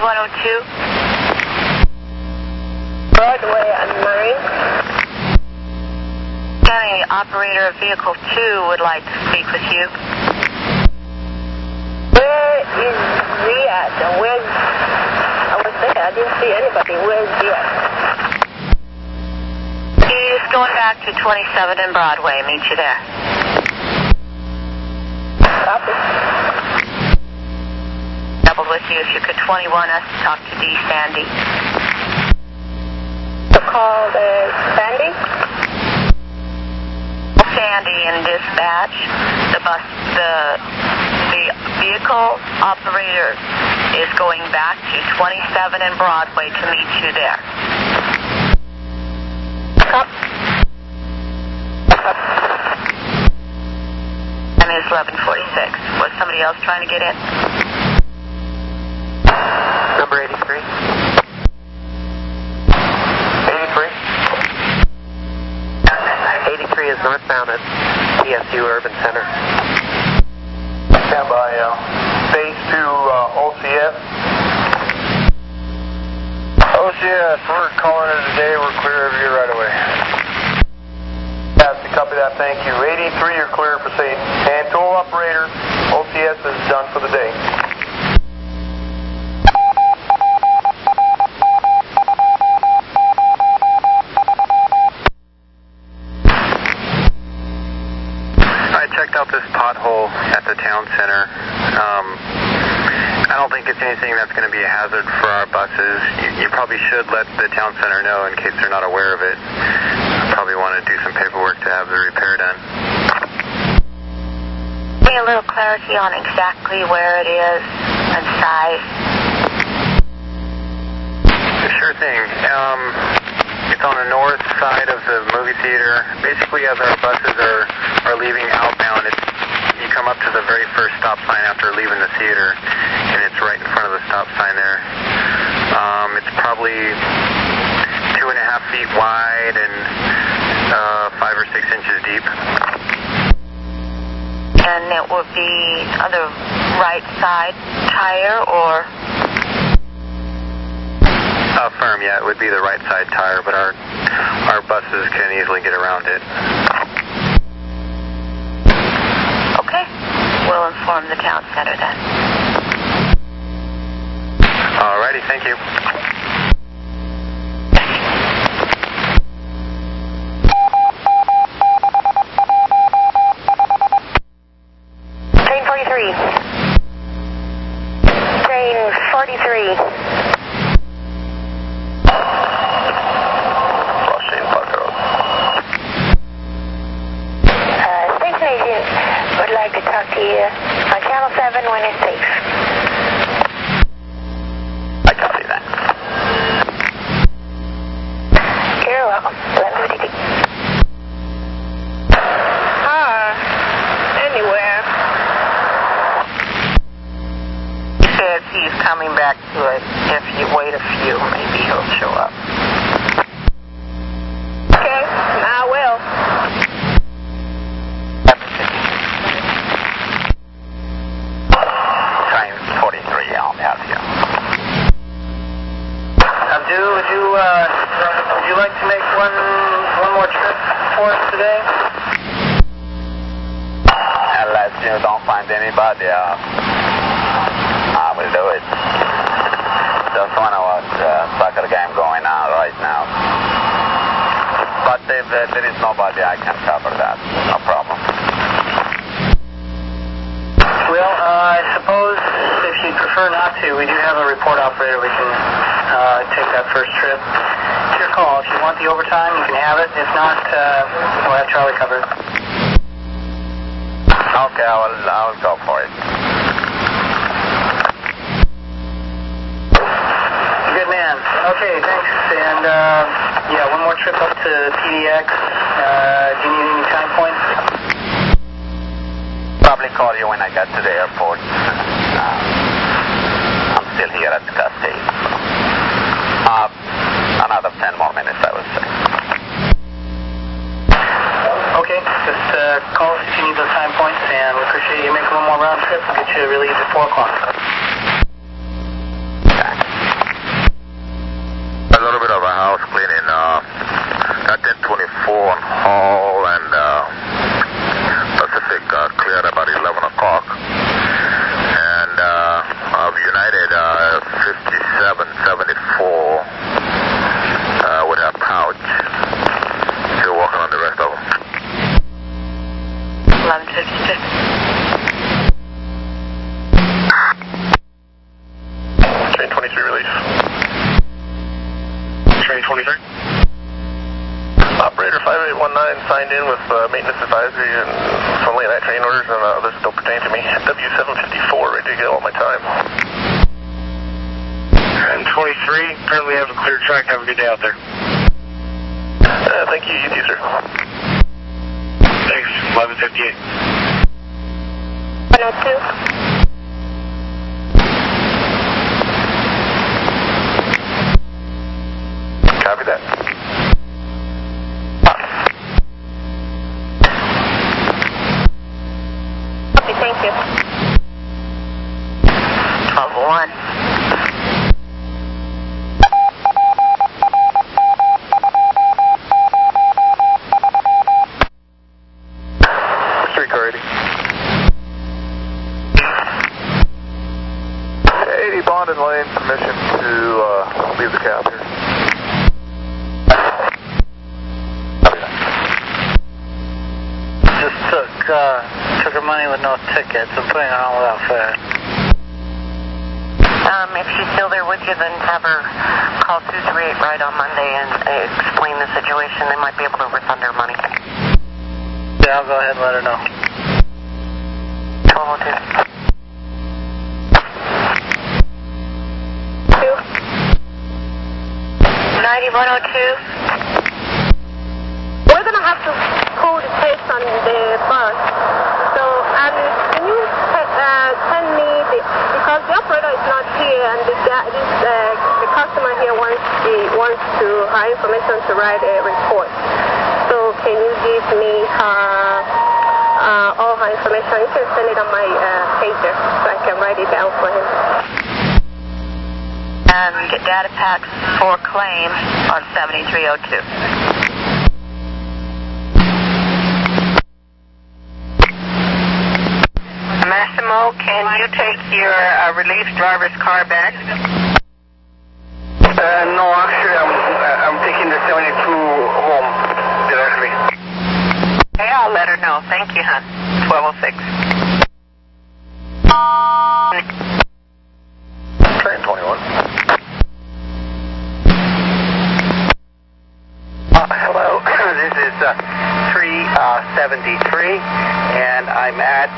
3102. Broadway and Marine. County operator of vehicle 2 would like to speak with you. Where is he at? Where's... I was there. I didn't see anybody. Where's he at? He's going back to 27 and Broadway. Meet you there. Copy. Double with you if you could 21 us to talk to D. Sandy. So call Sandy? Sandy in dispatch. The vehicle operator is going back to 27 and Broadway to meet you there. And it's 1146. Was somebody else trying to get in? Number 83. 83 is northbound at PSU Urban Center. Stand by, base to OCS. OCS, we're calling it a day. We're clear of you right away. Yes, to copy that, thank you. 83, you're clear for safe. And toll operator, OCS is done for the day. Checked out this pothole at the town center. I don't think it's anything that's going to be a hazard for our buses. You probably should let the town center know in case they're not aware of it. Probably want to do some paperwork to have the repair done. Give me a little clarity on exactly where it is and size. Sure thing. It's on the north side of the movie theater. Basically, as our buses are leaving outbound, you come up to the very first stop sign after leaving the theater, and it's right in front of the stop sign there. It's probably 2.5 feet wide and 5 or 6 inches deep. And it would be on the right side tire or? Firm, yeah, it would be the right side tire, but our buses can easily get around it. Okay, we'll inform the town center then. Alrighty, thank you. Train 43. Train 43. Would like to talk to you on Channel 7 when it's safe. I can see that. You're welcome. 11:50. Anywhere. He says he's coming back to it. If you wait a few, maybe he'll show up. Okay, I will. Would you like to make one more trip for us today? Unless you don't find anybody, I will do it. Just one of soccer game going on right now. But if there is nobody, I can cover that. No problem. Well, I suppose if you prefer not to, we do have a report operator. We can take that first trip. It's your call. If you want the overtime, you can have it. If not, we'll have Charlie cover it. Okay, I'll go for it. Good man. Okay, thanks. And yeah, one more trip up to PDX. Do you need any time points? Probably call you when I get to the airport. I'm still here at the Cascade. Another 10 more minutes, I would say. Okay, just call us if you need those time points, and we appreciate you making one more round trip. We'll get you relieved at 4 o'clock. Okay. Train 23. Operator 5819 signed in with maintenance advisory and some late night train orders and others that don't pertain to me. W754, ready to get all my time. Train 23, currently have a clear track. Have a good day out there. Thank you, you too, sir. Thanks, 1158. 102. Copy that. Copy, thank you. 12-1. Streetcar 80. 80 bonded lane, permission to leave the cab here. Just took her money with no tickets and putting her on without fare. If she's still there with you, then have her call 238 right on Monday and explain the situation. They might be able to refund her money. Yeah, I'll go ahead and let her know. 1202. 9102. We're going to have to call the test on the bus. So, can you send me because the operator is not here and the customer here wants to have information to write a report. So, can you give me all her information? You can send it on my pager so I can write it down for him. And get data packs for claim on 7302. Massimo, can you take your released driver's car back? No, actually, I'm taking the 72 home directly. Okay, I'll let her know. Thank you, hon. 1206. Train 21. Hello, this is 373, and I'm at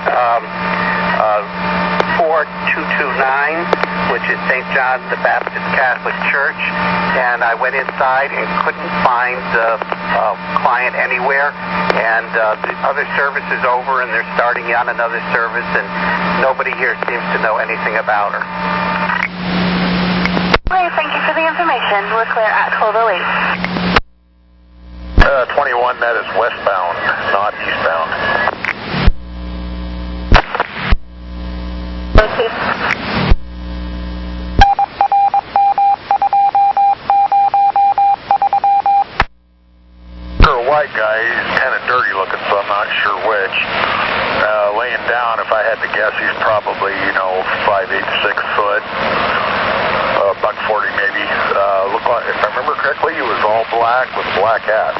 4229, which is St. John the Baptist Catholic Church, and I went inside and couldn't find the client anywhere, and the other service is over, and they're starting on another service, and nobody here seems to know anything about her. Well, thank you for the information. We're clear at 1208. 21, that is westbound, not eastbound. Okay. For a white guy, he's kind of dirty looking, so I'm not sure which. Laying down, if I had to guess, he's probably, 5'8" to 6 foot. Buck 40 maybe. Look like, if I remember correctly, he was all black with a black hat.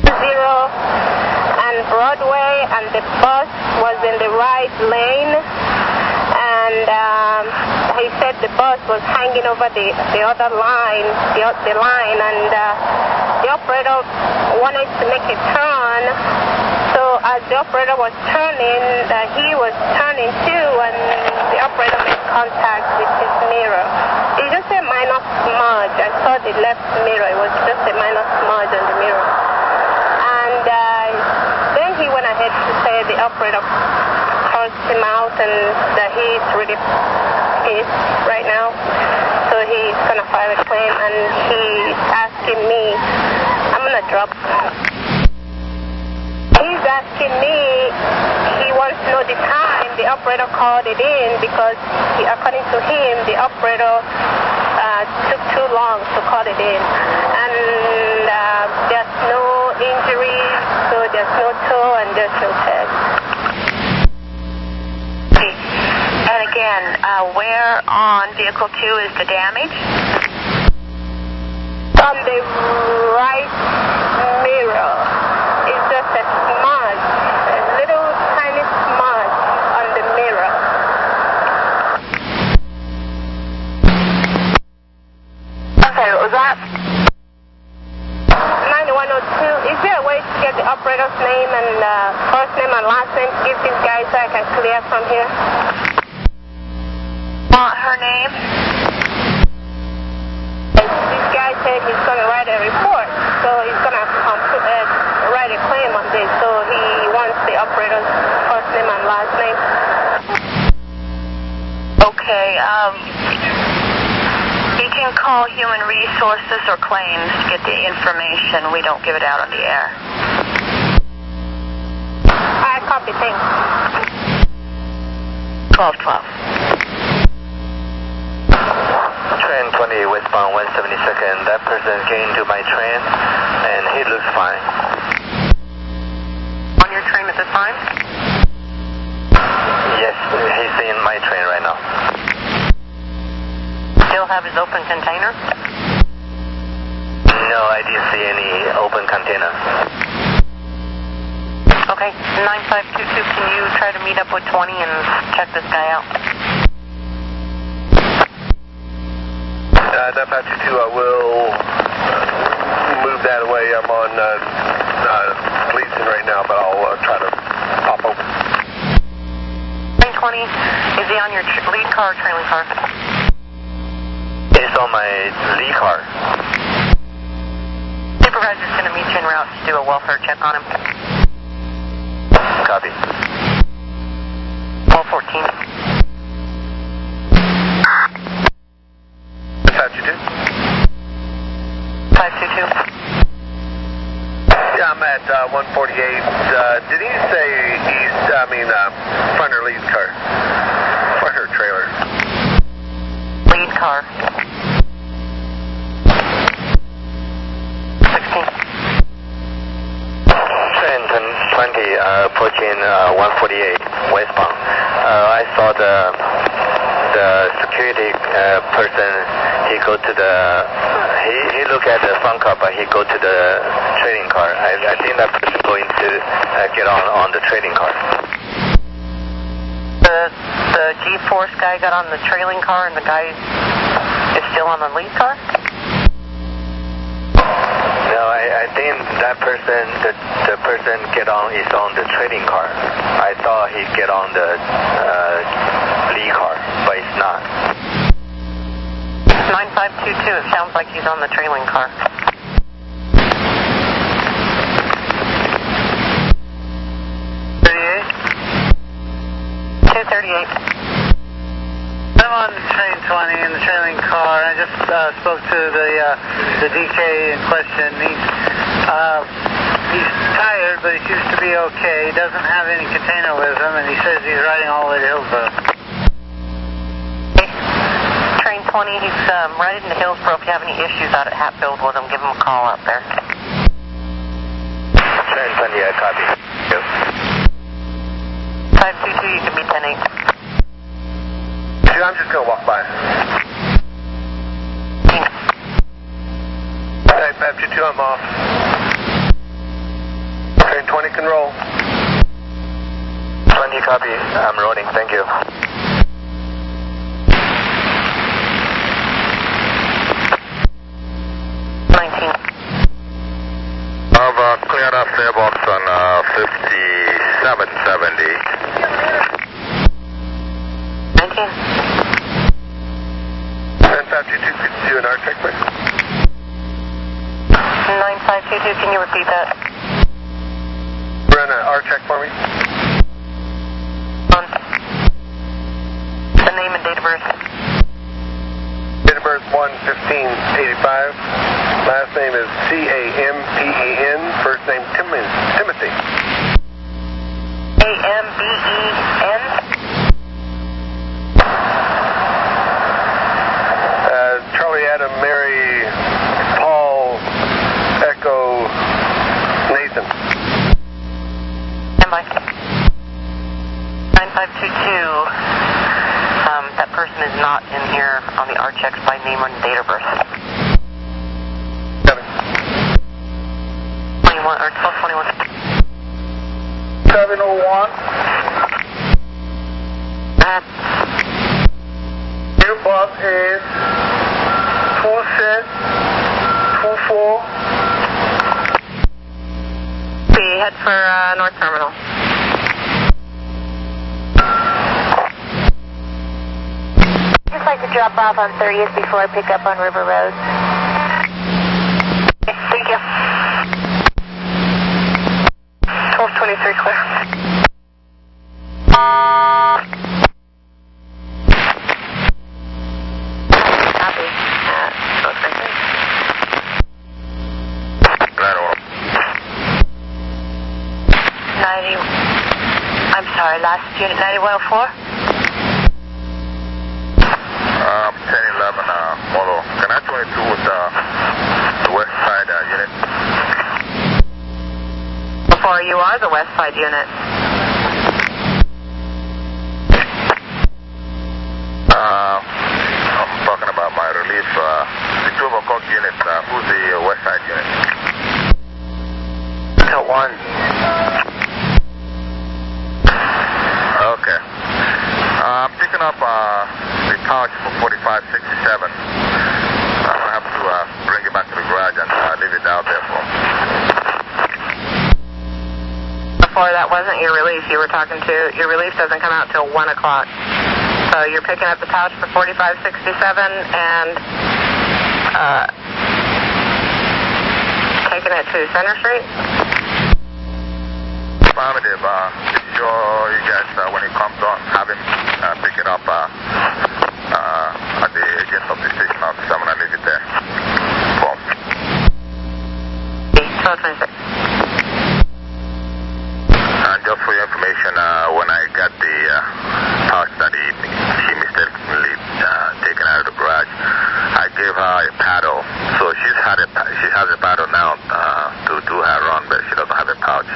0 and Broadway, and the bus was in the right lane, and he said the bus was hanging over the other line, the line, and the operator wanted to make a turn. So as the operator was turning, he was turning too, and the operator made contact with his mirror. It's just a minor smudge. I saw the left mirror. It was just a minor smudge on the mirror. And then he went ahead to say the operator cursed him out and that he's really pissed right now. So he's going to file a claim, and he's asking me, I'm going to drop. He's asking me, he wants to know the time the operator called it in, because according to him, the operator took too long to call it in. And there's no injury, so there's no tow and there's no tag. And again, where on vehicle 2 is the damage? On the right mirror. It's just a smudge, a little tiny smudge on the mirror. Okay, that? 9102, is there a way to get the operator's name and first name and last name to give these guys so I can clear from here? Want her name? This guy said he's going to write a report, so he's going to write a claim on this, so he wants the operator's first name and last name. Okay, he can call Human Resources or Claims to get the information. We don't give it out on the air. I copy, thanks. 1212. Train 20 westbound 172nd. That person is getting to my train and he looks fine. On your train at this time? Yes, he's in my train right now. Still have his open container? No, I didn't see any open container. Okay, 9522, can you try to meet up with 20 and check this guy out? 9522, I will move that away. I'm on Gleason right now, but I'll try to pop open. Train 20, is he on your lead car or trailing car? It's on my lead car. Supervisor's going to meet you en route to do a welfare check on him. Copy. 1214. 522? 522. Yeah, I'm at 148. Did he say front or lead car? Front or trailer? Lead car. 16. Train 20 approaching 148 westbound. I saw the security person. He go to the he look at the front car, but he go to the trailing car. I think that person going to get on the trailing car. The G-Force guy got on the trailing car and the guy is still on the lead car? No, I think that person, the person get on is on the trailing car. I thought he'd get on the lead car, but it's not. 9522, it sounds like he's on the trailing car. I'm on train 20 in the trailing car. I just spoke to the DK in question. He's tired, but he seems to be okay. He doesn't have any container with him, and he says he's riding all the way to Hillsborough. Okay. Train 20, he's riding to Hillsborough. If you have any issues out at Hatfield with him, give him a call out there. Train 20, I copy. Yep. 522, you can be 10-8. I'm just going to walk by. 522, I'm off. Train 20 can roll. 20 copy. I'm rolling. Thank you. I've cleared off mailbox on 5770. 19. 9522, could you do an R check, please? 9522, can you repeat that? Run an R check for me. On. The name and date of birth. Date of birth 1/15/85. Last name is C-A-M-P-E-N. First name Timothy. A-M-B-E-N? Charlie Adam Mary Paul Echo Nathan. Stand by. 9522. That person is not in here on the R checks by name and date of birth. 21 or 1221. 701. Your bus is 46. drop off on 30th before pick up on River Road. Okay, thank you. 1223 clear. Copy. 1223. I'm sorry, last unit 9104? 1011, Molo. Can I 22 with the west side unit? Before you are the west side unit. I'm talking about my relief. The 12 o'clock unit, who's the west side unit? Till 1. Okay. I'm picking up the pouch for 4567. I'm going to have to bring it back to the garage and leave it out there for him. Before that wasn't your release you were talking to. Your release doesn't come out till 1 o'clock. So you're picking up the pouch for 4567 and taking it to Center Street? Affirmative. Sure you guys, when it comes on, have him pick it up at the agent of the station office. I'm going to leave it there. Boom. 1226. And just for your information, when I got the pouch that she mistakenly taken out of the garage, I gave her a paddle. So she has a paddle now to do her run, but she doesn't have a pouch.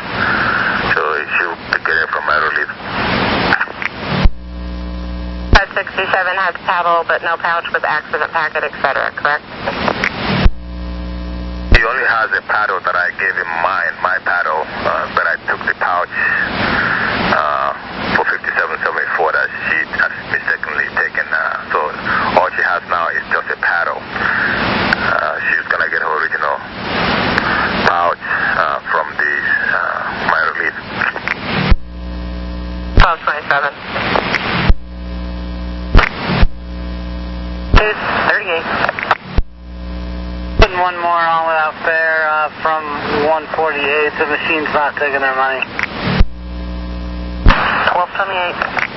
So she'll be getting from my relief. 567 has paddle, but no pouch with accident packet, etc., correct? He only has a paddle that I gave him my paddle, but I took the pouch for 5774 that she has mistakenly taken. So all she has now is just a paddle. She's going to get her original pouch from the my relief. 1227. 38. Putting one more on without fare from 148. The machine's not taking their money. 1228.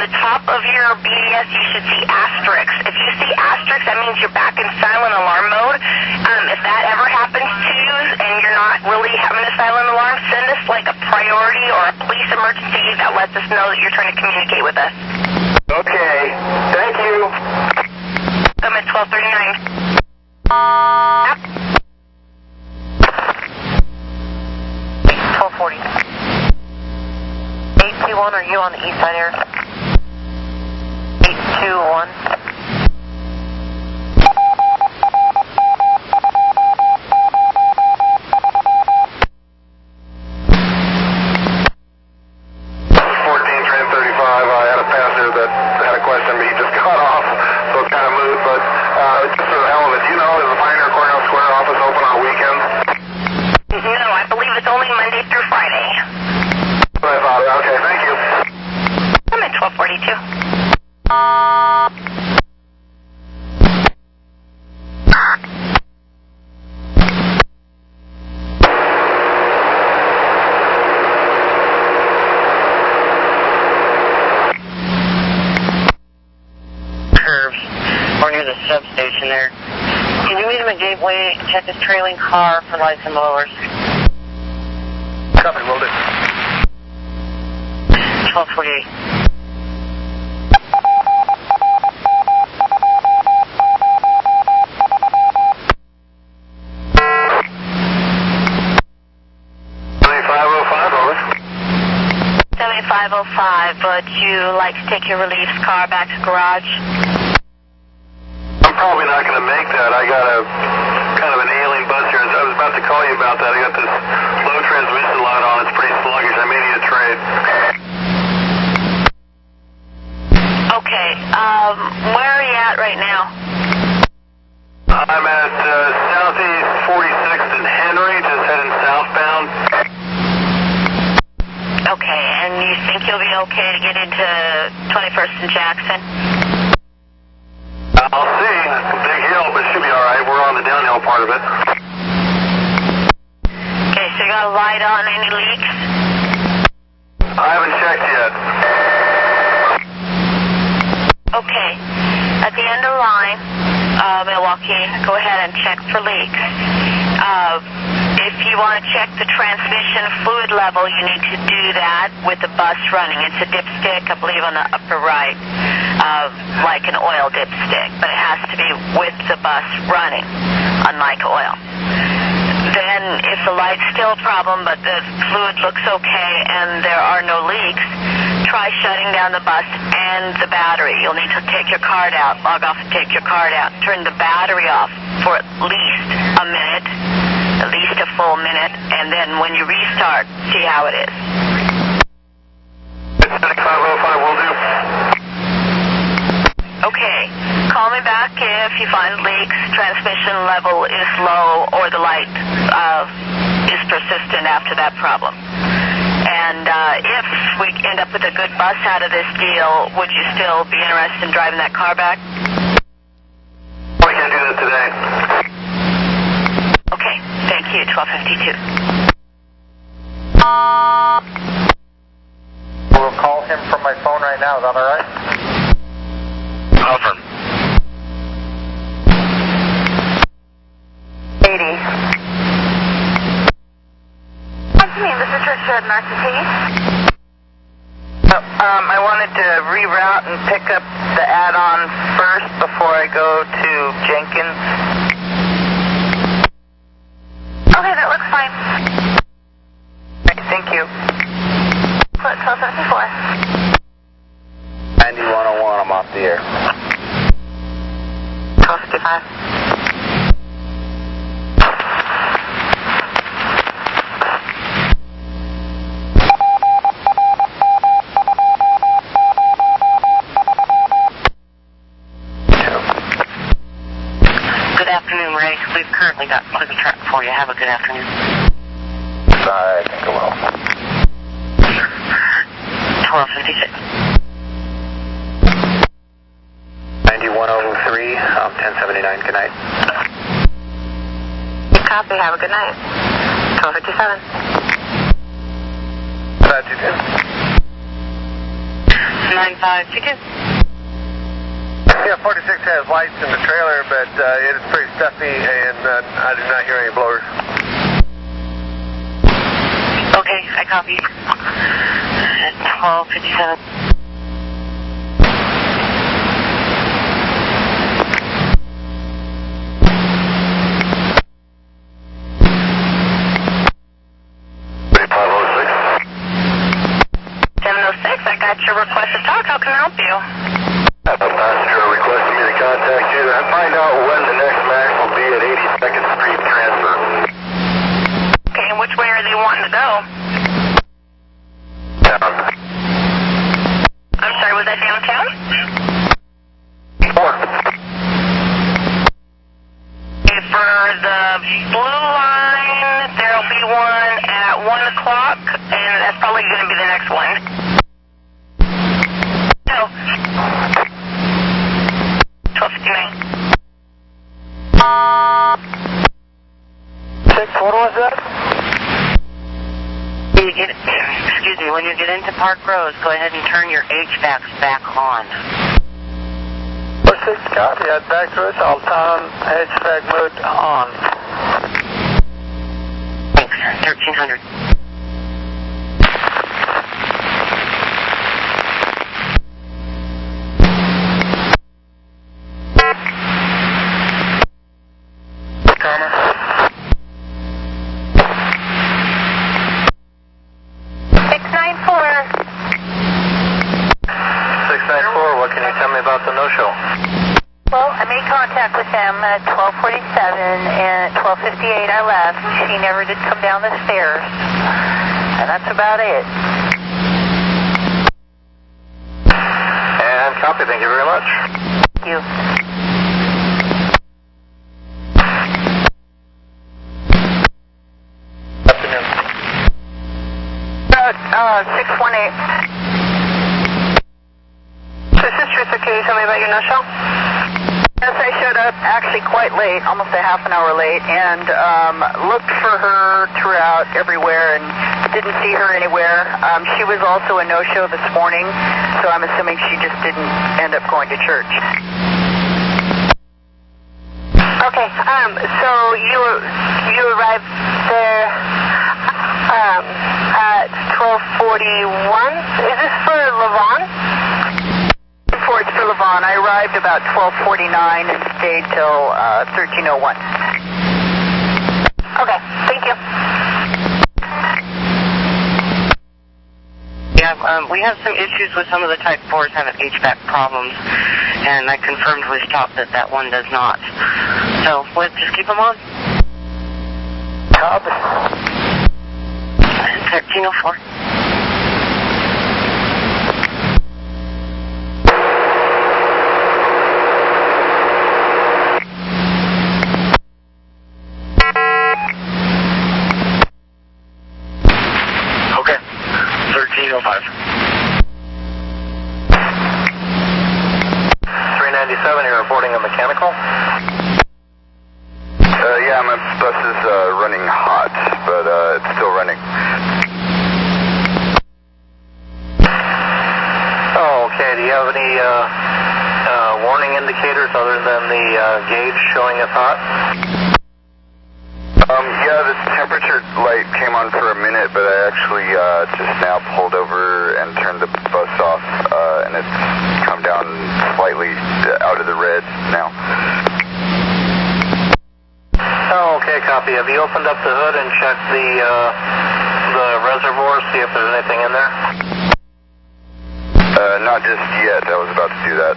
the top of your BDS, you should see asterisks. If you see asterisks, that means you're back in silent alarm mode. If that ever happens to you and you're not really having a silent alarm, send us like a priority or a police emergency that lets us know that you're trying to communicate with us. Okay, thank you. I'm at 1239. 1240. 821, are you on the east side here? 821. Substation there. Can you meet him at Gateway and check his trailing car for lights and blowers? Copy, will do. 1248. But you like to take your relief's car back to the garage? I'm probably not going to make that. I got a kind of an ailing bus here. I was about to call you about that. I got this low transmission light on. It's pretty sluggish. I may need a trade. Okay. Where are you at right now? I'm at Southeast 46th and Henry, just heading southbound. Okay, and you think you'll be okay to get into 21st and Jackson? I'll see. It's a big hill, but it should be all right. We're on the downhill part of it. Okay, so you got a light on. Any leaks? I haven't checked yet. Okay. At the end of the line, Milwaukee, go ahead and check for leaks. If you want to check the transmission fluid level, you need to do that with the bus running. It's a dipstick, I believe, on the upper right, like an oil dipstick, but it has to be with the bus running, unlike oil. Then, if the light's still a problem, but the fluid looks okay and there are no leaks, try shutting down the bus and the battery. You'll need to take your card out, log off and take your card out, turn the battery off for at least a minute, at least a full minute, and then when you restart, see how it is. 6505 will do. Okay, call me back if you find leaks, transmission level is low, or the light is persistent after that problem. And if we end up with a good bus out of this deal, would you still be interested in driving that car back? We can't do that today. Okay, thank you, 1252. We'll call him from my phone right now, is that alright? Over. 80. This is Tricia at RCT. I wanted to reroute and pick up the add-on first before I go to Jenkins. Okay, that looks fine. Right, thank you. 1274. 9101, I'm off the air. 1255. We've currently got Pleasant Track for you. Have a good afternoon. I think I will. 1256. 9103, 1079, good night. Copy, have a good night. 1257. Glad you did. 9522. Yeah, 46 has lights in the trailer, but it is pretty stuffy, and I do not hear any blowers. Okay, I copy. 1257. I got your request to talk. How can I help you? Passenger requested me to contact you to find out when the next max will be at 82nd Street transfer. Okay, and which way are they wanting to go? Down. I'm sorry, was that downtown? Four. Okay, for the blue line, there'll be one at 1 o'clock, and that's probably going to be the next one. No. 1259. What was that? When you get into Park Rose, go ahead and turn your HVACs back on. 46, copy. At back roads, I'll turn HVAC mode on. Thanks, 1300. About the no-show. Well, I made contact with them at 12:47, and at 12:58 I left. She never did come down the stairs, and that's about it. And copy, thank you very much. Thank you. Afternoon. 618. Okay, tell me about your no-show? Yes, I showed up actually quite late, almost a half an hour late, and looked for her throughout everywhere and didn't see her anywhere. She was also a no-show this morning, so I'm assuming she just didn't end up going to church. Okay, so you arrived there at 12:41. Is this for Levon? It's for Levon. I arrived about 12:49 and stayed till 13:01. Okay, thank you. Yeah, we have some issues with some of the Type 4s having HVAC problems, and I confirmed with Stop that that one does not. So let's just keep them on. Copy. 1304. Okay. 1305. 397, you're reporting a mechanical? Yeah, my bus is running hot, but it's still running. Oh, okay. Do you have any warning indicators other than the gauge showing it's hot? Yeah, the temperature light came on for a minute, but I actually just now pulled over and turned the bus off, and it's come down slightly out of the red now. Oh, okay, copy. Have you opened up the hood and checked the reservoir, see if there's anything in there? Not just yet. I was about to do that.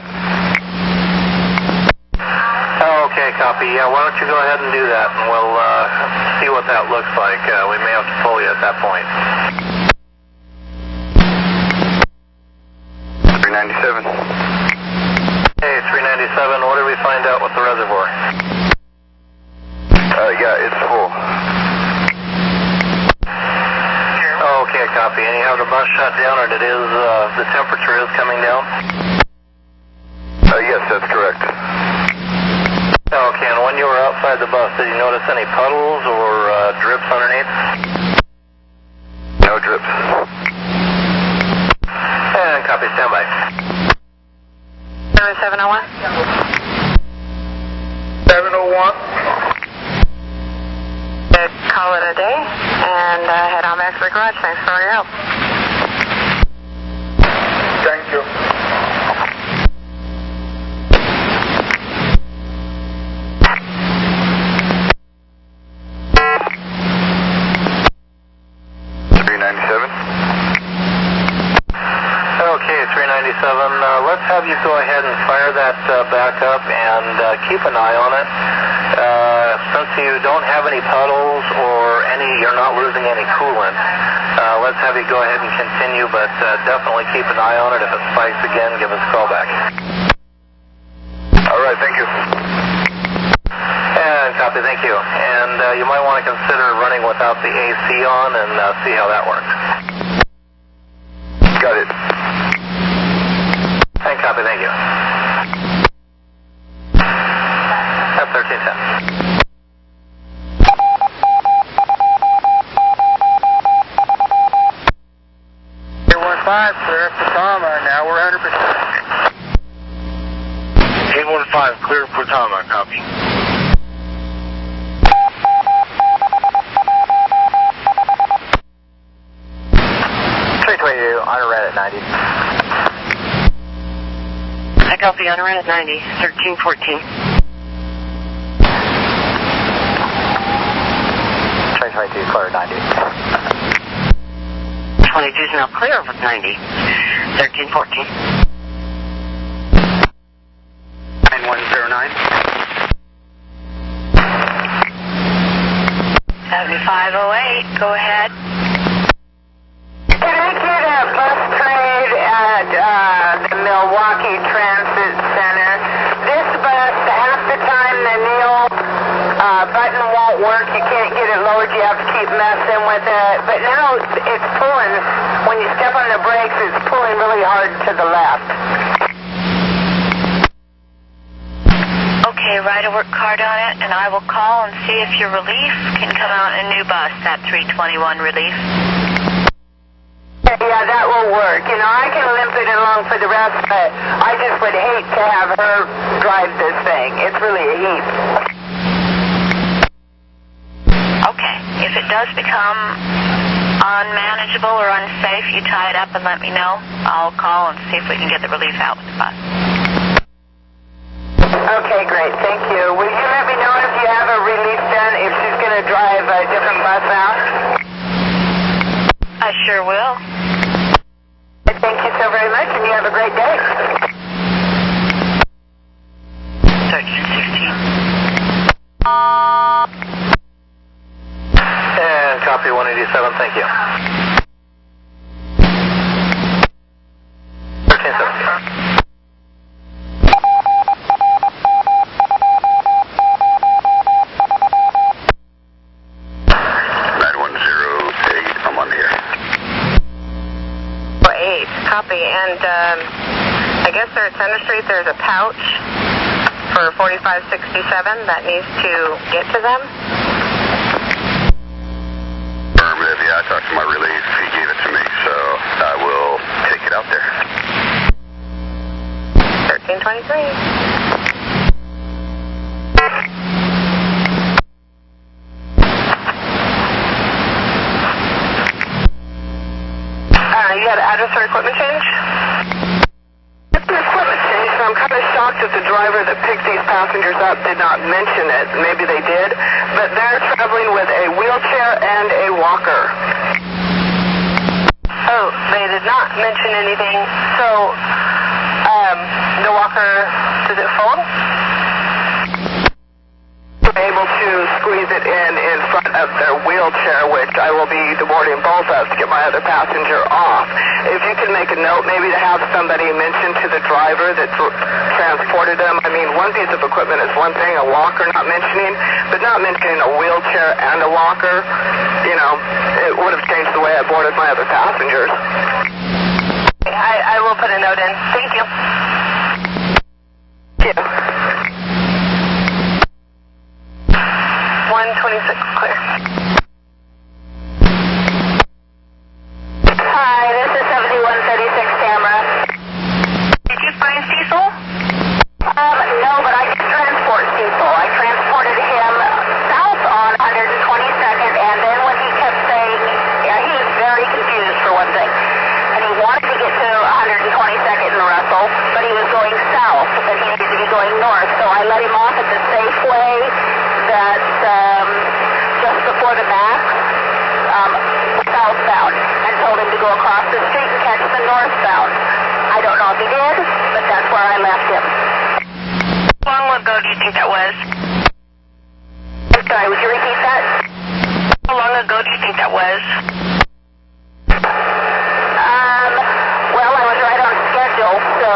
Oh, okay, copy. Yeah, why don't you go ahead and do that, and we'll see what that looks like. We may have to pull you at that point. 397. Hey, 397, what did we find out with the reservoir? Yeah, it's full. Oh, okay, copy. And you have the bus shut down, and it is, the temperature is coming down? Yes, that's correct. Okay, and when you were outside the bus, did you notice any puddles or drips underneath? No drips. And copy, standby. 701? 701. Call it a day, and head on back to the garage. Thanks for all your help. Thank you. Okay, 397. Let's have you go ahead and fire that back up and keep an eye on it. Since you don't have any puddles or you're not losing any coolant, let's have you go ahead and continue, but definitely keep an eye on it. If it spikes again, give us a call back. All right, thank you. And copy, thank you. And you might want to consider running without the AC on and see how that works. Got it. And copy, thank you. That's 1310. 815, clear for Tama. Now we're 100%. 815, clear for Tama, copy. On a red at 90. I copy on red at 90, 1314. 2022, clear at 90. 22 is now clear with 90, 1314. 9109. 7508, go ahead. Can I get a bus trade at the Milwaukee Transit Center? This bus, half the time the Neil button won't work. You can't get it lowered. You have to keep messing with it. But now it's pulling. When you step on the brakes, it's pulling really hard to the left. Okay, write a work card on it, and I will call and see if your relief can come out in a new bus, that 321 relief. Yeah, that will work. You know, I can limp it along for the rest, but I just would hate to have her drive this thing. It's really a heap. Okay, if it does become unmanageable or unsafe, you tie it up and let me know. I'll call and see if we can get the relief out with the bus. Okay, great. Thank you. Will you let me know if you have a relief done, if she's going to drive a different bus out? I sure will. Thank you so very much, and you have a great day. 1316. And copy 187, thank you. 1317. Copy, and I guess there at Center Street there's a pouch for 4567 that needs to get to them. Affirmative, yeah, I talked to my relief. He gave it to me, so I will take it out there. 1323. You had address or equipment change? It's an equipment change, so I'm kind of shocked that the driver that picked these passengers up did not mention it. Maybe they did, but they're traveling with a wheelchair and a walker. Oh, they did not mention anything. So, the walker, does it fold? Able to squeeze it in front of their wheelchair, which I will be deboarding both of to get my other passenger off. If you could make a note, maybe to have somebody mention to the driver that transported them. I mean, one piece of equipment is one thing, a walker not mentioning, but not mentioning a wheelchair and a walker, you know, it would have changed the way I boarded my other passengers. I will put a note in. Thank you. Thank you. 126, clear. Hi, this is 7136 Tamara. Did you find Cecil? long ago do you think that was? I'm sorry, would you repeat that? How long ago do you think that was? Well, I was right on schedule, so,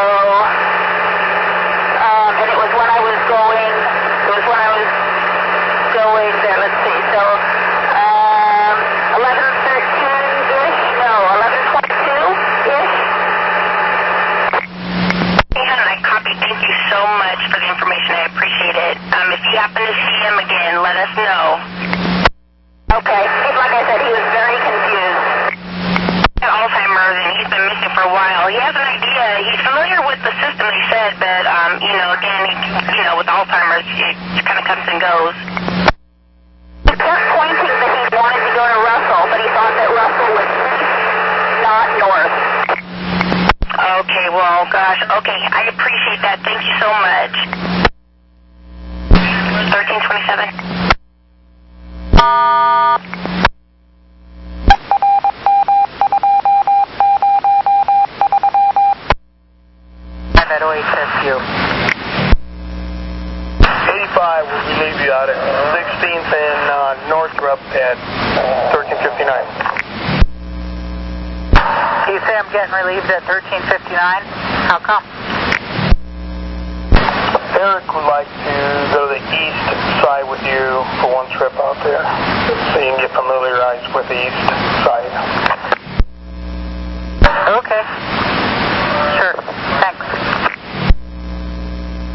and it was when I was going there, let's see, so, 11:13-ish? No, 11:22-ish? Hey, hon, I copy. Thank you so much for the information. I appreciate it. If you happen to see him again, let us know. Okay, like I said, he was very confused. He had Alzheimer's, and he's been missing for a while. He has an idea. He's familiar with the system, he said, but, again, with Alzheimer's, it kind of comes and goes. He kept pointing that he wanted to go to Russell, but he thought that Russell was east, not north. Okay, well, gosh, okay, I appreciate that. Thank you so much. 1327. I'm at OHSU. 85 will relieve you out at 16th and Northrop at 1359. You say I'm getting relieved at 1359? How come? Eric would like to go to the east side with you for one trip out there, so you can get familiarized with the east side. Okay. Sure. Thanks.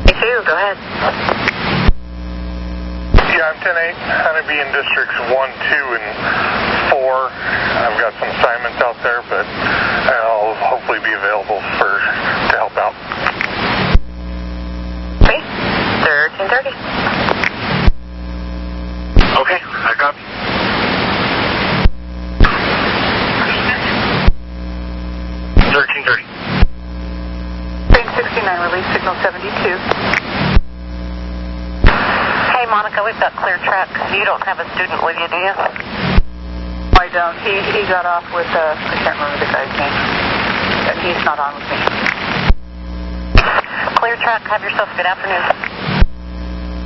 You too. Go ahead. Yeah, I'm 10-8. I'm going to be in districts 1, 2, and 4. I've got some assignments out there, but I'll hopefully be available to help out. Okay. 1330. Okay, I got you. 1330. Train 69, release signal 72. Hey, Monica, we've got clear track. You don't have a student with you, do you? I don't. He got off with, I can't remember the guy's name. And he's not on with me. Clear track. Have yourself a good afternoon.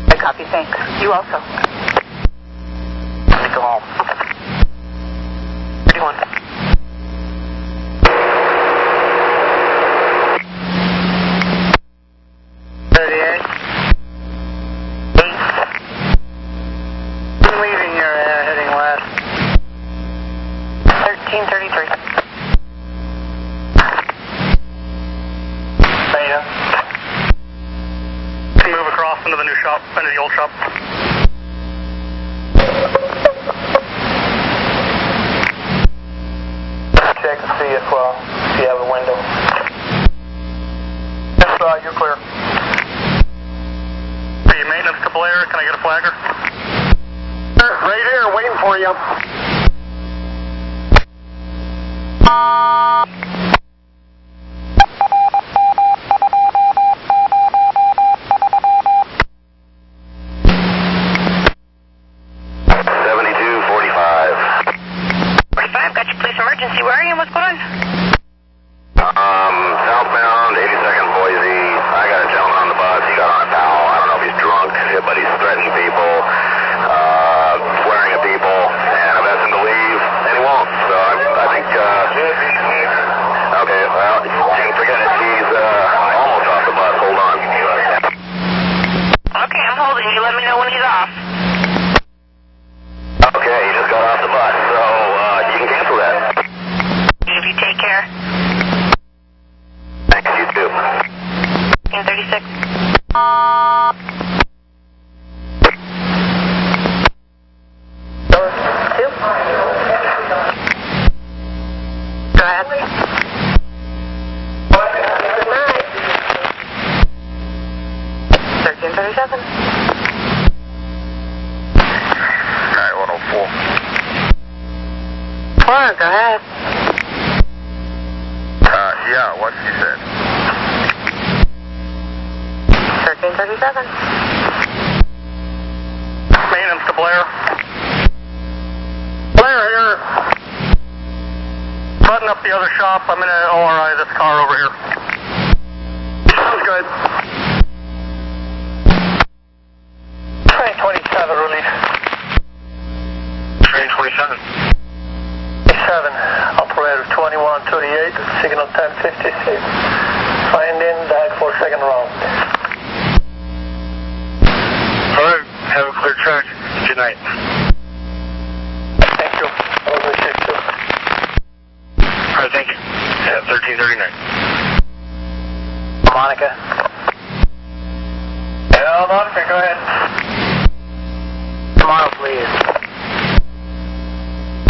I copy. Thanks. You also. Let me go home. 31. I'm leaving here, heading west. 1333. Beta. Can move across into the new shop, into the old shop. Check to see if you have a window. Yes, you're clear. Are you maintenance to Blair? Can I get a flagger? Right here, waiting for you. Got your police emergency. Where are you and what's going on? Southbound, 82nd Boise. I got a gentleman on the bus. He got on a pal. I don't know if he's drunk, but he's threatening people, swearing at people, and I've asked him to leave, and he won't. So I think, okay, well, you can forget it. He's almost off the bus. Hold on. Okay, I'm holding you. Let me know when he's off. Okay, he just got off the bus, so you can cancel that. You take care. Thanks, you too. 1336. Two. Go ahead. Good night. 1337. 9104. Four, go ahead. Yeah, what she said. 1337. Maintenance to Blair. Blair here. Button up the other shop. I'm going to ORI this car over here. Sounds good. 2138, signal 1056. Finding dial for second round. Alright, have a clear track. Good night. Thank you. Have a good shift too. Alright, thank you. Yeah, 1339. Monica. Yeah, Monica, go ahead. Tomorrow, please.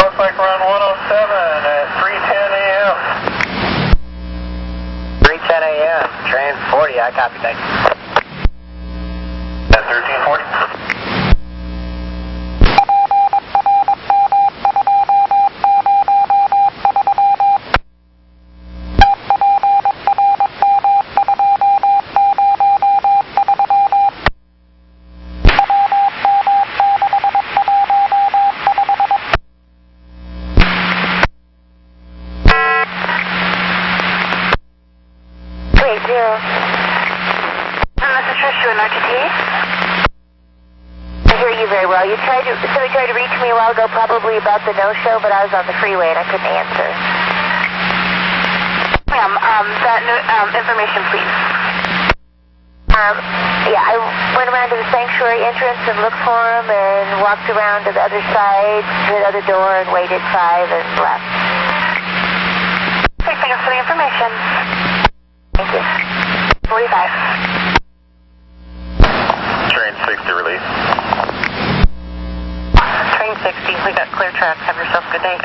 Looks like we're on 107 at 3:10 a.m. 3:10 a.m. Train 40. I copy. Thank you. At 1340. You tried to reach me a while ago, probably about the no-show, but I was on the freeway and I couldn't answer. Ma'am, that information, please. Yeah, I went around to the sanctuary entrance and looked for him and walked around to the other side, to the other door, and waited 5 and left. Okay, thanks for the information. Thank you. 45. Train 60 release. Train 60, we got clear tracks. Have yourself a good day.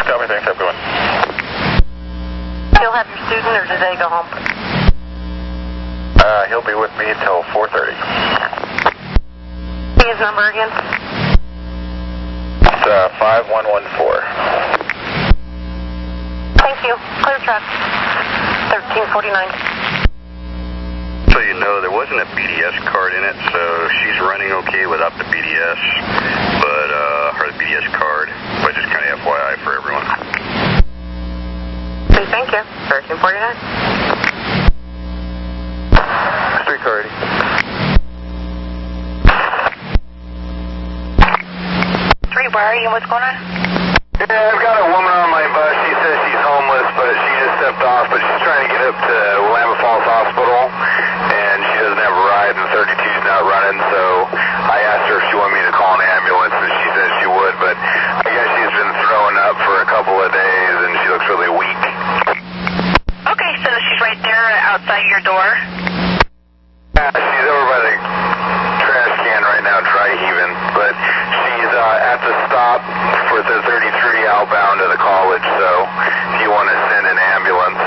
Copy, thanks, have a good one. You'll have your student, or did they go home? He'll be with me till 4:30. His number again? It's 5114. Thank you. Clear track. 1349. So you know, there wasn't a BDS card in it, so she's running okay without the BDS, but her BDS card, but just kind of FYI for everyone. Okay, thank you. 1349. Street car ready. 3, where are you and what's going on? Yeah, I've got a woman on my bus. She says she's homeless, but she just stepped off, but she's trying to get up to Willamette Falls Hospital, and she doesn't have a ride, and 32's not running, so I asked her if she wanted me to call an ambulance, and she said she would, but I guess she's been throwing up for a couple of days, and she looks really weak. Okay, so she's right there outside your door? Yeah, she's over by the trash can right now, dry heaving, but she's at the stop for the 33 outbound to the college, so if you want to send an ambulance.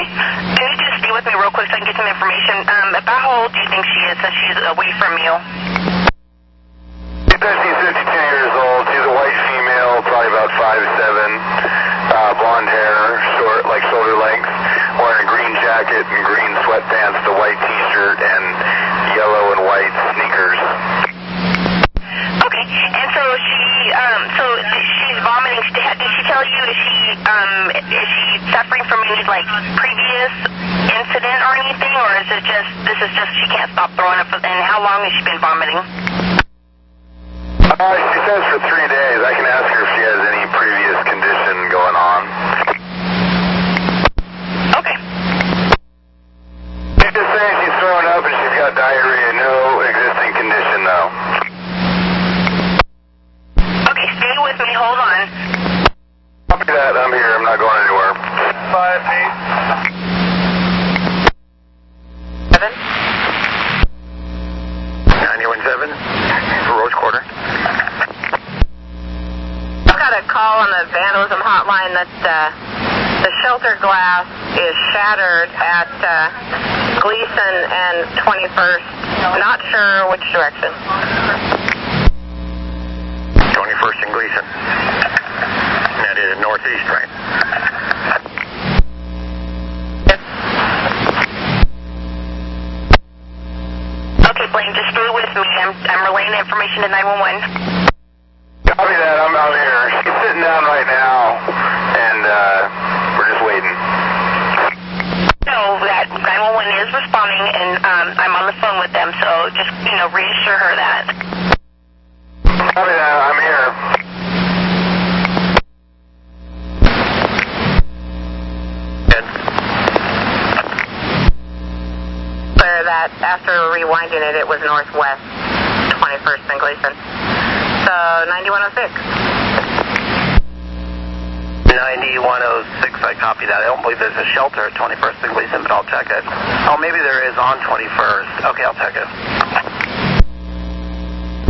Can you just stay with me real quick so I can get some information? About how old do you think she is since she's away from you? She says she's 52 years old. She's a white female, probably about 5'7", blonde hair, short, like shoulder length, wearing a green jacket and green sweatpants, the white t-shirt, and yellow and white sneakers. Okay, and so she's vomiting. Did she tell you, is she suffering from any, like, previous incident or anything, or is it just, this is just she can't stop throwing up, and how long has she been vomiting? She says for 3 days. I can ask her if she has any previous condition going on. Okay. She's just saying she's throwing up and she's got diarrhea. No existing condition, though. Okay, stay with me. Hold on. Copy that. I'm here. I'm not going anywhere. 5-8. 7. 917. Rose Quarter. I've got a call on the vandalism hotline that the shelter glass is shattered at Gleason and 21st. Not sure which direction. 21st and Gleason. That is northeast, right? Yes. Okay, Blaine, just stay with me. I'm relaying the information to 911. Copy that. I'm out here. She's sitting down right now, and we're just waiting. No, that 911 is responding, and I'm on the phone with them, so just, reassure her that. Copy that. I'm here. but after rewinding it, it was northwest 21st and Gleason. So 9106. 9106, I copy that. I don't believe there's a shelter at 21st and Gleason, but I'll check it. Oh, maybe there is on 21st. Okay, I'll check it.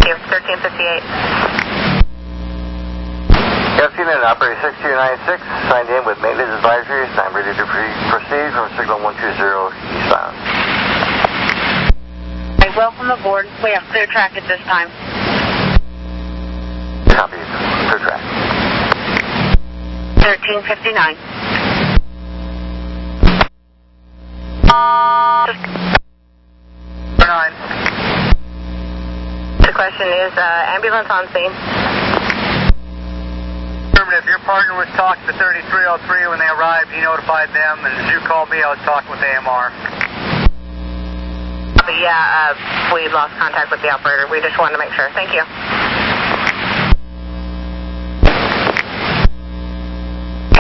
Here, 1358. Yes, unit operator 6296, signed in with maintenance advisories. I'm ready to proceed from signal 120 eastbound. Hey, welcome aboard. We have clear track at this time. Copy. Clear track. 1359. The question is, ambulance on scene. If your partner was talking to 3303 when they arrived, he notified them, and as you called me, I was talking with AMR. But yeah, we lost contact with the operator. We just wanted to make sure. Thank you.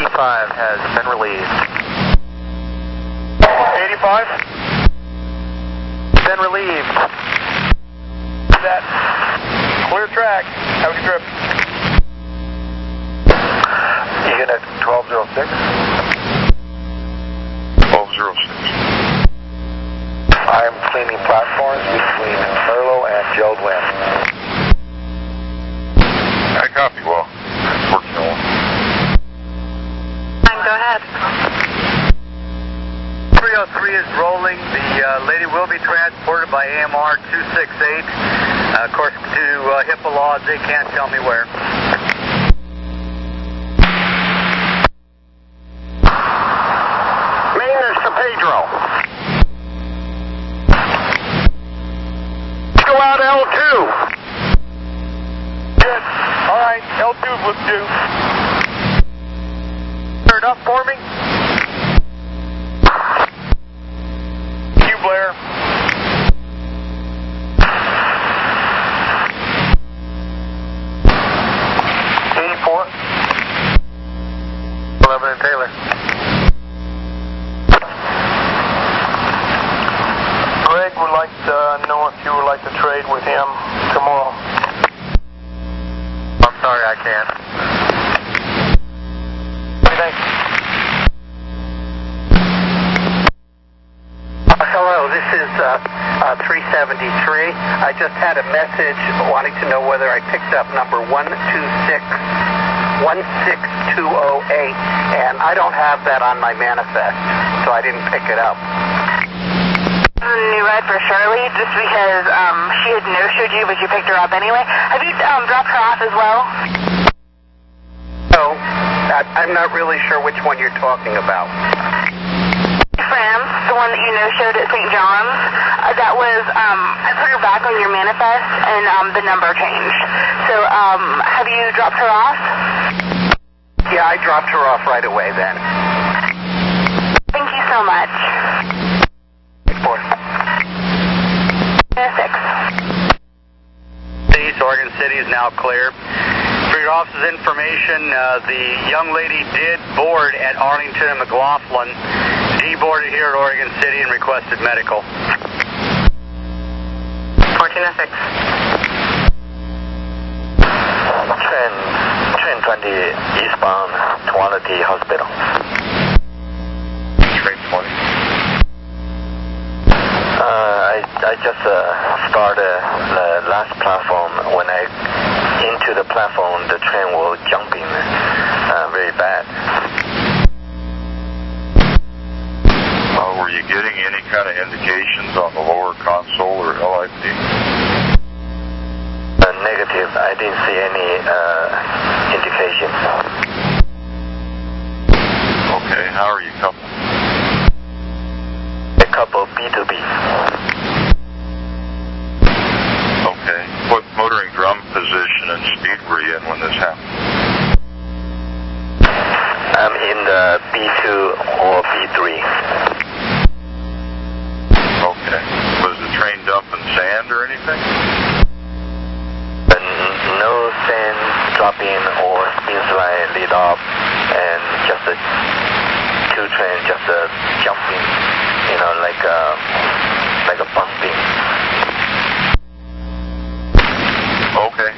85 has been released. 85? Been relieved. That. Clear track. Have a good trip. Unit 1206. 1206. I am cleaning platforms between Merlo and Jodwin. I copy well. Working on. Go ahead. 303 is rolling. The lady will be transported by AMR 268. Of course, due to HIPAA laws, they can't tell me where. Maintenance to Pedro. Go out L2. Good. All right. L2's what's due. Turn up for me. You, Blair. And Taylor. Greg would like to know if you would like to trade with him tomorrow. I'm sorry, I can't. Thanks. Hello, this is 373. I just had a message wanting to know whether I picked up number 126-16208, and I don't have that on my manifest, so I didn't pick it up. New ride for Shirley, just because she had no-showed you, but you picked her up anyway. Have you dropped her off as well? No, I'm not really sure which one you're talking about. France, the one that you no-showed at St. John's, that was, I put her back on your manifest, and the number changed. So, have you dropped her off? Yeah, I dropped her off right away then. Thank you so much. 6. East Oregon City is now clear. For your office's information, the young lady did board at Arlington and McLaughlin, deboarded here at Oregon City and requested medical. 1406. Train 20 eastbound, Quality Hospital. Train 20. I just started the last platform. When I into the platform, the train was jumping very bad. Were you getting any kind of indications on the lower console or LIP? Negative. I didn't see any indications. Okay, how are you coupled? A couple B2B. Okay. What motoring drum position and speed were you in when this happened? I'm in the B2 or B3. Okay. Was the train dumping sand or anything? No sand dropping or spin slide lead off, and just two trains just jumping, like like a bus beam. Okay.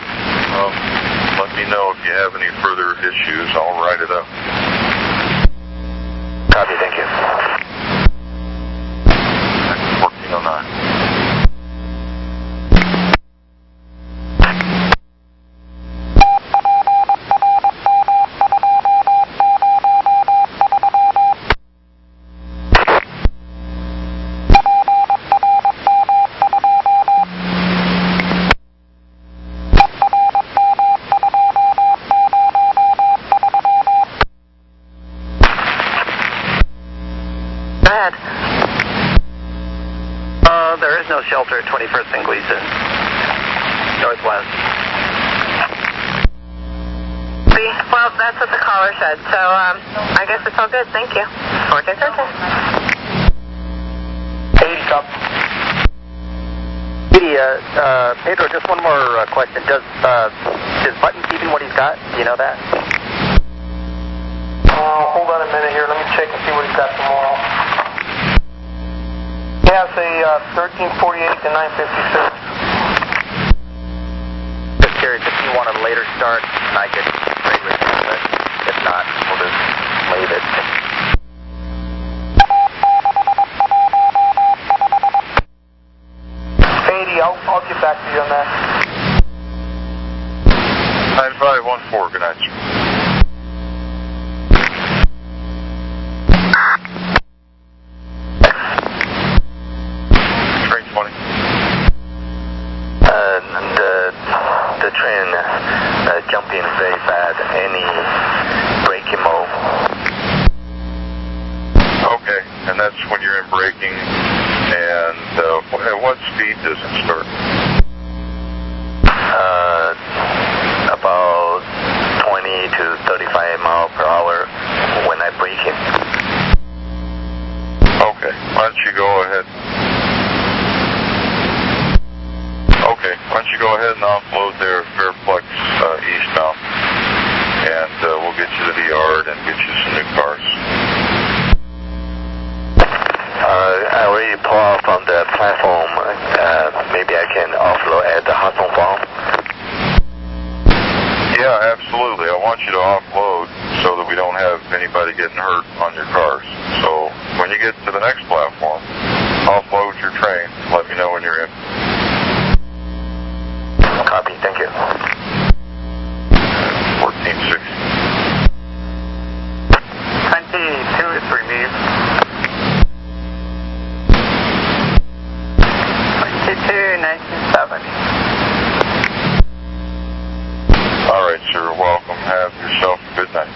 Let me know if you have any further issues. I'll write it up. Copy, thank you. 1409. There is no shelter at 21st and Gleason, northwest. Well, that's what the caller said, so I guess it's all good. Thank you. 1413. 80 up. Pedro, just one more question. Is Button keeping what he's got? Do you know that? Hold on a minute here. Let me check and see what he's got tomorrow. He has a 1348 to 956. Just curious if you want a later start, I could trade with him, but if not, we'll just leave it. I'll get back to you on that. 9514, good night, sir. Train 20. The train jumping very bad. Any braking mode? Okay, and that's when you're in braking. And at what speed does it start? About 20 to 35 miles per hour when I brake it. Okay, why don't you go ahead? Okay, why don't you go ahead and offload there, Fairplex eastbound, and we'll get you to the yard and get you some new cars. I already pulled off from the platform. Maybe I can offload at the Hudson Farm. Yeah, absolutely. I want you to offload so that we don't have anybody getting hurt on your cars. So when you get to the next platform, offload your train. Let me know when you're in. Copy, thank you. 1460. 22 is relieved. 1970. All right, sir. Welcome. Have yourself a good night.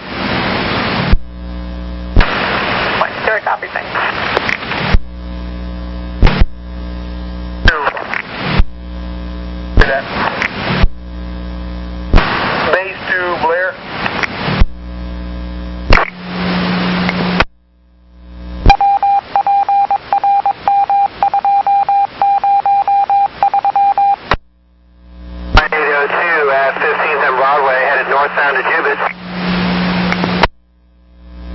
22, copy, thanks. Base to Blair. Northbound to Jubis.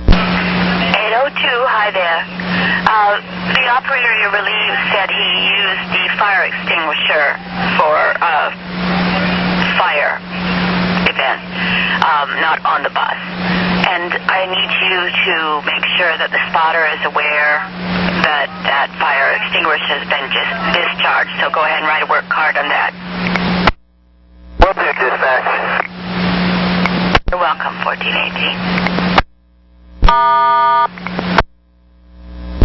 802, hi there. The operator you relieved said he used the fire extinguisher for fire event, not on the bus. And I need you to make sure that the spotter is aware that that fire extinguisher has been just discharged. So go ahead and write a work card on that. Will do, dispatch. You're welcome, 1418.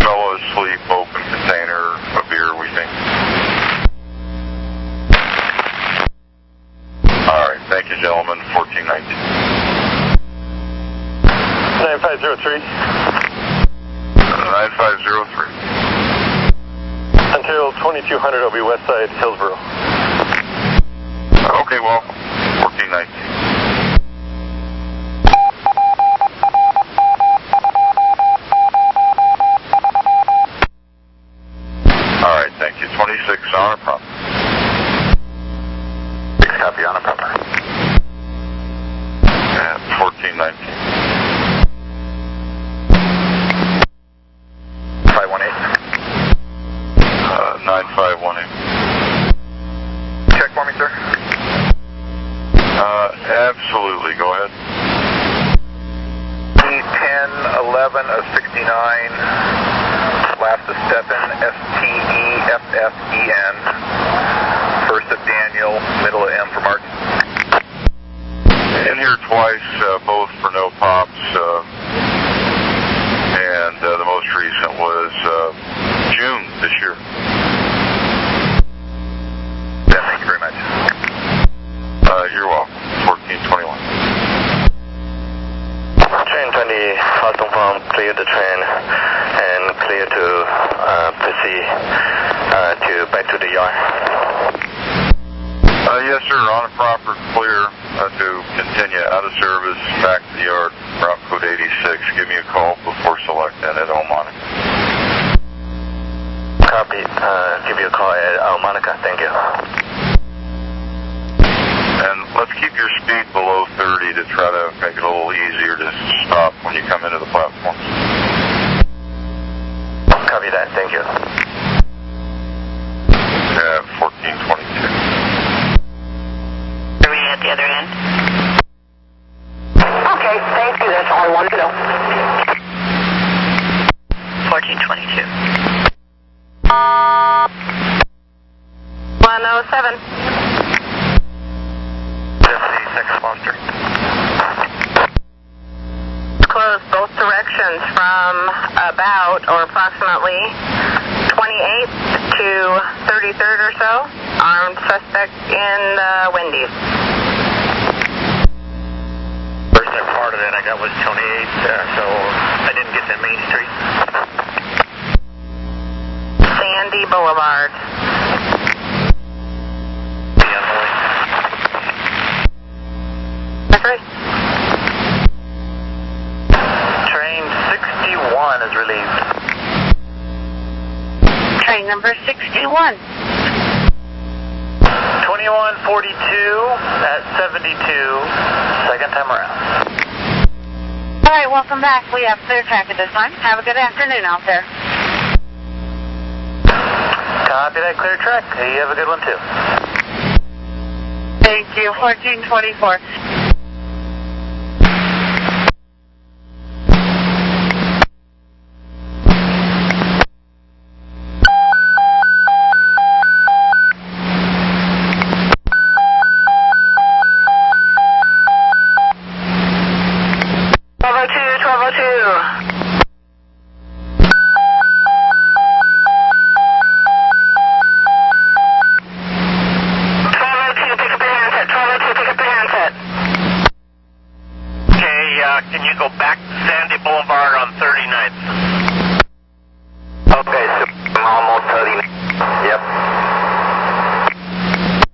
Fellow asleep, open container of beer, we think. All right, thank you, gentlemen. 1419. 9503. 9503. Until 2200, I'll be west side, Hillsboro. Okay, welcome. 1419. All right, thank you. 26 on a proper. 6 copy on a proper. And 1419. 518. 1420. Check for me, sir. Absolutely. Go ahead. P1011 of 69. Last of Stephen, S-T-E-F-F-E-N. First of Daniel, middle of M for Martin. In here twice, both for no pops, and the most recent was June this year. Yeah, thank you very much. You're welcome. 1421. Train 20, Houston Farm, clear the train and clear to proceed back to the yard. Yes, sir. On a proper clear to continue out of service back to the yard. Route code 86. Give me a call before selecting at Monica. Copy. Give you a call at Monica. Thank you. And let's keep your speed below 30 to try to make it a little easier to stop when you come into the platform. Copy that. Thank you. 1422. Are we at the other end? Okay, thank you. That's all I wanted to know. 1422. 107. 56 Monster. Close both directions from about or approximately 28th to 33rd or so. Armed suspect in Wendy's. First part of that I got was 28, so I didn't get to Main Street. Sandy Boulevard. That's right. Train 61 is relieved. Train number 61. 2142 at 72, second time around. All right, welcome back. We have clear track at this time. Have a good afternoon out there. Copy that, clear track. You have a good one too. Thank you. 1424. Can you go back to Sandy Boulevard on 39th? Okay, so I'm almost 30. Yep.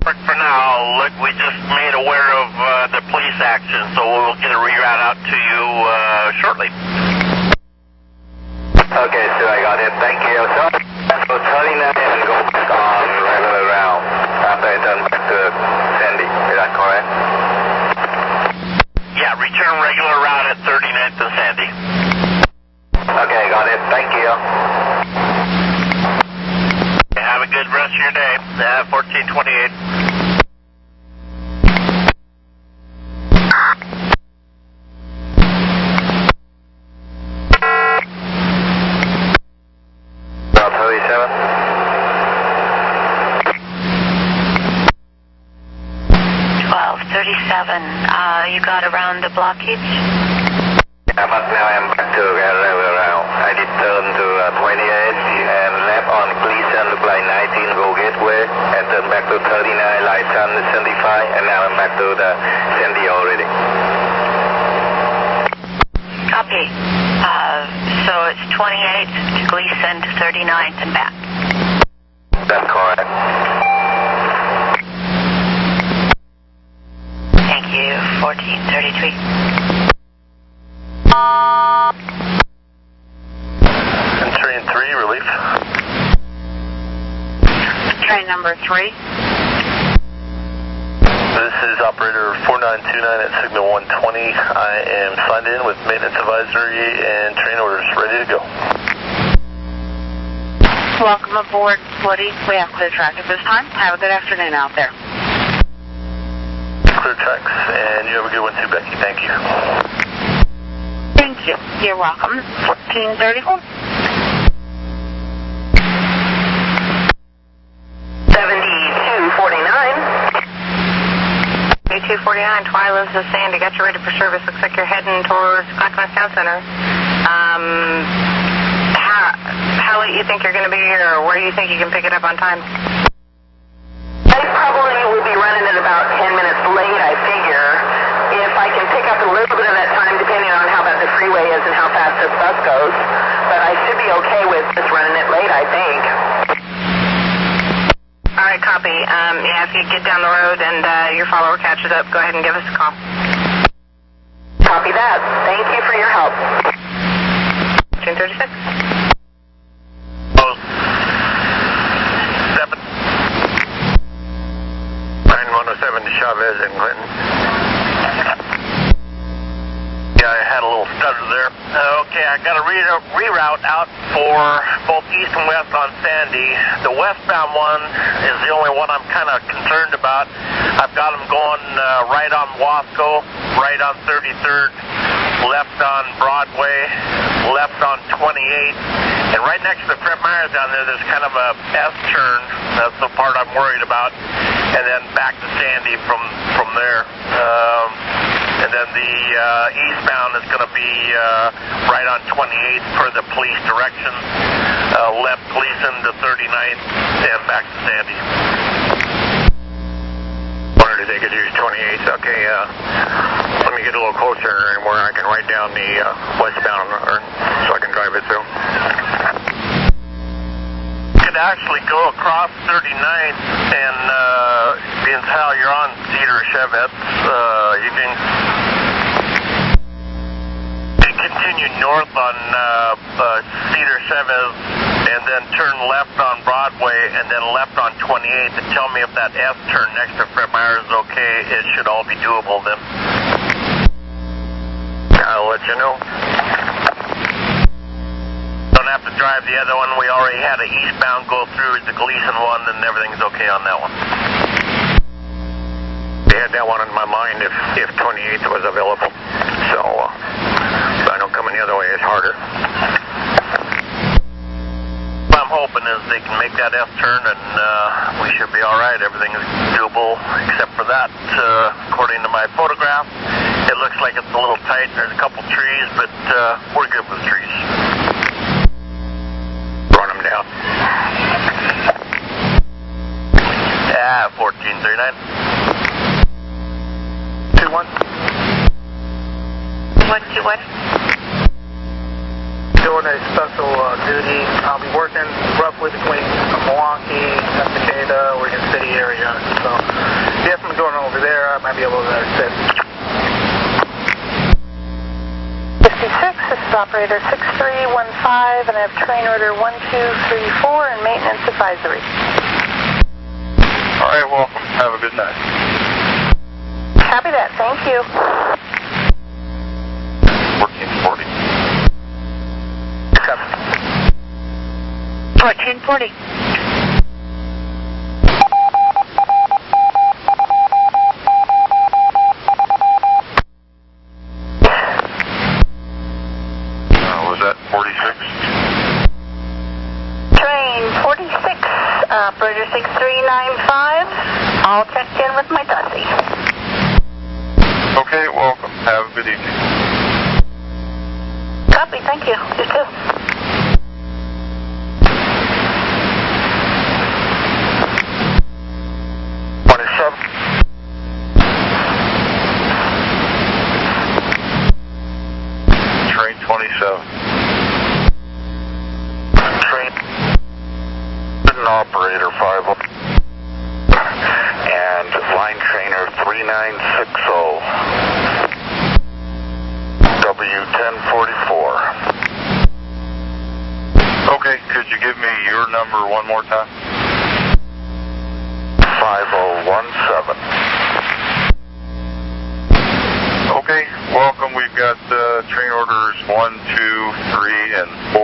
For now, look, we just made aware of the police action, so we'll get a reroute out to you shortly. Okay, so I got it. Thank you. So 39 and go back on regular route after I turn back to Sandy. Is that correct? Yeah, return regular route at 39th and Sandy. Okay, got it. Thank you. Have a good rest of your day. 1428. Route 37. 1237. You got around the blockage? Yeah, but now I'm back to regular route. I did turn to 28 and left on Gleason, line 19, go gateway, and then back to 39, line 75, and now I'm back to the Sandy already. Copy. So it's 28th to Gleason to 39th and back. That's correct. Thank you. 1433. And train 3, relief. Train number 3. This is operator 4929 at signal 120. I am signed in with maintenance advisory and train orders ready to go. Welcome aboard, Woody. We have clear track at this time. Have a good afternoon out there. Clear tracks, and you have a good one too, Becky. Thank you. Thank you. You're welcome. 1434. 7249, Twyla's to Sandy. Got you ready for service. Looks like you're heading towards Clackamas Town Center. How late you think you're going to be here, or where do you think you can pick it up on time? I probably will be running at about 10 minutes late, I figure. If I can pick up a little bit of that time, depending on how bad the freeway is and how fast this bus goes. But I should be okay with just running it late, I think. All right, copy. Yeah, if you get down the road and your follower catches up, go ahead and give us a call. Copy that. Thank you for your help. 1436. 9107 to Chavez in Clinton. Yeah, I had a little stutter there. Okay, I got a reroute out for both east and west on Sandy. The westbound one is the only one I'm kind of concerned about. I've got them going right on Wasco, right on 33rd, left on Broadway, left on 28, and right next to the Fred Meyers down there, there's kind of a S-turn. That's the part I'm worried about. And then back to Sandy from there. And then the eastbound is going to be right on 28th per the police directions, left Gleason to 39th, and back to Sandy. Wanted to take it to 28th. Okay, let me get a little closer and where I can write down the westbound so I can drive it through. You could actually go across 39th and being how you're on Cedar Chevette, you can continue north on Cedar Chavez and then turn left on Broadway and then left on 28th and tell me if that S turn next to Fred Meyers is okay. It should all be doable then. I'll let you know. Don't have to drive the other one. We already had an eastbound go through the Gleason one, and everything's okay on that one. They had that one in my mind if 28th was available. So I know coming the other way is harder. What I'm hoping is they can make that S turn, and we should be all right. Everything's doable except for that. According to my photograph, it looks like it's a little tight. There's a couple trees, but we're good with trees. Run them down. Yeah, 1439. 21. 121. Doing a special duty. I'll be working roughly between Milwaukee, Estacada, Oregon City area. So if I'm going over there, I might be able to assist. 56, this is operator 6315, and I have train order 1234 and maintenance advisory. All right, welcome. Have a good night. Copy that. Thank you. 1440. 1440. Was that 46? Train 46, operator 6395, all checked in with my Dusty. Okay, welcome. Have a good evening. Copy, thank you. You too. Train 27. Train operator 5 and line trainer 3960 W1044. Okay, could you give me your number one more time? 5017. Okay, welcome. we've got train orders 1, 2, 3, and 4,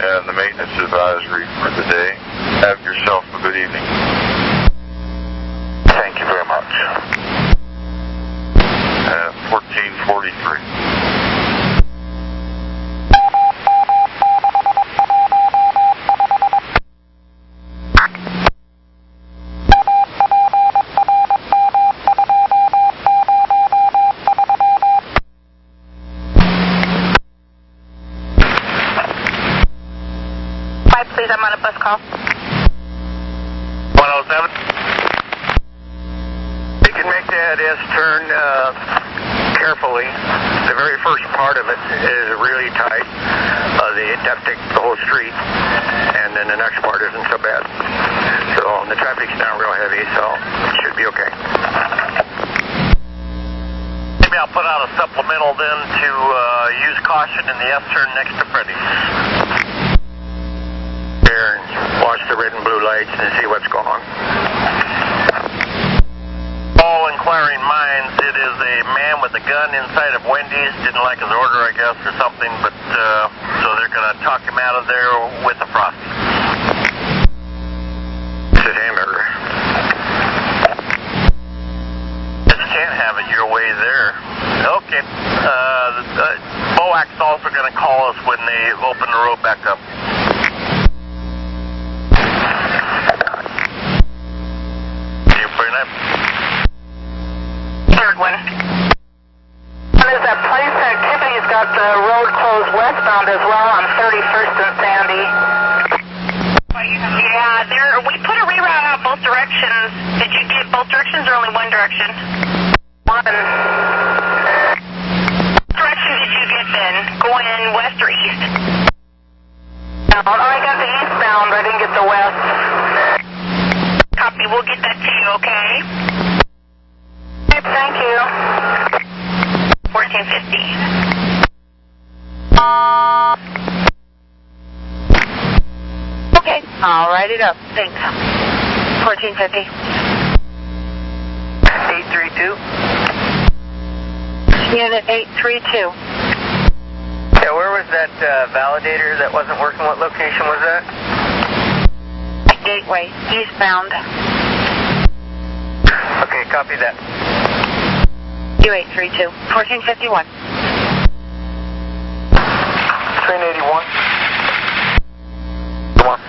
and the maintenance advisory for the day. Have yourself a good evening. Thank you very much. 1443. Please, I'm on a bus call. 107. You can make that S-turn carefully. The very first part of it is really tight. They have to take the whole street, and then the next part isn't so bad. So the traffic's not real heavy, so it should be okay. Maybe I'll put out a supplemental then to use caution in the S-turn next to Freddy's. There and watch the red and blue lights and see what's going on. All inquiring minds, it is a man with a gun inside of Wendy's. Didn't like his order, I guess, or something, but so they're going to talk him out of there with a Frosty. It's his hamburger. Just can't have it your way there. Okay. BOAC's also going to call us when they open the road back up. Third one. What is that police activity's got the road closed westbound as well on 31st and Sandy. Yeah, we put a reroute out both directions. Did you get both directions or only one direction? One. What direction did you get then? Going west or east? No, I got the eastbound, but I didn't get the west. Copy, we'll get that to you, okay? Thank you. 1450. Okay, I'll write it up. Thanks. 1450. 832. Unit 832. Yeah, where was that validator that wasn't working? What location was that? Gateway, eastbound. Okay, copy that. U832, 1451. Train 81. Come on.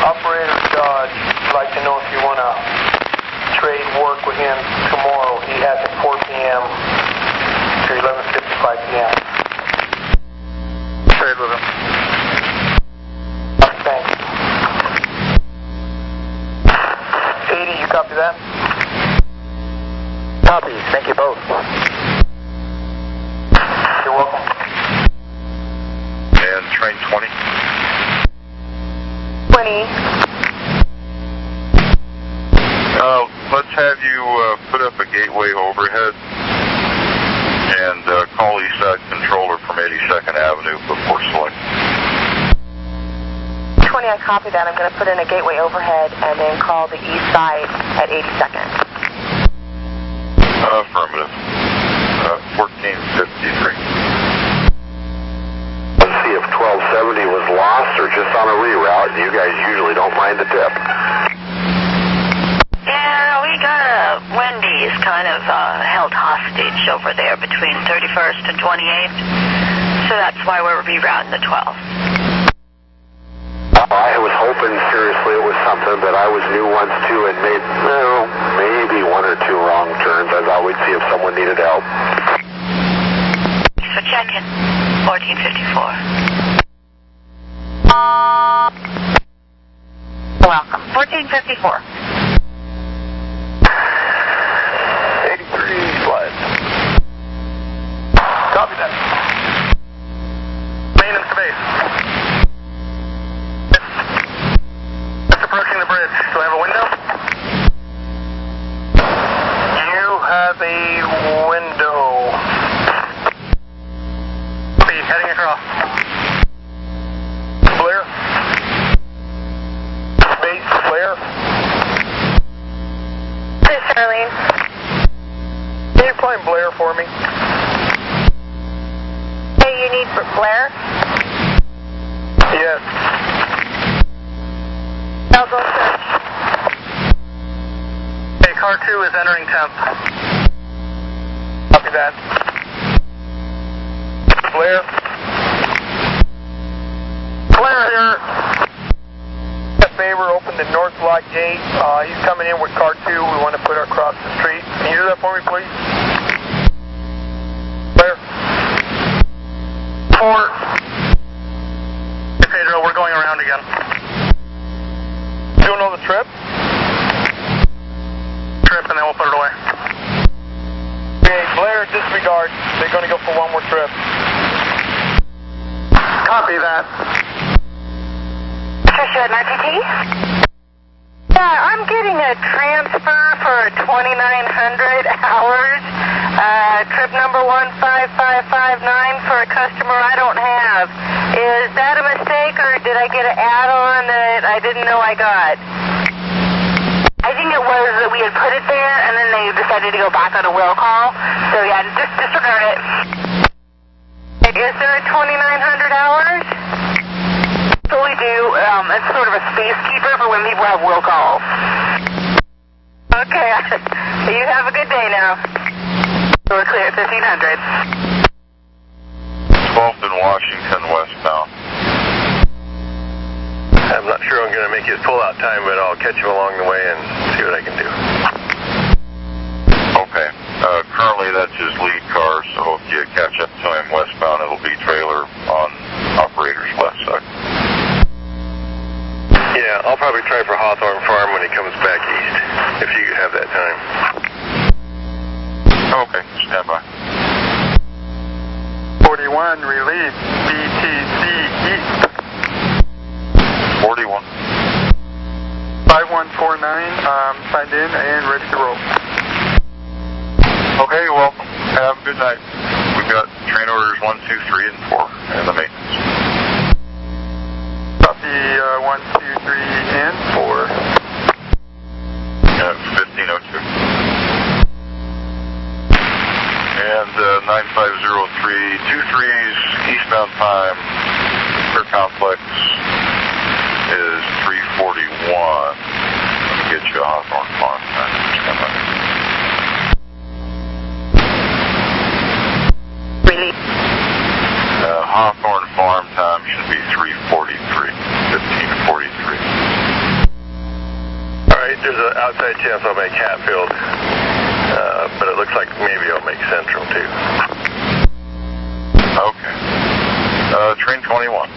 Operator Dodge, I'd like to know if you want to trade work with him tomorrow. He has at 4 p.m. to 11:55 p.m. Trade with him. Thanks. 80, you copy that? Copy. Thank you both. You're welcome. And train 20. 20. Let's have you put up a gateway overhead and call Eastside Controller from 82nd Avenue before select. 20, I copy that. I'm going to put in a gateway overhead and then call the east side at 82nd. Affirmative. 1453. Let's see if 1270 was lost or just on a reroute. You guys usually don't mind the tip. Yeah, we got a Wendy's kind of held hostage over there between 31st and 28th. So that's why we're rerouting the 12th. I was hoping seriously it was something that I was new once to and made, maybe one or two wrong turns. I thought we'd see if someone needed help. Thanks for checking. 1454. Welcome. 1454. 83, slide. Copy that. Maintenance base. Just approaching the bridge. Do I have a window? You have a window. Copy, heading across. Flare. Base flare. This is Charlene. find Blair for me. Hey, you need for Blair? Yes. I'll go search. Hey, car 2 is entering temp. Copy that. Blair? Blair here. Favor, open the north lock gate. He's coming in with car 2. We want to put her across the street. Can you do that for me, please? Blair? 4. Hey, Pedro, we're going around again. You don't know the trip? Trip, and then we'll put it away. Okay, Blair, disregard. They're going to go for one more trip. Copy that. Tricia, RTT? Yeah, I'm getting a transfer for 2,900 hours. Trip number 15559 for a customer I don't have. Is that a mistake, or did I get an add-on that I didn't know I got? I think it was that we had put it there, and then they decided to go back on a will call. So yeah, just disregard it. Is there a 2,900 hours? So we do. It's sort of a space keeper for when people have will calls. Okay. You have a good day now. We're clear at 1,500. 12th in Washington, westbound. I'm not sure I'm going to make his pull-out time, but I'll catch him along the way and see what I can do. Okay. Currently, that's his lead car, so if you catch up to him westbound, it'll be trailer on operator's left side. Yeah, I'll probably try for Hawthorne Farm when he comes back east, if you have that time. Okay, stand by. 41, release, BTC East. 41. 5149, signed in and ready to roll. Okay, you're welcome. Have a good night. We've got train orders 1, 2, 3, and 4, and the maintenance. Copy 1, 2, 3, and 4. 1502. And 9503, 23's eastbound time per complex is 341. Let me get you a Hawthorne Farm time. Really? Hawthorne Farm time should be 343, 1543. Alright, there's an outside chance I'll make Hatfield, but it looks like maybe I'll make Central too. Okay. Train 21.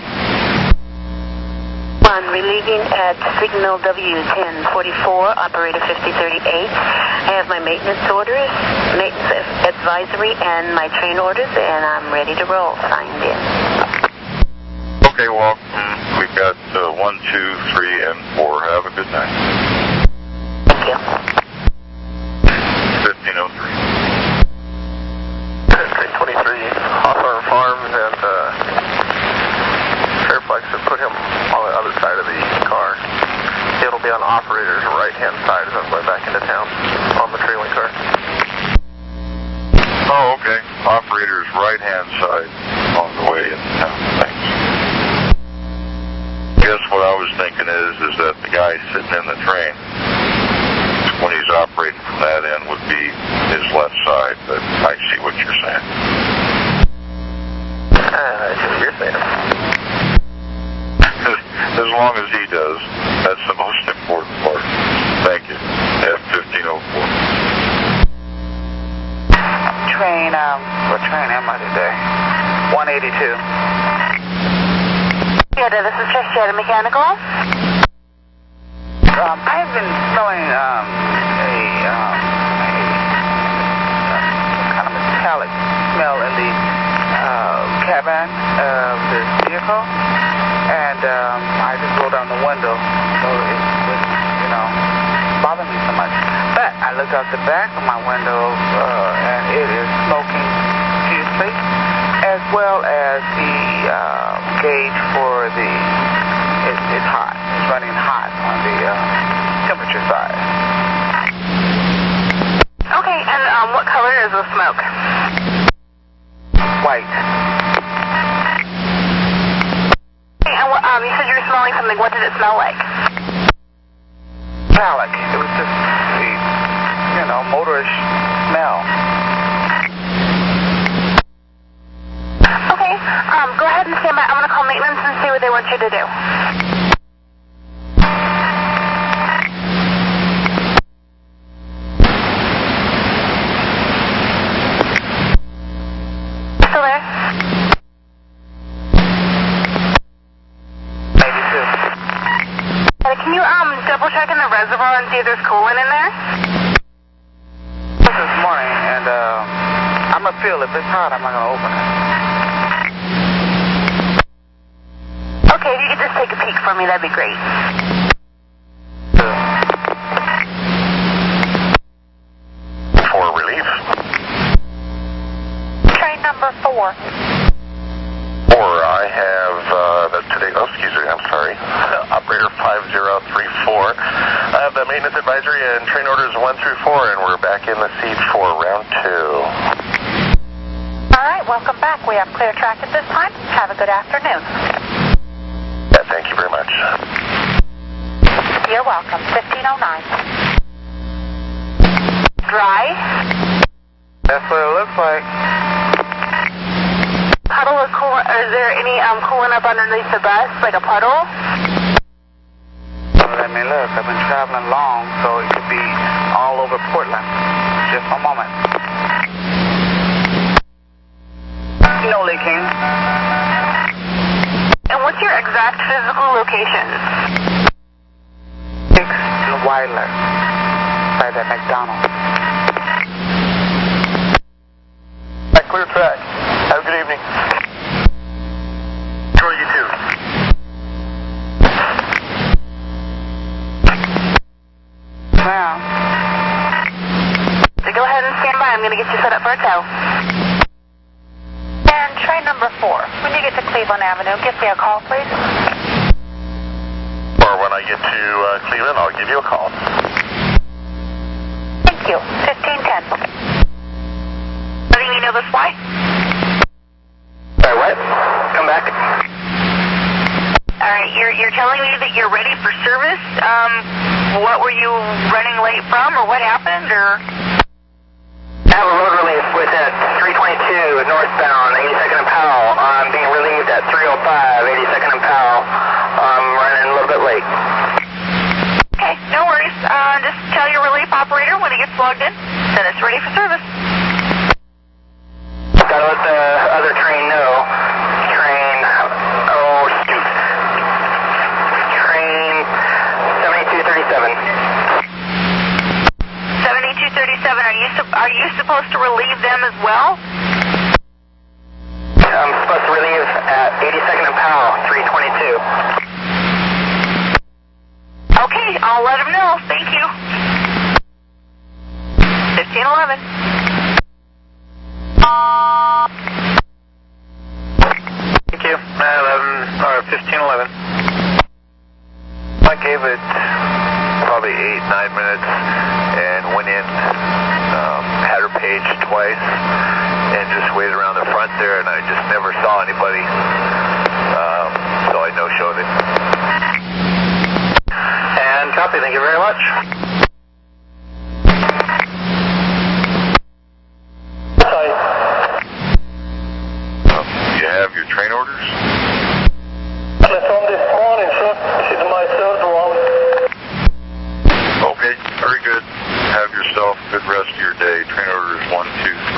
Relieving at signal W1044, operator 5038. I have my maintenance orders, maintenance advisory, and my train orders, and I'm ready to roll, signed in. Okay, welcome. We've got 1, 2, 3, and 4. Have a good night. Thank you. 1503. Train 23, Hawthorne Farms and Fairflex have put him on the other side of the car. It'll be on the operator's right-hand side as I'm going back into town on the trailing car. Oh, okay. Operator's right-hand side on the way into town. Thanks. Guess what I was thinking is that the guy sitting in the train, when he's operating from that end, would be his left side, but I see what you're saying. I see what you're saying. As long as he does, that's the most important part. Thank you. F-1504. Train, what train am I today? 182. Yeah, this is Tricia, the mechanical. I've been smelling a kind of metallic smell in the cabin of this vehicle, and I just rolled down the window, so it was, bothering me so much. But I looked out the back of my window, and it is smoking fiercely, as well as the gauge for the, it's hot. It's running hot on the temperature side. Okay, Okay, and what color is the smoke? White. Okay, and what, you said you were smelling something. What did it smell like? Metallic. It was just a, motorish smell. Okay, go ahead and stand by. I'm going to call maintenance and see what they want you to do. Still there? 92. Can you double check in the reservoir and see if there's coolant in there? This morning, and I'm going to feel if it's hot, I'm not going to open it. Okay, if you could just take a peek for me, that'd be great. For relief. Train number 4. I have, that's today, I'm sorry, operator 5034. I have the maintenance advisory and train orders 1 through 4, and we're back in the seat for round 2. All right, welcome back. We have clear track at this time. Have a good afternoon. Yeah, thank you very much. You're welcome. 1509. Dry? That's what it looks like. Puddle of coolant. Is there any coolant up underneath the bus, like a puddle? Let me look. I've been traveling long, so it could be all over Portland. Just a moment. No leaking. And what's your exact physical location? 6 and Weiler, by the McDonald's. Clear track. Have a good evening. Control you too. Now. So go ahead and stand by. I'm going to get you set up for a tow. And train number 4. When you get to Cleveland Avenue, give me a call, please. Or when I get to Cleveland, I'll give you a call. Thank you. 1510. Letting me know this flight? Sorry, what? Come back. All right, you're telling me that you're ready for service. What were you running late from, or what happened, or? I have a road relief with 322 northbound, 82nd and Powell. I'm being relieved at 305, 82nd and Powell. I'm running a little bit late. Okay, no worries. Just tell your relief operator when he gets logged in that it's ready for service. Gotta let the other train know. Train 7237. 7237, are you supposed to relieve them as well? I'm supposed to relieve at 82nd and Powell, 322. Okay, I'll let him know. Thank you. 1511. Thank you. 1511. I gave it probably 8-9 minutes and went in, had her paged twice, and just waited around the front there, and I just never saw anybody, so I no-showed it. And copy. Thank you very much. You have your train orders? Just on this morning, sir. She's myself wrong. Okay, very good. Have yourself a good rest of your day. Train orders 1, 2,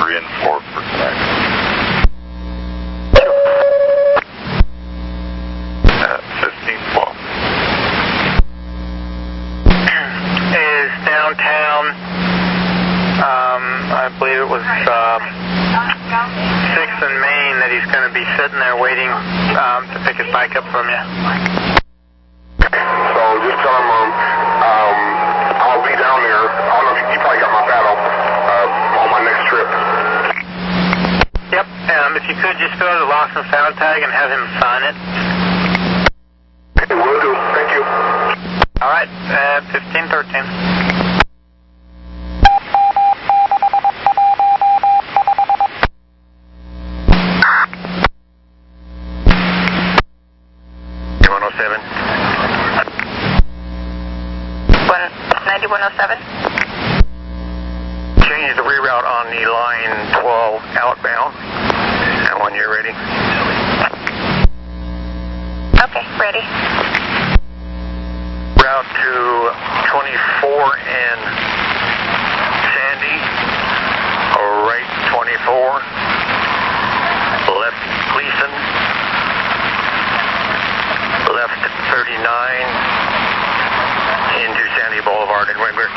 3, and 4 for tonight. At 1512. Is downtown, I believe it was 6th and Main that he's going to be sitting there waiting to pick his bike up from you. So just tell him I'll be down there. I don't know if you probably got my battle on my next trip. Yep. If you could just go to the lost and found tag and have him sign it. Okay, will do. Thank you. All right. 1513. the reroute on the line 12 outbound. And when you're ready. Okay, ready. Route to 24 and Sandy. Right 24. Left Gleason. Left 39. Into Sandy Boulevard in Windward.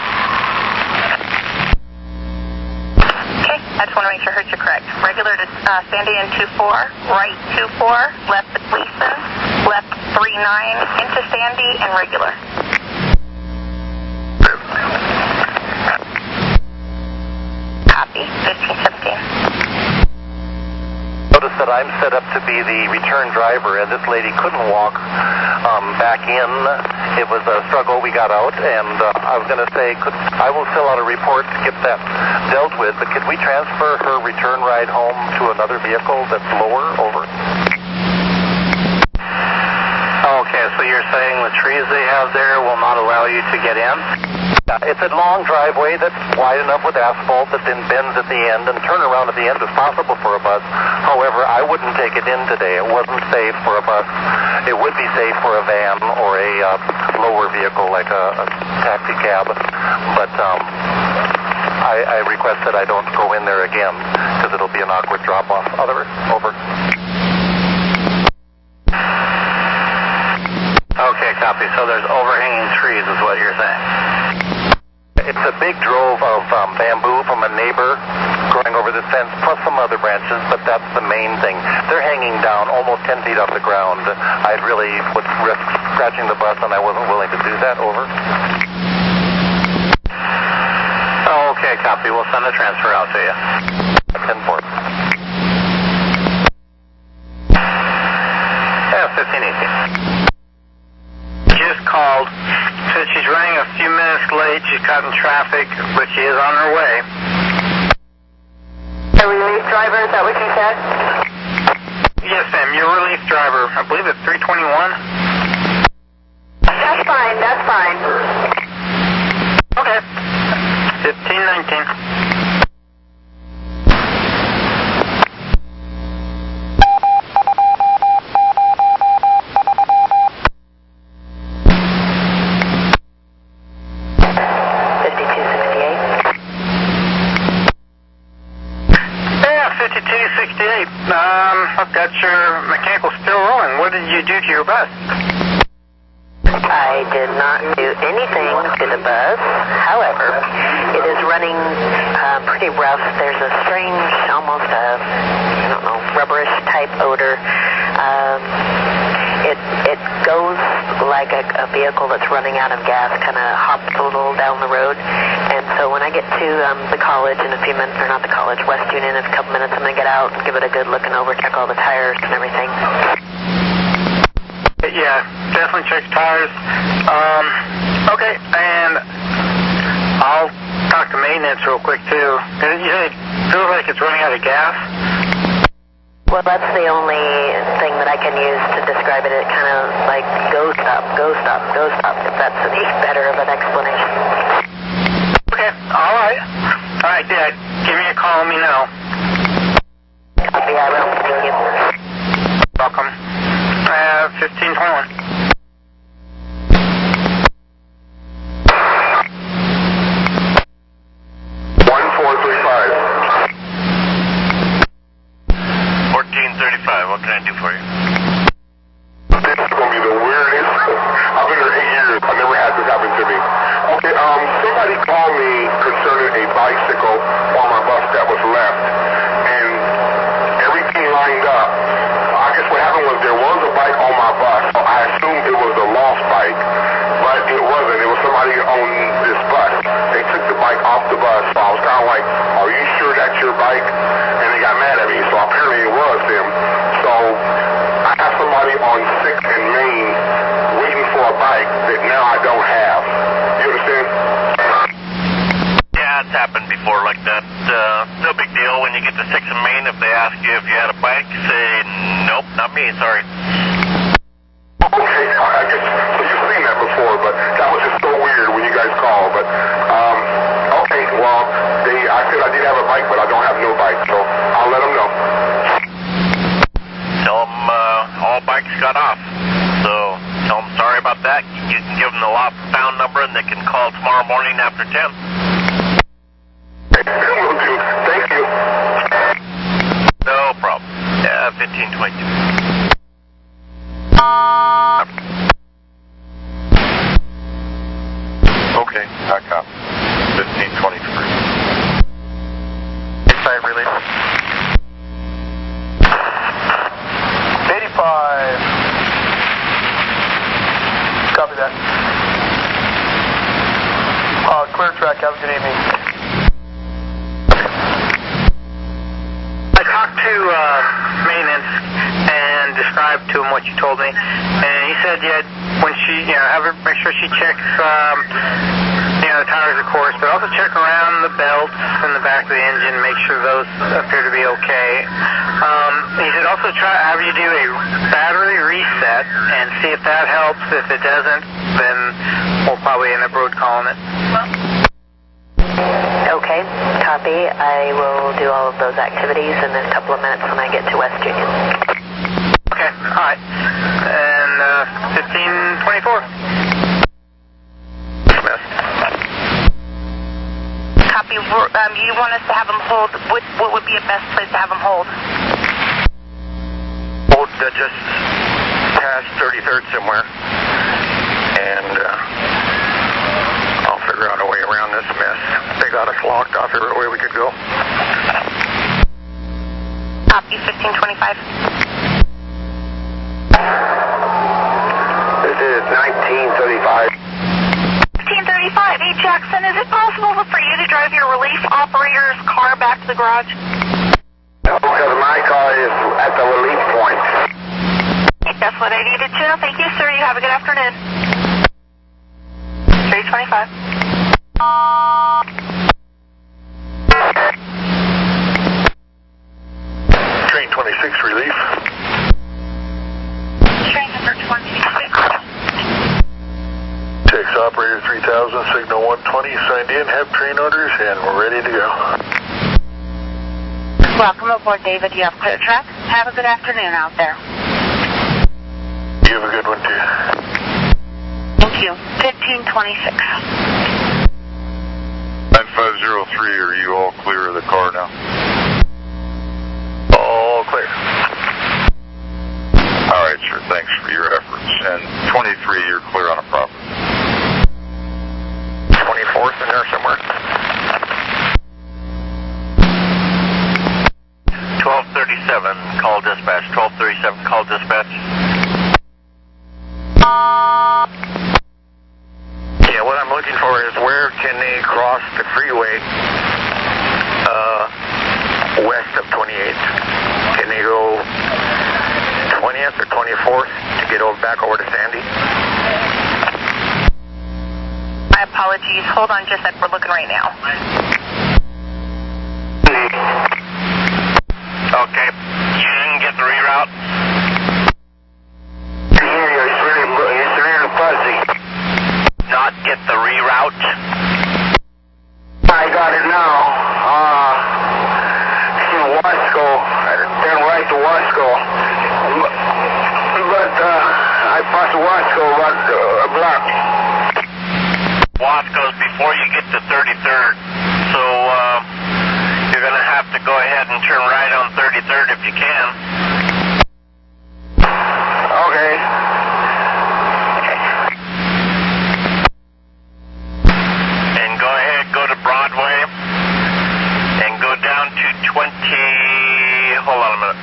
Okay, I just want to make sure I heard you correct. Regular to Sandy in 24, right 24, left to Gleason, left 39, into Sandy, and regular. Copy, 1517. Notice that I'm set up to be the return driver, and this lady couldn't walk back in. It was a struggle. We got out, and I was going to say, I will fill out a report to get that dealt with, but could we transfer her return ride home to another vehicle that's lower? Over. Okay, so you're saying the trees they have there will not allow you to get in? It's a long driveway that's wide enough with asphalt that then bends at the end, and turnaround at the end is possible for a bus. However, I wouldn't take it in today. It wasn't safe for a bus. It would be safe for a van or a lower vehicle like a taxi cab. But I request that I don't go in there again because it'll be an awkward drop-off. Over. Okay, copy. So there's overhanging trees is what you're saying? It's a big drove of bamboo from a neighbor growing over this fence, plus some other branches, but that's the main thing. They're hanging down almost 10 feet off the ground. I really would risk scratching the bus, and I wasn't willing to do that. Over. Okay, copy. We'll send a transfer out to you. 10-4. Yeah, 1518. Just called. Said she's running a few minutes late. She's caught in traffic, but she is on her way. A relief driver, is that what you said? Yes, ma'am. Your relief driver. I believe it's 321. That's fine, that's fine. Okay. 1519. I've got your mechanical still rolling. What did you do to your bus? I did not do anything to the bus. However, it is running pretty rough. There's a strange, almost rubberish type odor. It goes like a vehicle that's running out of gas, kind of hops a little down the road. And so when I get to the college in a few minutes, or not the college, West Union in a couple minutes, I'm going to get out and give it a good looking over, check all the tires and everything. Yeah, definitely check tires. Okay, and I'll talk to maintenance real quick too. It feels like it's running out of gas. Well, that's the only thing that I can use to describe it. It kind of like go stop, go stop, go stop. If that's any better of an explanation. Okay, all right. All right, yeah, give me a call, let me know. Copy, I will. Thank you. Welcome. 1521. What can I do for you? This is going to be the weirdest. I've been here 8 years. I've never had this happen to me. Okay, somebody called me concerning a bicycle on my bus that was left, and everything lined up. I guess what happened was there was a bike on my bus. So I assumed it was a lost bike, but it wasn't. It was somebody on this bus. They took the bike off the bus, so I was kind of like, are you sure that's your bike? And they got mad at me, so apparently it was them. So I have somebody on 6th and Main waiting for a bike that now I don't have. You understand? Yeah, it's happened before like that. No big deal. When you get to 6th and Main, if they ask you if you had a bike, say, nope, not me, sorry. Okay, I guess, so you've seen that before, but that was just so weird when you guys called. But, okay, well, I said I did morning after 10. Thank you. No problem. 1522. 1523. 5 release. 85. Copy that. Clear track, have a good evening. I talked to maintenance and described to him what you told me, and he said, yeah, when she, have her make sure she checks, the tires, of course, but also check around the belts in the back of the engine, make sure those appear to be okay. He said also have you do a battery reset and see if that helps. If it doesn't, then we'll probably end up road calling it. Okay, copy. I will do all of those activities in a couple of minutes when I get to West Union. Okay, all right. And 1524. Copy. You want us to have them hold, what would be a best place to have them hold? Hold just past 33rd somewhere. And I'll figure out a way around this mess. They got us locked off every way we could go. Copy. 1525. This is 1935. 1535. Hey, Jackson, is it possible for you to drive your relief operator's car back to the garage? No, because my car is at the relief point. That's what I needed to know. Thank you, sir. You have a good afternoon. 325. Train 26 relief. Train number 26. Text operator 3000, signal 120, signed in, have train orders, and we're ready to go. Welcome aboard, David. You have clear track. Have a good afternoon out there. You have a good one, too. Thank you. 1526. 9503, are you all clear of the car now? All clear. All right, sir, thanks for your efforts. And 23, you're clear on a property. 24th in there somewhere. 1237, call dispatch. 1237, call dispatch. Yeah, what I'm looking for is where can they cross the freeway west of 28th? Can they go 20th or 24th to get back over to Sandy? My apologies. Hold on just a sec. We're looking right now. Okay. You didn't get the reroute? Yeah, it's really fuzzy. Not get the reroute? I got it now. Wasco, then right to Wasco. But I passed Wasco about a block. Wasco's before you get to 33rd, so you're going to have to go ahead and turn right on 33rd if you can. Okay. And go ahead, go to Broadway, and go down to 20... Hold on a minute.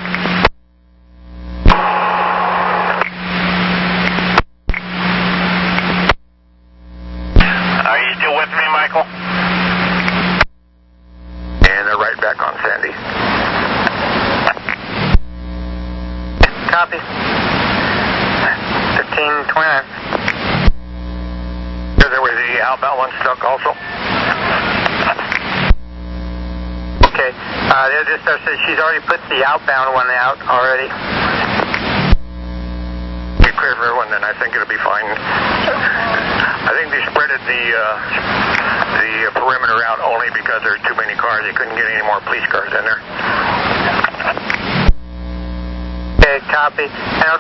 Are you still with me, Michael? And they're right back on Sandy. Copy. 1529. There was the outbound one stuck also. Okay. The dispatcher says she's already put the outbound one out already. Get clear for everyone, then I think it'll be fine. I think they spreaded the perimeter out only because there's too many cars. They couldn't get any more police cars in there. Okay, copy. And are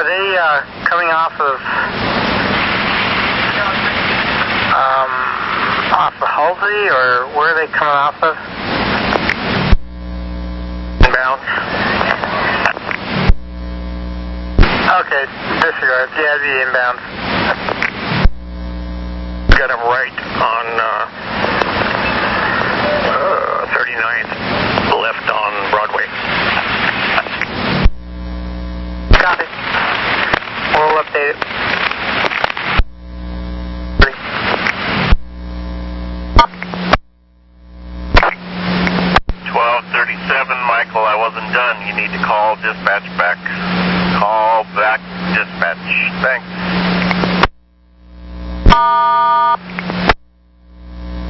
they coming off of Off of Halsey, or where are they coming off of? Inbound. Okay, disregard. Yeah, the inbound. Got him right on 39th, left on Broadway. Copy. We'll update it. 1237, Michael, I wasn't done. You need to call dispatch back. Call back dispatch. Thanks.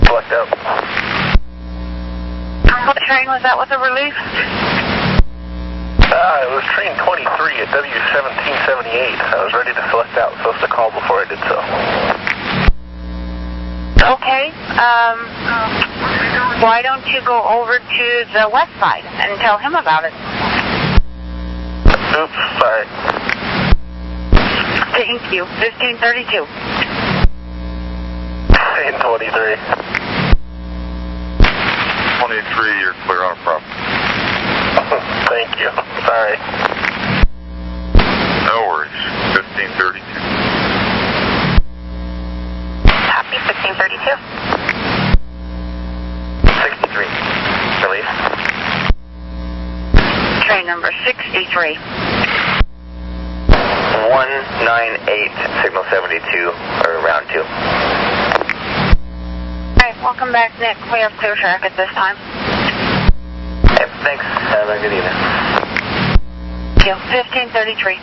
Select up. What train was that with the relief? It was train 23 at W1778. I was ready to select out. Supposed to call before I did so. Okay. Why don't you go over to the west side and tell him about it? Oops, sorry. Thank you. 1532. 1023. 23, you're clear on a property. Thank you. Sorry. No worries. 1532. Copy. 1532. 63. Release. Train number 63. 198, signal 72, or round 2. Alright, welcome back, Nick. We have clear track at this time. Hey, thanks. Have a good evening. Thank you. 1533.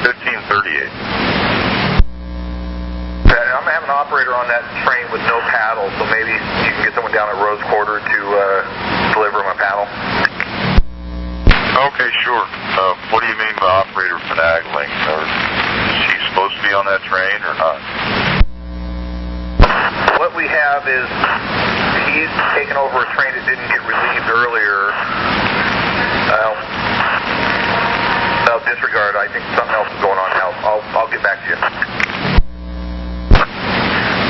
1538. I'm going to have an operator on that train with no paddle, so maybe you can get someone down at Rose Quarter to deliver him a paddle. Okay, sure. What do you mean by operator finagling? Or is she supposed to be on that train or not? What we have is he's taken over a train that didn't get relieved earlier. I'll disregard. I think something else is going on now. I'll get back to you.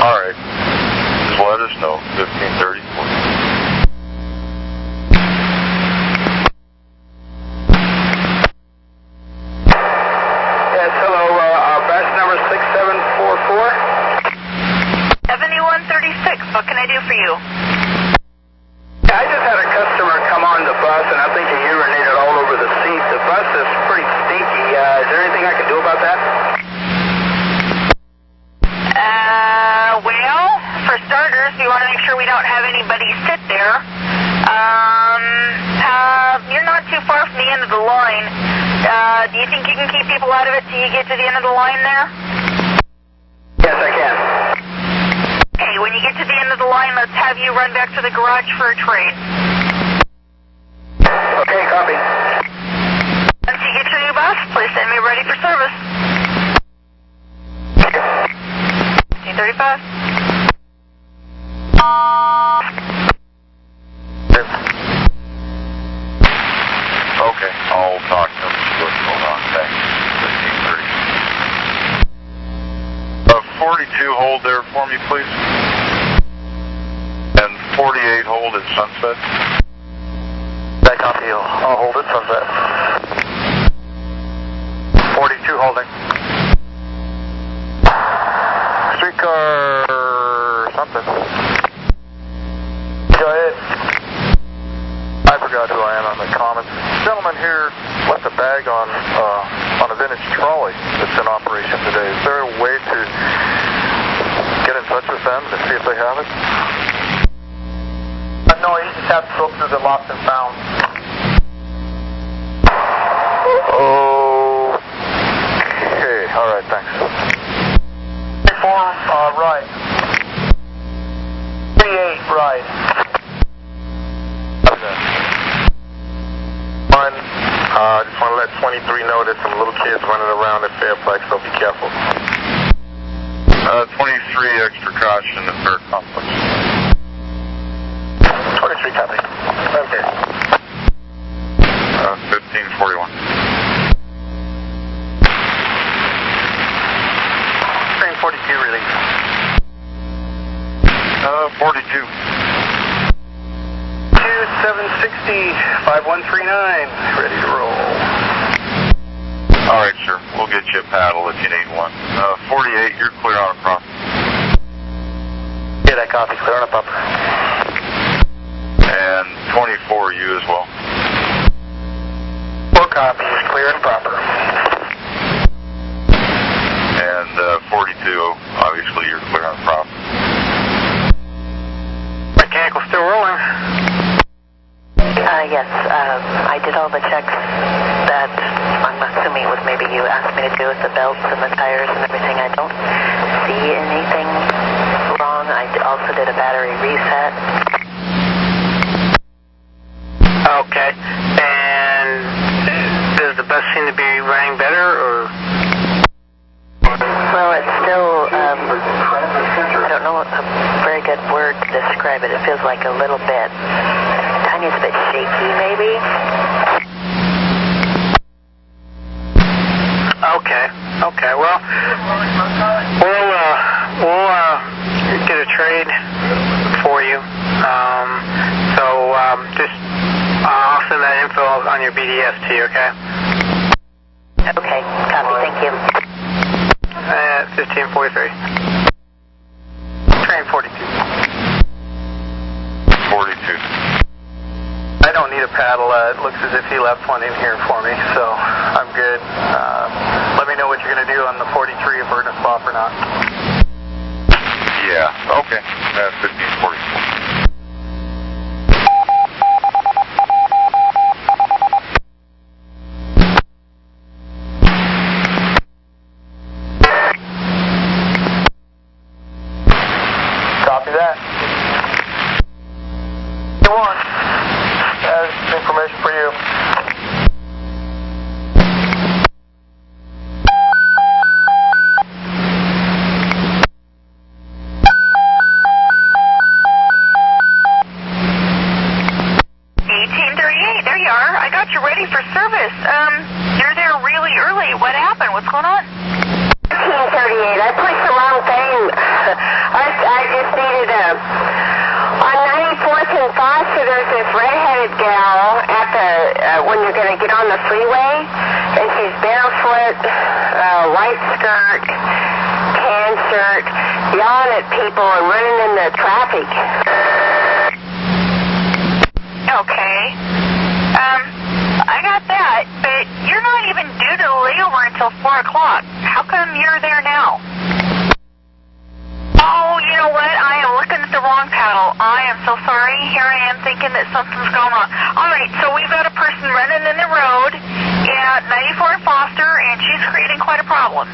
All right. Just let us know. 1534. Yes, hello. Batch number 6744. 7136. What can I do for you? I just had a customer come on the bus, and I think he urinated all over the seat. The bus is pretty stinky. Is there anything I can do about that? Well, for starters, we want to make sure we don't have anybody sit there. You're not too far from the end of the line. Do you think you can keep people out of it till you get to the end of the line there? Yes, I can. Okay, when you get to the end of the line, let's have you run back to the garage for a trade. Okay, copy. Once you get your new bus, please send me ready for service. 1535. Okay, I'll talk to him. See what's going on. Thanks. 1530. 42 hold there for me, please. And 48 hold at Sunset. Back off you. I'll hold it, Sunset. 42 holding. Streetcar something. Go ahead. I forgot who I am. I'm at Comm. Gentleman here left a bag on a vintage trolley that's in operation today. Is there a way to get in touch with them to see if they have it? No, you just have to go through the lost and found. Okay, all right, thanks. 34, right. 38, right. I just want to let 23 know there's some little kids running around at Fairplex, so be careful. 23 extra caution at Fair Complex. 23 copy. Okay. 1541. 42 release. 42. 2760, 5139, ready to roll. All right, sir. We'll get you a paddle if you need one. 48, you're clear on a prop. Yeah, that copy. Clear on a pump. And 24, you as well. 4 copies, clear and proper. And 42, obviously you're clear on a prop. Mechanical still rolling. Yes, I did all the checks that I'm assuming was maybe you asked me to do with the belts and the tires and everything. I don't see anything wrong. I also did a battery reset. Okay. And does the bus seem to be running better, or? Well, it's still, I don't know a very good word to describe it. It feels like a little bit, tiniest bit shaky, maybe. Okay. Well, we'll get a trade for you. I'll send that info on your BDS to you. Okay. Okay. Copy. Thank you. 1543. Train 42. 42. I don't need a paddle. It looks as if he left one in here for me, so I'm good. Let me know what you're going to do on the 43 if we're going to swap or not. Yeah, okay. 1544. Copy that. You want? That's information for you. There you are. I got you ready for service. You're there really early. What happened? What's going on? 1538. I pushed the wrong thing. I just needed on 94th and Foster, there's this redheaded gal at the, when you're going to get on the freeway, and she's barefoot, white skirt, tan shirt, yelling at people and running in the traffic. Okay. I got that, but you're not even due to the layover until 4 o'clock. How come you're there now? Oh, you know what? I am looking at the wrong paddle. I am so sorry. Here I am thinking that something's going on. All right, so we've got a person running in the road at 94 and Foster, and she's creating quite a problem.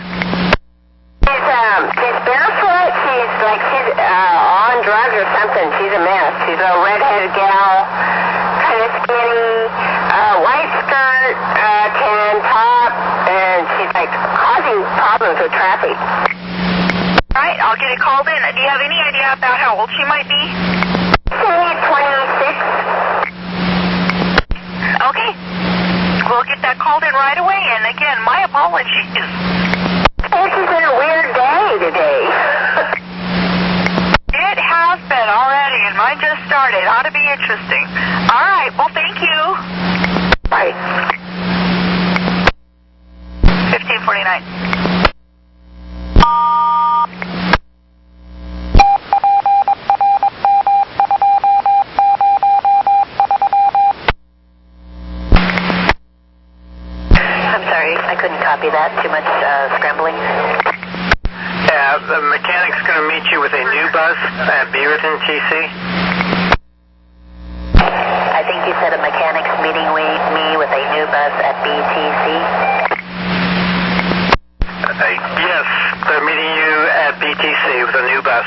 She's barefoot. She's on drugs or something. She's a mess. She's a redheaded gal, kind of skinny, white skirt, tan top, and she's causing problems with traffic. All right, I'll get it called in. Do you have any idea about how old she might be? She's 26. Okay. We'll get that called in right away, and again, my apologies. This has been a weird day today. It has been already, and mine just started. Ought to be interesting. All right, well, thank you. Bye. 1549. I'm sorry, I couldn't copy that. Too much scrambling. Yeah, the mechanic's going to meet you with a new bus at Beaverton, TC. I think you said a mechanic's meeting me with a new bus at BTC. Yes, they're meeting you at BTC with a new bus.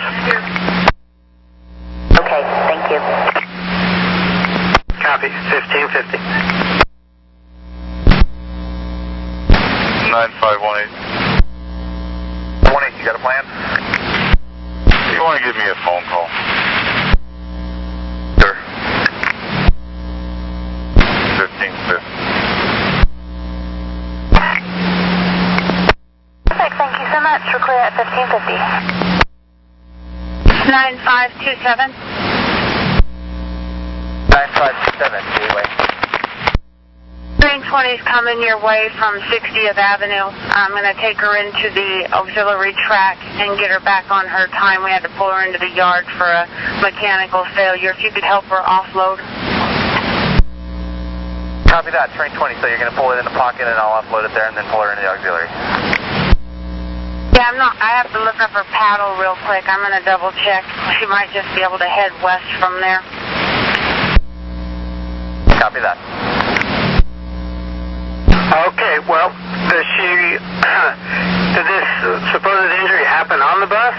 Okay, thank you. Copy, 1550. 9518. 18, you got a plan? You want to give me a phone call? Sure. 1550. Perfect, thank you so much. We're clear at 1550. 9527. 9527, Gateway. Train 20 is coming your way from 60th Avenue. I'm going to take her into the auxiliary track and get her back on her time. We had to pull her into the yard for a mechanical failure. If you could help her offload. Copy that, Train 20, so you're going to pull it in the pocket and I'll offload it there and then pull her into the auxiliary. Yeah, I have to look up her paddle real quick. I'm going to double check. She might just be able to head west from there. Copy that. Okay, well, did this supposed injury happen on the bus?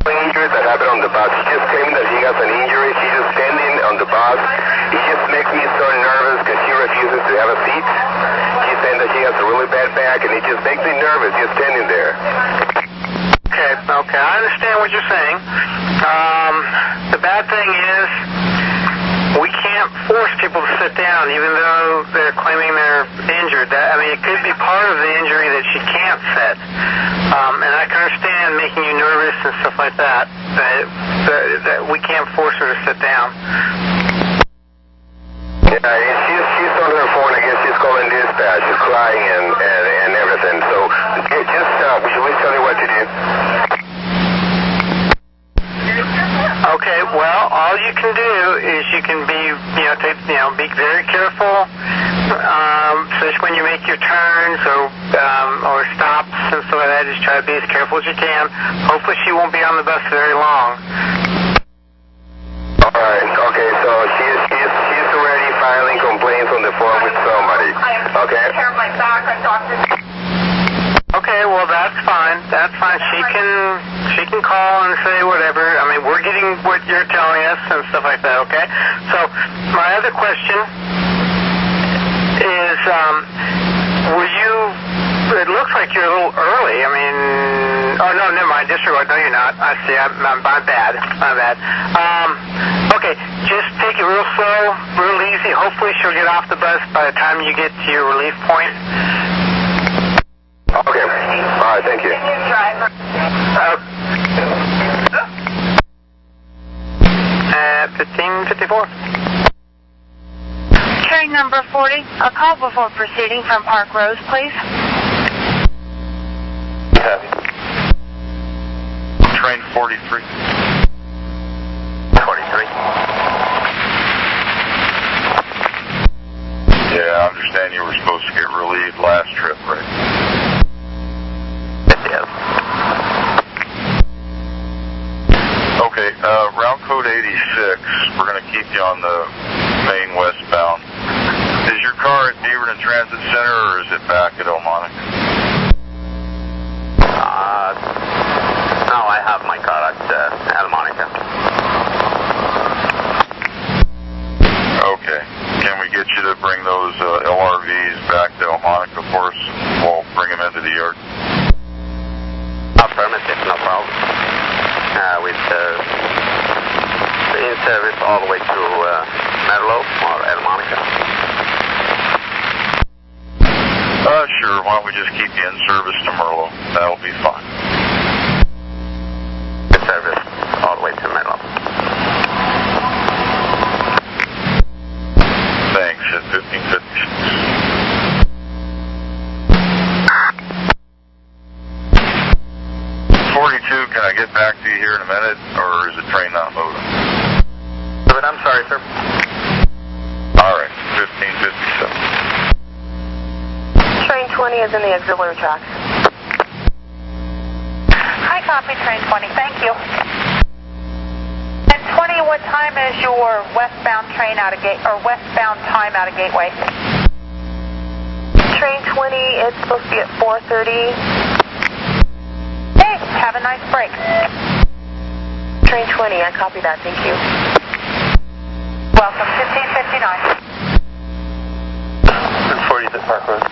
Injury that happened on the bus. She just claimed that she got an injury. She's just standing on the bus. It just makes me so nervous because she refuses to have a seat. She's saying that she has a really bad back, and it just makes me nervous just standing there. Okay, I understand what you're saying. The bad thing is we can't force people to sit down even though they're claiming they're injured. It could be part of the injury that she can't sit. And I can understand making you nervous and stuff like that. That we can't force her to sit down. Yeah, she's on her phone. I guess she's calling dispatch. She's crying and everything. So just we tell you what to do. Okay, well, all you can do is you can be, be very careful, especially when you make your turns or stops and stuff like that. Just try to be as careful as you can. Hopefully she won't be on the bus very long. All right. Okay, so she's already filing complaints on the phone with somebody. Okay. Okay, well that's fine. That's fine. She can call and say whatever. We're getting what you're telling us and stuff like that. Okay. So my other question is, were you? It looks like you're a little early. Oh no, never mind. Disregard. No, you're not. I see. My bad. Okay, just take it real slow, real easy. Hopefully she'll get off the bus by the time you get to your relief point. Okay. All right, thank you. 1554. Train number 40, a call before proceeding from Park Rose, please. Copy. Train 43. 43. Yeah, I understand you were supposed to get relieved last trip, right? Yes. Okay, route code 86, we're going to keep you on the main westbound. Is your car at Beaverton Transit Center or is it back at Elmonica? No, I have my car at Elmonica. Okay. Can we get you to bring those LRVs back to Elmonica for us? We'll bring them into the yard. Affirmative, no problem. With in service all the way to Merlo or Elmonica. Sure. Why don't we just keep you in service to Merlo? That'll be fine. In service all the way to Merlo. Thanks. At 1556. Can I get back to you here in a minute, or is the train not moving? But I'm sorry, sir. All right, 1557. Train 20 is in the auxiliary track. Hi, copy, Train 20. Thank you. And 20, what time is your westbound train out of westbound time out of Gateway? Train 20 is supposed to be at 4:30. Have a nice break. Train 20, I copy that. Thank you. Welcome, 1559. 40 at Park Road.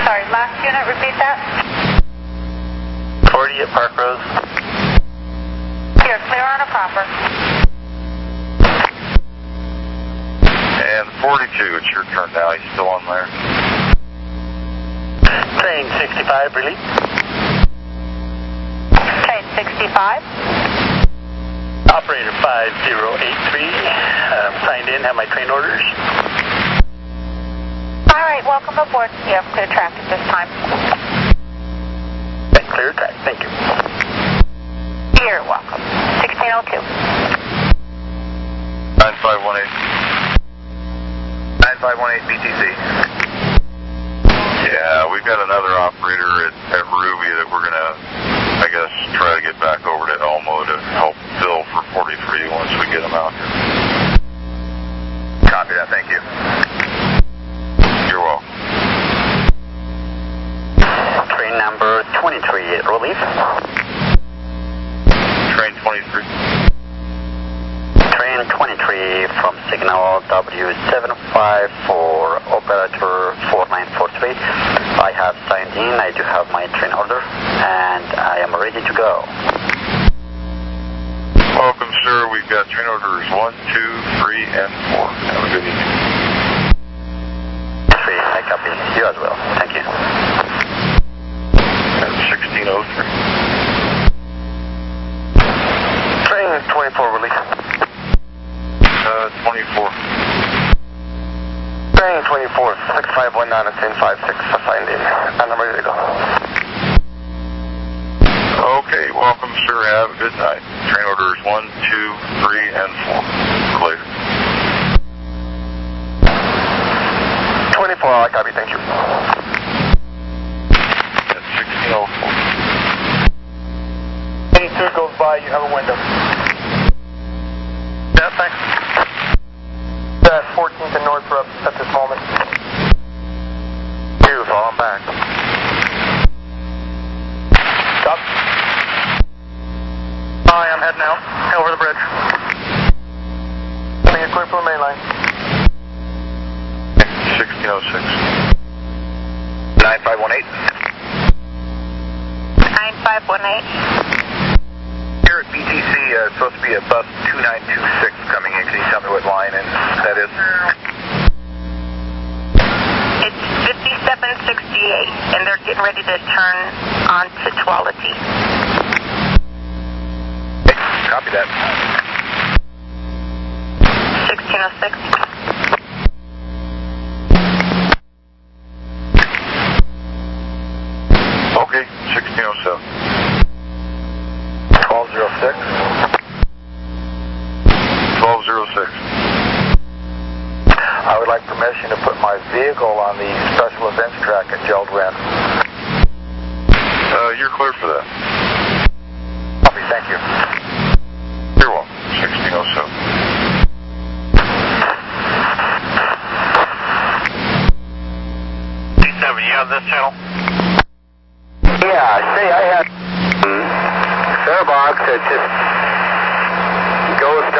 Sorry, last unit, repeat that. 40 at Park Road. Here, clear on a proper. And 42, it's your turn now. You still on there? Train 65, release. Train 6765. Operator 5083, signed in, have my train orders. All right, welcome aboard. You have clear track at this time. Clear track, thank you. You're welcome. 1602. 9518. 9518 BTC. Yeah, we've got another operator at Ruby that we're going to, I guess, try to get back over to Elmo to help fill for 43 once we get them out here. Copy that, thank you. You're welcome. Train number 23, relief. Train 23. Train 23 from signal W75 for operator 4943. I have signed in, I do have my train order, and I am ready to go. Welcome, sir. We've got train orders 1, 2, 3, and 4. Have a good evening. 3, I copy. You as well. Thank you. And 1603. Train 24, release. 24. Train 24, 6519 and 1056, assigned in. And I'm ready to go. Okay, welcome, sir. Have a good night. Train orders 1, 2, 3, and 4. Clear. 24, I copy, thank you. That's 1604. Any two goes by, you have a window. Yeah, thanks. 14th and Northrop at this moment. Beautiful, I'm back. Stop. Hi, I'm heading out. Over the bridge. Coming in clear for the main line. 1606. 9518. 9518. Here at BTC, it's supposed to be a bus 2926 coming in. Can you tell me what line that is? It's 5768, and they're getting ready to turn on to Tuality. Copy that. 1606. Okay, 1607. 1206. 1206. I would like permission to put my vehicle on the special events track at Geldren. You're clear for that. Copy, thank you. You're welcome. 1607. C7, you have this channel? Yeah, say I had Farebox that just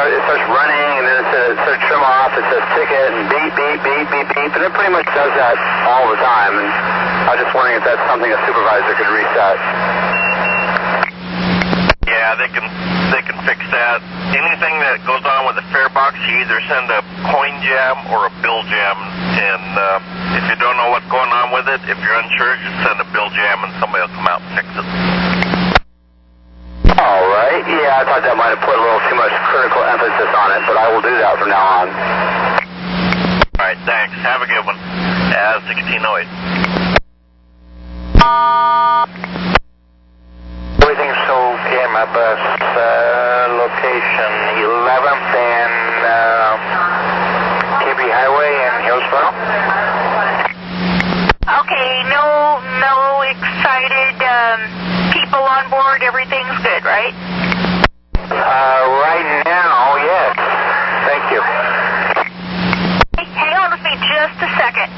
it starts running, and then it starts trim off, it says ticket, and beep, beep, beep, beep, beep, and it pretty much does that all the time, and I was just wondering if that's something a supervisor could reset. Yeah, they can fix that. Anything that goes on with the fare box, you either send a coin jam or a bill jam, and if you don't know what's going on with it, if you're unsure, just send a bill jam and somebody will come out and fix it. All right, yeah, I thought that might have put a little too much critical emphasis on it, but I will do that from now on. All right, thanks. Have a good one. 1608. Everything's okay, my bus. Location 11th and KB Highway in Hillsboro. Okay, no excited people on board. Everything's good, right? Right now, yes. Thank you. Hey, hang on with me just a second.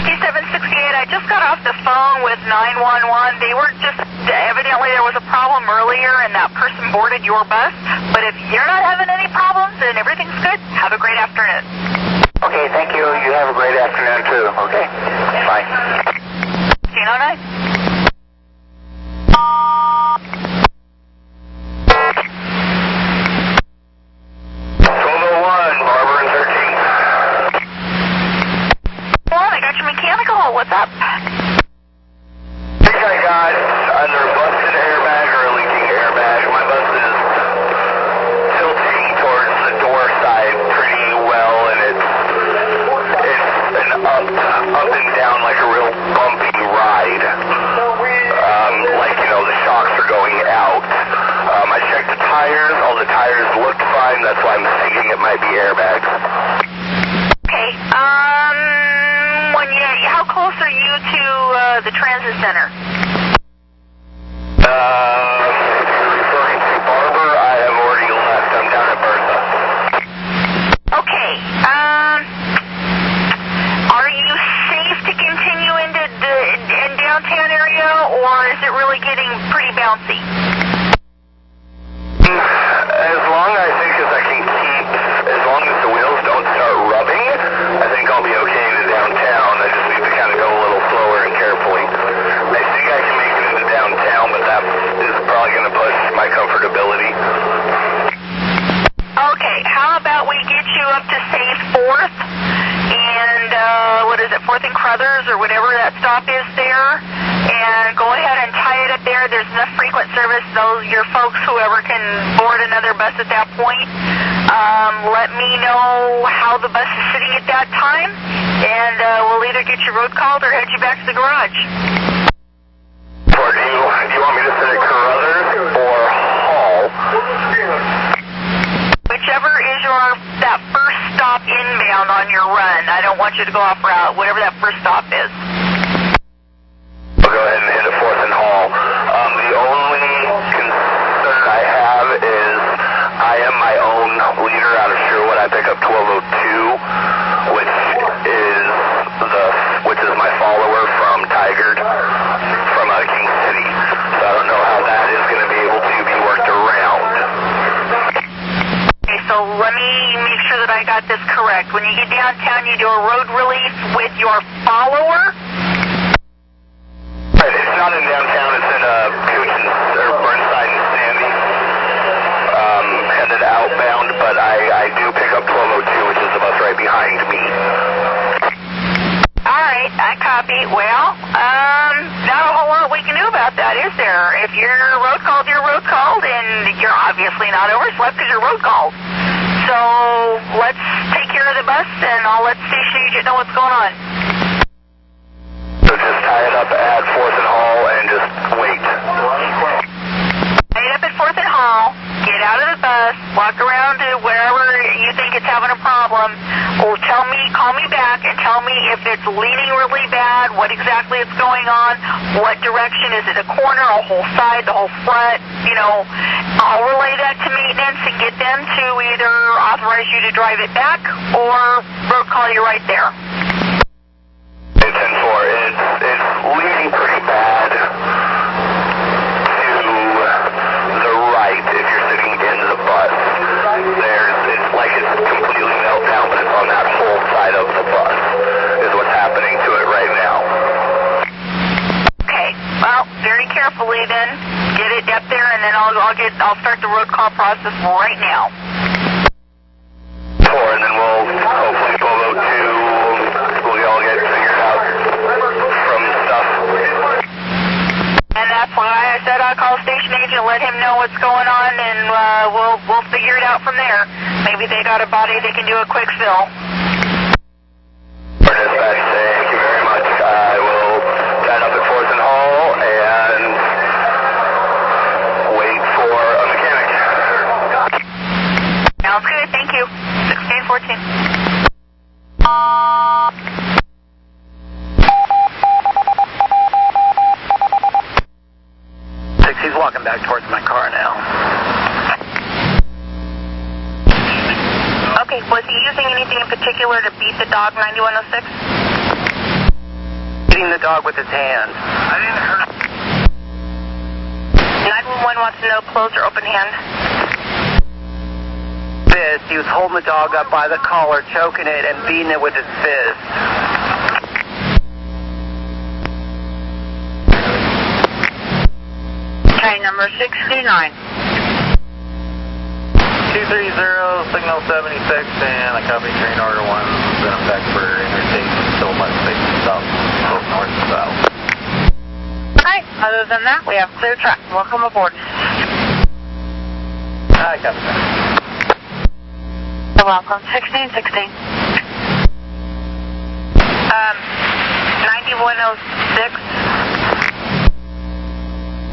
5768, I just got off the phone with 911. They were just, evidently there was a problem earlier and that person boarded your bus. But if you're not having any problems and everything's good, have a great afternoon. Okay, thank you. You have a great afternoon, too. Okay. Bye. 1609. What's up? Think I got under busted air might be airbags. Okay. How close are you to the transit center? If you're referring to Barber, I have already left. I'm down at Bertha. Okay. Are you safe to continue into the downtown area, or is it really getting pretty bouncy? As long, I think, as I can keep, as long as the wheels don't start rubbing, I think I'll be okay into downtown. I just need to kind of go a little slower and carefully. I think I can make it into downtown, but that is probably going to push my comfortability. Okay, how about we get you up to, say, 4th, and, 4th and Crothers, or whatever that stop is there, and go ahead and tie it up there. There's enough frequent service, your folks, whoever, can board another bus at that point. Let me know how the bus is sitting at that time, and we'll either get you road called or head you back to the garage. Or do you want me to sit at Carruthers or Hall? Whichever is that first stop inbound on your run. I don't want you to go off route, whatever that first stop is. I'll go ahead and hit a 4th and Hall. The only concern I have is I am my own leader out of Sherwood. I pick up 1202, which is my follower from Tigard, from King City. So I don't know how that is going to be able to be worked around. Okay, so let me make sure that I got this correct. When you get downtown, you do a road relief with your follower? Right, it's not in downtown, it's in Burnside and Sandy, headed outbound, but I do pick up 1202, which is the bus right behind me. Alright, I copy. Well, not a whole lot we can do about that, is there? If you're road called, you're road called, and you're obviously not overslept because you're road called. So, let's take care of the bus, and I'll let station agent know what's going on. So just tie it up at 4th and Hall and just wait. Tie it up at 4th and Hall, get out of the bus, walk around to wherever you think it's having a problem, or call me back and tell me if it's leaning really bad, what exactly is going on, what direction, is it a corner, a whole side, the whole front, I'll relay that to maintenance and get them to either authorize you to drive it back or road call you right there. It's 10-4. It's leaning pretty bad to the right if you're sitting in the bus. It's like it's completely melted down, but it's on that whole side of the bus is what's happening to it right now. Okay, well, very carefully then, get it up there, and then I'll start the road call process right now. 4, and then we'll hopefully 1202. We'll all get figured out from stuff. And that's why I said I'll call station agent, let him know what's going on, and we'll figure it out from there. Maybe they got a body they can do a quick fill. For dispatch, thank you very much. I will set up at 4th and Hall and wait for a mechanic. Sounds good, thank you. 1614. He's walking back towards my car now. Okay, was he using anything in particular to beat the dog, 9106? Beating the dog with his hands. I didn't hear. 911 wants to know closed or open hand. Fist. He was holding the dog up by the collar, choking it, and beating it with his fist. Okay, number 69. 230, signal 76, and I copy train order 1. Then I'm back for interstate, still much station south, both north and south. Alright, other than that, we have clear track. Welcome aboard. I copy that. You're welcome. 1616. 9106.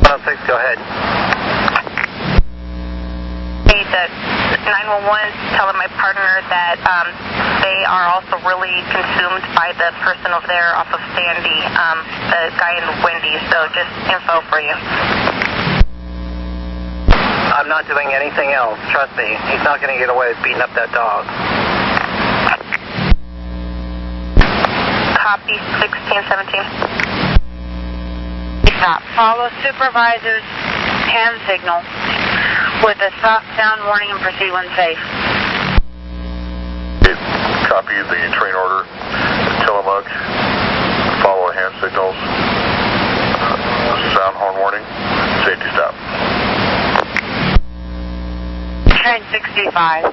106, go ahead. He said 911 is telling my partner that they are also really consumed by the person over there off of Sandy, the guy in Wendy's. So just info for you. I'm not doing anything else. Trust me. He's not going to get away with beating up that dog. Copy 1617. Stop. Follow supervisor's hand signal with a stop sound warning and proceed when safe. Copy the train order. Tillamook. Follow hand signals. Sound horn warning. Safety stop. Train 65.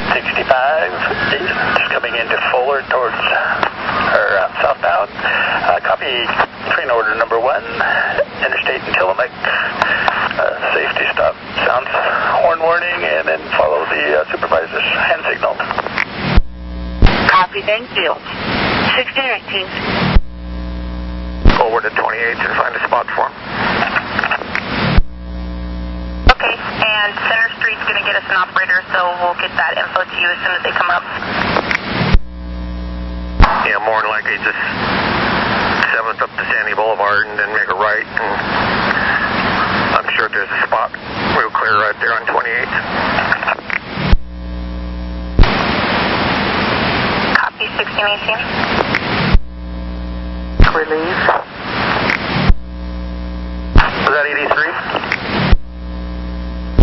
65, just coming into Fuller towards, southbound. Copy train order number 1, interstate in Tillamook. Safety stop, sound horn warning, and then follow the supervisor's hand signal. Copy, thank you. 1618. Forward to 28 and find a spot for him. Okay, and Center Street's going to get us an operator, so we'll get that info to you as soon as they come up. Yeah, more than likely just 7th up to Sandy Boulevard and then make a right. And I'm sure there's a spot real clear right there on 28th. Copy 1618. Relief. Was that 83?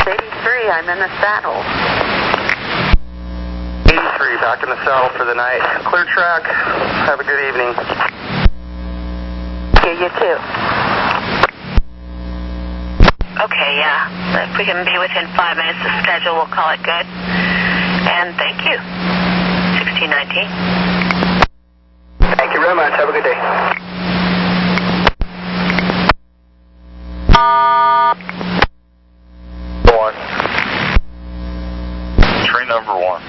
83, I'm in the saddle. 83, back in the saddle for the night. Clear track. Have a good evening. You too. Okay, yeah. If we can be within 5 minutes of schedule, we'll call it good. And thank you. 1619. Thank you very much. Have a good day. Train number 1.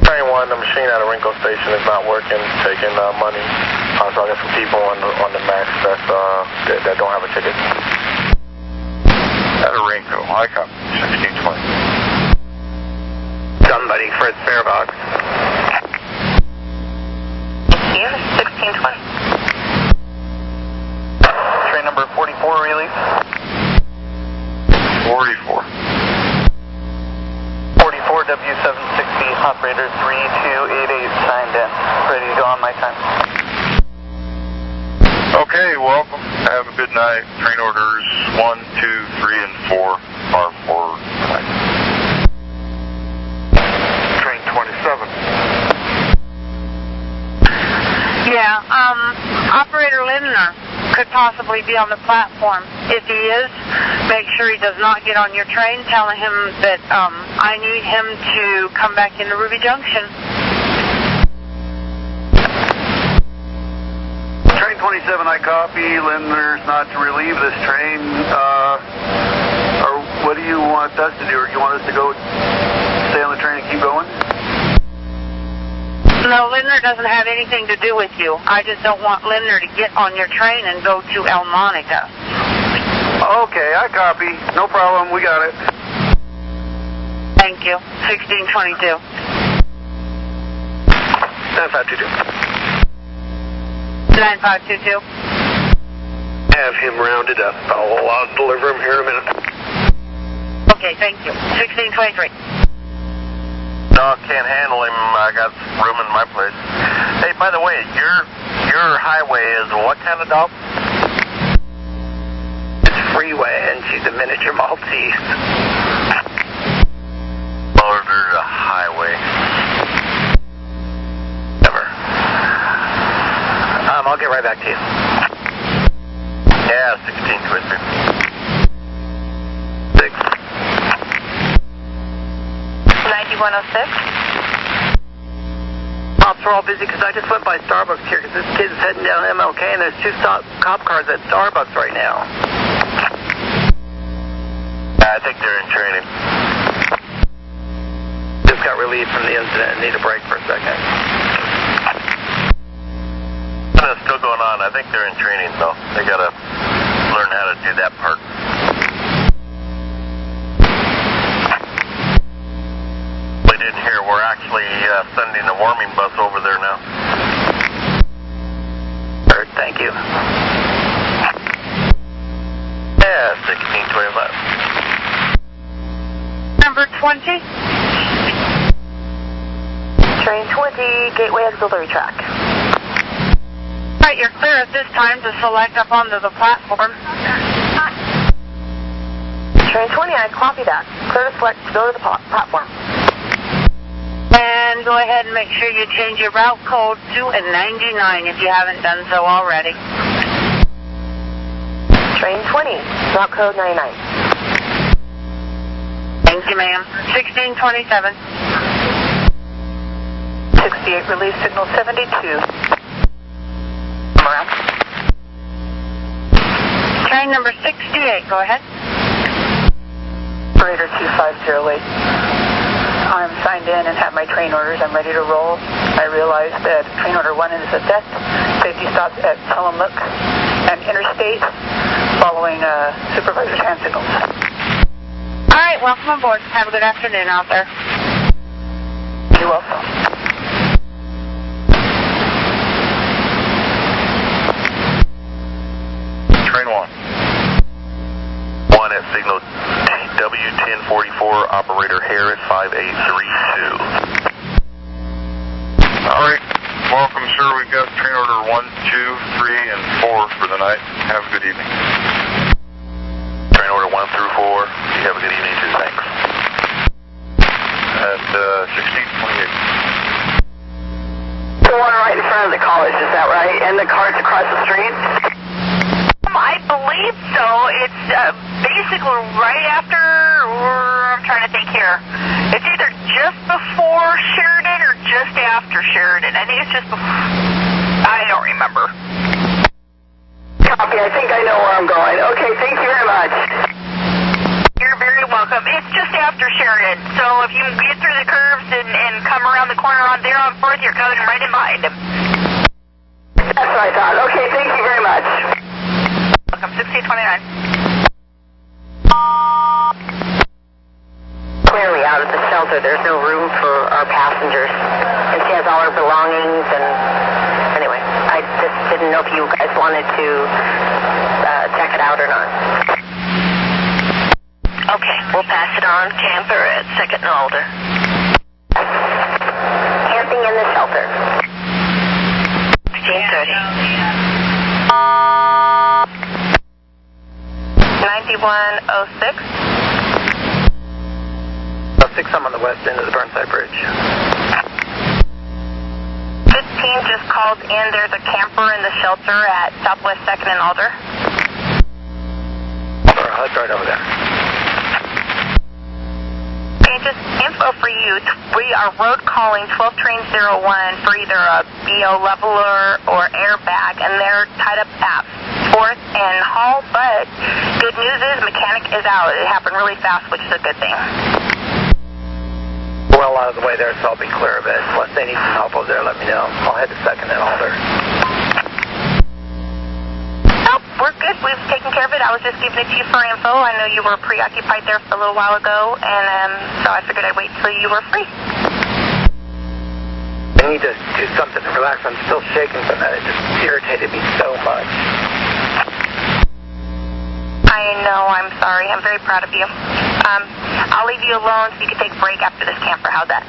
Train 1, the machine at a Rinko station is not working, taking money. So I got some people on the max that don't have a ticket. At a Rinko, I copy. 1620. Somebody, Fred Fairbox. Here, 1620. Train number 44, release. 44. 44 W760, operator 3288 signed in. Ready to go on my time. Okay, welcome. Have a good night. Train orders 1, 2, 3, and 4 are for tonight. Train 27. Yeah, Operator Lindner could possibly be on the platform. If he is, make sure he does not get on your train, telling him that I need him to come back into Ruby Junction. Train 27, I copy. Lindner's not to relieve this train. Or what do you want us to do? Or you want us to go stay on the train and keep going? No, Lindner doesn't have anything to do with you. I just don't want Lindner to get on your train and go to El Monica. Okay, I copy. No problem. We got it. Thank you. 1622. 9522. 9522. Have him rounded up. I'll deliver him here in a minute. Okay, thank you. 1623. Dog can't handle him. I got room in my place. Hey, by the way, your highway is what kind of dog? It's Freeway, and she's a miniature Maltese. Ordered a highway. Never. I'll get right back to you. Yeah, 1622. 6. 9106. Cops are all busy because I just went by Starbucks here because this kid's heading down MLK and there's 2 cop cars at Starbucks right now. I think they're in training. Just got relieved from the incident and need a break for a second. It's still going on. I think they're in training, though. They gotta learn how to do that part. actually sending a warming bus over there now. Heard, thank you. Yeah, 1625. Number 20. Train 20, Gateway Auxiliary Track. All right, you're clear at this time to select up onto the platform. Train 20, I copy that. Clear to select to go to the platform. And go ahead and make sure you change your route code to a 99 if you haven't done so already. Train 20, route code 99. Thank you, ma'am. 1627. 68, release signal 72. Around. Train number 68, go ahead. Operator 2508. I'm signed in and have my train orders. I'm ready to roll. I realize that train order 1 is at death. Safety stops at Tillamook and Interstate following supervisor's hand signals. All right, welcome aboard. Have a good afternoon out there. You're welcome. Train 1. 1 at signal W1044, operator Harris 5832. Alright, welcome sir, we've got train order 1, 2, 3, and 4 for the night. Have a good evening. Train order 1 through 4, you have a good evening too, thanks. At 1628. The one right in front of the college, is that right? And the car's across the street? I believe so. It's basically right after, I'm trying to think here. It's either just before Sheridan or just after Sheridan. I think it's just before. I don't remember. Copy, I think I know where I'm going. Okay, thank you very much. You're very welcome. It's just after Sheridan. So if you get through the curves and come around the corner on there on 4th, you're coming right in behind him. That's what I thought. Okay, thank you very much. Welcome, 1629. Clearly out of the shelter. There's no room for our passengers. And she has all her belongings and anyway, I just didn't know if you guys wanted to check it out or not. Okay, we'll pass it on. Camper at 2nd and Alder. Camping in the shelter. 1630. 9106. 6, I'm on the west end of the Burnside Bridge. 15 just called in. There's a camper in the shelter at Southwest 2nd and Alder. Our HUD's right over there. Okay, just info for you. We are road calling 12 train 01 for either a BO leveler or airbag, and they're tied up at 4th and Hall, but good news is mechanic is out. It happened really fast, which is a good thing. Well out of the way there, so I'll be clear of it. Unless they need some help over there, let me know. I'll head to 2nd and Alder. Nope, we're good. We've taken care of it. I was just giving it to you for info. I know you were preoccupied there for a little while ago, and so I figured I'd wait till you were free. I need to do something to relax. I'm still shaking from that. It just irritated me so much. I know. I'm sorry. I'm very proud of you. I'll leave you alone so you can take a break after this camper. How's that?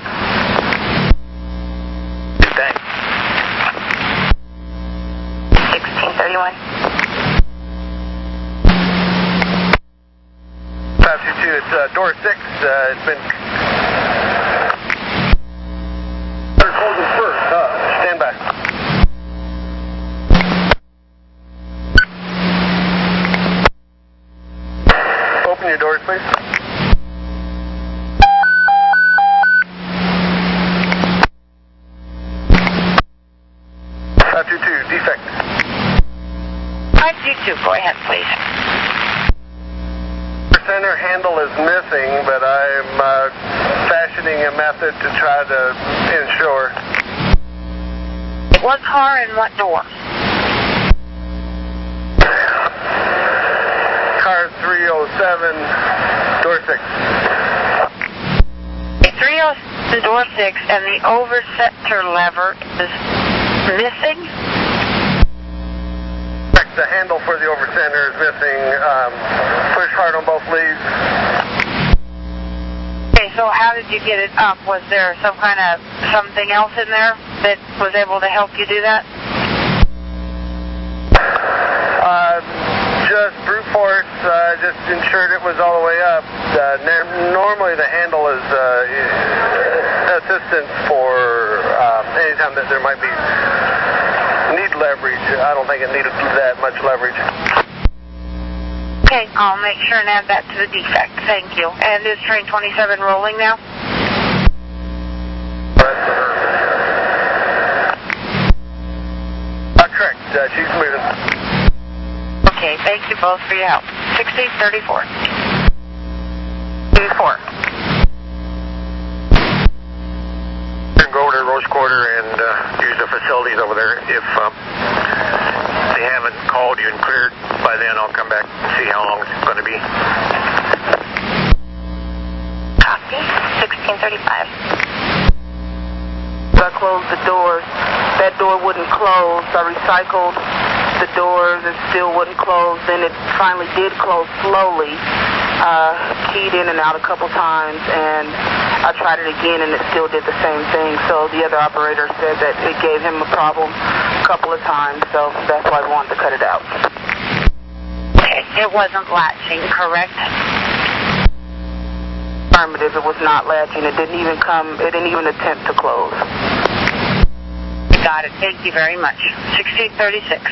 Thanks. 1631. 522, it's door 6. It's been... They're closing first. Stand by. Open your doors, please. Defect. 522, go ahead, please. Center handle is missing, but I'm fashioning a method to try to ensure. What car and what door? Car 307, door 6. 307. door 6, and the over-center lever is missing? The handle for the over-center is missing. Push hard on both leads. Okay, so how did you get it up? Was there something else in there that was able to help you do that? Just brute force. Just ensured it was all the way up. Normally the handle is assistance for anytime that there might be need leverage. I don't think it needed that much leverage. Okay, I'll make sure and add that to the defect. Thank you. And is train 27 rolling now? Correct. She's moving. Okay, thank you both for your help. 1634. 24. Go over to Rose Quarter and use the facilities over there. If they haven't called you and cleared by then, I'll come back and see how long it's going to be. Copy. 1635. I closed the doors. That door wouldn't close. I recycled the doors. It still wouldn't close. Then it finally did close slowly. Keyed in and out a couple times, and I tried it again, and it still did the same thing. So the other operator said that it gave him a problem a couple of times, so that's why I wanted to cut it out. Okay, it wasn't latching, correct? Affirmative, it was not latching. It didn't even attempt to close. Got it. Thank you very much. 1636.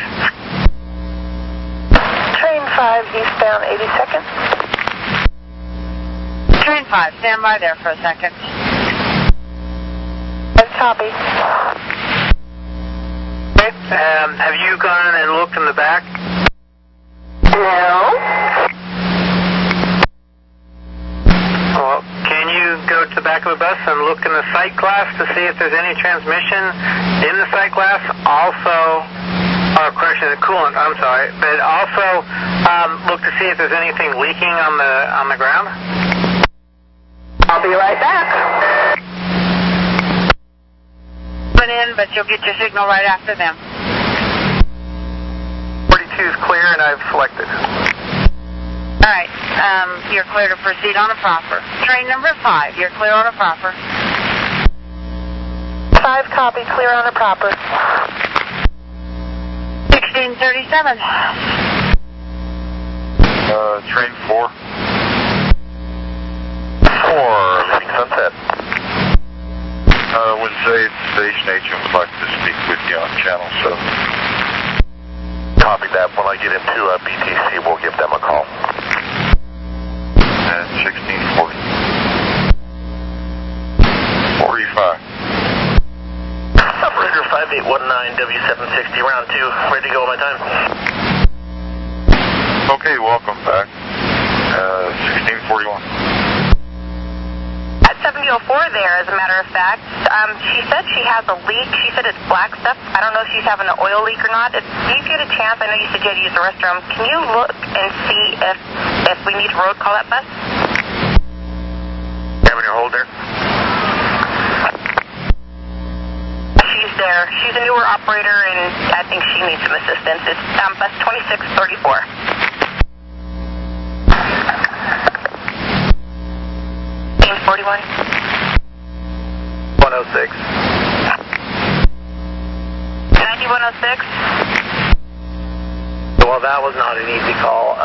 Train 5 eastbound 82nd. Train 5, stand by there for a second. That's copy. Okay, have you gone and looked in the back? No. Well, can you go to the back of the bus and look in the sight glass to see if there's any transmission in the sight glass? Also, correction, the coolant, I'm sorry, but also look to see if there's anything leaking on the ground? I'll be right back. Coming in, but you'll get your signal right after them. 42 is clear, and I've selected. All right, you're clear to proceed on a proper. Train number 5, you're clear on a proper. 5 copy, clear on a proper. 1637. Train 4. 4, leaving Sunset. With Zaid, Station Agent would like to speak with you on Channel 7. Copy that. When I get into BTC, we'll give them a call. And 1640. 45. Operator 5819, W760, round 2. Ready to go on my time. Okay, welcome back. 1641. At 7004 there, as a matter of fact, she said she has a leak. She said it's black stuff. I don't know if she's having an oil leak or not. If you get a chance, I know you said you had to use the restroom. Can you look and see if we need to road call that bus? Having your hold there? She's there. She's a newer operator, and I think she needs some assistance. It's bus 2634. 41. 106. 9106. Well, that was not an easy call.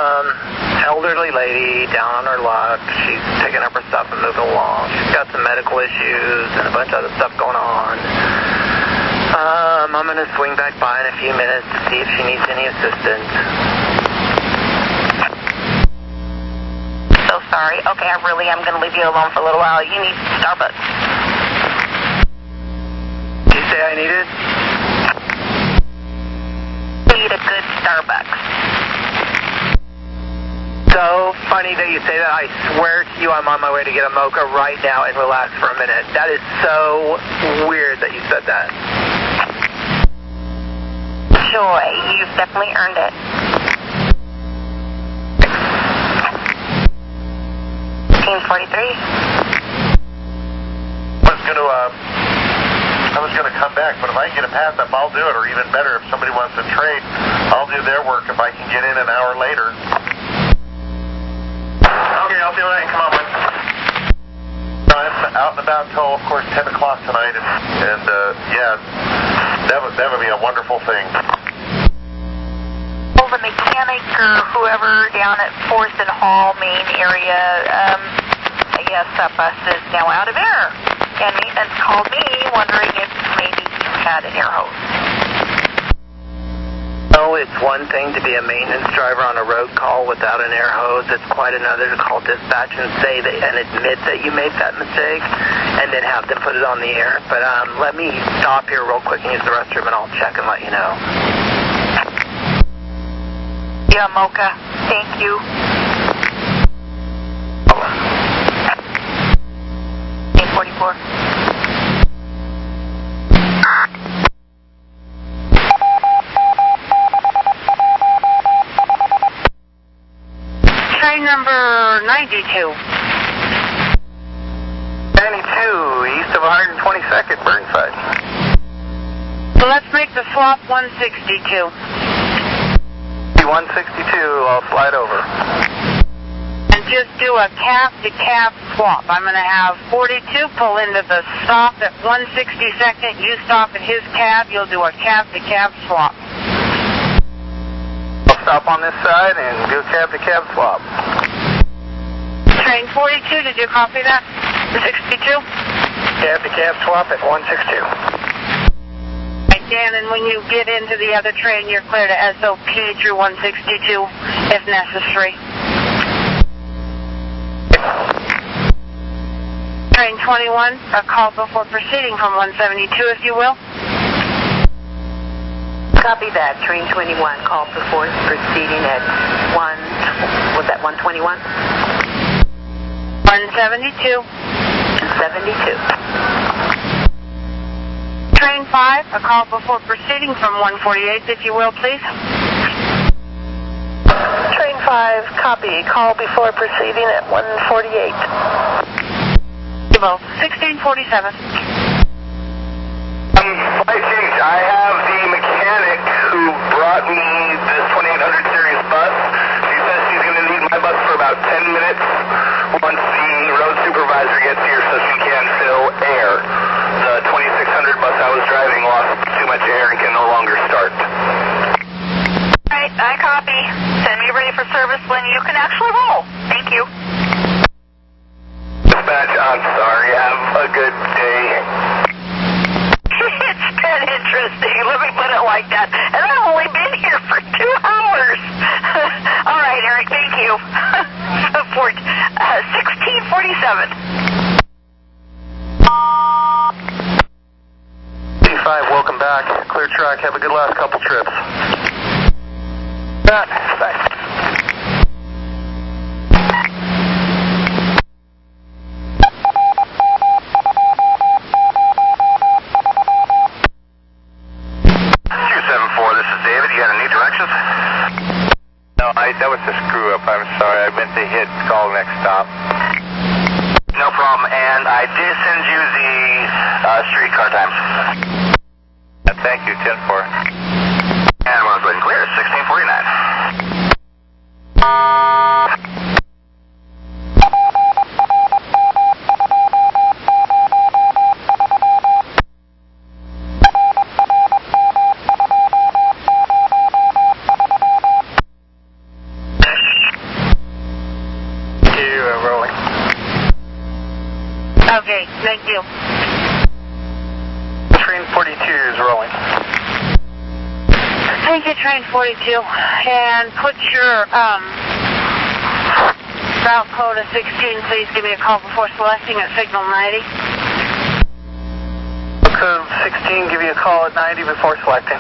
Elderly lady down on her luck. She's picking up her stuff and moving along. She's got some medical issues and a bunch of other stuff going on. I'm going to swing back by in a few minutes to see if she needs any assistance. So sorry. Okay, I really am going to leave you alone for a little while. You need Starbucks. Did you say I need it? Need a good Starbucks. So funny that you say that. I swear to you, I'm on my way to get a mocha right now and relax for a minute. That is so weird that you said that. Joy, you've definitely earned it. 1543. 115 I can get a pass up, I'll do it. Or even better, if somebody wants to trade, I'll do their work if I can get in an hour later. Okay, I'll see what I can come up with. I'm out and about until, of course, 10 o'clock tonight, and yeah, that would be a wonderful thing. The mechanic or whoever down at 4th and Hall main area, I guess that bus is now out of air. And maintenance called me wondering if maybe you had an air hose. No, it's one thing to be a maintenance driver on a road call without an air hose. It's quite another to call dispatch and say that, and admit that you made that mistake, and then have them put it on the air. But let me stop here real quick and use the restroom, and I'll check and let you know. Yeah, Mocha. Thank you. 844. Train number 92. 92, east of 122nd, Burnside. So let's make the swap 162. 162, I'll slide over. And just do a cab-to-cab swap. I'm going to have 42 pull into the stop at 162nd. You stop at his cab. You'll do a cab-to-cab swap. I'll stop on this side and do a cab-to-cab swap. Train 42, did you copy that? The 62? Cab-to-cab swap at 162. Dan, and when you get into the other train, you're clear to SOP through 162 if necessary. Train 21, a call before proceeding from 172, if you will. Copy that. Train 21, call before proceeding at 121? 172. 72. Train 5, a call before proceeding from 148, if you will, please. Train 5, copy. Call before proceeding at 148. You both. 1647. Flight change. I have the mechanic who brought me this 2800 series bus. She says she's going to need my bus for about 10 minutes once the road supervisor gets here so she can fill air. The 2600 bus I was driving lost too much air and can no longer start. Alright, I copy. Send me ready for service when you can actually roll. Thank you. Dispatch, I'm sorry. Have a good day. It's been interesting. Let me put it like that. And I've only been here for 2 hours. Alright, Eric, thank you. 1647. D5, welcome back. Clear track. Have a good last couple trips. Thanks. That was a screw up. I'm sorry. I meant to hit call next stop. No problem. And I did send you the streetcar times. Thank you, 10-4. And we're good and clear. 1649. Okay, thank you. Train 42 is rolling. Thank you, Train 42. And put your route code of 16. Please give me a call before selecting at signal 90. Code 16, give you a call at 90 before selecting.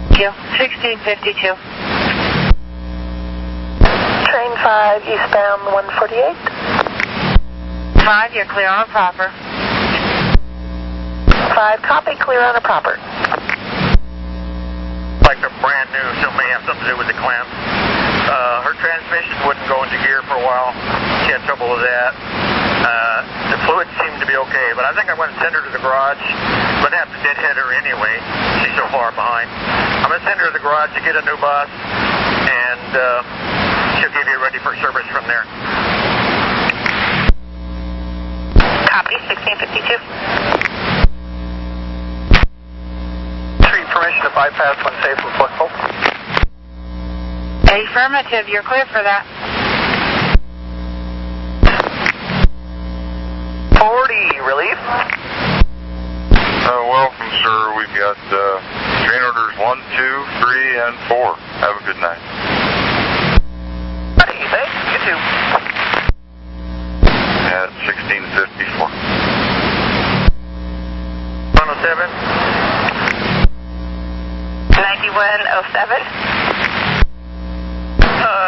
Thank you. 1652. Train 5, eastbound 148. 5, you're clear on a proper. 5, copy, clear on a proper. Like they're brand new, so it may have something to do with the clamp. Her transmission wouldn't go into gear for a while. She had trouble with that. The fluid seemed to be okay, but I think I'm going to send her to the garage. I'm going to have to deadhead her anyway. She's so far behind. I'm going to send her to the garage to get a new bus, and she'll give you ready for service from there. Copy, 1652. Street permission to bypass when safe and flexible. Affirmative, you're clear for that. 40, relief? Welcome, sir. We've got train orders 1, 2, 3, and 4. Have a good night. Hey, thanks. You too. At 1654. 107. 9107.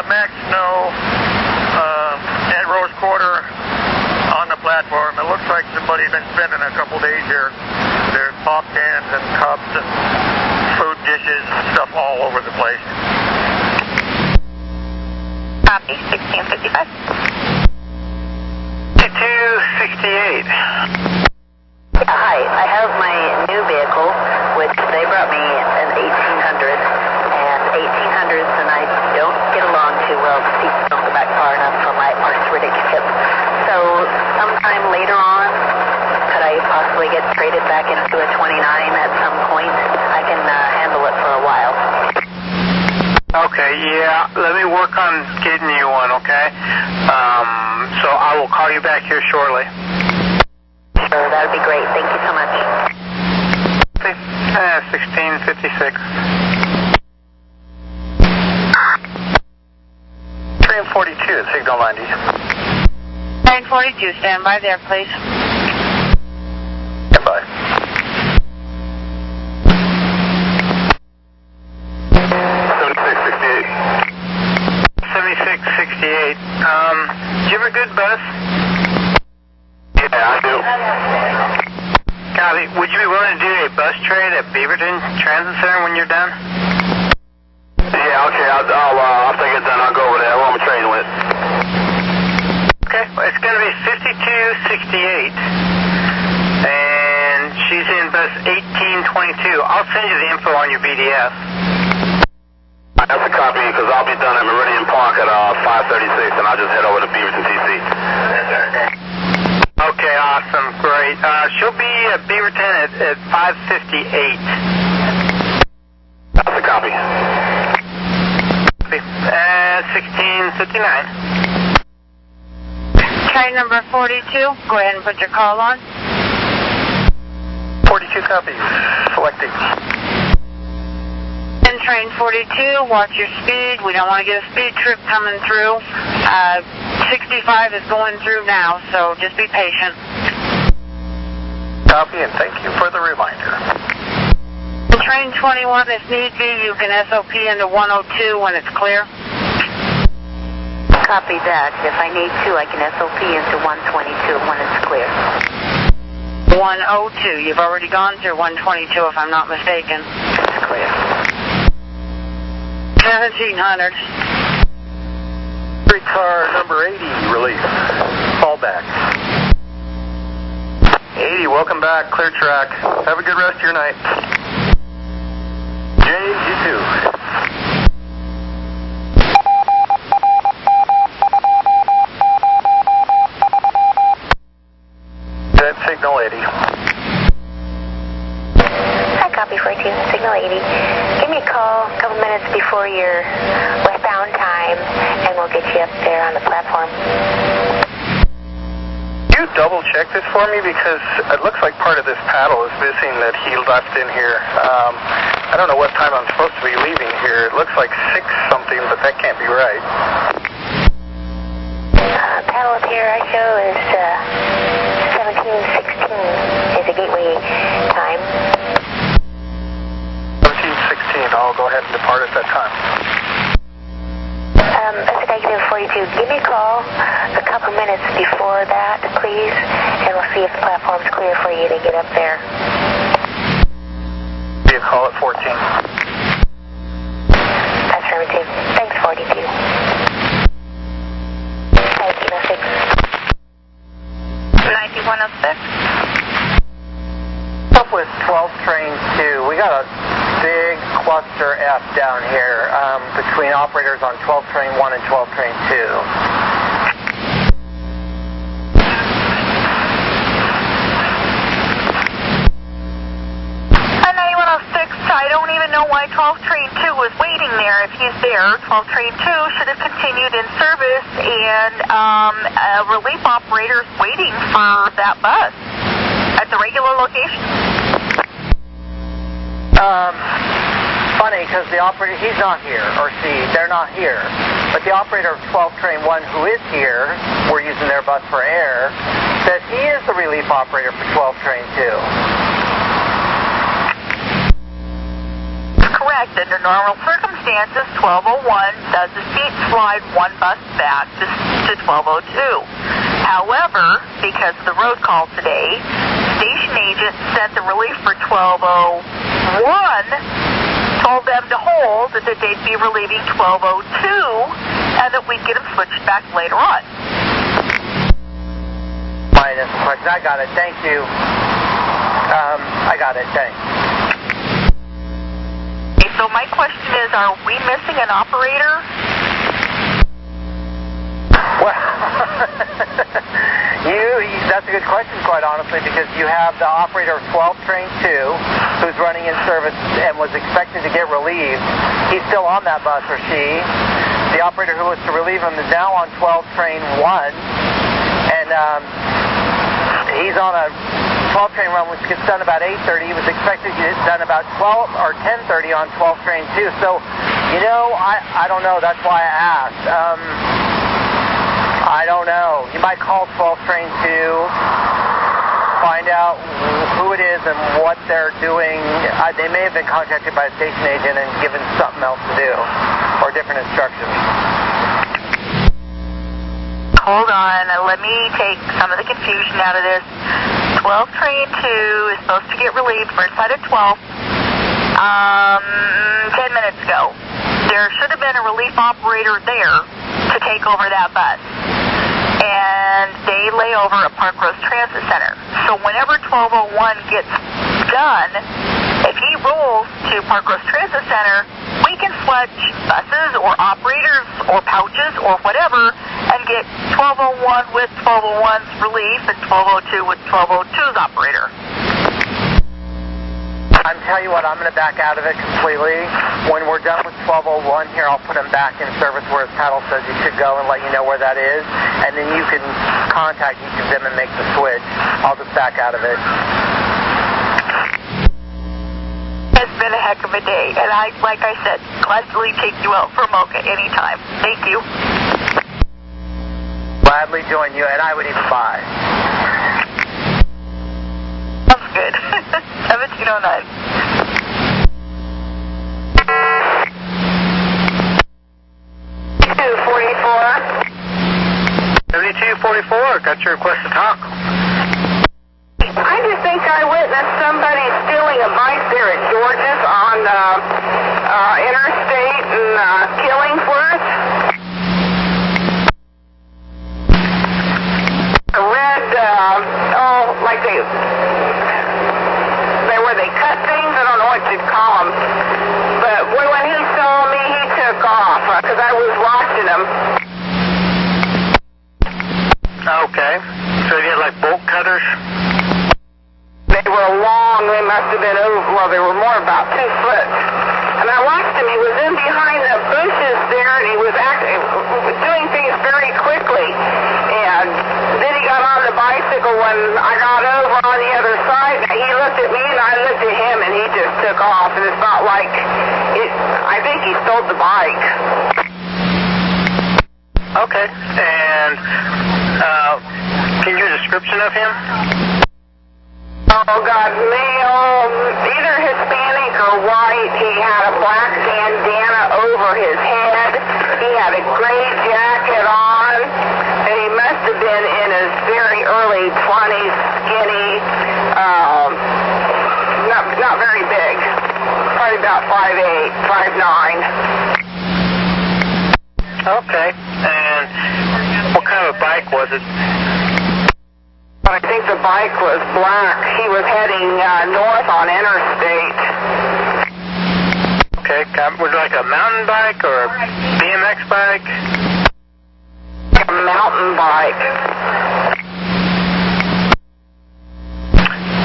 Max snow at Rose Quarter on the platform. It looks like somebody's been spending a couple days here. There's pop cans and cups and food dishes, stuff all over the place. Copy, 1655. 2268. Hi, I have my new vehicle, which they brought me an 1800, and 1800s and I don't get along too well. The seats don't go back far enough for my arthritic hip. So sometime later on, could I possibly get traded back into a 29 at some point? I can handle it for a while. Okay, yeah, let me work on getting you one, okay? So I will call you back here shortly. Sure, that would be great. Thank you so much. 1656. Train 42, signal 90. Train 42, stand by there, please. Stand by. 7668. Do you have a good bus? Yeah, I do. Copy. Would you be willing to do a bus trade at Beaverton Transit Center when you're done? Yeah, okay, I'll take it done. I'll go over there. Who am I trading with? Okay, well, it's going to be 5268. And she's in bus 1822. I'll send you the info on your BDS. That's a copy, because I'll be done at Meridian Park at 5:36, and I'll just head over to Beaverton TC. Okay, awesome, great. She'll be at Beaverton at 5:58. That's a copy. 1659. Train number 42, go ahead and put your call on. 42 copies. Selecting. And train 42, watch your speed. We don't want to get a speed trip coming through. 65 is going through now, so just be patient. Copy, and thank you for the reminder. Train 21, if need be, you can SOP into 102 when it's clear. Copy that. If I need to, I can SOP into 122 when it's clear. 102. You've already gone through 122, if I'm not mistaken. It's clear. 1700. Streetcar number 80, release. Fallback. 80, welcome back. Clear track. Have a good rest of your night. Jay, you too. Dead signal 80. Hi, copy 42, signal 80. Give me a call a couple minutes before your westbound time, and we'll get you up there on the platform. Can you double check this for me, because it looks like part of this paddle is missing that he left in here. I don't know what time I'm supposed to be leaving here. It looks like 6 something, but that can't be right. Paddle up here I show is 17:16 is the gateway time. 17:16. I'll go ahead and depart at that time. That's Executive 42. Give me a call a couple minutes before that, please, and we'll see if the platform's clear for you to get up there. Be a call at 14. Affirmative. Thanks, 42. 1906. Yankee 106. Up with 12 train 2. We got a big cluster F down here between operators on 12 train 1 and 12 train 2. I don't even know why 12 train 2 was waiting there. If he's there, 12 train 2 should have continued in service, and a relief operator is waiting for that bus at the regular location. Funny, because the operator, he's not here, or they're not here. But the operator of 12 train 1 who is here, we're using their bus for air, says he is the relief operator for 12 train 2. Correct. Under normal circumstances, 1201 does the seat slide one bus back to 1202. However, because of the road call today, station agent sent the relief for 1201, told them to hold, that they'd be relieving 1202, and that we'd get them switched back later on. Minus question. I got it. Thank you. I got it. Thanks. So my question is, are we missing an operator? Well, that's a good question, quite honestly, because you have the operator of 12 train 2 who's running in service and was expected to get relieved. He's still on that bus, or she. The operator who was to relieve him is now on 12 train 1, and he's on a 12 train run, which gets done about 8:30. He was expected to get done about 12 or 10:30 on 12 train 2. So, I don't know. That's why I asked. I don't know. You might call 12 train 2, find out who it is and what they're doing. They may have been contacted by a station agent and given something else to do, or different instructions. Hold on. Let me take some of the confusion out of this. 12 train 2 is supposed to get relieved for inside of 12 10 minutes ago. There should have been a relief operator there to take over that bus. And they lay over at Park Rose Transit Center. So whenever 1201 gets done, if he rolls to Park Rose Transit Center, we can switch buses or operators or pouches or whatever and get 1201 with 1201's relief and 1202 with 1202's operator. I'm telling you what, I'm going to back out of it completely. When we're done with 1201 here, I'll put him back in service where his paddle says he should go and let you know where that is. And then you can contact each of them and make the switch. I'll just back out of it. It's been a heck of a day. And like I said, gladly take you out for mocha anytime. Thank you. Gladly join you, and I would even buy. Sounds good. 1709. 7244, got your request to talk. I just think I witnessed somebody stealing a bike there at George's on Interstate and Killingsworth. A red, like they cut things. I don't know what you'd call them. But when he saw me, he took off because I was watching him. Okay. So you had like bolt cutters? They were long. They must have been they were more about 2 foot. And I watched him. He was in behind the bushes there, and he was doing things very quickly. And then he got on the bicycle when I got over on the other side. He looked at me, and I looked at him, and he just took off. And it's not like I think he stole the bike. Okay. And can you give a description of him? Oh, God, male, either Hispanic or white. He had a black bandana over his head. He had a gray jacket on, and he must have been in his very early 20s, skinny, not very big, probably about 5'8", 5'9". Okay. And what kind of a bike was it? I think the bike was black. He was heading north on Interstate. Okay, was it like a mountain bike or a BMX bike? A mountain bike.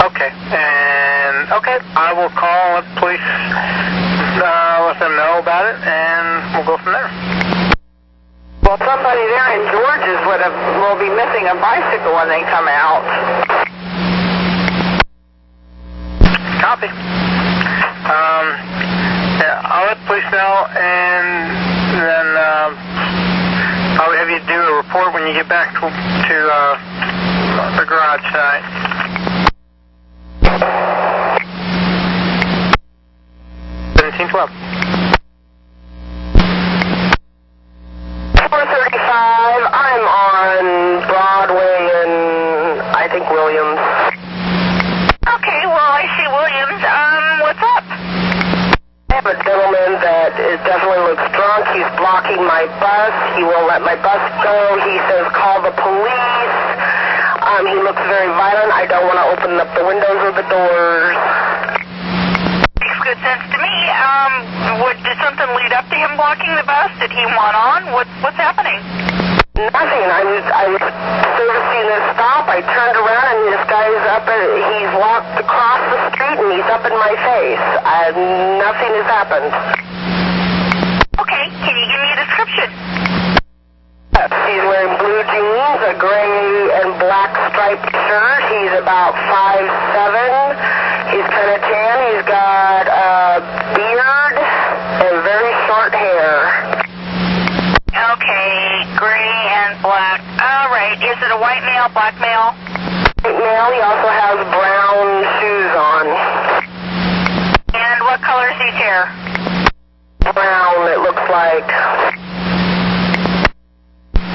Okay, okay, I will call the police, let them know about it, and we'll go from there. Well, somebody there in George's will be missing a bicycle when they come out. Copy. Yeah, I'll let the police know, and then I'll have you do a report when you get back to the garage tonight. 1712. 435, I'm on Broadway and I think Williams. Okay, well, I see Williams. What's up? I have a gentleman that definitely looks drunk. He's blocking my bus. He won't let my bus go. He says, call the police. He looks very violent. I don't want to open up the windows or the doors. Makes good sense to me. Did something lead up to him blocking the bus? Did he want on? What's happening? Nothing. I was servicing this stop. I turned around and this guy's he's walked across the street and he's up in my face. Nothing has happened. Okay, can you give me a description? He's wearing blue jeans, a gray and black striped shirt. He's about 5'7". He's kind of tan. He's got a beard and very short hair. Okay, gray and black. All right. Is it a white male, black male? White male. He also has brown shoes on. And what color is his hair? Brown, it looks like.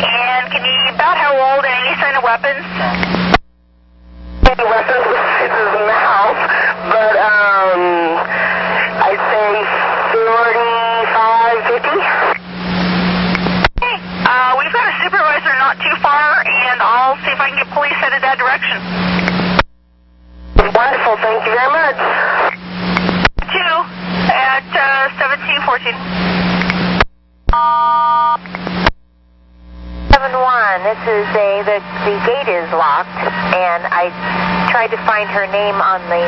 And can you about how old and any sign of weapons? Any weapons besides his mouth, but I'd say 45, 50. Okay, we've got a supervisor not too far, and I'll see if I can get police headed that direction. Wonderful, thank you very much. 2 at 1714. 7-1, this is the gate is locked, and I tried to find her name on the,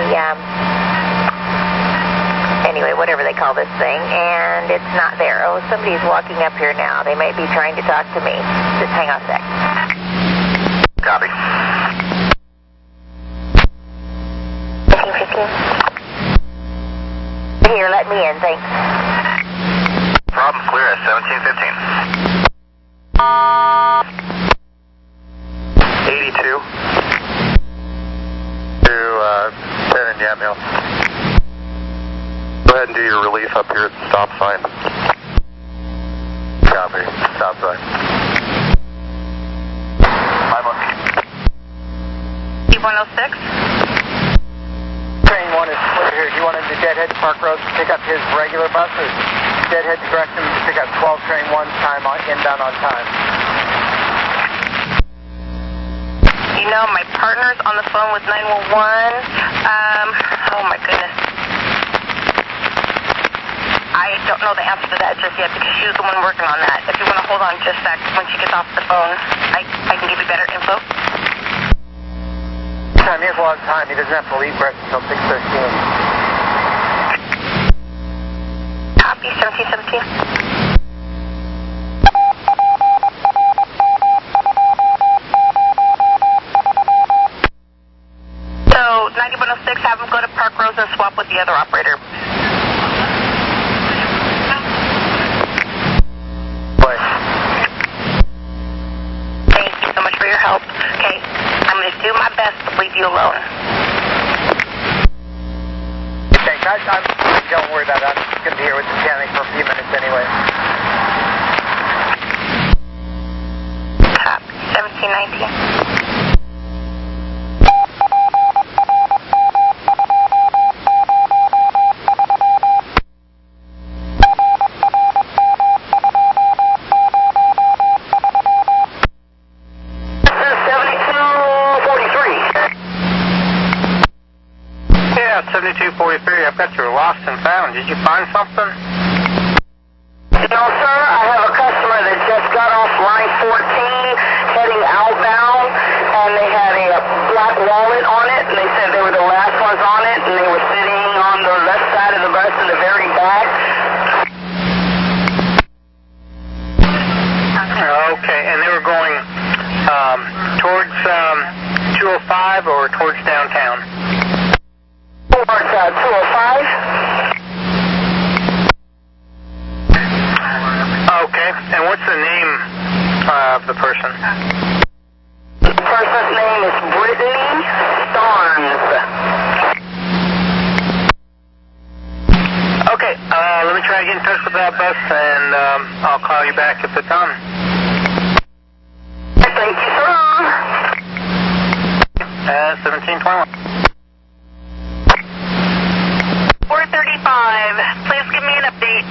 anyway, whatever they call this thing, and it's not there. Oh, somebody's walking up here now. They may be trying to talk to me. Just hang on a sec. Copy. 1715. Here, let me in, thanks. Problem clear at 1715. 82 to 10 and Yamhill. Go ahead and do your relief up here at the stop sign. Copy. Stop sign. 106. Train 1 is clear here. Do you want him to deadhead to Park Road to pick up his regular bus, or deadhead to direct him to pick up 12 train 1 time inbound on time? You know, my partner's on the phone with 911. Oh my goodness. I don't know the answer to that just yet because she was the one working on that. If you want to hold on just a sec, when she gets off the phone, I can give you better info. He has a lot of time. He doesn't have to leave breakfast until 6:13. Copy, 1717. So, 9106, have him go to Park Rose and swap with the other operator. Thank you so much for your help. Okay, I'm going to do my best to leave you alone. Thanks. Don't worry about it. I'm just going to be here with the mechanic for a few minutes anyway. Copy, 1719. Did you find something? No, sir. I have a customer that just got off line 14 heading outbound, and they had a black wallet on it, and they said they were the last ones on it, and they were sitting on the left side of the bus in the very back. Okay, and they were going towards 205 or towards downtown? Towards 205. Okay, and what's the name of the person? The person's name is Brittany Starnes. Okay, let me try to get in touch with that bus, and I'll call you back if it's on. Thank you, sir. 1721. 435, please give me an update.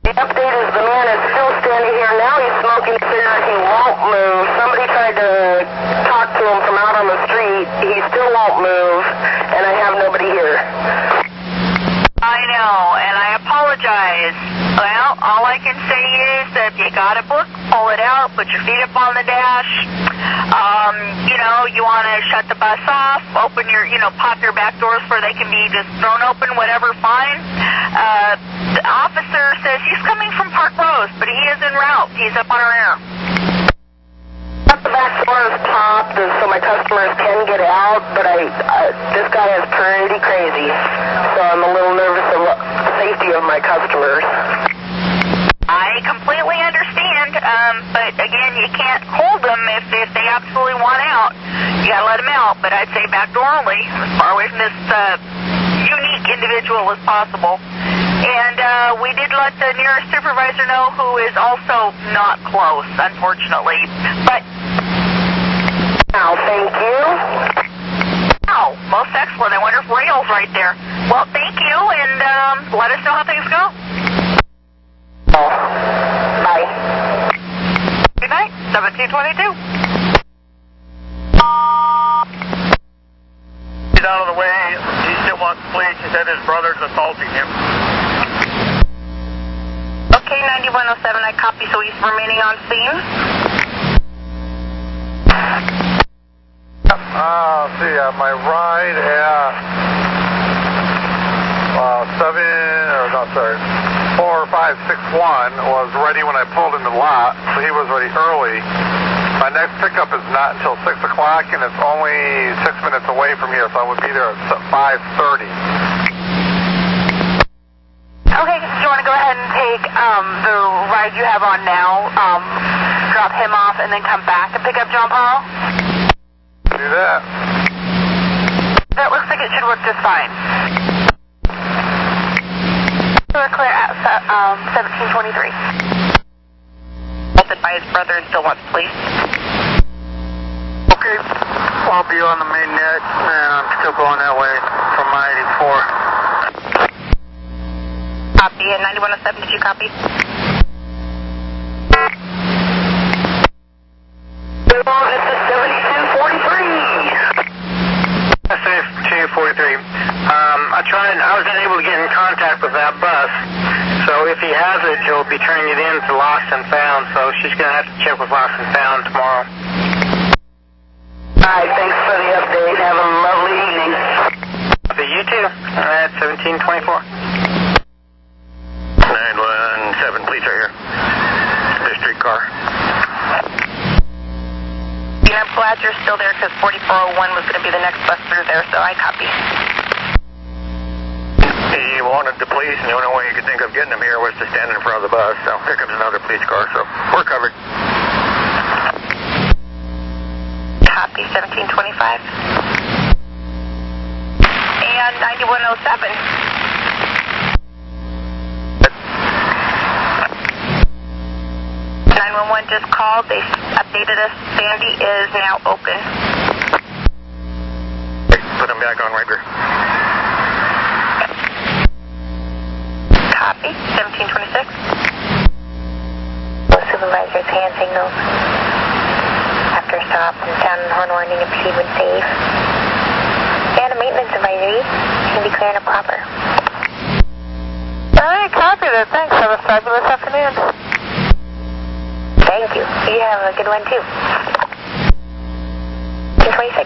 The update is the man is still standing here. Now he's smoking cigarettes. He won't move. Somebody tried to talk to him from out on the street. He still won't move, and I have nobody here. I know, and I apologize. Well, all I can say is that if you got a book, pull it out, put your feet up on the dash. You want to shut the bus off, open your, pop your back doors where they can be just thrown open, whatever, fine. The officer says he's coming from Park Rose, but he is en route. He's up on our air. The back door is popped, and so my customers can get out, but this guy is pretty crazy, so I'm a little nervous of the safety of my customers. I completely understand, but again, you can't hold them if they absolutely want out. You gotta let them out, but I'd say back door only, as far away from this unique individual as possible. And we did let the nearest supervisor know, who is also not close, unfortunately. But thank you. Oh, most excellent. I wonder if Rail's right there. Well, thank you, and let us know how things go. Bye. Good night. 1722. Get out of the way. He still wants to plead. He said his brother's assaulting him. Okay, 9107, I copy, so he's remaining on scene. My ride at 4561 was ready when I pulled in the lot, so he was ready early. My next pickup is not until 6 o'clock, and it's only 6 minutes away from here, so I would be there at 5:30. Okay, do you want to go ahead and take the ride you have on now, drop him off, and then come back and pick up John Paul? Do that. That looks like it should work just fine. We're clear at 1723. Bolted by his brother and still wants police. Okay, I'll be on the main net, and I'm still going that way from I-84. Copy, and 9107, did you copy? This is 7243. SF 243. I was unable to get in contact with that bus, so if he has it, he'll be turning it in to Lost and Found, so she's going to have to check with Lost and Found tomorrow. Alright, thanks for the update. Have a lovely evening. You too. That's 1724. 917, police are here. District car. Yeah, I'm glad you're still there, because 4401 was going to be the next bus through there, so I copy. He wanted the police, and the only way you could think of getting him here was to stand in front of the bus, so here comes another police car, so we're covered. Copy, 1725. And 9107. 911 just called. They updated us. Sandy is now open. Put him back on Riker. Copy, 1726. Supervisor's hand signals. After a stop, sound and horn warning to proceed when safe. And a maintenance advisory. Can be clear and proper. Okay, copy that. Thanks. Have a fabulous afternoon. Thank you. You have a good one, too. 26.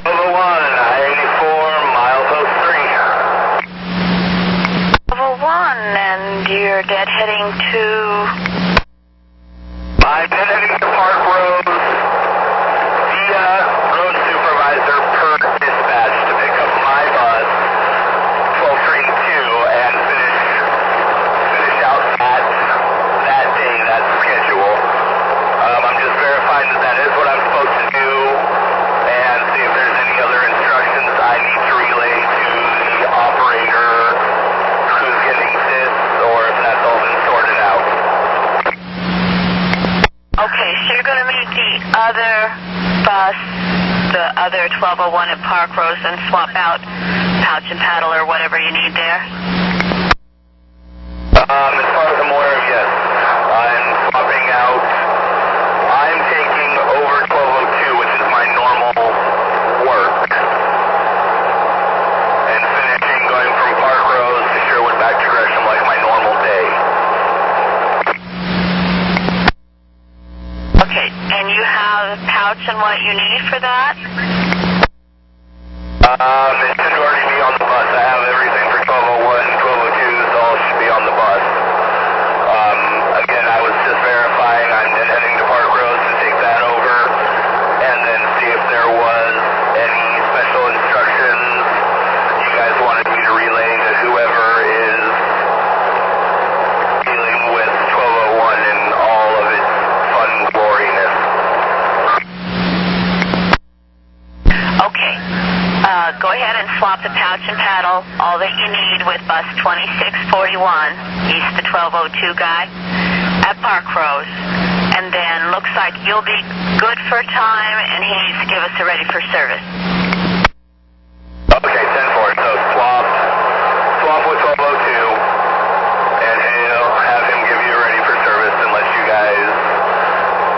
001, I-84, milepost 3. 1, and you're dead heading to... I'm dead heading to Park Road via road supervisor per dispatch to pick up my bus, 12 train 2, and finish out that day, that schedule. I'm just verifying that that is what I'm supposed to do and see if there's any other instructions I need to relay to the operator who's getting this, or if that's all been sorted out. Okay, so you're going to meet the other bus, the other 1201 at Park Rose, and swap out pouch and paddle or whatever you need there? As far as I'm aware of, yes. I'm swapping out. I'm taking over 1202, which is my normal work, and finishing going from Park Rose to Sherwood back to Gresham like my normal day. Okay, and you have pouch and what you need for that? It should already be on the bus. I have everything for 1201, 1202, so all should be on the bus. Again, I was just verifying. I'm then heading to Park Rose to take that over, and then see if there was any special instructions you guys wanted me to relay to whoever is dealing with 1201 and all of its fun gloriness. Okay. Go ahead and swap the pouch and paddle, all that you need, with bus 2641, he's the 1202 guy, at Park Rose. And then looks like you'll be good for time, and he needs to give us a ready for service. Okay, 10-4, so swap with 1202, and he'll have him give you a ready for service and let you guys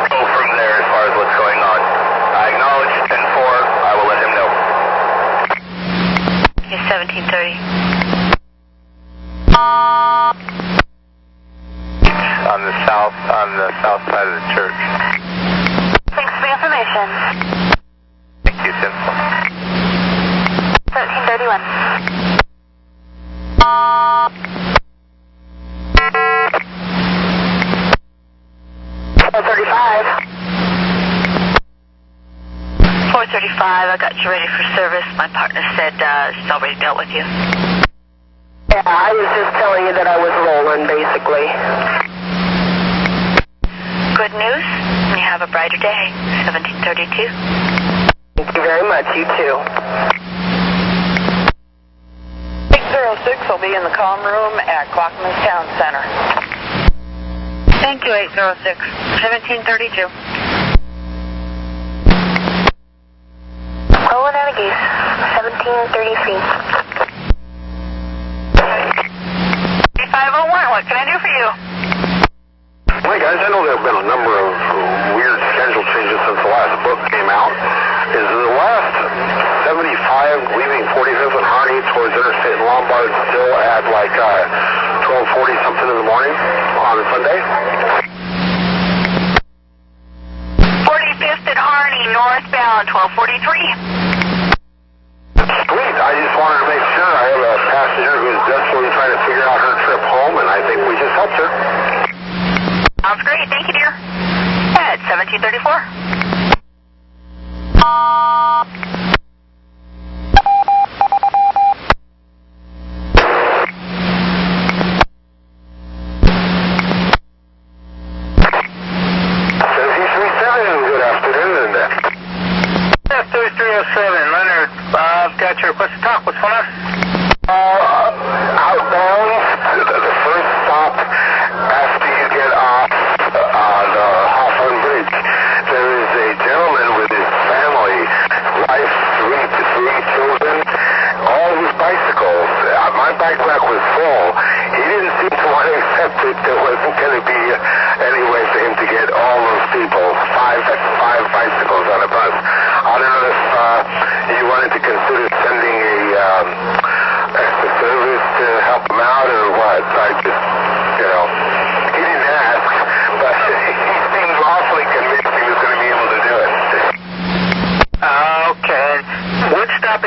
go from there as far as what's going on. I acknowledge 10-4, I will let him know. Okay, 1730. On the south side of the church. Thanks for the information. Thank you, 10-4. 1331. I got you ready for service. My partner said she's already dealt with you. Yeah, I was just telling you that I was rolling, basically. Good news. You have a brighter day. 1732. Thank you very much. You too. 806 will be in the comm room at Clockman's Town Center. Thank you, 806. 1732. Roland out of Goose, 1733. 501, what can I do for you? Hey guys, I know there have been a number of weird schedule changes since the last book came out. Is the last 75 leaving 45th and Harney towards Interstate and Lombard still at like 12:40 something in the morning on Sunday? 45th at Harney, northbound, 1243. Sweet. I just wanted to make sure. I have a passenger who's desperately trying to figure out her trip home, and I think we just helped her. Sounds great. Thank you, dear. At 1734. Good afternoon, and 3307, Leonard. I've got your request to talk. What's going on? Outbound, the first stop after you get off on Hawthorne Bridge, there is a gentleman with his family, wife, three children, all with bicycles. My bike rack was full. He didn't seem to want to accept it. There wasn't going to be any way for him to get all those people, five bicycles on a bus. I don't know if you wanted to consider sending a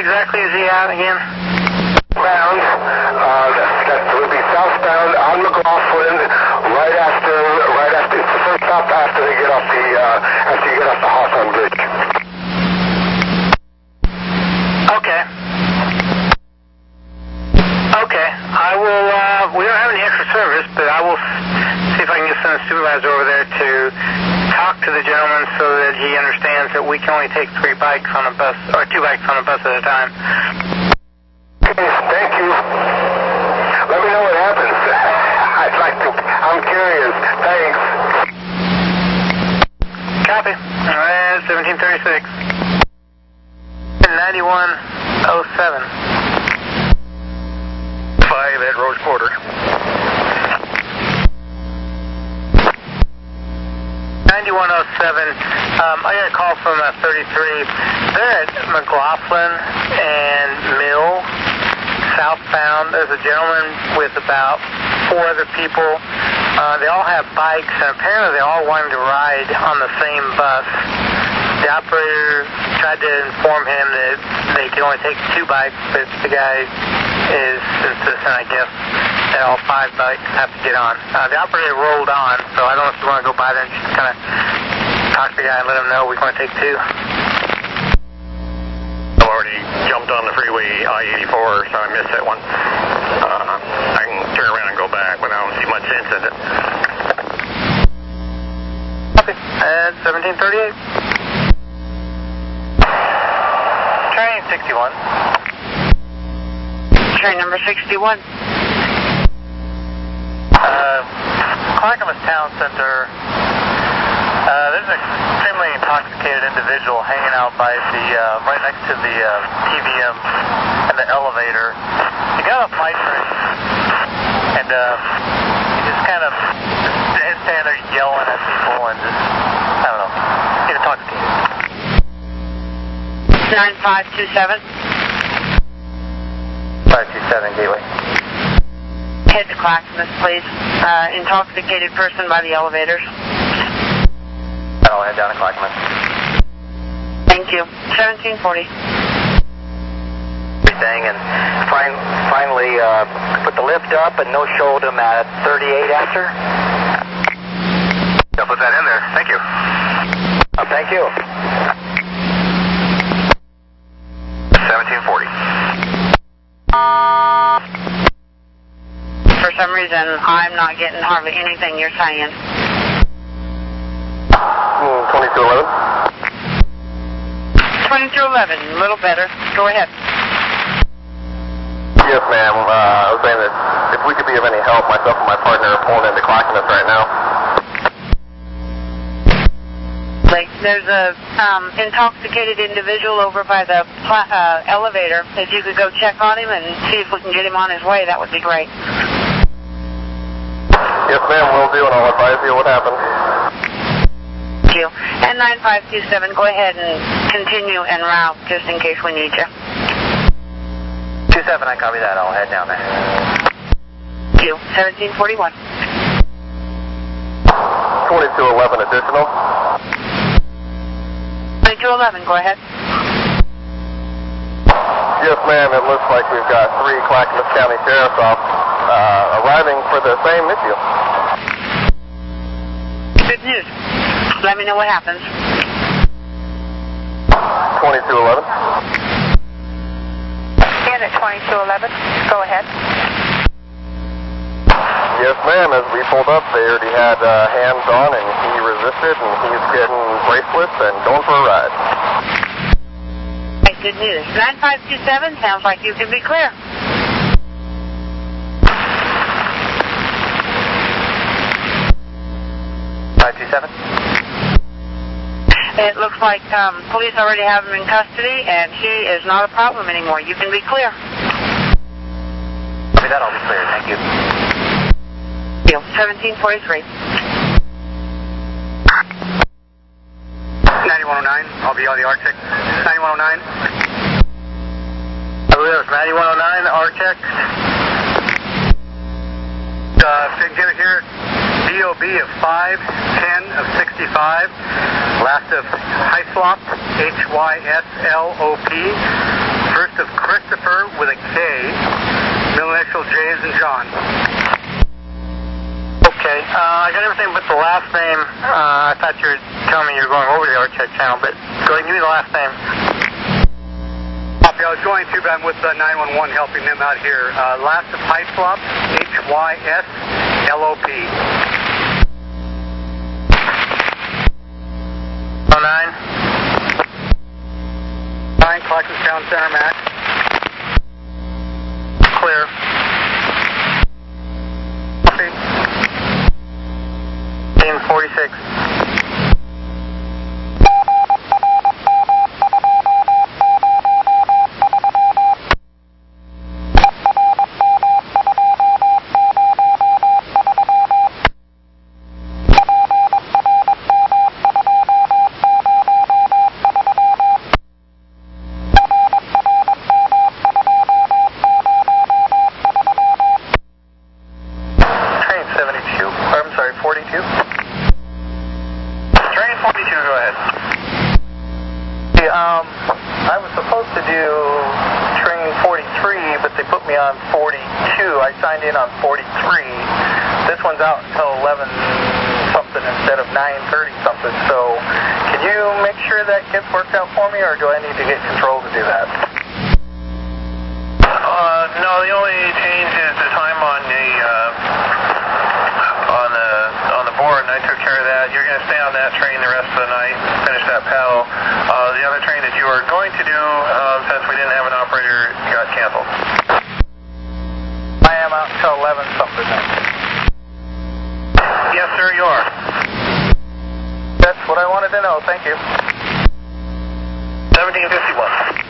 exactly is he at again? Bound. That would be southbound on McLaughlin, right after, it's the first stop after you get off the Hawthorne Bridge. Okay. Okay. I will, we don't have any extra service, but I will see if I can get send a supervisor over there to talk to the gentleman so that he understands that we can only take 3 bikes on a bus, or 2 bikes on a bus at a time. Okay, thank you. Let me know what happens. I'd like to, I'm curious. Thanks. Copy. 1736. 9107. 5 at Rose Quarter. 9107. I got a call from 33. They're at McLaughlin and Mill, southbound. There's a gentleman with about 4 other people. They all have bikes, and apparently they all wanted to ride on the same bus. The operator tried to inform him that they can only take 2 bikes, but the guy is insistent, I guess, that all 5 bikes have to get on. The operator rolled on, so I don't know if you want to go by there and just kind of talk to the guy and let him know we want to take 2. I've already jumped on the freeway I-84, so I missed that one. I can turn around and go back, but I don't see much sense in it. Copy. At 1738. Train 61. Train number 61. Clackamas Town Center. There's an extremely intoxicated individual hanging out by the right next to the TVM and the elevator. He got a pipe drink, and he just kind of standing there yelling at people and just, I don't know, he's intoxicated. 9527. 527 Gateway. Head to Clackamas, please. Intoxicated person by the elevators. I'll head down to Clackamas. Thank you. 1740. Everything, and finally put the lift up and no-showed him at 38 after. I'll put that in there. Thank you. Thank you. 1740. For some reason, I'm not getting hardly anything you're saying. 2211. 2211, a little better. Go ahead. Yes, ma'am. I was saying that if we could be of any help, myself and my partner are pulling into Clackamas right now. Like, there's a intoxicated individual over by the elevator. If you could go check on him and see if we can get him on his way, that would be great. Yes, ma'am, will do, and I'll advise you what happened. Thank you. And 9527, go ahead and continue en route just in case we need you. 27, I copy that. I'll head down there. Thank you. 1741. 2211 additional. 2211, go ahead. Yes, ma'am, it looks like we've got 3 Clackamas County Sheriff's arriving for the same issue. Good news. Let me know what happens. 2211. In at 2211. Go ahead. Yes, ma'am, as we pulled up, they already had hands on, and he resisted, and he's getting bracelets and going for a ride. Good news. 9527 sounds like you can be clear. It looks like police already have him in custody, and he is not a problem anymore. You can be clear. Copy that, I'll be clear. Thank you. 1743. 9109, I'll be on the R-Check. 9109. I believe it was 9109, R-Check. Figure here, DOB of 5, 10 of 65, last of Hyslop, Hyslop, first last of Christopher with a K. Middle initial J is in John. Okay, I got everything but the last name. I thought you were telling me you were going over the Archeck channel, but go ahead and give me the last name. Copy, I was going to, but I'm with 911 helping them out here. Last of Hyslop, Hyslop. 09. 9, Clackamas Town Center, Max. Clear. Copy. 1846. I was supposed to do train 43, but they put me on 42. I signed in on 43. This one's out until 11 something instead of 9:30 something. So can you make sure that gets worked out for me, or do I need to get control to do that? No, the only change is the time on the board, and I took care of that. You're going to stay on that train the rest of the night, finish that paddle. The other train that you were going to do, since we didn't have an operator, got canceled. I am out until 11 something then. Yes, sir, you are. That's what I wanted to know. Thank you. 1751.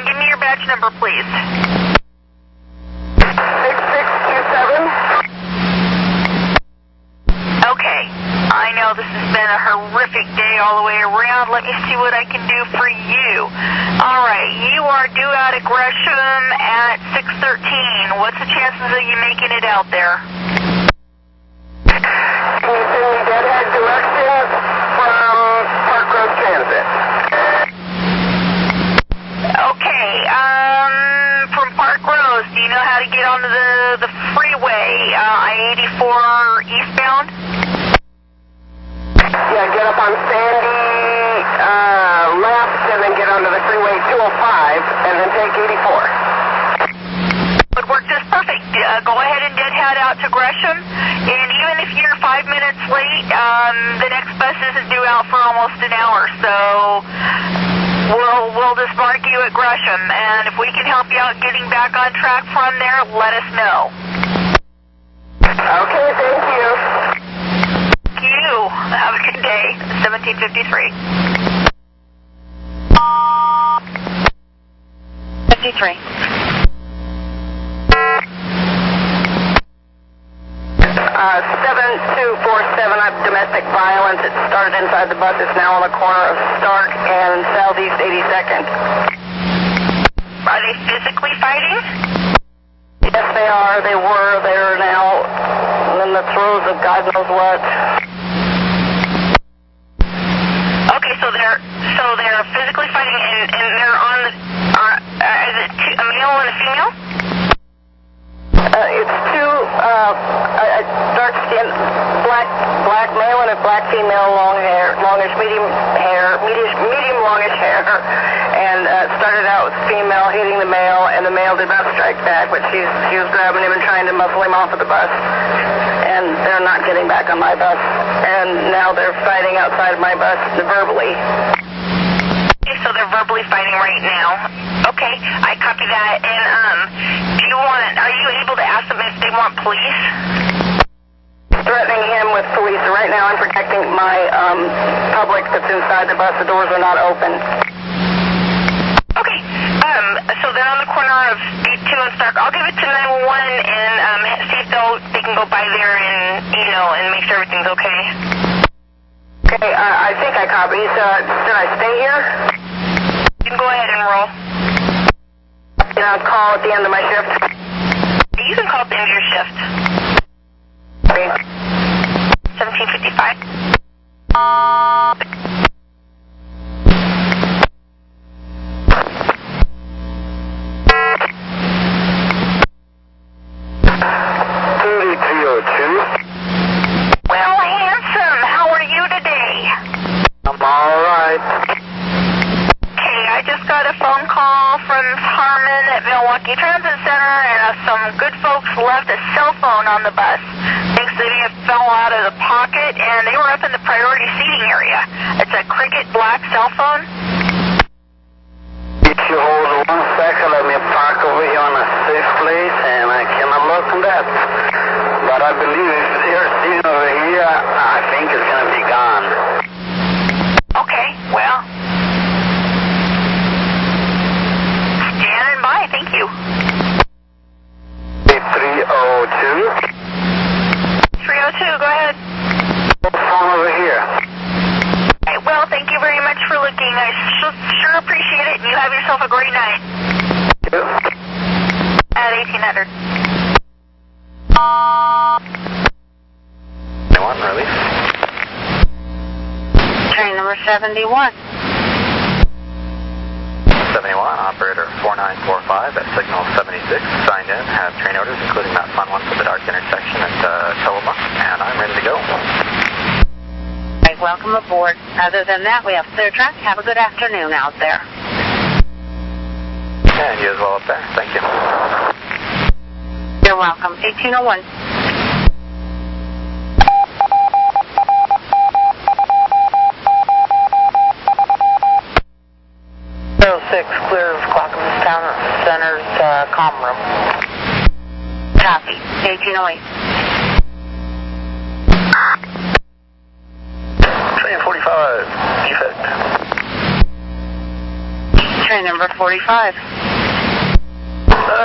Give me your badge number, please. 6627. Okay. I know this has been a horrific day all the way around. Let me see what I can do for you. All right. You are due out at Gresham at 6:13. What's the chances of you making it out there? Can you send me deadhead directions from Park Road Transit? Okay, from Park Rose, do you know how to get onto the freeway, I-84 eastbound? Yeah, get up on Sandy, left, and then get onto the freeway 205, and then take 84. Would work just perfect. Go ahead and deadhead out to Gresham, and even if you're 5 minutes late, the next bus isn't due out for almost an hour, so we'll just mark you at Gresham, and if we can help you out getting back on track from there, let us know. Okay, thank you. Thank you. Have a good day. 1753. 53. 7247, I have domestic violence. It started inside the bus. It's now on the corner of Stark and Southeast 82nd. Are they physically fighting? Yes, they are. They were. They're now in the throes of God knows what. Okay, so they're physically fighting, and they're on the. Is it a male and a female? It's two dark skin, black male and a black female, longish, medium longish hair, and started out with female hitting the male, and the male did not strike back, but she was grabbing him and trying to muscle him off of the bus, and they're not getting back on my bus, and now they're fighting outside of my bus verbally. Okay, so they're verbally fighting right now. Okay, I copy that. And are you able to ask them if they want police? Threatening him with police. Right now I'm protecting my public that's inside the bus. The doors are not open. Okay, so they're on the corner of 82 and Stark. I'll give it to 911 and see if they can go by there and make sure everything's okay. Okay, I think I copied. Should I stay here? You can go ahead and roll. I'll call at the end of my shift. Okay, you can call at the end of your shift. 1755. Well, handsome, how are you today? I'm all right. Okay, I just got a phone call from Harmon at Milwaukee Transit Center, and some good folks left a cell phone on the bus. Thinks that it fell out of the pocket, and they were up in the priority seating area. It's a Cricket black cell phone. If you hold 1 second, let me park over here on a safe place, and I cannot look on that. But I believe if they're sitting over here, I think it's going to be gone. Okay, well. Standing by, thank you. 302. 302, go ahead. Phone over here. Okay, well, thank you very much for looking. I sure appreciate it, and you have yourself a great night. At 1800. Release. Train number 71. 71, operator 4945 at signal 76, signed in, have train orders including that fun one for the dark intersection at Tillamook, and I'm ready to go. Right, welcome aboard. Other than that, we have clear track. Have a good afternoon out there. And you as well up there. Thank you. You're welcome. 1801. 06, clear of Clackamas Town Center's comm room. Copy. 1808. Train 45, defect. Train number 45. I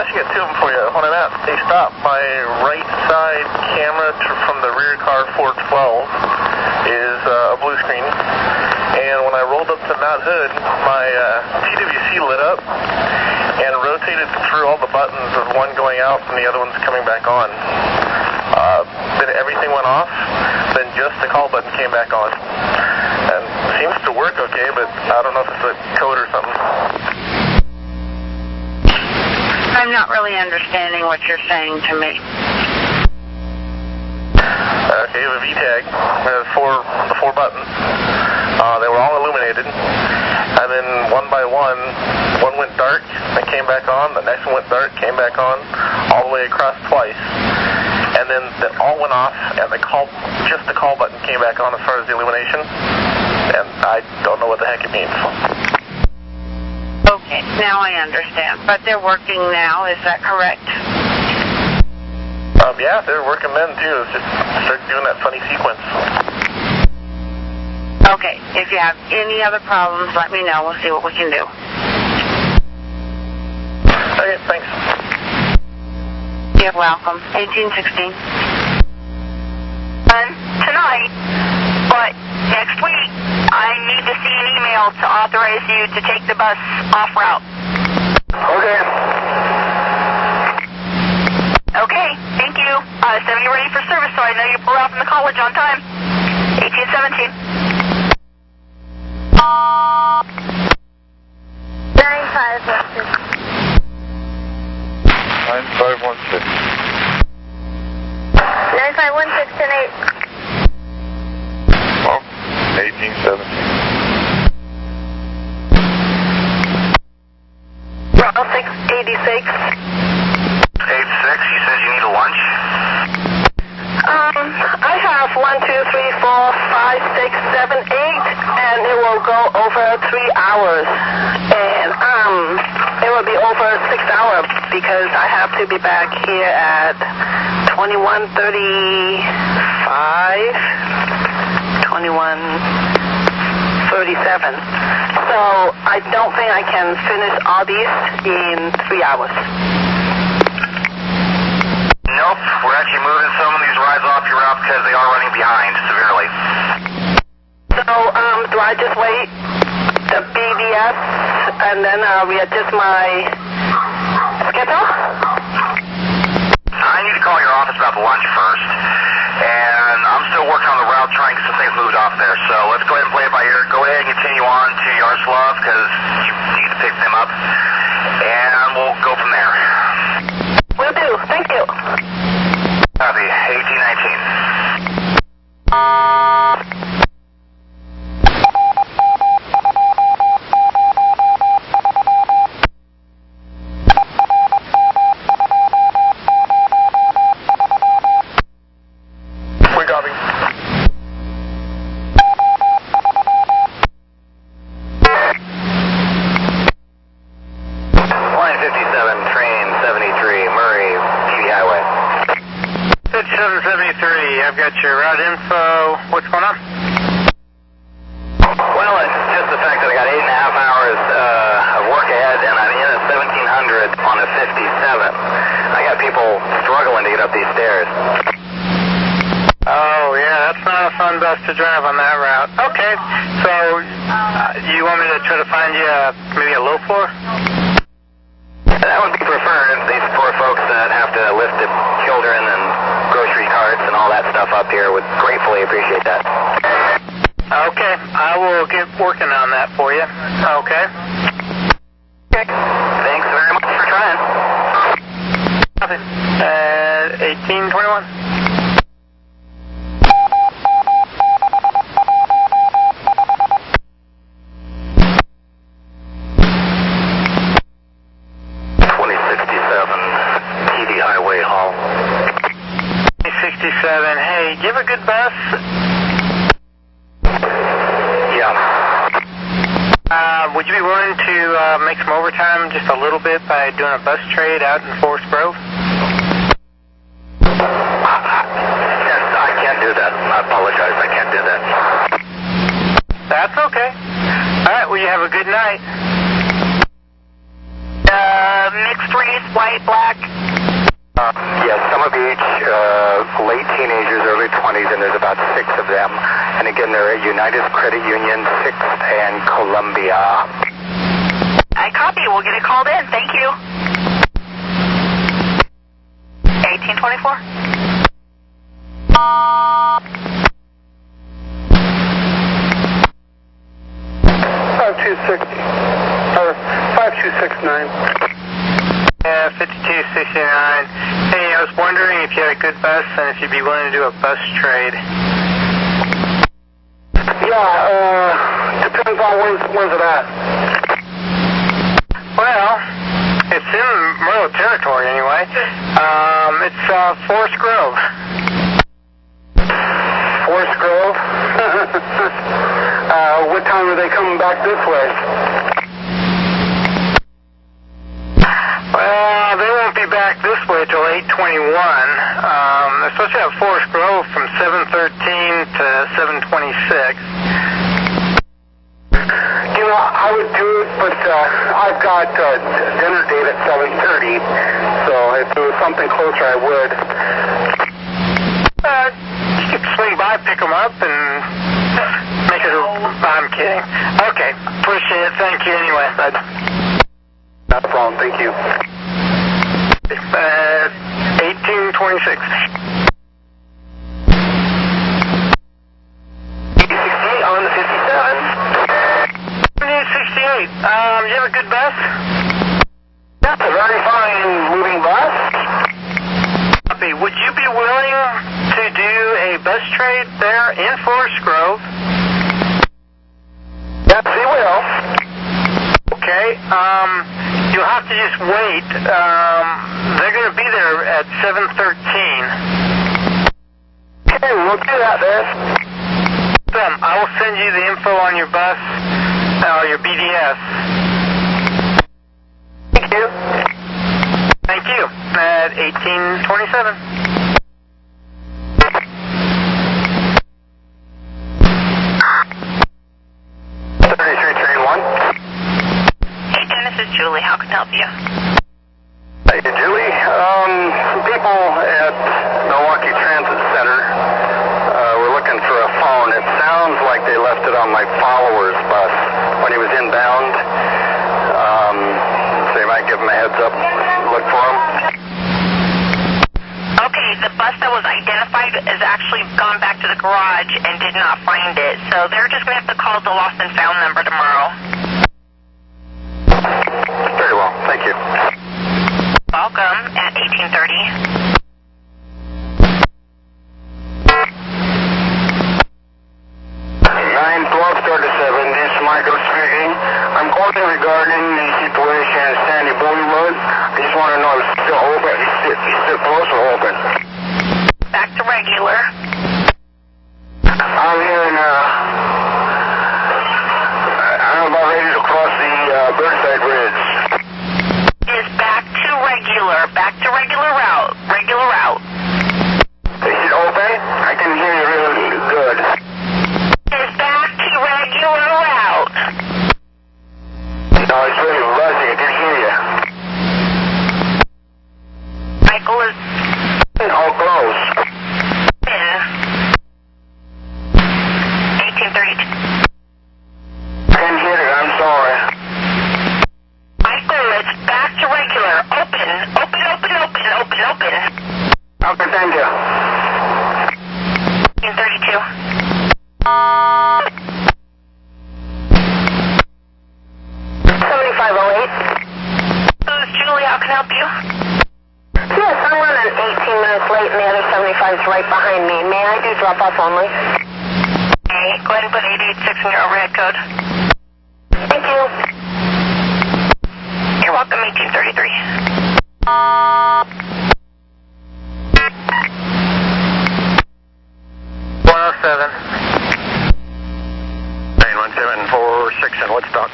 should get two of them for you. When I'm at, they stopped. My right side camera from the rear car 412 is a blue screen. And when I rolled up to Mount Hood, my TWC lit up and rotated through all the buttons of one going out and the other one's coming back on. Then everything went off, then just the call button came back on. And it seems to work okay, but I don't know if it's a code or something. I'm not really understanding what you're saying to me. Okay, the VTAG has the four buttons. They were all illuminated, and then one by one went dark, then came back on, the next one went dark, came back on, all the way across twice, and then they all went off, and just the call button came back on as far as the illumination, and I don't know what the heck it means. Okay, now I understand. But they're working now, is that correct? Yeah, they're working then too. It's just start doing that funny sequence. Okay, if you have any other problems, let me know. We'll see what we can do. Okay, thanks. You're welcome. 1816. Tonight, but next week, I need to see an email to authorize you to take the bus off route. Okay. Okay, thank you. So you're ready for service, so I know you pull out from the college on time. 1817. 9516. 9516 Well, 1817. Route 686. 86, you said you need a lunch? I have 1, 2, 3, 4, 5, 6, 7, 8, and it will go over 3 hours. And it will be over 6 hours because I have to be back here at 21:35, 21:37. So I don't think I can finish all these in 3 hours. Nope, we're actually moving some of these rides off your route because they are running behind severely. So, do I just wait the BVS and then readjust my schedule? I need to call your office about the lunch first. And I'm still working on the route, trying to get some things moved off there. So let's go ahead and play it by ear. Go ahead and continue on to Yarslav because you need to pick them up. And we'll go from there. Will do. Thank you. Copy. 1819. I've got your route info. What's going on? Well, it's just the fact that I got 8.5 hours of work ahead, and I'm in at 1700 on a 57. I got people struggling to get up these stairs. Oh, yeah, that's not a fun bus to drive on that route. Okay, so you want me to try to find you maybe a low floor? That would be preferred. These poor folks that have to lift the children and grocery carts and all that stuff up here would gratefully appreciate that. Okay, I will get working on that for you. Okay. Thanks very much for trying. 1821. Highway Hall. 67. Hey, do you have a good bus? Yeah. Would you be willing to make some overtime just a little bit by doing a bus trade out in Forest Grove? Yes, I can't do that. I apologize. I can't do that. That's okay. All right, well, you have a good night. Mixed race, white, black. Yes, Summer Beach, late teenagers, early 20s, and there's about 6 of them. And again, they're at United Credit Union, 6th and Columbia. I copy. We'll get it called in. Thank you. 1824. 5260. Or 5269. Yeah, 5269. Hey, I was wondering if you had a good bus and if you'd be willing to do a bus trade. Yeah, depends on where's it at. Well, it's in Merlot territory anyway. It's Forest Grove. Forest Grove? What time are they coming back this way? Well, they won't be back this way till 8:21. They're supposed to have Forest Grove from 7:13 to 7:26. You know, I would do it, but I've got dinner date at 7:30, so if it was something closer, I would. You could swing by, pick them up, and make it. I'm kidding. Okay, appreciate it. Thank you anyway. Not a problem. Thank you. 1826. 68 on the 57. 68. You have a good bus? That's a very fine moving bus. Would you be willing to do a bus trade there in Forest Grove? Yes, we will. Okay. You'll have to just wait. They're going to be there at 7:13. Okay, we'll do that then. I will send you the info on your bus, your BDS. Thank you. Thank you. At 1827. This is Julie. How can I help you? Hey, Julie. Some people at Milwaukee Transit Center were looking for a phone. It sounds like they left it on my follower's bus when he was inbound. So you might give him a heads up, look for him. the garage and did not find it. So they're just going to have to call the lost and found number tomorrow. Very well. Thank you. Welcome at 1830. 91237, this is Michael speaking. I'm calling regarding the situation at Sandy Boulevard. I just want to know if it's still open. Is it still closed or open? Back to regular. I'm here in, I'm about ready to cross the Burnside Bridge. Is back to regular route. Regular route. Is it open? I can hear you really good. Is back to regular route. No, it's really buzzing. I can hear you. Michael is... All close. Yeah. 1832. I can hear it. I'm sorry. Michael, it's back to regular. Open. Okay, thank you. 1832. 7508. This is Julie. How can I help you? Yes, I'm running 18 minutes late and the other 75 is right behind me. May I do drop-off only? Okay, go ahead and put 886 in your overhead code. Thank you. You're welcome, 1833. 107. 91746 in Woodstock.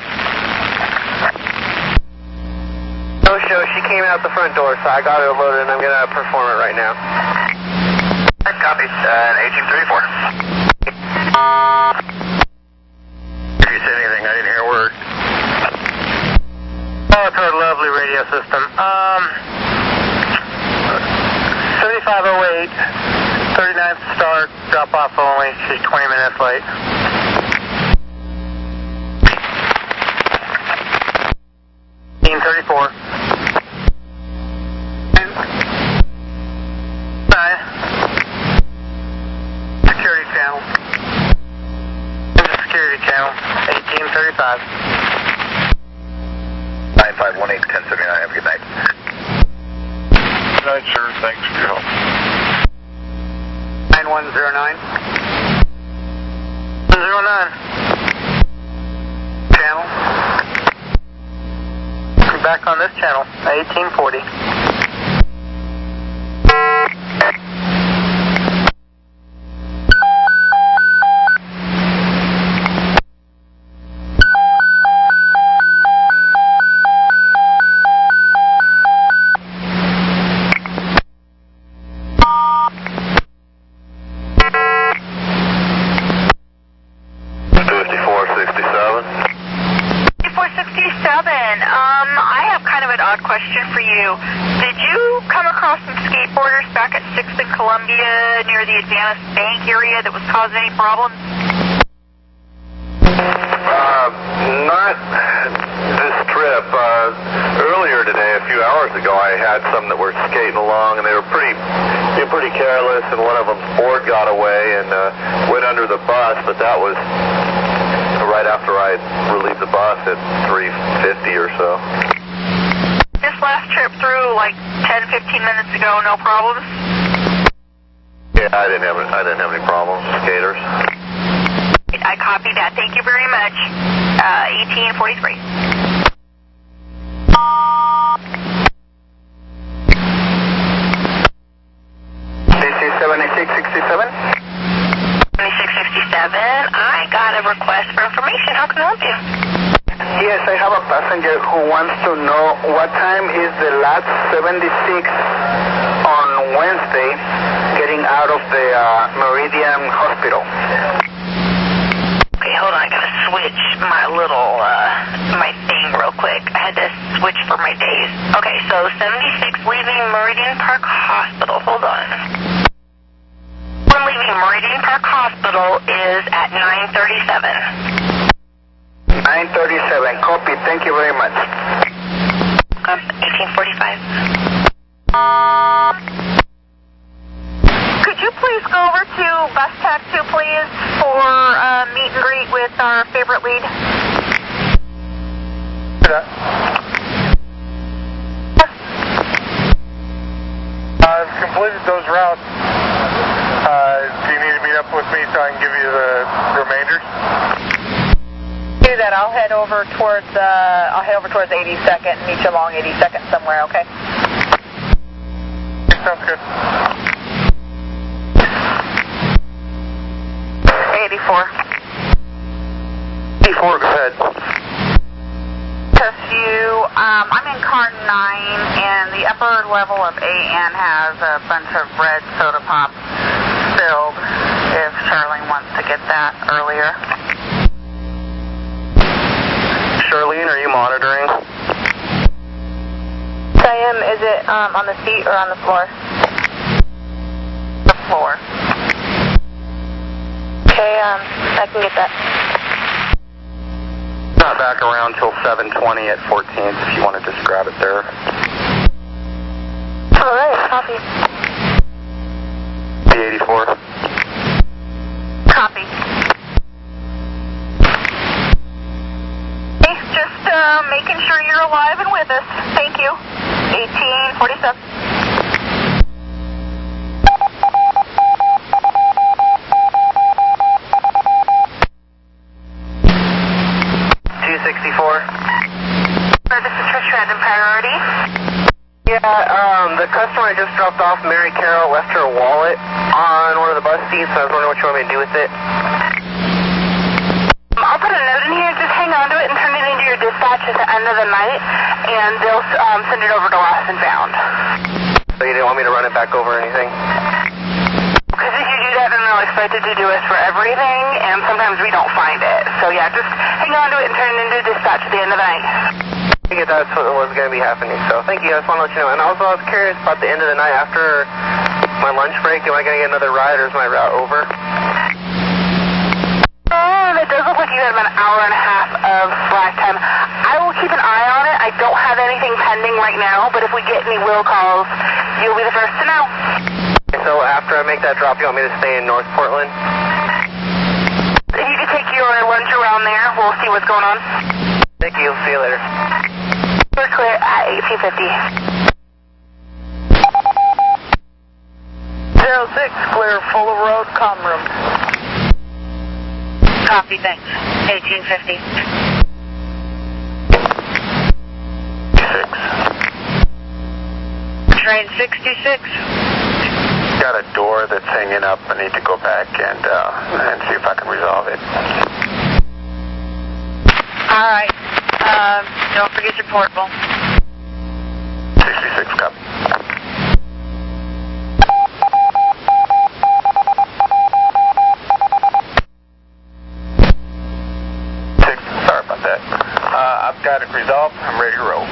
No show. She came out the front door, so I got her loaded, and I'm going to perform it right now. Copy. 1834. If you said anything, I didn't hear a word. Oh, it's our lovely radio system. 7508, 39th start, drop off only. She's 20 minutes late. $18.34. 9. Security channel. Security channel. 1835. 9518-1079. Have a good night. Good night, sir. Thanks for your help. 9109. 109. Channel. Back on this channel. 1840. I have kind of an odd question for you. Did you come across some skateboarders back at 6th and Columbia near the Advance Bank area that was causing any problems? Not this trip. Earlier today, a few hours ago, I had some that were skating along, and they were pretty careless, and one of them's board got away and went under the bus, but that was right after I relieved the bus at 3:50 or so. This last trip through like 10-15 minutes ago, no problems? Yeah, I didn't have any problems with skaters. I copied that. Thank you very much. 1843. 7667? 7667. I got a request for information. How can I help you? Yes, I have a passenger who wants to know what time is the last 76 on Wednesday getting out of the Meridian Hospital. Okay, hold on. I gotta switch my little, my thing real quick. I had to switch for my days. Okay, so 76 leaving Meridian Park Hospital. Hold on. One leaving Meridian Park Hospital is at 9:37. 9:37. Copy. Thank you very much. 1845. Could you please go over to bus tag 2, please, for meet and greet with our favorite lead? I've completed those routes. Do you need to meet up with me so I can give you the remainders? Do that. I'll head over towards 82nd and meet you along 82nd somewhere. Okay. Sounds good. 84. 84, go ahead. Test you. I'm in car 9, and the upper level of AN has a bunch of red soda pop filled. If Charlene wants to get that earlier. Charlene, are you monitoring? I am. Is it on the seat or on the floor? The floor. Okay, I can get that. Not back around till 7:20 at 14th if you want to just grab it there. All right, copy. B84. Copy. Okay, just making sure you're alive and with us. Thank you. 1847. This is Trish Random Priority. Yeah, the customer I just dropped off, Mary Carroll, left her wallet on one of the bus seats. I was wondering what you want me to do with it. I'll put a note in here. Just hang on to it and turn it into your dispatch at the end of the night, and they'll send it over to Lost and Found. So you didn't want me to run it back over or anything? Because if you do that, then they'll expect it to do us for everything, and sometimes we don't find it. So yeah, just hang on to it and turn it into dispatch at the end of the night. I think that's what was going to be happening, so thank you. I just want to let you know. And also, I was curious about the end of the night after my lunch break. Am I going to get another ride, or is my route over? It does look like you have about an hour and a half of slack time. I will keep an eye on it. I don't have anything pending right now, but if we get any will calls, you'll be the first to know. So after I make that drop, you want me to stay in North Portland? If you could take your lunch around there, we'll see what's going on. Thank you. See you later. We're clear at 1850. 06, clear Fuller Road, Comm room. Copy, thanks. 1850. 6. Train 66. Got a door that's hanging up. I need to go back and see if I can resolve it. All right. Don't forget your portable. 66, copy. Sorry about that. I've got it resolved. I'm ready to roll.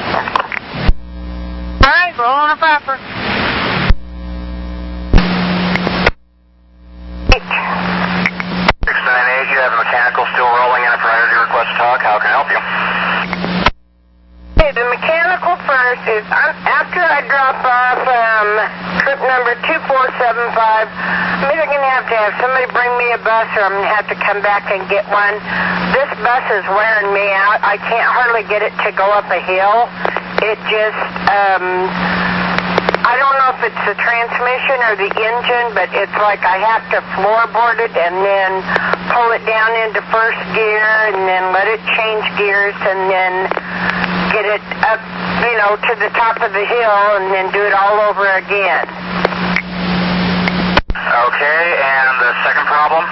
All right, roll on a flapper. 698, you have a mechanical still rolling in a priority request to talk. How can I help you? Okay, the mechanical first is after I drop off trip number 2475, I'm either going to have somebody bring me a bus or I'm going to have to come back and get one. This bus is wearing me out. I can't hardly get it to go up a hill. It just, I don't know if it's the transmission or the engine, but it's like I have to floorboard it and then pull it down into first gear and then let it change gears and then get it up, you know, to the top of the hill and then do it all over again. Okay, and the second problem?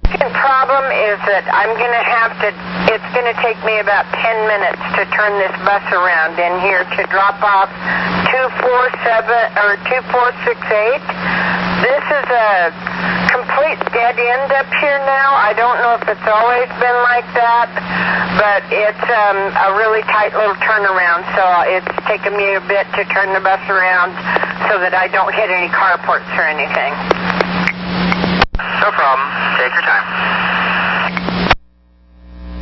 The second problem is that I'm going to have to, it's going to take me about 10 minutes to turn this bus around in here to drop off 2468. This is a complete dead end up here now. I don't know if it's always been like that, but it's a really tight little turnaround, so it's taken me a bit to turn the bus around so that I don't hit any carports or anything. No problem. Take your time.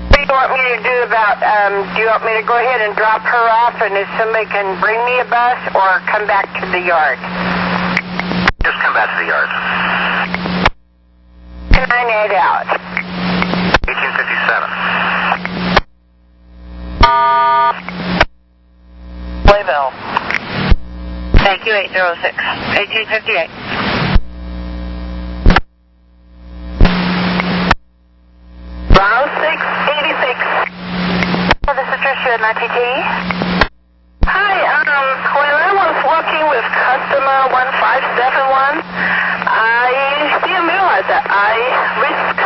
What do you want me to do about, do you want me to go ahead and drop her off and if somebody can bring me a bus or come back to the yard? Just just come back to the yard. 298 out. 1857. Playville. Thank you, 806. 1858. Round 686. This is Tricia at NTT. Hi, when I was working with customer 1571, I didn't realize that I sprained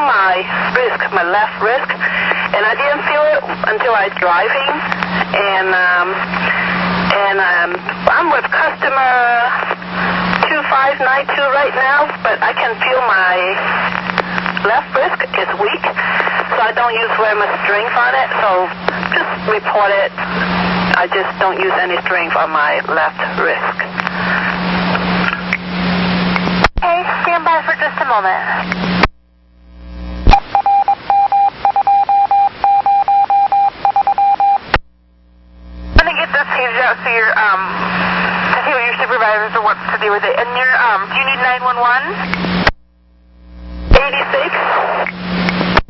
my wrist, my left wrist, and I didn't feel it until I was driving. And I'm with customer 2592 right now, but I can feel my left wrist is weak, so I don't use very much strength on it, so just report it. I just don't use any strength on my left wrist. Okay, stand by for just a moment. I'm going to get this page out so you're, to see what your supervisors or what to do with it. And you're, do you need 911? 86?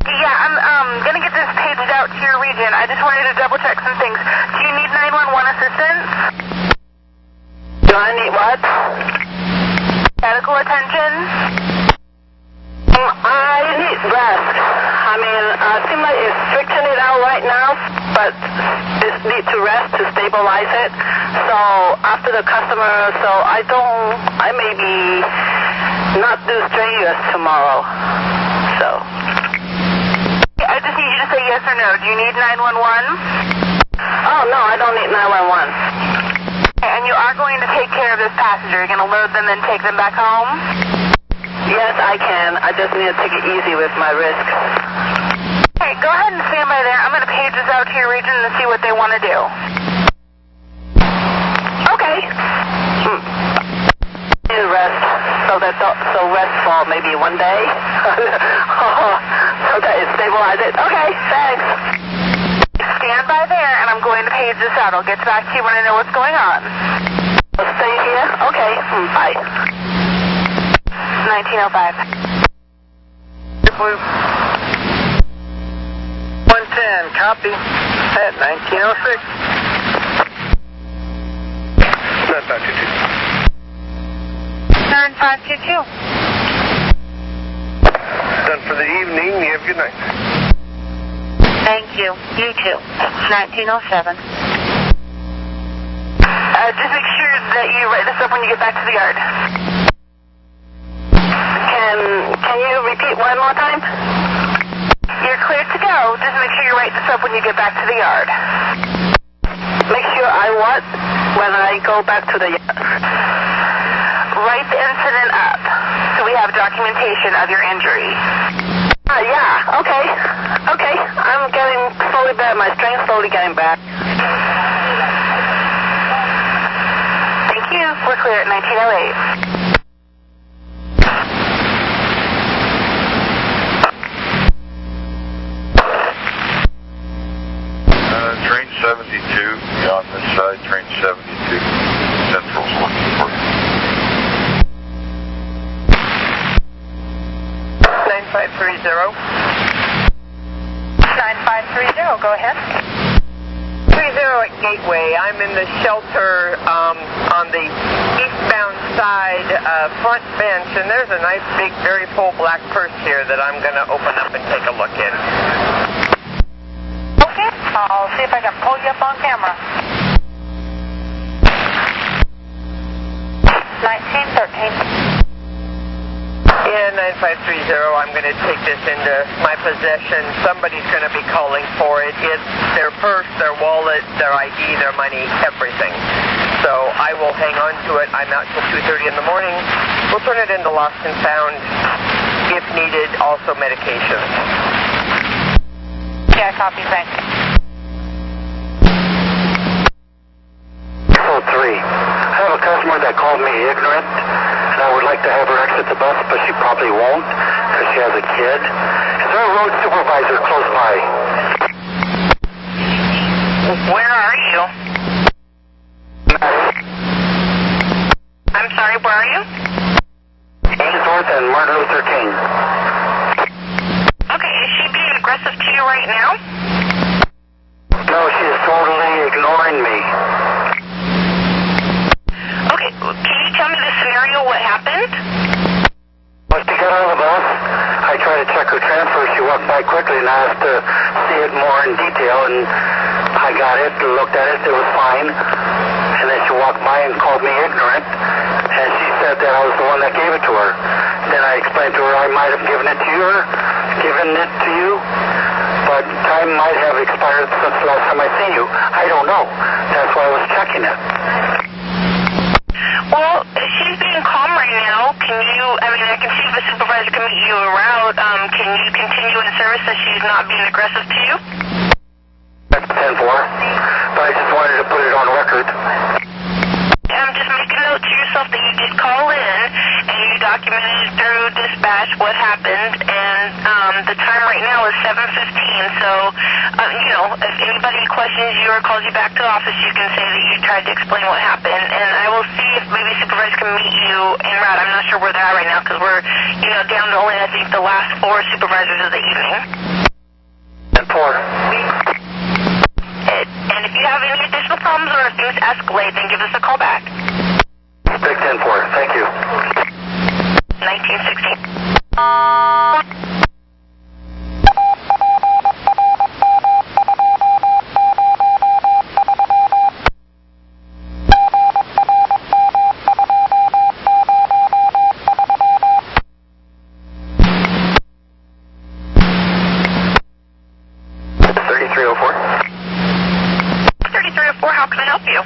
Yeah, I'm going to get this page out to your region. I just wanted to double check some things. Do you need 911 assistance? Do I need what? Medical attention? I need rest. I mean, it seems like it's stretching it out right now, but it needs to rest to stabilize it. So after the customer, so I maybe not do strenuous tomorrow. So I just need you to say yes or no. Do you need 911? Oh, no, I don't need 911. Okay, and you are going to take care of this passenger. You're going to load them and take them back home? Yes, I can. I just need to take it easy with my wrist. Okay, go ahead and stand by there. I'm going to page this out to your region and see what they want to do. Okay. Need rest. So rest for maybe one day. So that it stabilizes it. Okay, thanks. Stand by there, and I'm going to page this out. I'll get back to you when I know what's going on. Stay here? Okay, bye. 1905. 110, copy. At 1906. That's 922. Turn 522. Done for the evening. You have a good night. Thank you. You too. 1907. Just make sure that you write this up when you get back to the yard. Can you repeat one more time? You're clear to go. Just make sure you write this up when you get back to the yard. Make sure I what? When I go back to the yard. Write the incident up so we have documentation of your injury. Yeah, okay. Okay, I'm getting slowly back. My strength's slowly getting back. Thank you. We're clear at 1908. Train 72 on this side, train 72. Central's looking for you. 9530. 9530, go ahead. 30 at Gateway. I'm in the shelter on the eastbound side front bench, and there's a nice big, very full black purse here that I'm going to open up and take a look in. Okay, I'll see if I can pull you up on camera. 1913. Yeah, 9530, I'm going to take this into my possession. Somebody's going to be calling for it. It's their purse, their wallet, their ID, their money, everything. So I will hang on to it. I'm out till 2:30 in the morning. We'll turn it into lost and found. If needed, also medications. Yeah, copy, thanks. 03. I have a customer that called me ignorant, and I would like to have her exit the bus, but she probably won't because she has a kid. Is there a road supervisor close by? Where are you? I'm aggressive to you right now? No, she's totally ignoring me. Okay, can you tell me the scenario, what happened? Once she got on the bus, I tried to check her transfer. She walked by quickly and asked to see it more in detail, and I got it, looked at it, it was fine. And then she walked by and called me ignorant, and she said that I was the one that gave it to her. Then I explained to her I might have given it to you, but time might have expired since the last time I seen you. I don't know. That's why I was checking it. Well, she's being calm right now. I can see if the supervisor can meet you en route. Can you continue in service so she's not being aggressive to you? That's 10-4, but I just wanted to put it on record. Just make a note to yourself that you did call in and you documented through dispatch what happened, and the time right now is 7:15, so if anybody questions you or calls you back to the office, you can say that you tried to explain what happened, and I will see if maybe supervisor can meet you en route. I'm not sure where they're at right now because we're down to only, I think, the last 4 supervisors of the evening. And 4. And if you have any additional problems or if things escalate, then give us a call back. Big 10-4, thank you. 1916. How can I help you?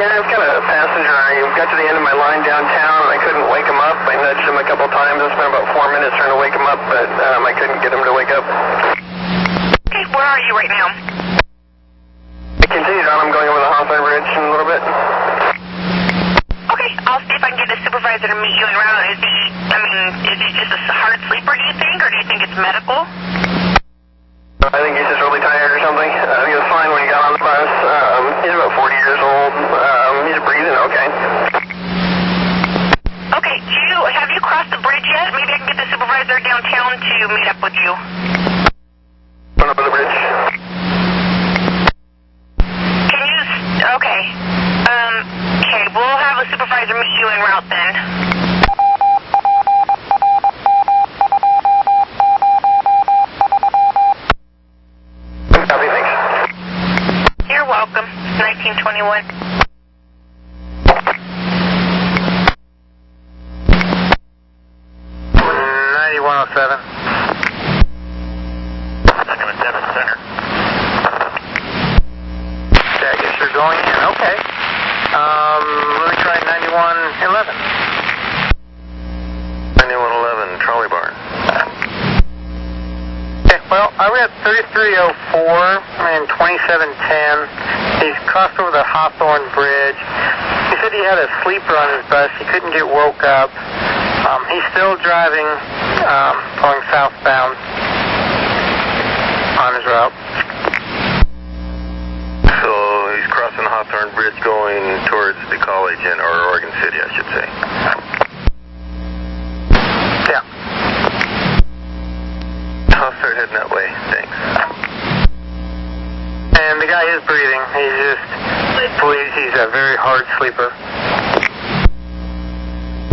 Yeah, I've got a passenger. I got to the end of my line downtown and I couldn't wake him up. I nudged him a couple times. It's been about 4 minutes trying to wake him up, but I couldn't get him to wake up. Okay, where are you right now? I continued on. I'm going over the Hawthorne Bridge in a little bit. Okay, I'll see if I can get a supervisor to meet you en route. Is he just a hard sleeper, do you think, or do you think it's medical? I think he's just really tired or something. He was fine when he got on the bus. He's about 40 years old. He's breathing okay. Okay, have you crossed the bridge yet? Maybe I can get the supervisor downtown to meet up with you. Went over the bridge. Can you... Okay. Okay, we'll have a supervisor meet you en route then. You're welcome. 1921. 9107. 7 center. Okay, I guess you're going in. Okay. Let me try 9111. 9111, trolley barn. Okay, well, I was at 3304 and 2710. He's crossed over the Hawthorne Bridge. He said he had a sleeper on his bus. He couldn't get woke up. He's still driving, going southbound on his route. So he's crossing the Hawthorne Bridge going towards the college or Oregon City, I should say. Yeah. I'll start heading that way. Thanks. And the guy is breathing. He just believes he's a very hard sleeper.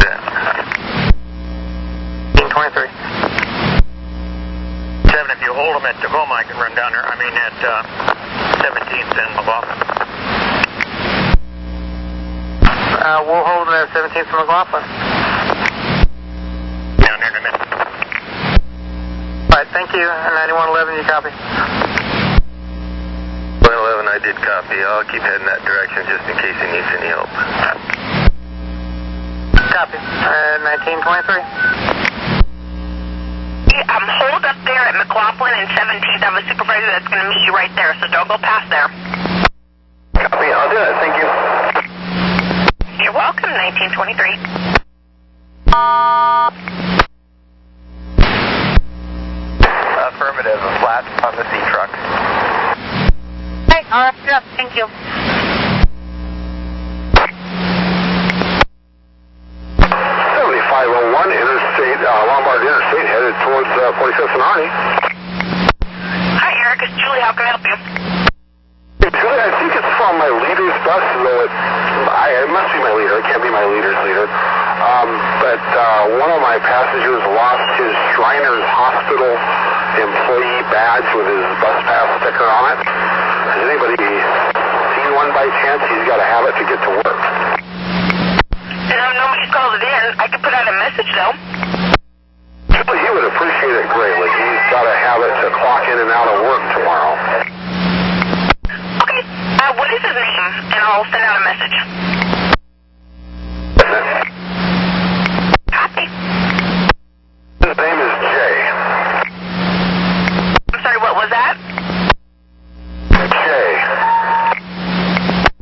Yeah. 23. 7, if you hold him at Tacoma, I can run down there. I mean at 17th and McLaughlin. We'll hold him at 17th and McLaughlin. Down there in a minute. All right, thank you. 9111, you copy? 111, I did copy. I'll keep heading that direction just in case he needs any help. Copy. 1923. I'm holed up there at McLaughlin and 17th. I have a supervisor that's going to meet you right there, so don't go past there. Copy, I'll do it. Thank you. You're welcome, 1923. Affirmative, a flat on the C truck. Hey, all right, yep, thank you. 7501 Interstate, Lombard Interstate, headed towards 45th and Arnie. Julie, I think it's from my leader's bus, though it must be my leader. It can't be my leader's leader. But one of my passengers lost his Shriners Hospital employee badge with his bus pass sticker on it. Has anybody seen one by chance? He's got to have it to get to work. Nobody called it in. I could put out a message, though. Julie, he would appreciate it greatly. He's got to have it to clock in and out of work tomorrow. Okay. What is his name? And I'll send out a message. Copy. His name is Jay. I'm sorry, what was that? Jay.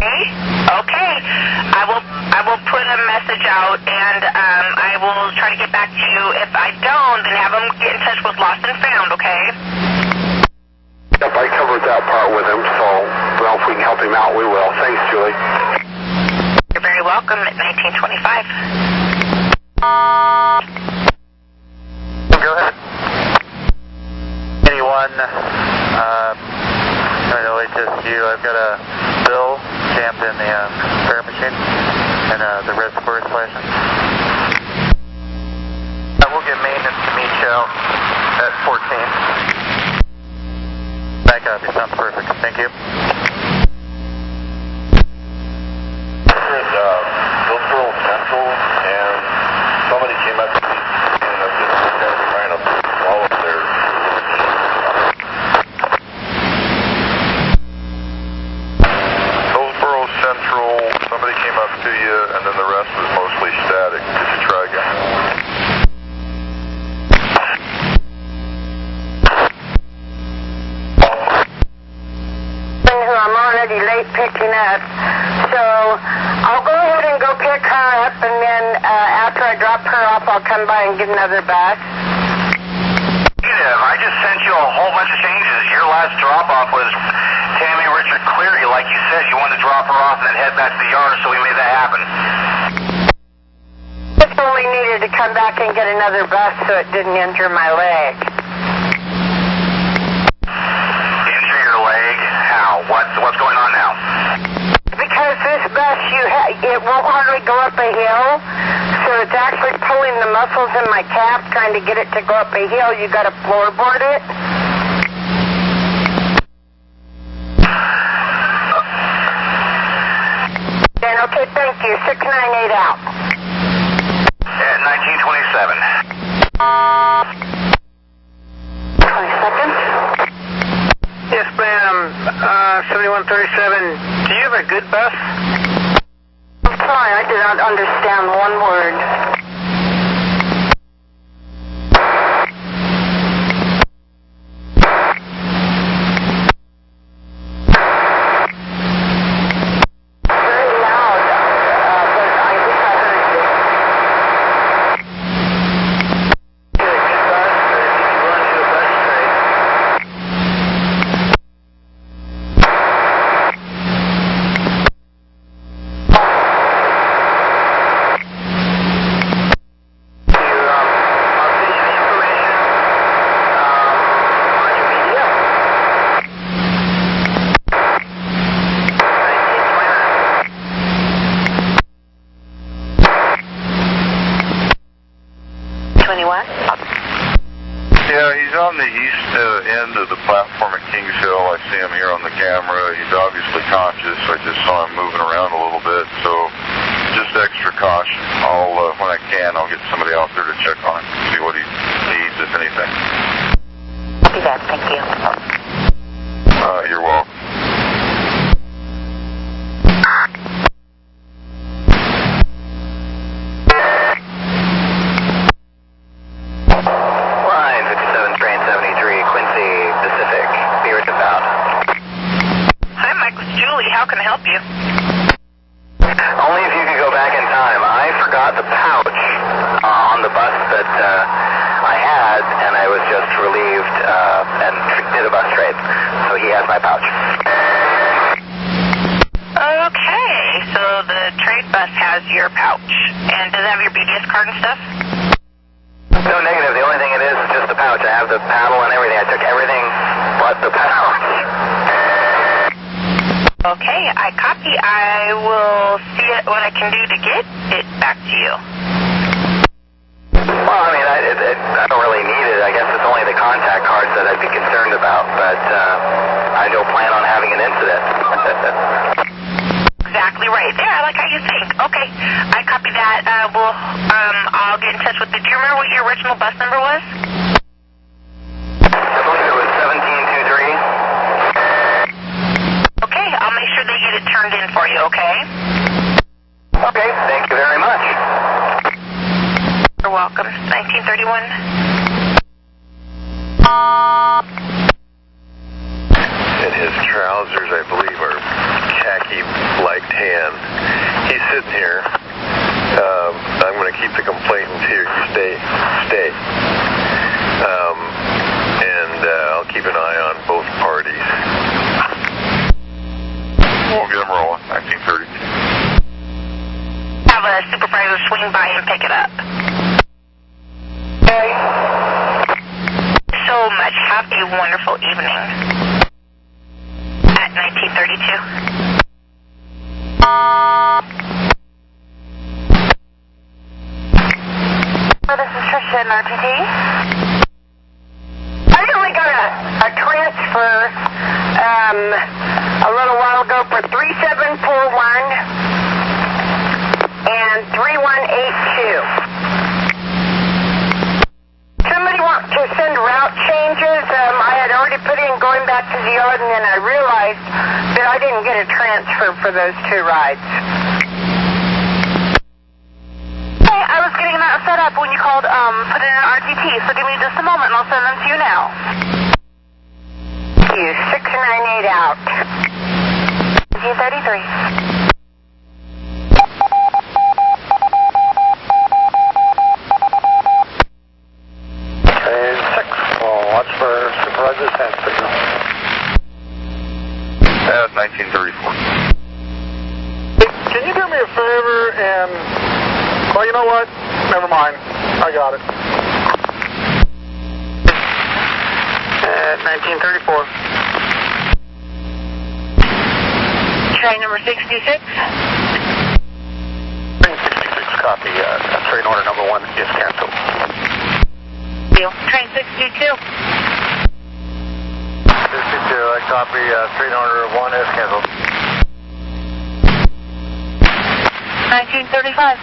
Okay. I will put a message out, and I will try to get back to you. If I don't, then have him get in touch with Lost and Found, okay? Yep, I covered that part with him, so well, if we can help him out, we will. Thanks, Julie. You're very welcome at 1925. Go ahead. Anyone, HSQ, I've got a bill jammed in the fare machine, and the reservoir is flashing. We'll get maintenance to meet you out at 14. That copy, sounds perfect. Thank you. Hillsboro Central, and somebody came up to me and I'm just trying to follow their. Hillsboro Central, somebody came up to you, and then the rest was mostly static. Could you try again? I'm already late picking up, so I'll go ahead and go pick her up, and then after I drop her off, I'll come by and get another bus. Negative. I just sent you a whole bunch of changes. Your last drop-off was Tammy Richard Cleary. Like you said, you wanted to drop her off and then head back to the yard, so we made that happen. Just only needed to come back and get another bus so it didn't injure my leg. Injure your leg? How? What's going on now? Because this bus, it won't hardly go up a hill, so it's actually pulling the muscles in my calf, trying to get it to go up a hill. You got to floorboard it. Then, okay, thank you. 698 out. At 1927. 22nd? Yes, ma'am. 7137. Do you have a good bus? I'm sorry, I did not understand one word. Very loud, but I think I heard you. Yeah, he's on the east end of the platform at Kings Hill. I see him here on the camera. He's obviously conscious. I just saw him moving around a little bit, so just extra caution. When I can, I'll get somebody out there to check on him, see what he needs, if anything. Do that, thank you. You're welcome. Line 57, train 73, Quincy Pacific. Be right about. Hi, Mike. It's Julie. How can I help you? Only if you could go back in time. I forgot the pouch on the bus that I had, and I was just relieved and did a bus trade. So he has my pouch. Okay, so the trade bus has your pouch. And does it have your BDS card and stuff? No, negative. The only thing it is just the pouch. I have the paddle and everything. I took everything but the pouch. Okay, I copy. I will see what I can do to get it back to you. Well, I mean, I don't really need it. I guess it's only the contact cards that I'd be concerned about, but I don't plan on having an incident. Exactly right. There, I like how you think. Okay, I copy that. I'll get in touch with you. Do you remember what your original bus number was? I believe it was 1723. Okay, I'll make sure they get it turned in for you, okay? Okay, thank you very much. You're welcome. 1931. And his trousers, I believe, are khaki light tan. He's sitting here. I'm going to keep the complainant here. You stay. And I'll keep an eye on both parties. We'll get him rolling. 1930. Have a supervisor swing by and pick it up. Okay. So much. Have a wonderful evening. At 1932. This is Tricia in RTT. I only got a transfer a little while ago for 3741 and 3182. Somebody wants to send route changes. I had already put in going back to the yard, and then I realized that I didn't get a transfer for those two rides. Hey, I was getting that set up when you called, put in an RTT, so give me just a moment and I'll send them to you now. Thank you. 698 out. 1933. Watch for supervisor's hand signal. That's 1934. Can you do me a favor and... Well, you know what? Never mind. I got it. At 1934. Train number 66. Train 66, copy. Train order number 1 is canceled. Train 62. 62, I copy. Train order 1 is canceled. 1935.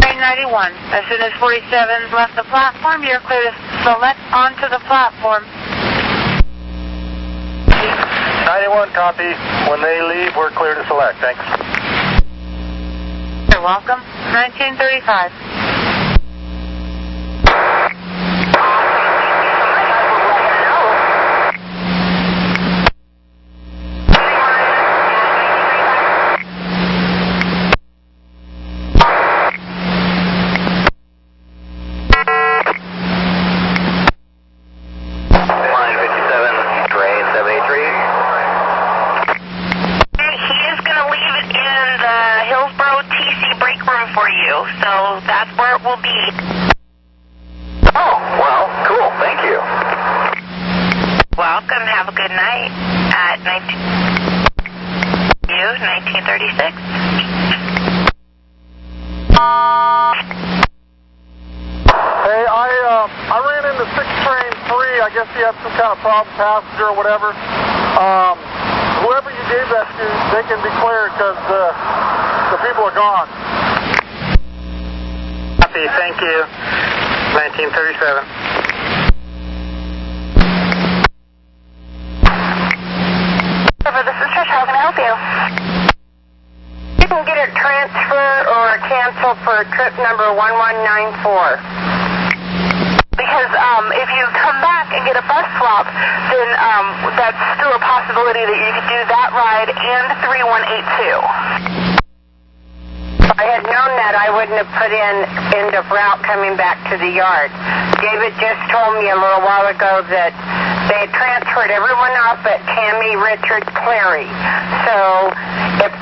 Train 91. As soon as 47's left the platform, you're clear to select onto the platform. 91, copy. When they leave, we're clear to select. Thanks. You're welcome. 1935. So that's where it will be. Oh, well, cool. Thank you. Welcome. Have a good night. At 1936. Hey, I ran into 6 train 3. I guess he had some kind of problem passenger or whatever. Whoever you gave that to, they can be cleared because the people are gone. Copy, thank you. 1937. This is Trish. How can I help you? You can get a transfer or a cancel for trip number 1194. Because if you come back and get a bus swap, then that's still a possibility that you could do that ride and 3182. If I had known that, I wouldn't have put in end of route coming back to the yard. David just told me a little while ago that they had transferred everyone off at Tammy Richard Clary. So,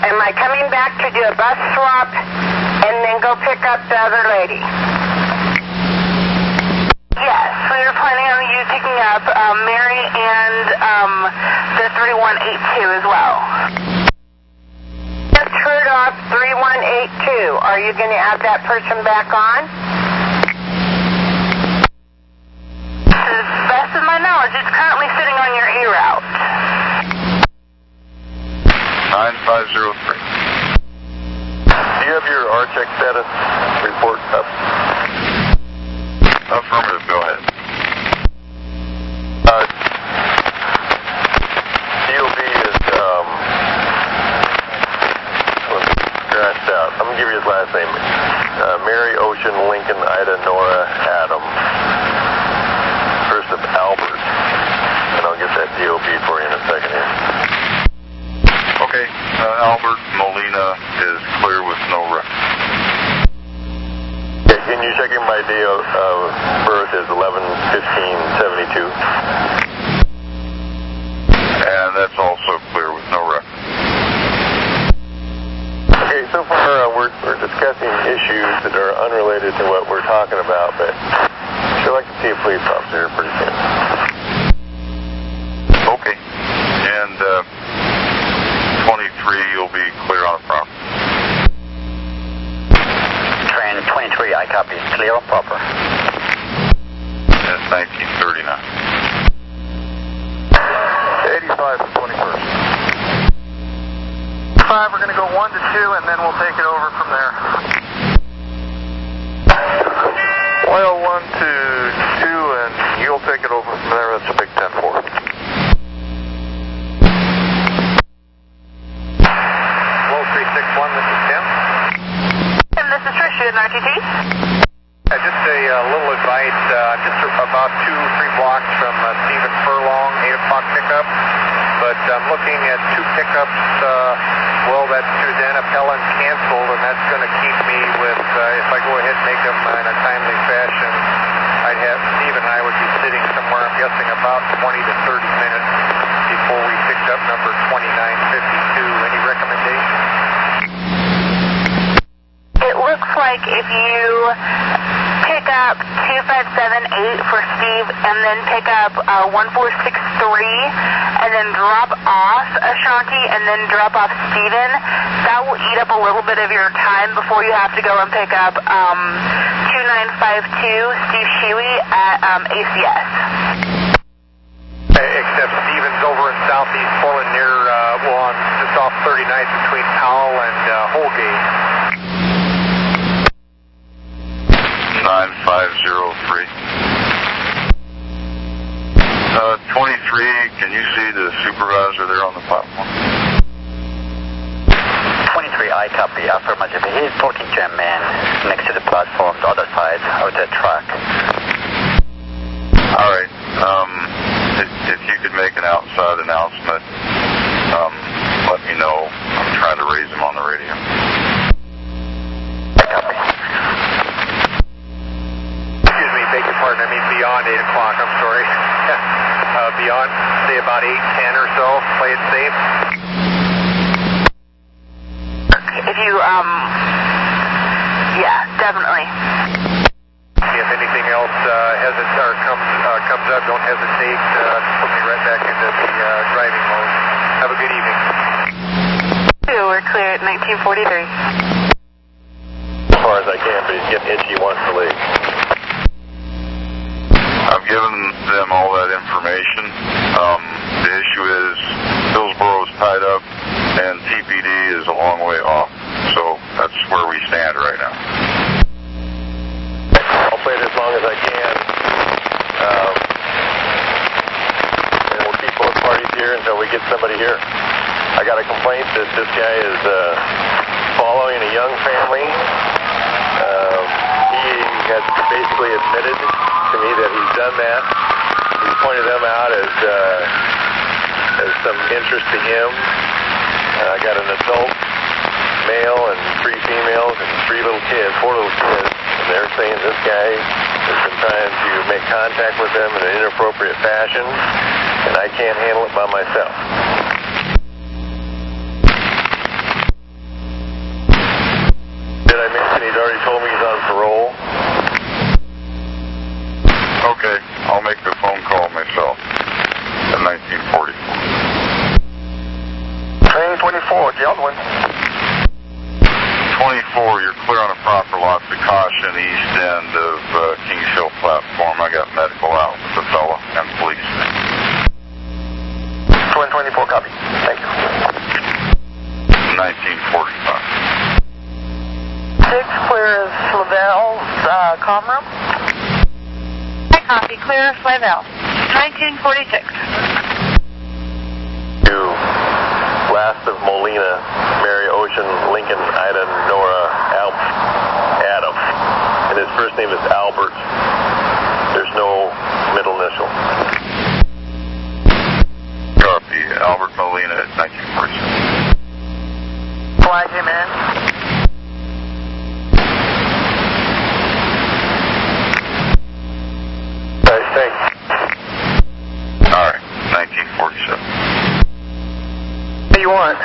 am I coming back to do a bus swap and then go pick up the other lady? Yes, we were planning on you picking up Mary and the 3182 as well. Just heard off 3182. Are you going to add that person back on? To the best of my knowledge, it's currently sitting on your E route. 9503. Do you have your RCheck status report up? Affirmative, go ahead. DOB is, scratched out. I'm going to give you his last name. Mary, Ocean, Lincoln, Ida, Nora, Adam. First of Albert. And I'll get that DOB for you in a second here. Okay, Albert Molina is clear with no record. Okay, can you check in my date of birth is 11/15/72? And that's also clear with no record. Okay, so far we're discussing issues that are unrelated to what we're talking about, but I'd sure like to see a police officer pretty soon. Okay, and 23, you'll be clear on the property. Train 23, I copy. Clear on proper. That's 1939. 85 for 21st. 5, we're going to go 1 to 2, and then we'll take it over from there. Oil 1 to 2, and you'll take it over from there. That's a big 10-4. Just a little advice, just about 2-3 blocks from Stephen Furlong, 8 o'clock pickup. But I'm looking at 2 pickups, that Susanna Pellin canceled, and that's going to keep me with, if I go ahead and make them in a timely fashion, I'd have Steve and I would be sitting somewhere, I'm guessing about 20 to 30 minutes before we picked up number 2952. Any recommendations? It looks like if you pick up 2578 for Steve and then pick up 1463 and then drop off Ashanti and then drop off Steven, that will eat up a little bit of your time before you have to go and pick up 2952 Steve Shuey at ACS. Except Steven's over in southeast Portland near, just off 39th between Powell and Holgate. 9503. 23, can you see the supervisor there on the platform? 23, I copy. Affirmative. He's talking to a man next to the platform, the other side of the track. All right. If you could make an outside announcement, let me know. I'm trying to raise him on the radio. I copy. Excuse me, beg your pardon. I mean beyond 8 o'clock. I'm sorry. Beyond, say about 8:10 or so. Play it safe. If you, yeah, definitely. If anything else comes up, don't hesitate to put me right back into the driving mode. Have a good evening. We're clear at 1943. As far as I can, but he's getting itchy once to leave. I've given them all that information. The issue is Hillsboro's tied up and TPD is a long way off. So that's where we stand right now. I'll play it as long as I can. And we'll keep both parties here until we get somebody here. I got a complaint that this guy is following a young family. He has basically admitted to me that he's done that. He's pointed them out as some interest to him. I got an adult male and 3 females and 4 little kids, and they're saying this guy has been trying to make contact with them in an inappropriate fashion, and I can't handle it by myself. Did I mention he's already told me he's on parole? Okay, I'll make the phone call myself at 1944. 74, copy. Thank you. 1945. 6, clear Slavel's comm room. I copy. Clear Slavel. 1946. Last of Molina, Mary, Ocean, Lincoln, Ida, Nora, Adam. And his first name is Albert. There's no middle initial. Copy. Albert Molina at 1946. Flag him in. Thanks. All right. 1947. What do you want?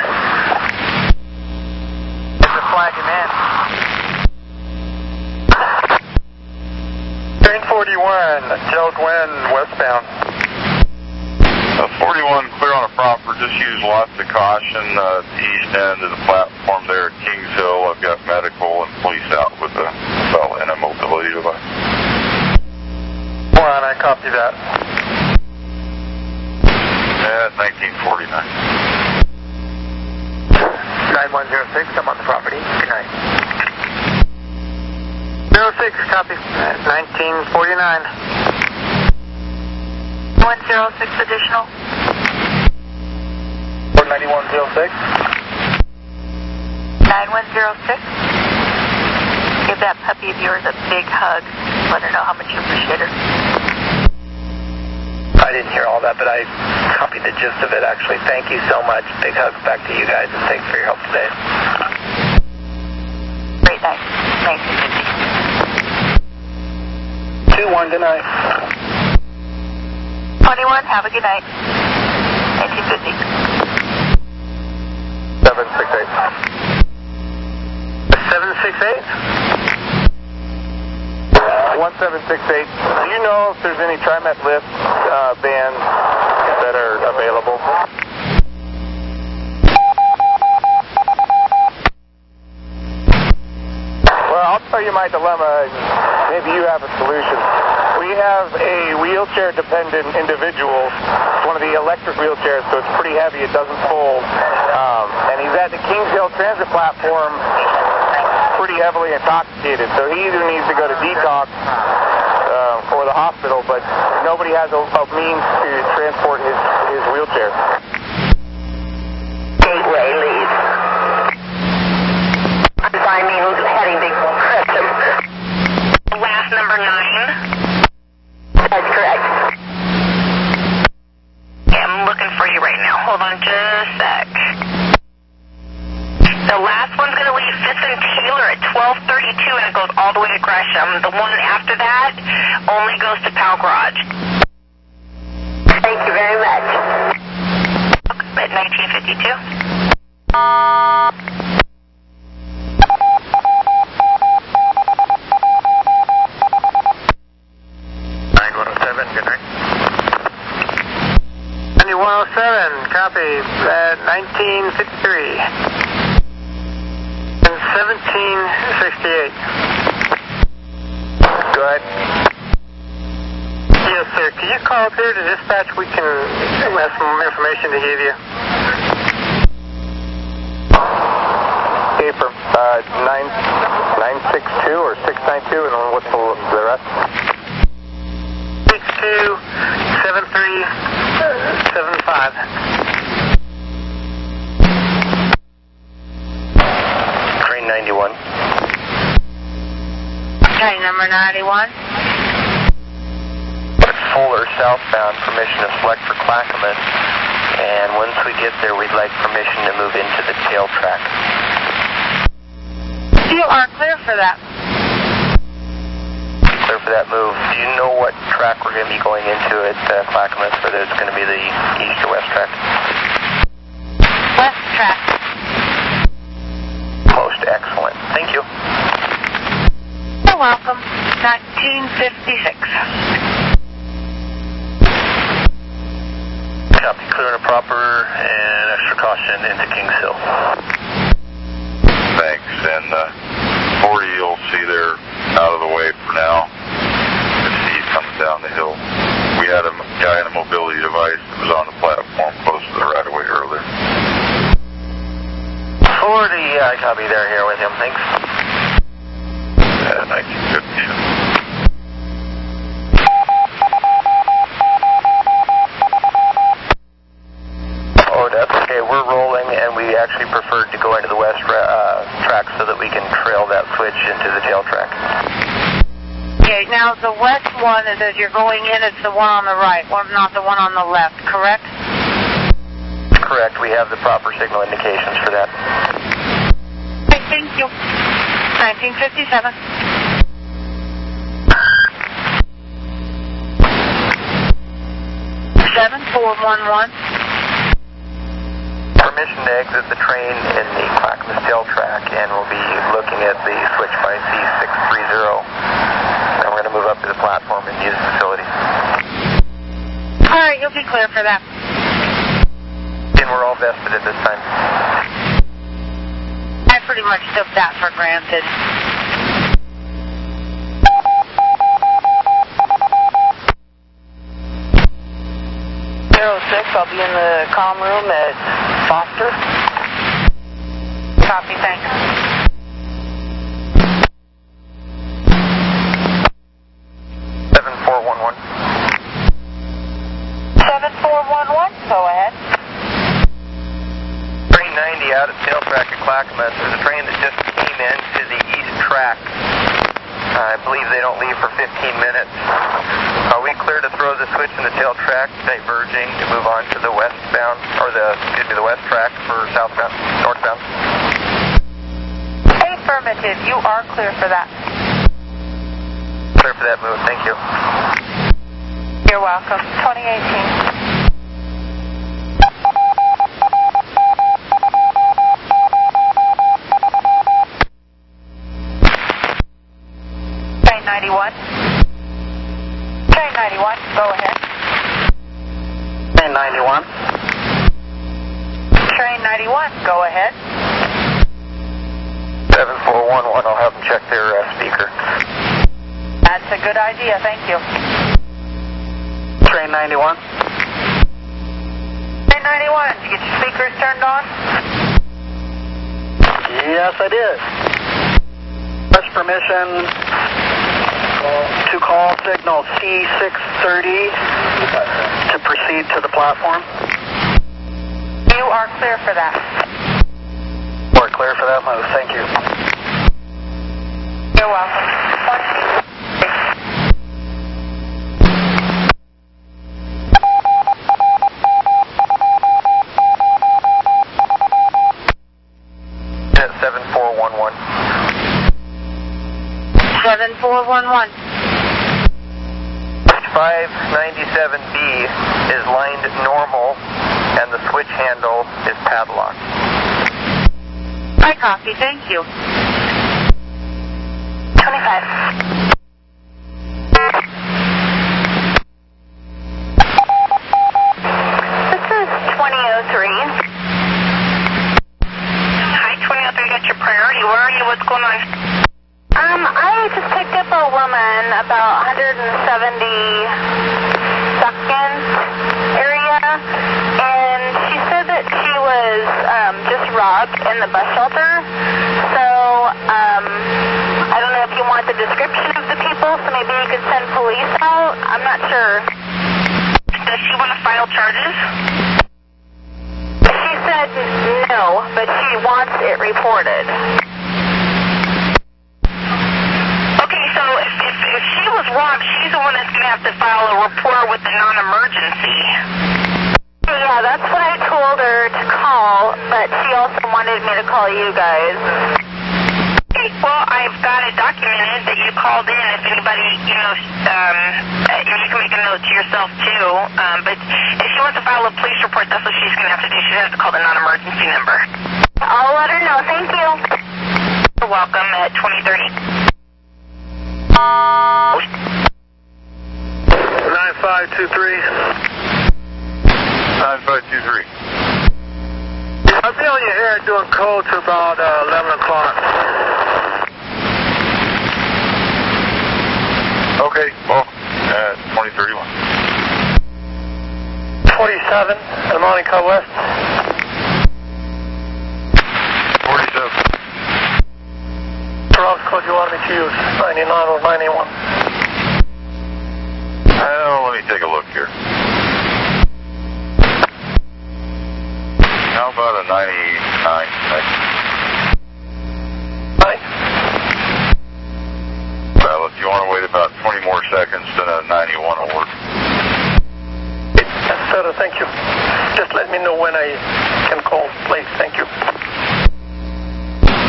There's a flag him in. Train 41, Joe Gwen, westbound. 41, clear on a proper. Just use lots of caution. The east end of the platform there at Kings Hill. I've got medical and police out with a fellow in a mobility device. 1, I copy that. At 1949. 9106, I'm on the property. Good night. 06, copy. 1949. 106 additional. 9106. 9106. Give that puppy of yours a big hug. Let her know how much you appreciate her. I didn't hear all that, but I copied the gist of it, actually. Thank you so much. Big hugs back to you guys, and thanks for your help today. Great night. 1950. 2-1, good night. 21, have a good night. 1950. 768. 768? 1768. Do you know if there's any Trimet lift bands that are available? Well, I'll tell you my dilemma, and maybe you have a solution. We have a wheelchair-dependent individual. It's one of the electric wheelchairs, so it's pretty heavy. It doesn't fold. And he's at the Kings Hill transit platform pretty heavily intoxicated. So he either needs to go to detox or the hospital, but nobody has a means to transport his wheelchair. Gateway lead. I mean, heading to Crescent. Last number 9. That's correct. Yeah, I'm looking for you right now. Hold on just a sec. The last one's going to leave 5th and Taylor at 12:32, and it goes all the way to Gresham. The one after that only goes to Powell Garage. Thank you very much. At 1952. 9107, good night. 9107, copy. 1953. And 1768. Go ahead. Yes, sir. Can you call up here to dispatch? We can have some information to give you. Paper. 962 or 692, and what's the rest? 627375. Train 91. Okay, number 91. Fuller southbound, permission to select for Clackamas, and once we get there, we'd like permission to move into the tail track. You are clear for that. Clear for that move. Do you know what track we're going to be going into at Clackamas, whether it's going to be the east or west track? West track. Most excellent. Thank you. You're welcome. 1956. Copy. Clear and proper, and extra caution into Kings Hill. Thanks. And 40 you'll see they're out of the way for now. As Steve comes down the hill. We had a guy in a mobility device that was on the platform close to the right-of-way Yeah, I copy. They're here with him. Thanks. 1915. Oh, that's okay. We're rolling, and we actually preferred to go into the west track so that we can trail that switch into the tail track. Okay, now the west one is as you're going in, it's the one on the right, not the one on the left, correct? Correct. We have the proper signal indications for that. Okay, thank you. 1957. Permission to exit the train in the Clackamas tail track, and we'll be looking at the switch by C630. And we're going to move up to the platform and use the facility. All right, you'll be clear for that. And we're all vested at this time. I pretty much took that for granted. I'll be in the comm room at Foster. Copy, thanks. Go ahead. Train 90 out at tail track at Clackamas. There's a train that just came into the east track. I believe they don't leave for 15 minutes. Are we clear to throw the switch in the tail track, diverging to move on to the westbound, or the west track for southbound, northbound? Affirmative. You are clear for that. Clear for that move. Thank you. You're welcome. 2018. Train 91. Train 91, go ahead. Train 91. Train 91, go ahead. 7411, I'll have them check their speaker. That's a good idea, thank you. Train 91. Train 91, did you get your speakers turned on? Yes, I did. Press permission to call signal C630 to proceed to the platform. You are clear for that. We're clear for that move. Thank you. You're welcome. 7411. 7411. 597B is lined normal, and the switch handle is padlocked. I copy, thank you. 25. This is 2003. Hi, 2003, got your priority. Where are you? What's going on? I just picked up a woman about 172nd area, and she said that she was just robbed in the bus shelter. So, I don't know if you want the description of the people, so maybe you could send police out. I'm not sure. Does she want to file charges? She said no, but she wants it reported. If she was robbed, she's the one that's going to have to file a report with the non-emergency. Yeah, that's what I told her to call, but she also wanted me to call you guys. Okay, well, I've got it documented that you called in. If anybody, you can make a note to yourself, too. But if she wants to file a police report, that's what she's going to have to do. She's going to have to call the non-emergency number. I'll let her know. Thank you. You're welcome at 2030. 9523. 9523. I'll be on your air doing code to about 11 o'clock. Okay, well, 2031. 47, Monica West. 47. do you want me to use, 99 or 91? Let me take a look here. How about a 99? Well, if you want to wait about 20 more seconds, then a 91 will work. Yes, sir, thank you. Just let me know when I can call, please. Thank you.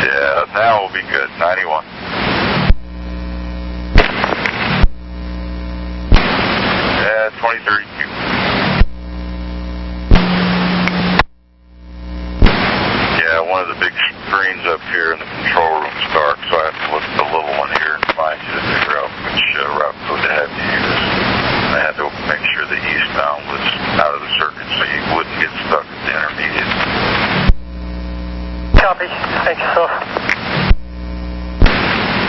Yeah, now will be good. 91. Yeah, 2032. Yeah, one of the big screens up here in the control room is dark, so I have to look at the little one here and find you to figure out which route code to have to use. And I had to make sure the eastbound was out of the circuit so you wouldn't get stuck at the intermediate. Copy. Thank you, sir.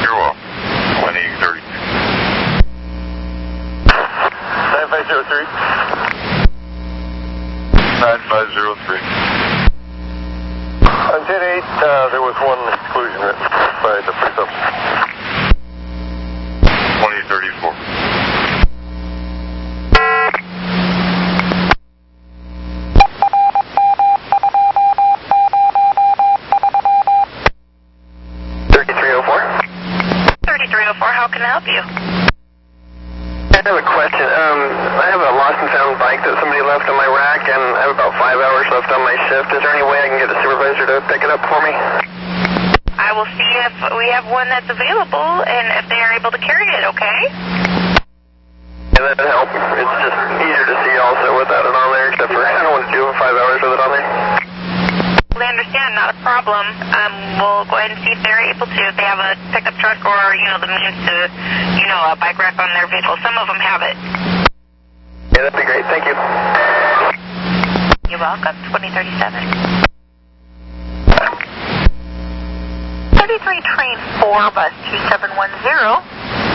You're welcome. 2032. 9503. 9503. On 10-8, there was one exclusion written by the police officer. 2034. How can I help you? I have a question. I have a lost and found bike that somebody left on my rack, and I have about 5 hours left on my shift. Is there any way I can get the supervisor to pick it up for me? I will see if we have one that's available and if they are able to carry it, okay? Yeah, that'd help. It's just easier to see also without it on there, except for I don't want to do 5 hours with it on there. They understand, not a problem. We'll go ahead and see if they're able to, if they have a pickup truck or, the means to, a bike rack on their vehicle. Some of them have it. Yeah, that'd be great. Thank you. You're welcome. 2037. 33 Train 4, Bus 2710,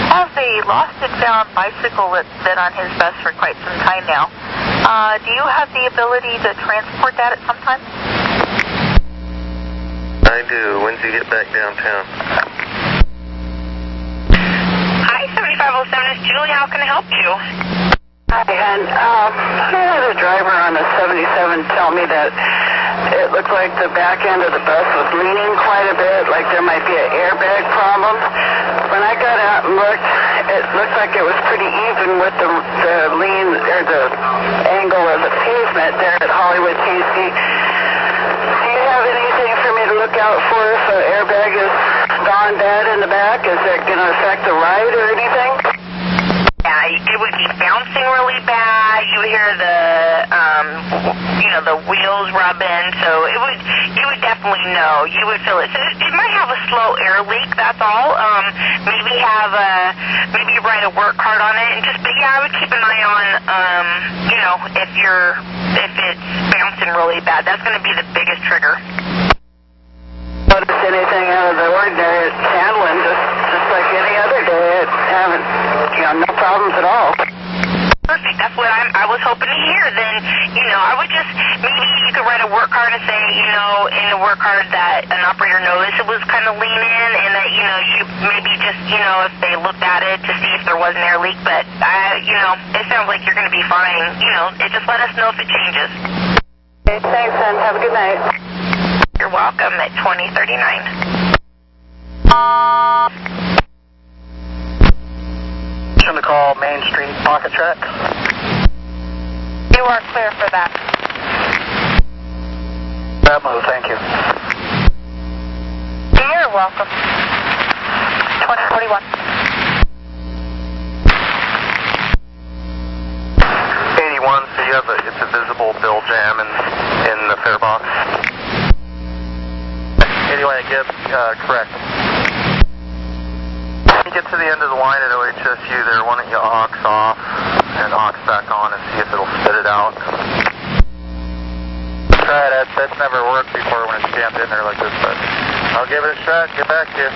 has a lost and found bicycle that's been on his bus for quite some time now. Do you have the ability to transport that at some time? I do. When do you get back downtown? Hi, 7507, it's Julie. How can I help you? Hi, and I had a driver on the 77 tell me that it looked like the back end of the bus was leaning quite a bit, like there might be an airbag problem. When I got out and looked, it looked like it was pretty even with the lean, or the angle of the pavement there at Hollywood Casey. Do you have anything for me to look out for if an airbag is gone bad in the back? Is it going to affect the ride or anything? Yeah, it would be bouncing really bad. You would hear the wheels rubbing, so you would definitely know. You would feel it. So it might have a slow air leak, that's all. Maybe write a work card on it, and but I would keep an eye on, if it's bouncing really bad. That's going to be the biggest trigger. Notice anything out of the ordinary. It's handling just like any other day. It's having, no problems at all. Perfect. That's what I was hoping to hear. Then, I would just, maybe you could write a work card and say, in the work card that an operator noticed it was kind of leaning, and that, you maybe just, if they looked at it to see if there was an air leak. But, it sounds like you're going to be fine. Just let us know if it changes. Okay, thanks, and have a good night. You're welcome at 2039. To call Main Street pocket track. You are clear for that. That move, thank you. You're welcome. 2041. 81, so you have it's a visible bill jam in the fare box. 81, correct. When you get to the end of the line at OHSU there, why don't you aux off and aux back on and see if it'll spit it out. Try it. That's never worked before when it's jammed in there like this, but I'll give it a shot. Get back to you.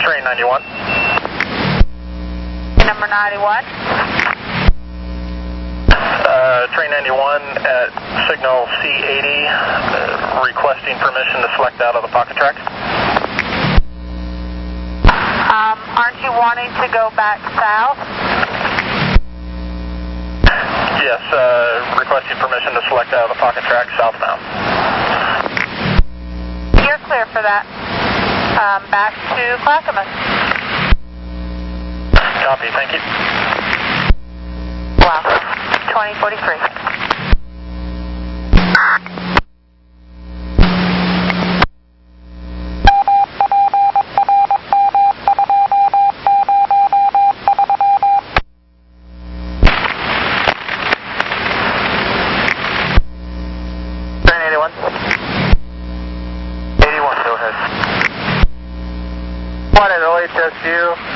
Train 91. Number 91. Train 91 at signal C80, requesting permission to select out of the pocket track. Aren't you wanting to go back south? Yes, requesting permission to select out of the pocket track southbound. You're clear for that. Back to Clackamas. Copy, thank you. Wow, 2043.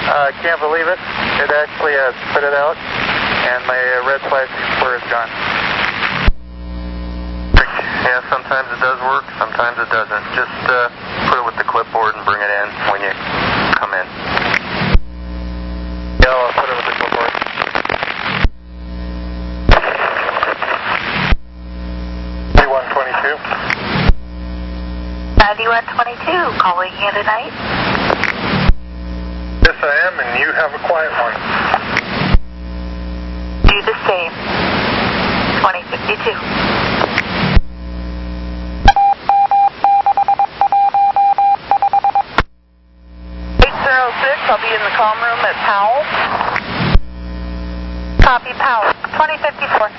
I can't believe it. It actually has spit it out, and my red flag square is gone. Yeah, sometimes it does work, sometimes it doesn't. Just put it with the clipboard and bring it in when you come in. Yeah, I'll put it with the clipboard. C122. 9122, calling in tonight. Yes, I am, and you have a quiet one. Do the same. 2052. 806, I'll be in the comm room at Powell. Copy, Powell. 2054.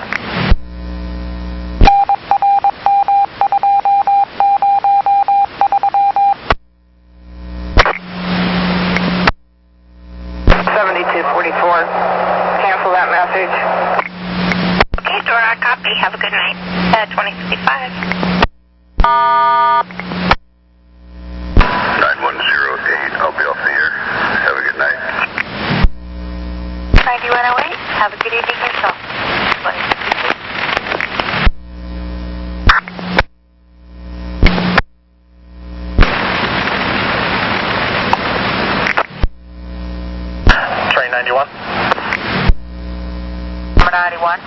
Cancel that message. Okay, Dora, copy. Have a good night. 2055. 9108, I'll be off the air. Have a good night. 9108, have a good evening yourself. 2052. Train 91. Number 91.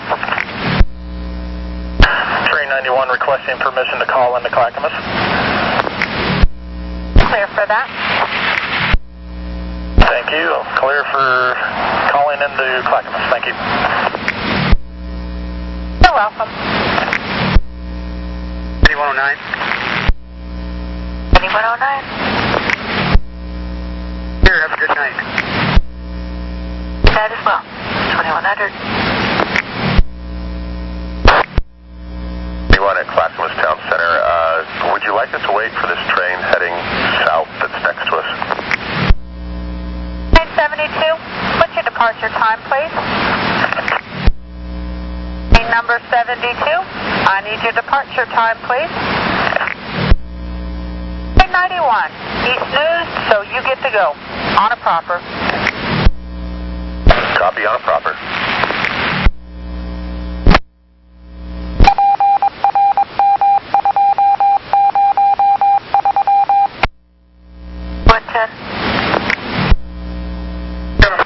Train 91 requesting permission to call into Clackamas. Clear for that. Thank you. Clear for calling into Clackamas. Thank you. You're welcome. 8109. 8109. Here, have a good night. That as well. 2100. 91 at Clackamas Town Center. Would you like us to wait for this train heading south that's next to us? Train 72, what's your departure time, please? Train number 72, I need your departure time, please. Train 91, he snoozed, so you get to go. On a proper. Copy, on a proper.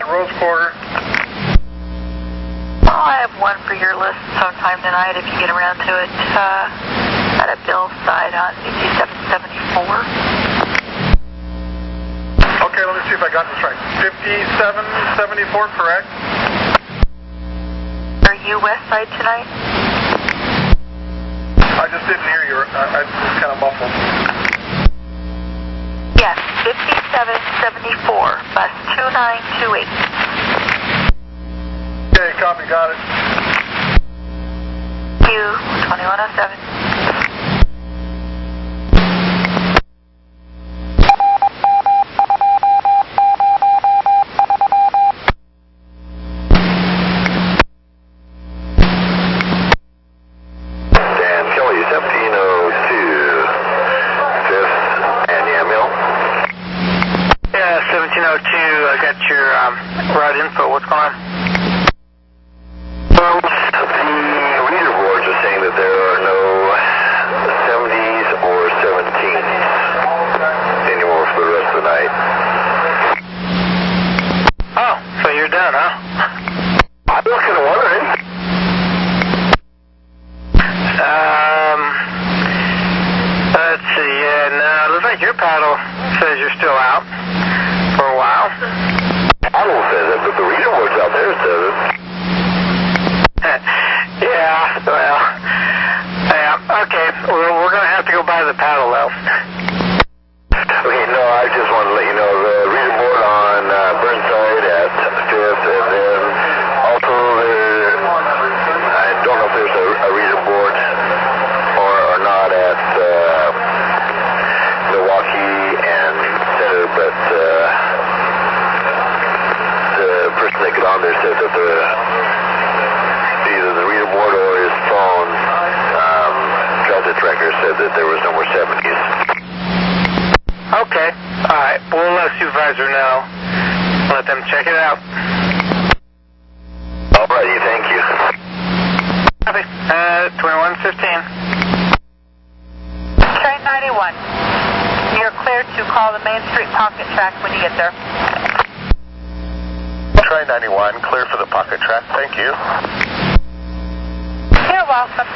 Rose Quarter. Oh, I have one for your list sometime tonight if you get around to it. At a Bill's side on CC 774. Okay, let me see if I got this right. 5774, correct? Are you west side tonight? I just didn't hear you. I was kind of muffled. Yes, 5774, bus 2928. Okay, copy, got it. Q 2107. Route info, what's going on? Well, the reader boards are saying that there are no 70s or 17s anymore for the rest of the night. Oh, so you're done, huh? I was kind of wondering. that either the reader board or his phone transit tracker said that there was somewhere 70s. Okay. All right. We'll let supervisor know. Let them check it out. Alrighty, thank you. Copy. 2115. Train 91. You're cleared to call the Main Street pocket track when you get there. Train 91, clear for the pocket track. Thank you. You're welcome.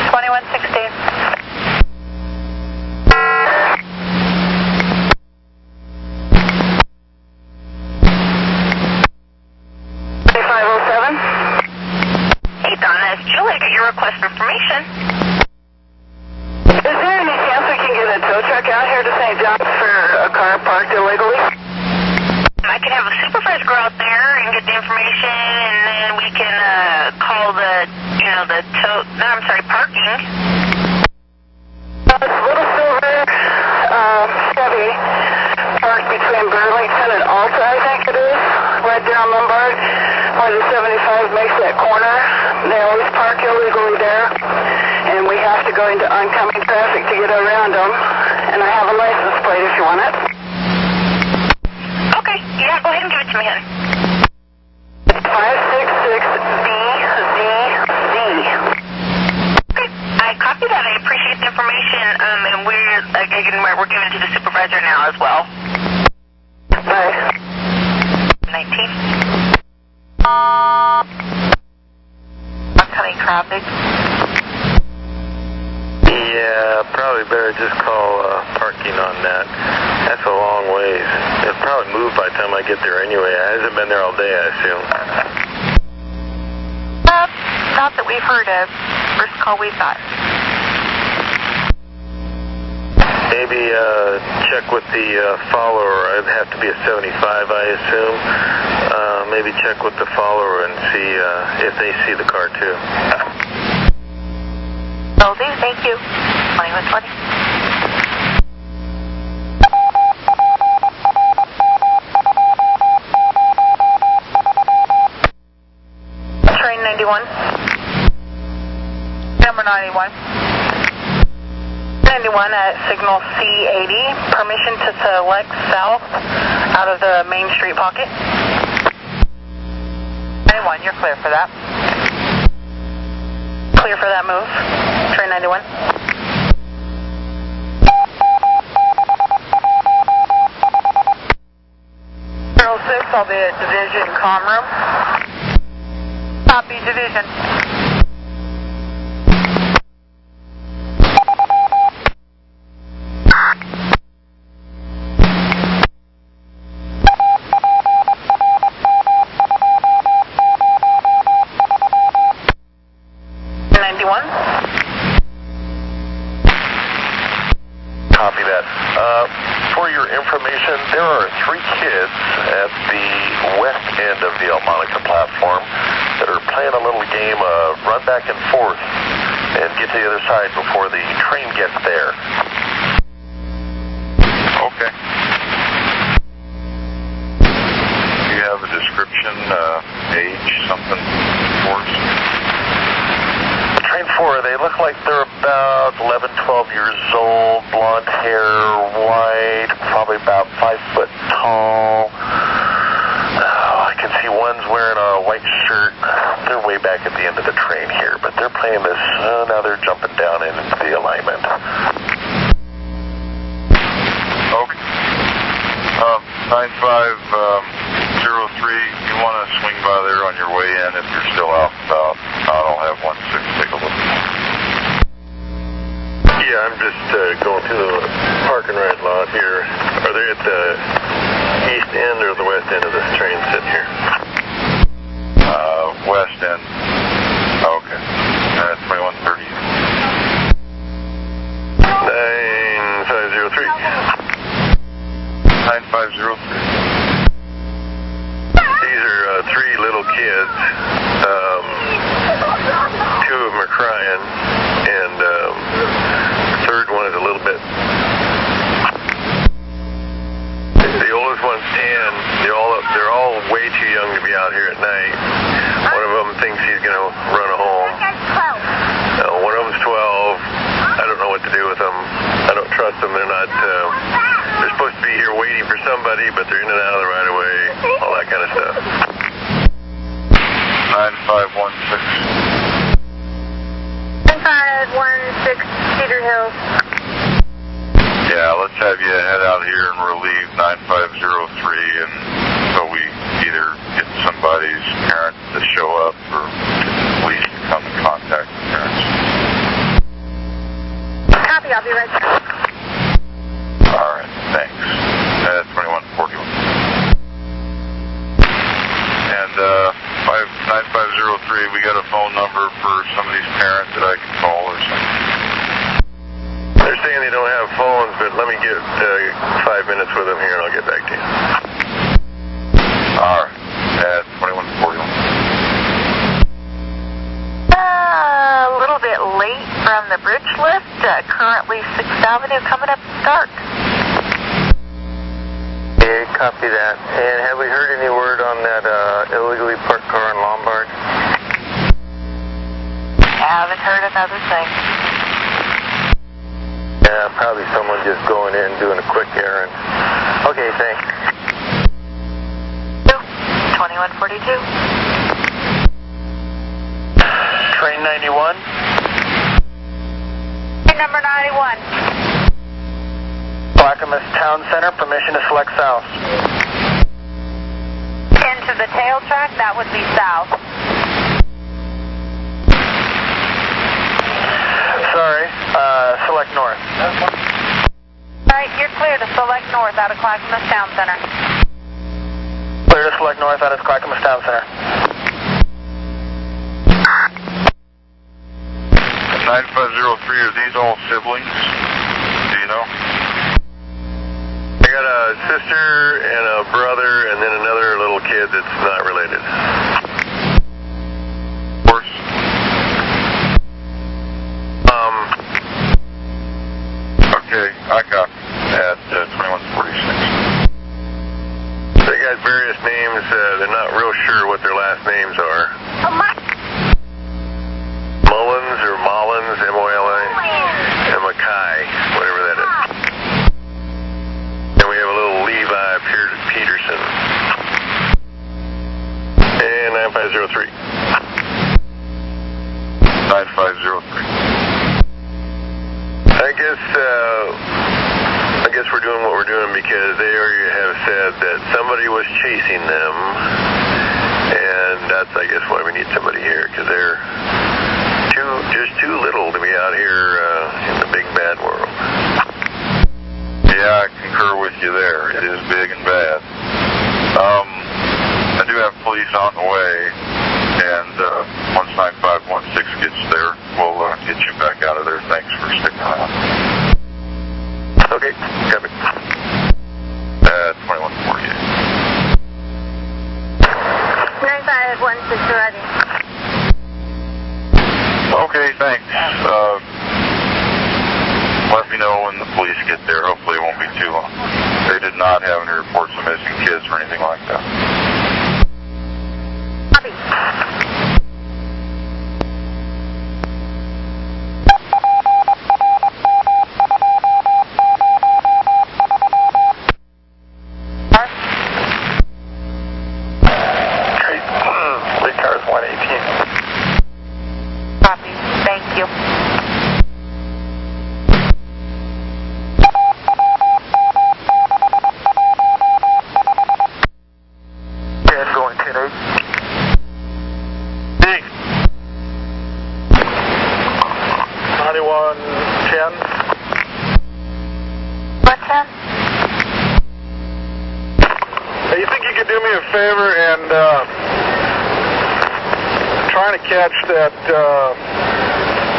2116. Hey, Donna, it's Julie. Got your request for information. Is there any chance we can get a tow truck out here to St. John's for a car parked illegally? I can have a supervisor go out there and get the information, and then we can call parking. It's a little silver Chevy parked between Burlington and Alta, I think it is, right there on Lombard, where the 75 makes that corner. They always park illegally there, and we have to go into oncoming traffic to get around them. And I have a license plate if you want it. Okay, yeah, go ahead and give it to me, honey. It's 566BZZ. Okay, I copy that. I appreciate the information, and we're giving it to the supervisor now as well. Bye. 19. Oncoming traffic. Yeah, probably better just call parking on that. That's a long ways. It'll probably move by the time I get there anyway. It hasn't been there all day, I assume. Not that we've heard of. First call we've got. Maybe check with the follower. It'd have to be a 75, I assume. Maybe check with the follower and see if they see the car too. Will do, thank you. 2120. Train 91. Number 91. 91 at signal C80. Permission to select south out of the Main Street pocket. 91, you're clear for that. Clear for that move. Train 91. I'll be at Division Comm Room. Copy, Division. Copy that. For your information, there are 3 kids at the west end of the Monica platform that are playing a little game of run back and forth and get to the other side before the train gets there. Okay. Do you have a description, age, something for us? Train 4, they look like they're about 11, 12 years old, blonde hair, white, probably about 5 foot tall. I can see one's wearing a white shirt. They're way back at the end of the train here, but they're playing this, now they're jumping down into the alignment. Okay. 9503, you want to swing by there on your way in if you're still out and about. I'll have 16 take a look. Yeah, I'm just going through the park and ride lot here. Are they at the east end or the west end of this train sitting here? West end. Okay. 2130. 9503. 9503. These are 3 little kids. 2 of them are crying, and the third one is a little bit. The oldest one's 10. They're all way too young to be out here at night. run a home. One of them's 12. I don't know what to do with them. I don't trust them. They're not, they're supposed to be here waiting for somebody, but they're in and out of the right of way, all that kind of stuff. 9516. 9516 Cedar Hills. Yeah, let's have you head out here and relieve 9503 until we either get somebody's parent to show up or police to come and contact the parents. Copy, I'll be right back. All right, thanks. 2141. And 9503, we got a phone number for somebody's parent that I can call or something. They're saying they don't have phones, but let me get 5 minutes with them here and I'll get back to you. All right, 2141. A little bit late from the bridge lift. Currently 6th Avenue coming up to start. Yeah, copy that. And have we heard any word on that illegally parked car in Lombard? Haven't heard another thing. Yeah, probably someone just going in doing a quick errand. Okay, thanks. 2142. Train 91. Train number 91. Clackamas Town Center, permission to select south. Into the tail track, that would be south. Sorry, select north. Right, you're clear to select north out of Clackamas Town Center. Clear to select north out of Clackamas Town Center. 9503, are these all siblings? Do you know? I got a sister and a brother and then another little kid that's not related. Of course. Okay, I got at 2146. They got various names. They're not real sure what their last names are. Mullins or Mullins, M-O-L-A, and Mackay, whatever that is. And we have a little Levi Peterson. And 9503. 9503. I guess we're doing what we're doing because they already have said that somebody was chasing them, and that's, I guess, why we need somebody here, because they're just too little to be out here in the big bad world. Yeah, I concur with you there. It is big and bad. I do have police on the way, and once 9516 gets there, we'll get you back out of there. Thanks for sticking around. Okay, copy. 2148. 9516 ready. Okay, thanks. Let me know when the police get there. Hopefully it won't be too long. They did not have any reports of missing kids or anything like that. Copy. Three cars, 118. Copy. Thank you. Yeah, going 10-8. Big. 9110. What's that? Hey, you think you could do me a favor and trying to catch that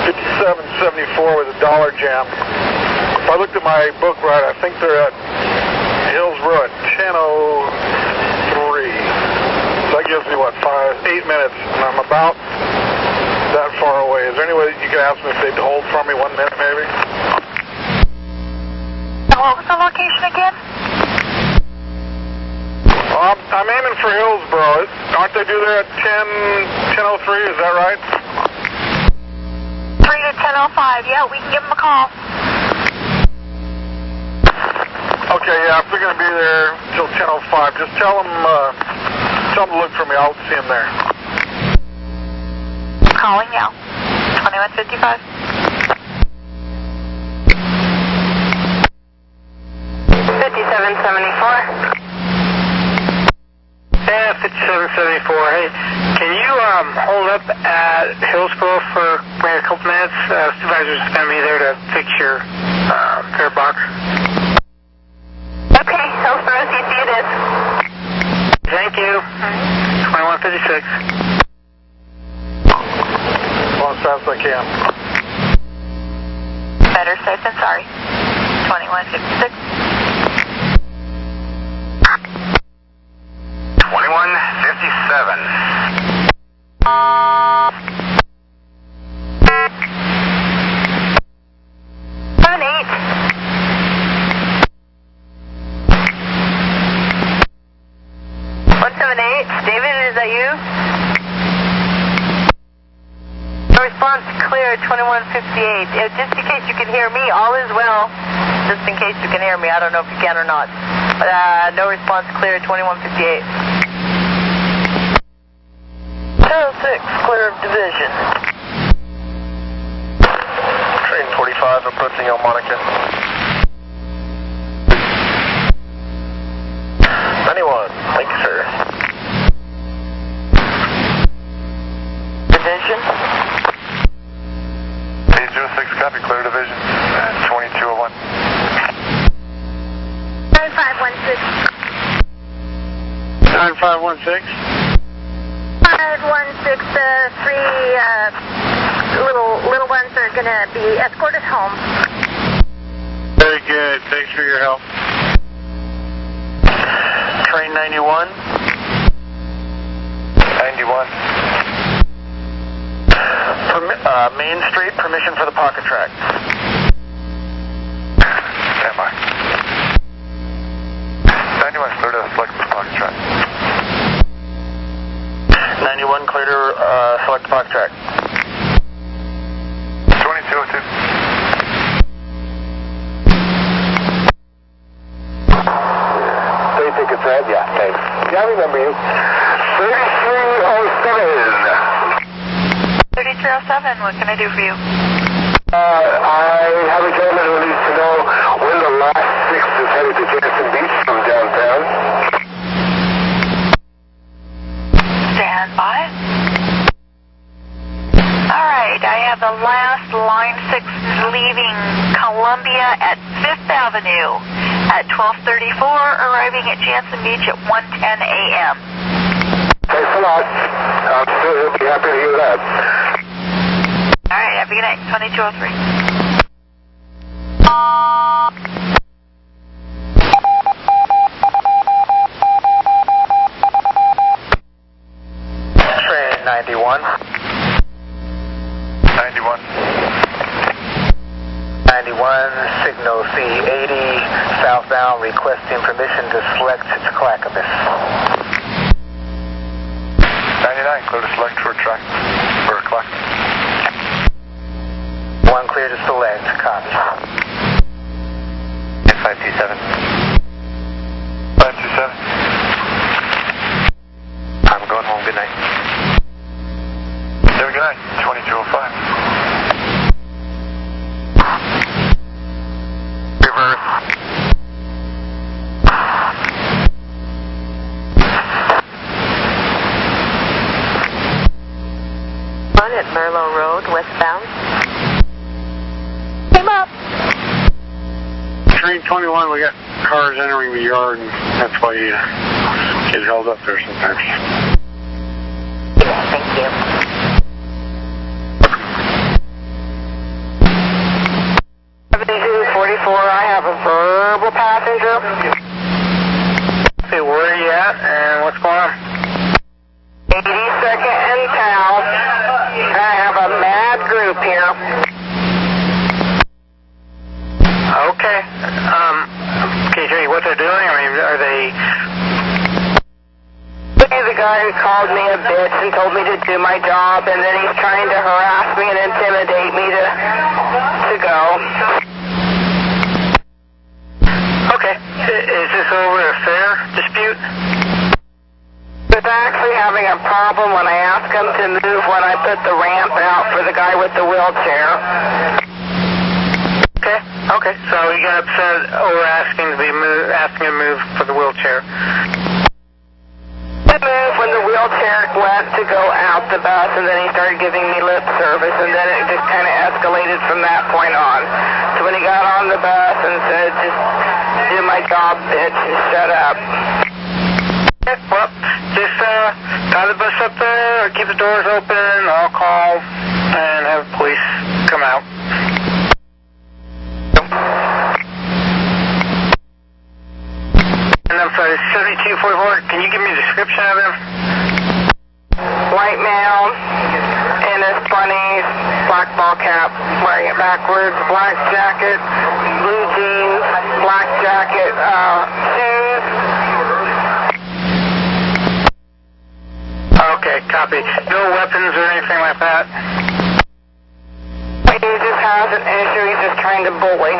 5774 with a dollar jam? If I looked at my book right, I think they're at Hillsborough at 10:03. So that gives me, what, 8 minutes, and I'm about that far away. Is there any way that you could ask me if they'd hold for me 1 minute, maybe? What was the location again? Well, I'm aiming for Hillsborough. Aren't they due there at 10:03? 10:03, is that right? 3 to 10:05. Yeah, we can give him a call. Okay, yeah, if they're going to be there until 10:05, just tell them to look for me. I'll see them there. Calling now. 2155. 5774. Yeah, 5774. Hey, can you hold up at Hillsboro for maybe a couple minutes? Supervisor's going to be there to fix your fare box. Okay, Hillsboro, CC it is. Thank you. 2156. Well, as fast as I can. Better safe than sorry. 2156. 2157. 78. 178. David, is that you? No response clear, 2158. Just in case you can hear me, all is well. Just in case you can hear me, I don't know if you can or not. No response clear, 2158. 206, clear of division. Train 45 approaching El Monica. 91, thank you, sir. Division. 806, copy, clear division. 2201. 9516. 9516. 516, three little ones are going to be escorted home. Very good. Thanks for your help. Train 91. 91. Main Street, permission for the pocket track. Stand by. 91 clear to select the pocket track. 91 clear to select the pocket track. 2202. They think it's red? Yeah, thanks. Yeah, I remember you. 3307. 3307, what can I do for you? I have a gentleman who needs to know when the last 6 is headed to Jackson Beach from downtown. Stand by. Alright, I have the last line 6 leaving Columbia at 5th Avenue at 12:34, arriving at Jansen Beach at 1:10 a.m. Thanks a lot. I'm sure he'll be happy to hear that. Alright, have a good night. 2203. Train 91. 91. 91, signal C80, southbound, requesting permission to select to Clackamas. 99, clear to select for track, for Clackamas. 1 clear to select, copy. 527. 527. I'm going home, good night. Have a good night, 2205. Reverse. One at Merlot Road, westbound. Came up. Train 21, we got cars entering the yard, and that's why you get held up there sometimes. Yeah, thank you. 7244, I have a verbal passenger. Say, where are you at and what's going on? 82nd and Town. I have a mad group here. Okay. Can you tell me what they're doing? I mean, are they... The guy guy who called me a bitch and told me to do my job, and then he's trying to harass me and intimidate me to go. Okay. Is this over a fare dispute? He's actually having a problem when I ask him to move when I put the ramp out for the guy with the wheelchair. Okay. So he got upset over asking to move for the wheelchair. He moved when the wheelchair went to go out the bus, and then he started giving me lip service, and then it just kind of escalated from that point on. So when he got on the bus and said, just do my job, bitch, and shut up. Okay, well, just tie the bus up there, or keep the doors open, I'll call and have police come out. And I'm sorry, 7244, can you give me a description of him? White male, in his 20s, black ball cap, wearing it backwards, black jacket, blue jeans, black jacket, shoes. Okay, copy. No weapons or anything like that? He just has an issue, he's just trying to bully.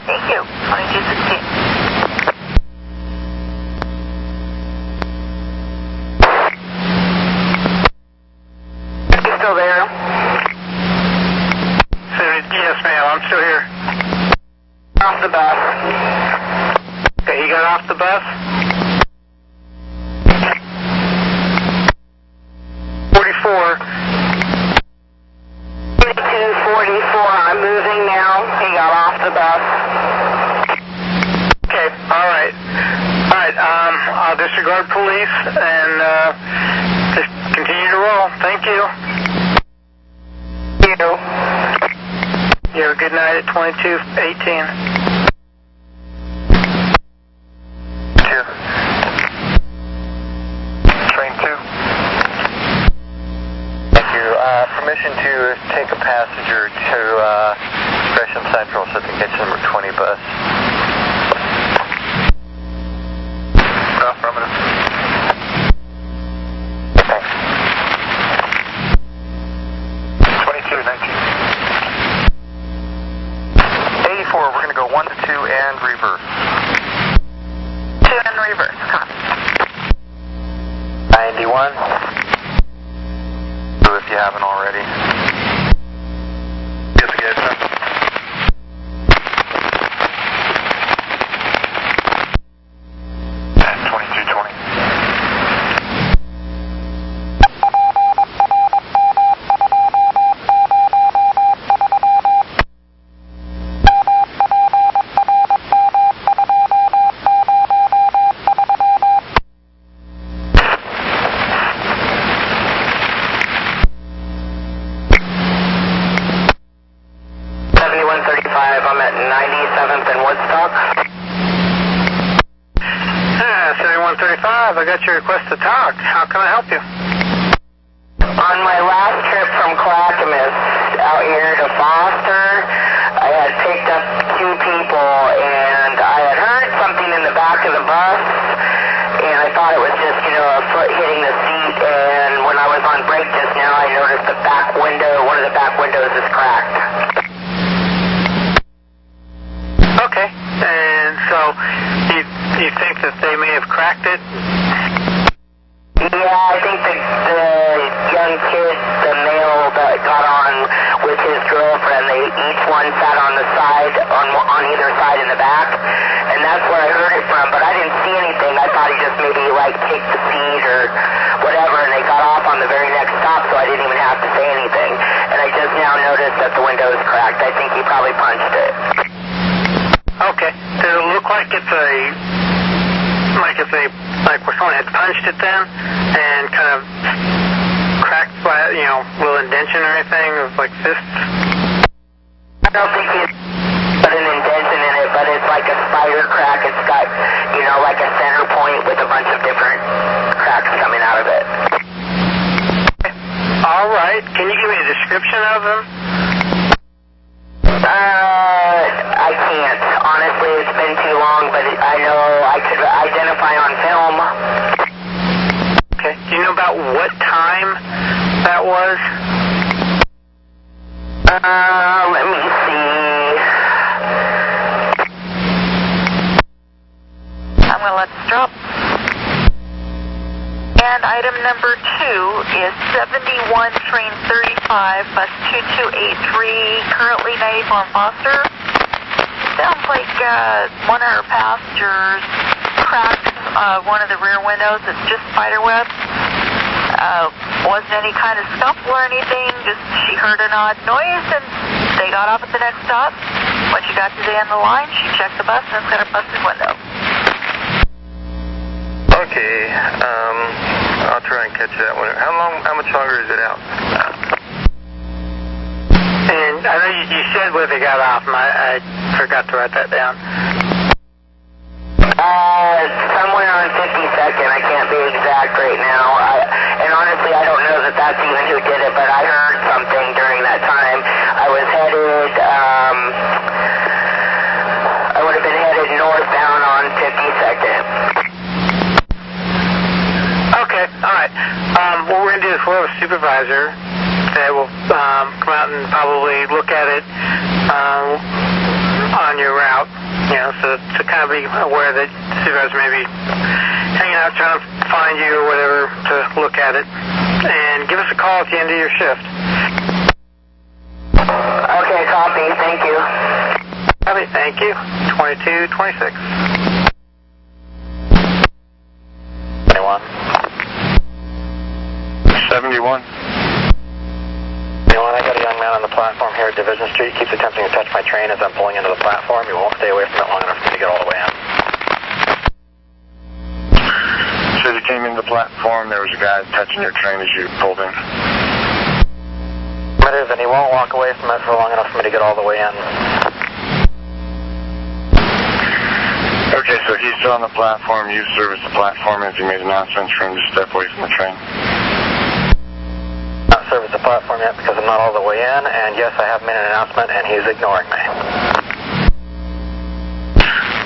Thank you. 2216. You still there? Yes, ma'am, I'm still here. Off the bus. Okay, he got off the bus? 44. 2244, I'm moving now. He got off the bus. Okay, alright. Alright, I'll disregard police and just continue to roll. Thank you. You have a good night at 2218. Train 2. Thank you. Permission to take a passenger to Gresham Central so they can get to number 20 bus. Affirmative. Thanks. 2219. 84, we're going to go 1 to 2 and reverse. 2 and reverse, copy. 91. If you haven't already. Get the gate, sir. I'm at 97th and Woodstock. 7135, I got your request to talk. How can I help you? On my last trip from Clackamas out here to Foster, I had picked up 2 people, and I had heard something in the back of the bus, and I thought it was just, a foot hitting the seat, and when I was on break just now, I noticed the back window, one of the back windows is cracked. Okay, and so you think that they may have cracked it? Yeah, I think the young kid, the male that got on with his girlfriend, they each one sat on the side, on either side in the back, and that's where I heard it from, but I didn't see anything. I thought he just maybe kicked the seat or whatever, and they got off on the very next stop, so I didn't even have to say anything. And I just now noticed that the window is cracked. I think he probably punched it. Okay. Does it look like it's where someone had punched it then and kind of cracked by, little indention or anything of fists? I don't think he put an indention in it, but it's like a spider crack. It's got, like a center point with a bunch of different cracks coming out of it. All right. Can you give me a description of him? I can't. Honestly, it's been too long, but I know I could identify on know about what time that was? Let me see. I'm going to let this drop. And item number 2 is 71 train 35, bus 2283, currently 94 in Foster. Sounds like one of her passengers cracked one of the rear windows. It's just spider web. Wasn't any kind of scuffle or anything, just she heard an odd noise and they got off at the next stop. When she got to the end of the line, she checked the bus and it's got a busted window. Okay, I'll try and catch that one. How much longer is it out? And I know you said where they got off, and I forgot to write that down. Somewhere on 52nd. I can't be exact right now. And honestly, I don't know that that's even who did it, but I heard something during that time. I was headed, I would have been headed northbound on 52nd. Okay, alright. What we're going to do is we'll have a supervisor that will come out and probably look at it on your route, you know, so to kind of be aware that the supervisor may be hanging out trying to find you or whatever to look at it. And give us a call at the end of your shift. Okay, copy. Thank you. Copy, thank you. 2226. 21. 71. I got a young man on the platform here at Division Street. Keeps attempting to touch my train as I'm pulling into the platform. He won't stay away from it long enough for me to get all the way in. So you came into the platform, there was a guy touching your train as you pulled in. And he won't walk away from it for long enough for me to get all the way in. Okay, so he's still on the platform. You serviced the platform as he made announcements for him to step away from the train. Not serviced the platform yet because I'm not all the way in, and yes, I have made an announcement, and he's ignoring me.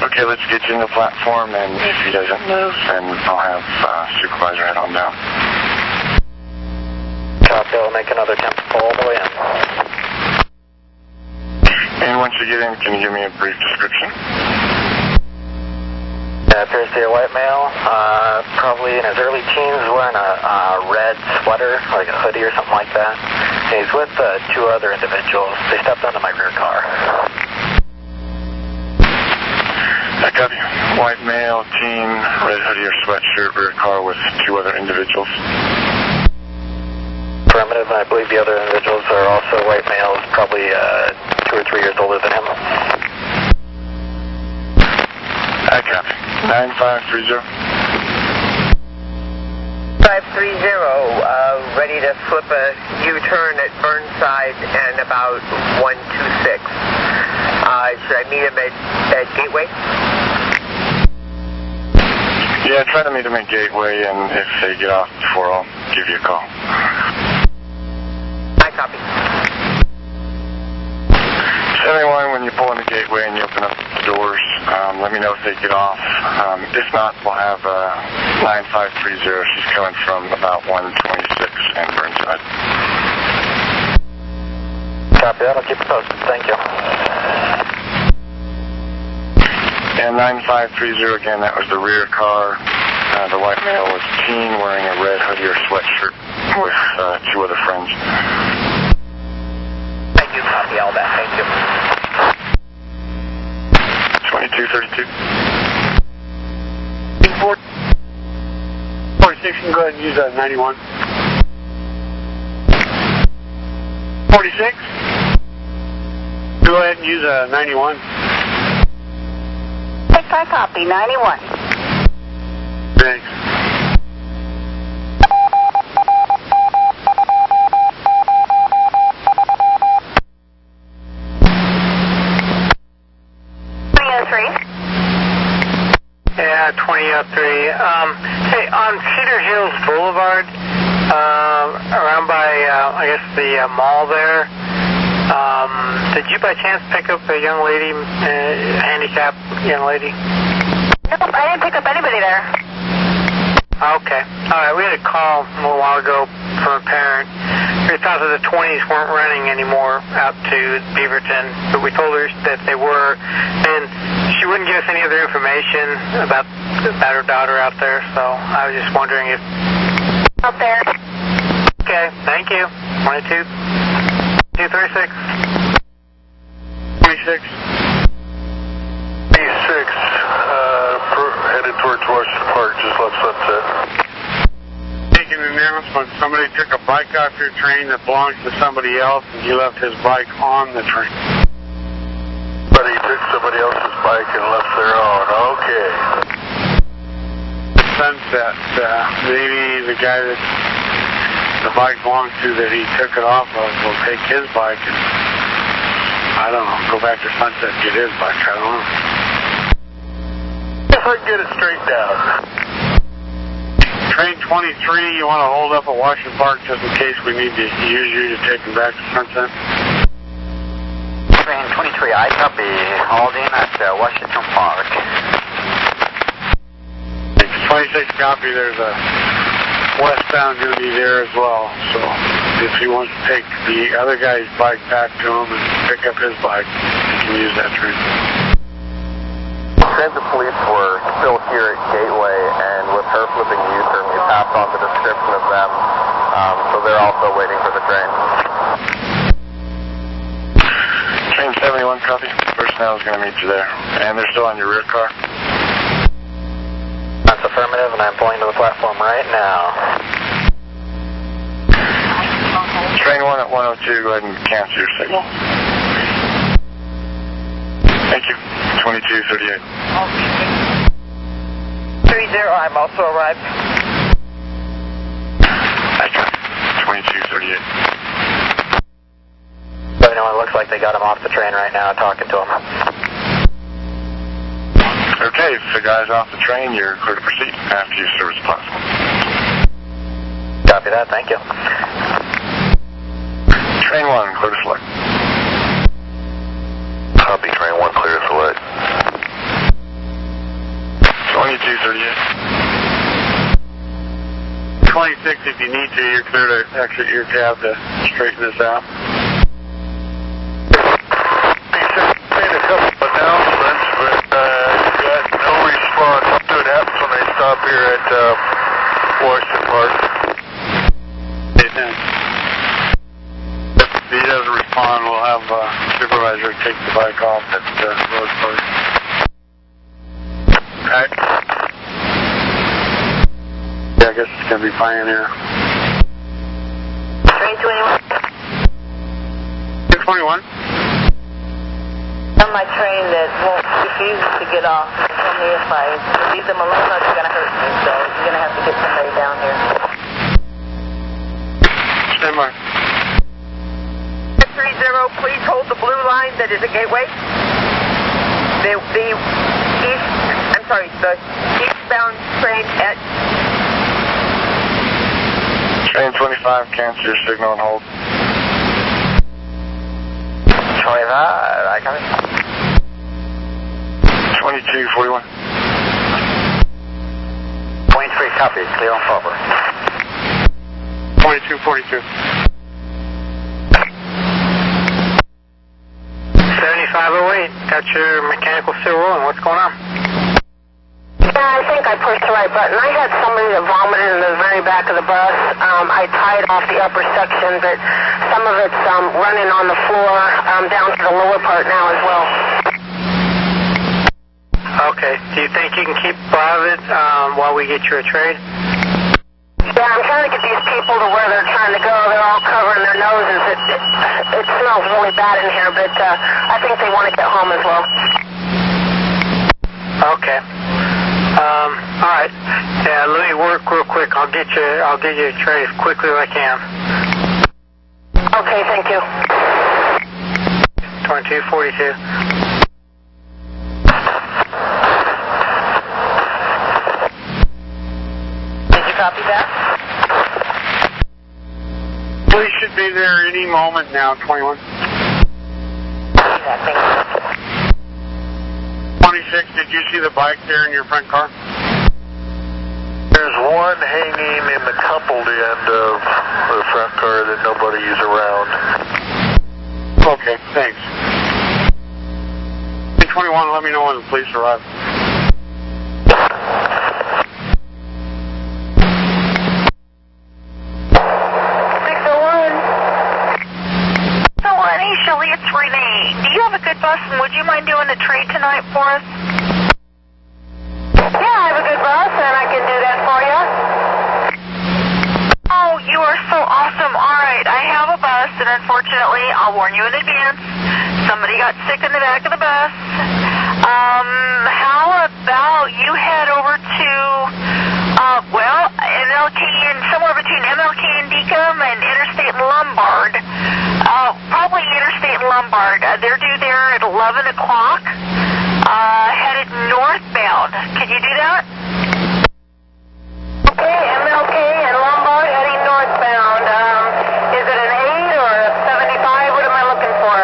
Okay, let's get you in the platform, and if he doesn't move, then I'll have supervisor head on down. Copy, I'll make another attempt to pull all the way in. And once you get in, can you give me a brief description? It appears to be a white male, probably in his early teens, wearing a red sweater, like a hoodie or something like that. And he's with 2 other individuals. They stepped onto my rear car. I copy. White male, teen, red hoodie or sweatshirt, rear car with 2 other individuals. Affirmative, and I believe the other individuals are also white males, probably 2 or 3 years older than him. I copy. 9530. 530, ready to flip a U-turn at Burnside and about 126. Should I meet him at Gateway? Yeah, try to meet him at Gateway, and if they get off before, I'll give you a call. I copy. 71, when you pull into Gateway and you open up the doors, let me know if they get off. If not, we'll have 9530. She's coming from about 126 and Burnside. Copy that. I'll keep it posted. Thank you. And 9530, again, that was the rear car. The white male was teen wearing a red hoodie or sweatshirt with 2 other friends. Thank you. Copy all that. Thank you. 2232. 46, you can go ahead and use that 91. 46? Go ahead and use a 91. 65 copy, 91. Thanks. Yeah, 2003. Hey, on Cedar Hills Boulevard, around by, I guess, the mall there, did you by chance pick up a young lady, handicapped young lady? Nope, I didn't pick up anybody there. Okay. All right. We had a call a little while ago from a parent who thought that the 20s weren't running anymore out to Beaverton, but we told her that they were, and she wouldn't give us any other information about her daughter out there, so I was just wondering if... Out there. Okay. Thank you. 22. 236. 26. 86, headed towards Washington Park, just left Sunset. Making an announcement, somebody took a bike off your train that belongs to somebody else, and he left his bike on the train. But he took somebody else's bike and left their own. Okay. Sunset, maybe the guy that the bike belongs to that he took it off of will take his bike and, I don't know, go back to Sunset and get his bike. I don't know. If I can get it straightened out. Train 23, you want to hold up at Washington Park just in case we need to use you to take him back to Sunset? Train 23, I copy. Holding at Washington Park. 26 copy, there's a westbound duty there as well, so if he wants to take the other guy's bike back to him and pick up his bike, he can use that train. Transit police were still here at Gateway, and with her flipping U-turn, we passed on the description of them, so they're also waiting for the train. Train 71, copy. Personnel is going to meet you there. And they're still on your rear car? That's affirmative, and I'm pulling to the platform right now. Train 1 at 102, go ahead and cancel your signal. Thank you. 2238. 30, I'm also arrived. Thank you. 2238. So it looks like they got him off the train right now, talking to him. Okay, if the guy's off the train, you're clear to proceed after you service the platform. Copy that, thank you. Train 1, clear to select. Copy, train 1, clear to select. 2238. 26, if you need to, you're clear to exit your cab to straighten this out. Made a couple of announcements, but got no response. I'll see what happens when they stop here at Washington Park. If he doesn't respond, we'll have supervisor take the bike off at Rose Park. Okay. Yeah, I guess it's going to be Pioneer. Train 21. 21? On my train that refuses to get off. They told me if I leave them alone, it's going to hurt me, so you're going to have to get somebody down here. Stand by. 30, please hold the blue line that is a gateway. The eastbound train at... Train 25, cancel your signal and hold. 25, I got it. 2241. 23, copy, clear on forward. 2242. 7508, got your mechanical still rolling. What's going on? Yeah, I think I pushed the right button. I had somebody that vomited in the very back of the bus. I tied off the upper section, but some of it's running on the floor down to the lower part now as well. Okay. Do you think you can keep out of it while we get you a trade? Yeah, I'm trying to get these people to where they're trying to go. They're all covering their noses. It smells really bad in here, but I think they want to get home as well. Okay. All right. Yeah, let me work real quick. I'll get you a trade as quickly as I can. Okay, thank you. 2242. Did you copy that? We should be there any moment now, 21. Yeah, thank you. 26, did you see the bike there in your front car? There's one one hanging in the coupled end of the front car that nobody's around. Okay, thanks. 21, let me know when the police arrive. Hey, Shelly, it's Renee. Do you have a good bus, and would you mind doing a trade tonight for us? Yeah, I have a good bus, and I can do that for you. Oh, you are so awesome. All right, I have a bus, and unfortunately, I'll warn you in advance, somebody got sick in the back of the bus. How about you head over to, MLK and somewhere between MLK and Deacom and Interstate and Lombard. Probably Interstate and Lombard. They're due there at 11 o'clock, headed northbound. Can you do that? Okay, MLK and Lombard heading northbound. Is it an 8 or a 75? What am I looking for?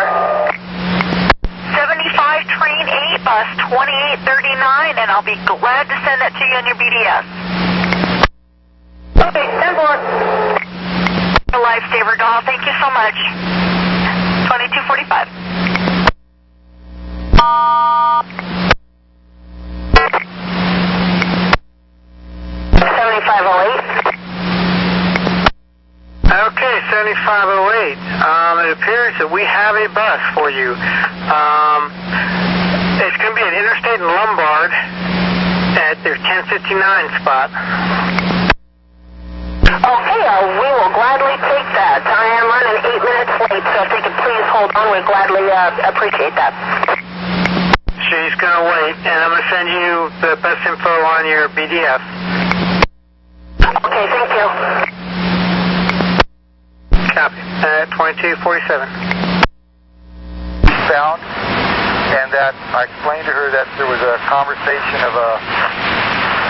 75 train 8, bus 2839, and I'll be glad to send that to you on your BDS. Okay, 10-4. A lifesaver, doll. Thank you so much. 2245. Okay, 7508. It appears that we have a bus for you. It's going to be at Interstate and Lombard at their 1059 spot. Okay, we will gladly take that. I am running 8 minutes late, so if they could please hold on, we'd gladly appreciate that. She's going to wait, and I'm going to send you the bus info on your BDF. Okay, thank you. Copy. 2247. Found, and that I explained to her that there was a conversation of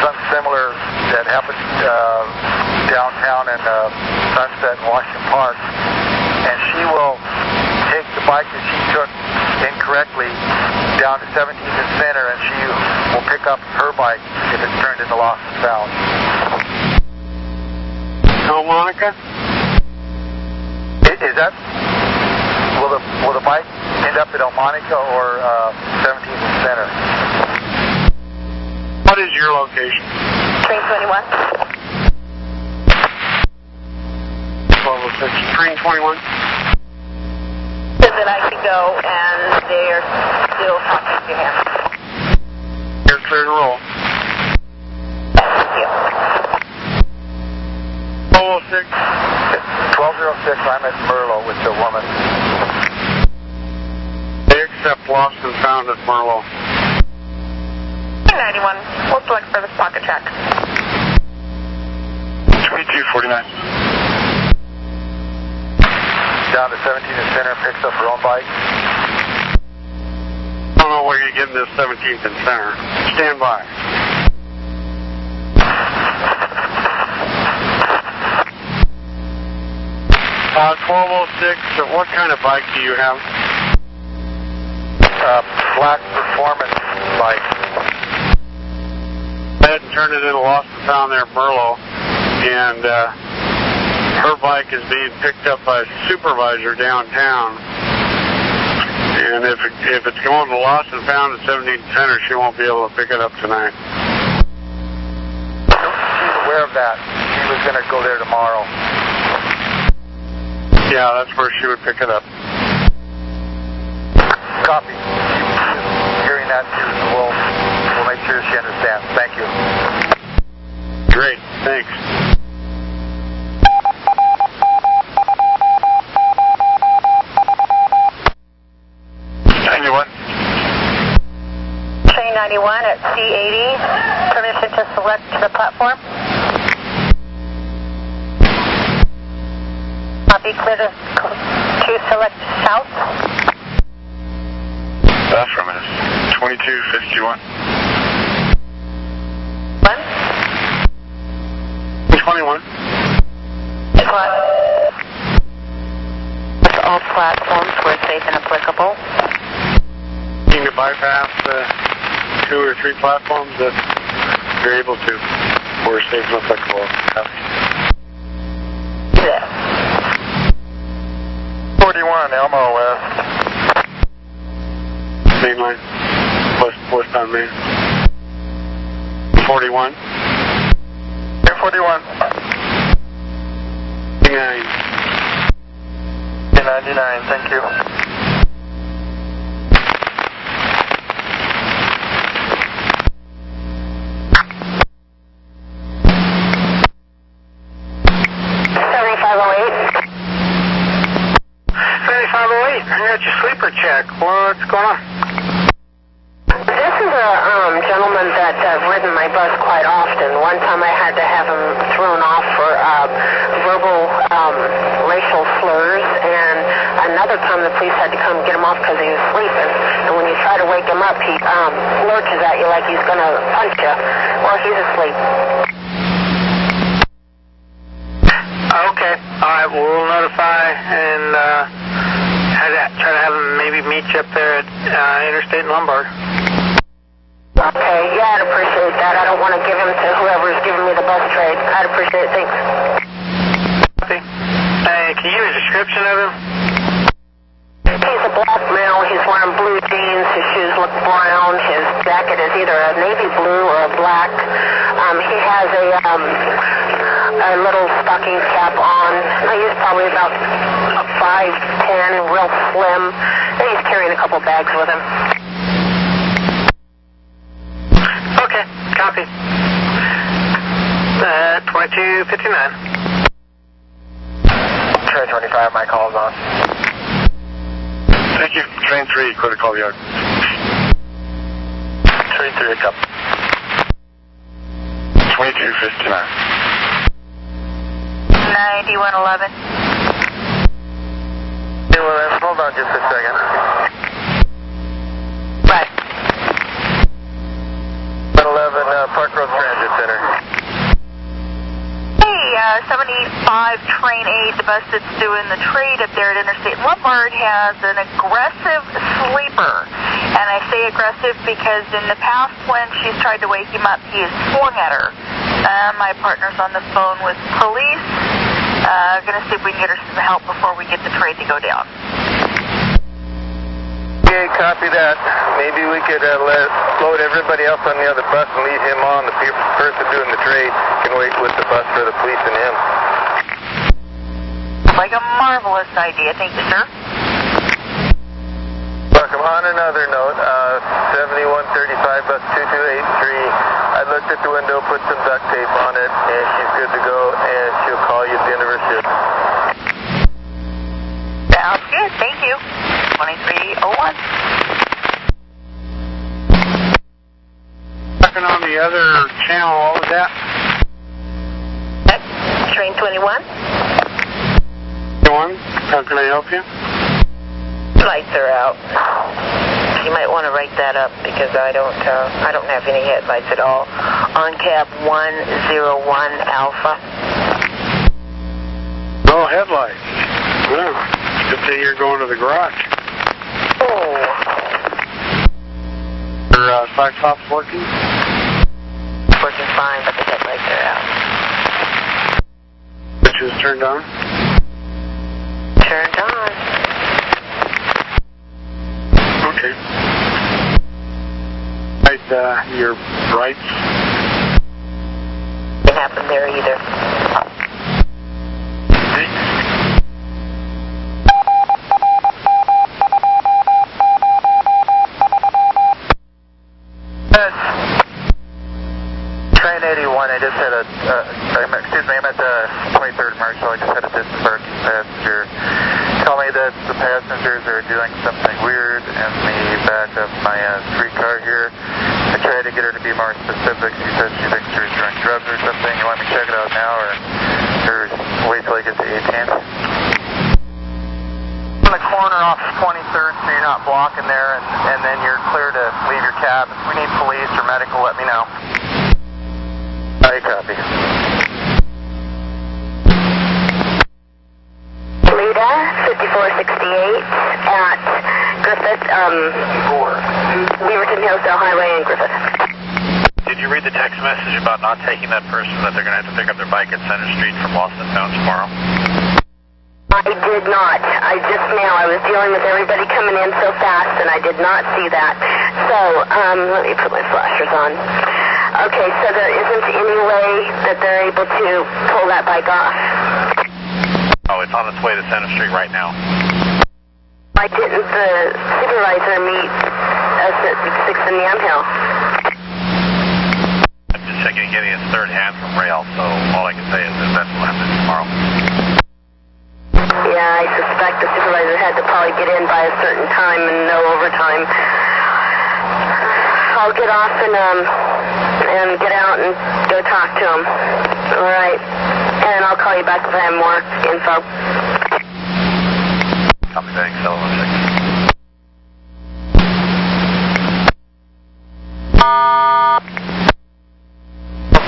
something similar that happened downtown in Sunset and Washington Park, and she will take the bike that she took incorrectly down to 17th and Center, and she will pick up her bike if it's turned into lost and found. No, Monica? Is that, will the bike end up at Monica or 17th and Center? What is your location? Train 21. 1206. Train 21. Said that I could go, and they are still talking to him. You're clear to roll. Thank you. 1206. 1206, I'm at Merlo with the woman. They accept lost and found at Merlo. 91. We'll select service pocket track. 2249. Down to 17th and Center, picks up her own bike. I don't know where you're getting this 17th and Center. Stand by. 1206, what kind of bike do you have? Black performance bike. I had turned it into lost and found there at Merlo, and her bike is being picked up by a supervisor downtown. And if it's going to lost and found at 17th Center, she won't be able to pick it up tonight. She's aware of that. She was going to go there tomorrow. Yeah, that's where she would pick it up. Copy. She's hearing that too, so we'll make sure she understands. Thank you. Great, thanks. Train 91 at C80. Permission to select the platform. Copy, clear to select south. Affirmative. 2251. 21. With all platforms were safe and applicable. You can bypass 2 or 3 platforms that you're able to. We're safe enough to call. Yeah. 41, Elmo West. Main line. Westbound main. 41. Air 41. 99. 99, thank you. Sleeper check. What's going on? This is a gentleman that I've ridden my bus quite often. One time I had to have him thrown off for verbal racial slurs, and another time the police had to come get him off because he was sleeping. And when you try to wake him up, he lurches at you like he's going to punch you. Well, he's asleep. Okay. All right. We'll notify and try to have him maybe meet you up there at Interstate and Lombard. Okay, yeah, I'd appreciate that. I don't want to give him to whoever's giving me the bus trade. I'd appreciate it. Thanks. Okay. Hey, can you give me a description of him? He's a black male. He's wearing blue jeans. His shoes look brown. His jacket is either a navy blue or a black. He has a little stocking cap on. He's probably about 5'10", real slim. And he's carrying a couple bags with him. Okay, copy. 2259. Train 25, my call's on. Thank you. Train 3, clear to call the yard. Train 3, up. 2259. 9111. Hold on just a second. Right. 111 Park Road Transit Center. Hey, 75 Train 8, the bus that's doing the trade up there at Interstate Lombard has an aggressive sleeper. And I say aggressive because in the past when she's tried to wake him up, he has swung at her. My partner's on the phone with police. Gonna see if we can get her some help before we get the trade to go down. Okay, copy that. Maybe we could load everybody else on the other bus and leave him on. The person doing the trade can wait with the bus for the police and him. Like a marvelous idea. Thank you, sir. Welcome. On another note, 7135 bus 2283. I looked at the window, put some duct tape on it, and she's good to go, and she'll call you at the end of her shift. Sounds good. Thank you. 2301. Talking on the other channel, what was that? Train 21. 21? How can I help you? Lights are out. You might want to write that up because I don't have any headlights at all. On cab 101 Alpha. No headlights. Well, good thing you're going to the garage. Oh. Your Cyclops working? Working fine, but the headlights are out. Which is turned on? Turned on. Okay. Right, your brights? Didn't happen there either. Train 81, I just had I'm at the 23rd Marshall. I just had a disembarking passenger tell me that the passengers are doing something weird in the back of my streetcar here. I tried to get her to be more specific. She said she thinks she's doing drugs or something. You want me to check it out now or wait till I get to 18th? On the corner off 23rd so you're not blocking there, and then you're clear to leave your cab. If we need police or medical, let me know. I copy. Lita, 5468 at Griffith, Beaverton Hillsdale Highway in Griffith. Did Did you read the text message about not taking that person, that they're going to have to pick up their bike at Center Street from Lost and Found tomorrow? I did not. I was dealing with everybody coming in so fast, and I did not see that. So, let me put my flashers on. Okay, so there isn't any way that they're able to pull that bike off? Oh, it's on its way to Center Street right now. Why didn't the supervisor meet us at 6 in the Hill? I'm just checking, getting his third hand from rail, so all I can say is that that's what happens tomorrow. Yeah, I suspect the supervisor had to probably get in by a certain time and no overtime. I'll get off and get out and go talk to him. All right. And I'll call you back if I have more info. Copy that, Sullivan 6.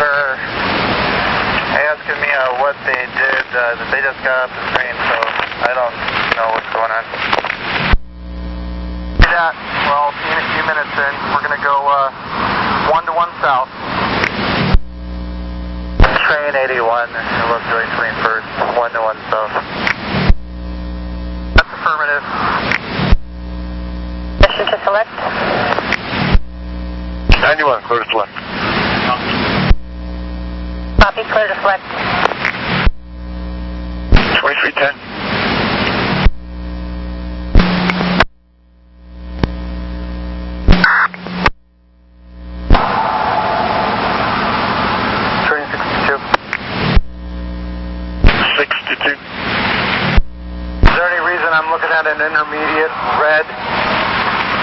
They're asking me what they did. They just got off the train, so I don't know what's going on. Yeah, well, in a few minutes in, we're going to go 1 to 1 south. Train 81, we'll join 21st, 1 to 1 south. That's affirmative. Mission to select? 91, clear to select. Copy, clear to select. 2310. An intermediate red,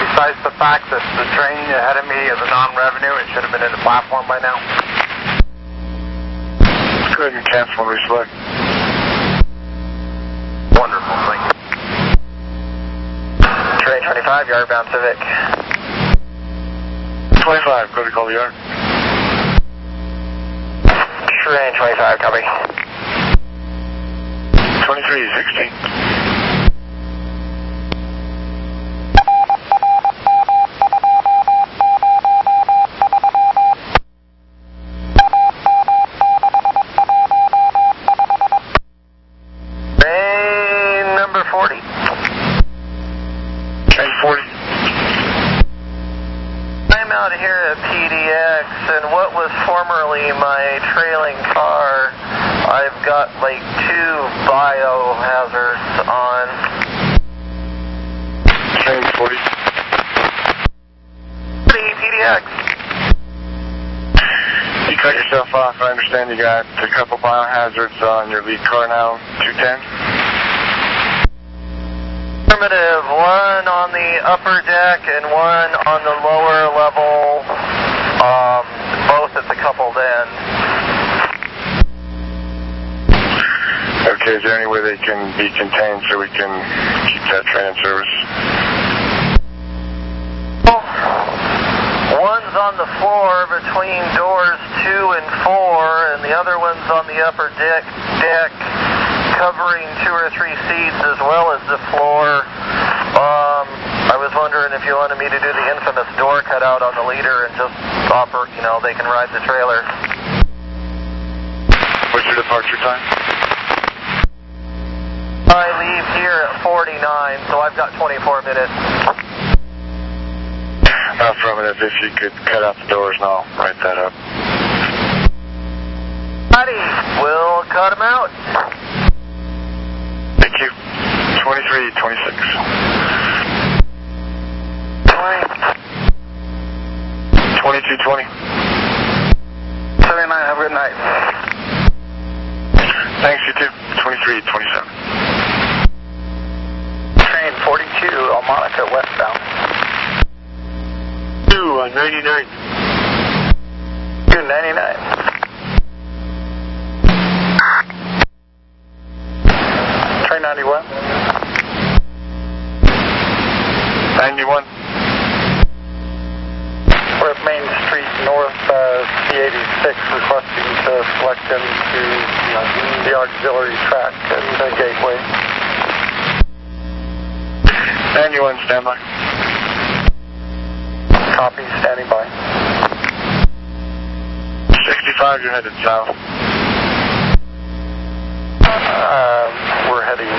besides the fact that the train ahead of me is a non-revenue, it should have been in the platform by now. Go ahead and cancel and reselect. Wonderful, thank you. Train 25, yard bound Civic. 25, go to call the yard. Train 25, copy. 2316. Formerly my trailing car, I've got like 2 biohazards on. Train 40. PDX. You cut yourself off. I understand you got a couple biohazards on your lead car now. 210. Affirmative. 1 on the upper deck and 1 on the lower level. Both at the coupled end. Okay, is there any way they can be contained so we can keep that train in service? One's on the floor between doors 2 and 4, and the other one's on the upper deck covering 2 or 3 seats as well as the floor. I was wondering if you wanted me to do the infamous door cutout on the leader and just offer, they can ride the trailer. What's your departure time? I leave here at 49, so I've got 24 minutes. Affirmative, if you could cut out the doors and I'll write that up. Buddy, we'll cut them out. Thank you. 2326. 2220. 79, have a good night. Thanks, you too. 2327. Train 42, Almonica westbound. 2 on 99. 299. Train 91. 91. We're at Main Street North, C86, requesting to select into the auxiliary track at the gateway. 91, standby. Copy, standing by. 65, you're headed south. We're heading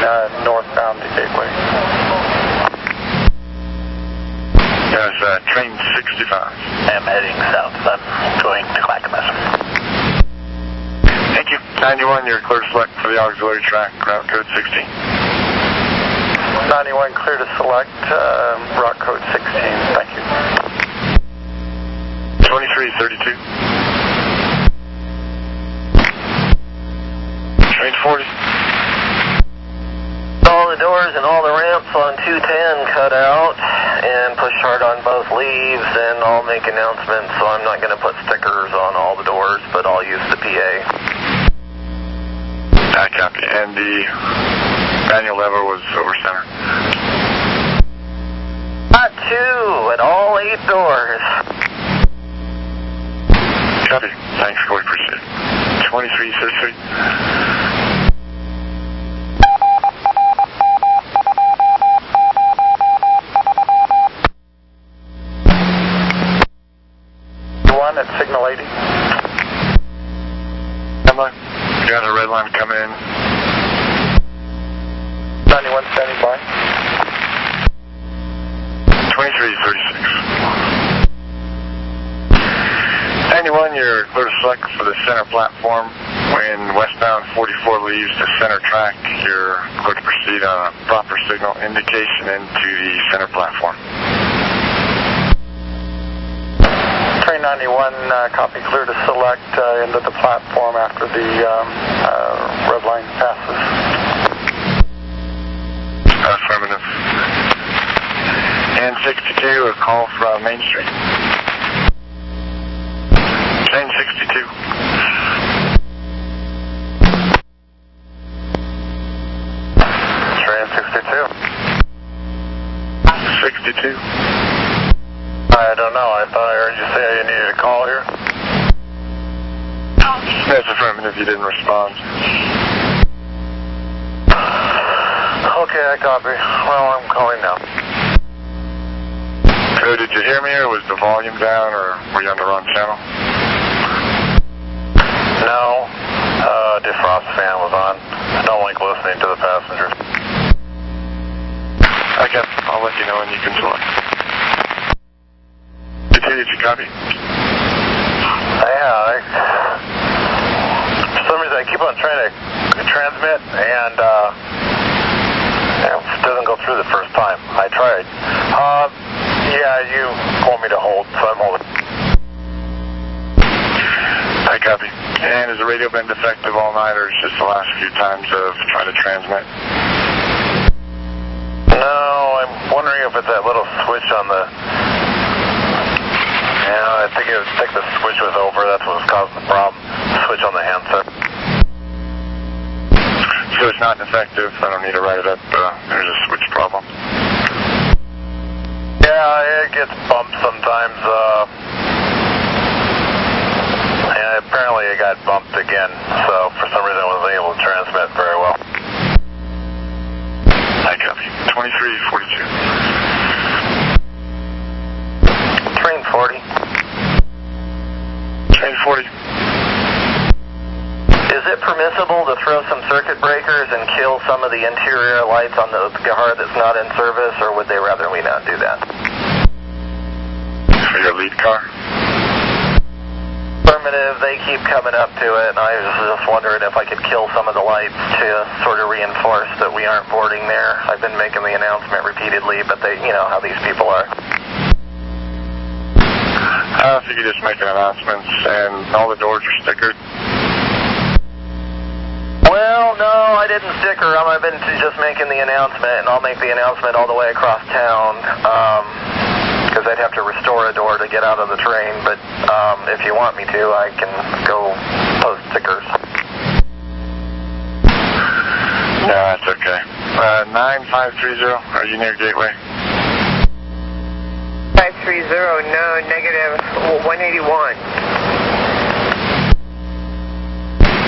northbound to Gateway. Yes, train 65. I'm heading south. I'm going to Clackamas. Thank you. 91, you're clear to select for the auxiliary track, route code 16. 91, clear to select, route code 16. Thank you. 2332. Train 40. All the doors and all the ramps on 210 cut out and push hard on both leaves, and I'll make announcements, so I'm not going to put stickers on all the doors, but I'll use the PA. I copy. And the manual lever was over center. Got 2 at all 8 doors. Copy. Thanks, Corey. Appreciate it. 2333. At signal 80. Got a red line coming in. 91 standing by. 2336. 91, you're clear to select for the center platform. When westbound 44 leaves the center track, you're clear to proceed on a proper signal indication into the center platform. Train 91, copy, clear to select into the platform after the red line passes. Affirmative. And 62, a call from Main Street. Train 62. Train 62. 62. I don't know. I thought I heard you say you needed a call here. That's affirmative. You didn't respond. Okay, I copy. Well, I'm calling now. So did you hear me, or was the volume down, or were you on the wrong channel? No. Defrost fan was on. I don't like listening to the passengers. Okay, I'll let you know when you can select. Did you copy? Yeah, for some reason I keep on trying to transmit, and it doesn't go through the first time. I tried. Yeah, you want me to hold, so I'm holding. I copy. And has the radio been defective all night, or just the last few times of trying to transmit? No, I'm wondering if it's that little switch on the... Yeah, I think the switch was over. That's what was causing the problem. Switch on the handset. So it's not defective. I don't need to write it up. There's a switch problem. Yeah, it gets bumped sometimes. Yeah, apparently it got bumped again. So for some reason I wasn't able to transmit very well. I copy. 2342. Train 40. Train 40. Is it permissible to throw some circuit breakers and kill some of the interior lights on the car that's not in service, or would they rather we not do that? For your lead car? Affirmative, they keep coming up to it, and I was just wondering if I could kill some of the lights to sort of reinforce that we aren't boarding there. I've been making the announcement repeatedly, but they, you know how these people are. If you could just make an announcement, and all the doors are stickered. Well, no, I didn't sticker them. I've been just making the announcement, and I'll make the announcement all the way across town, because I'd have to restore a door to get out of the train, but if you want me to, I can go post stickers. No, that's okay. 9530, are you near Gateway? 530, no, negative 181.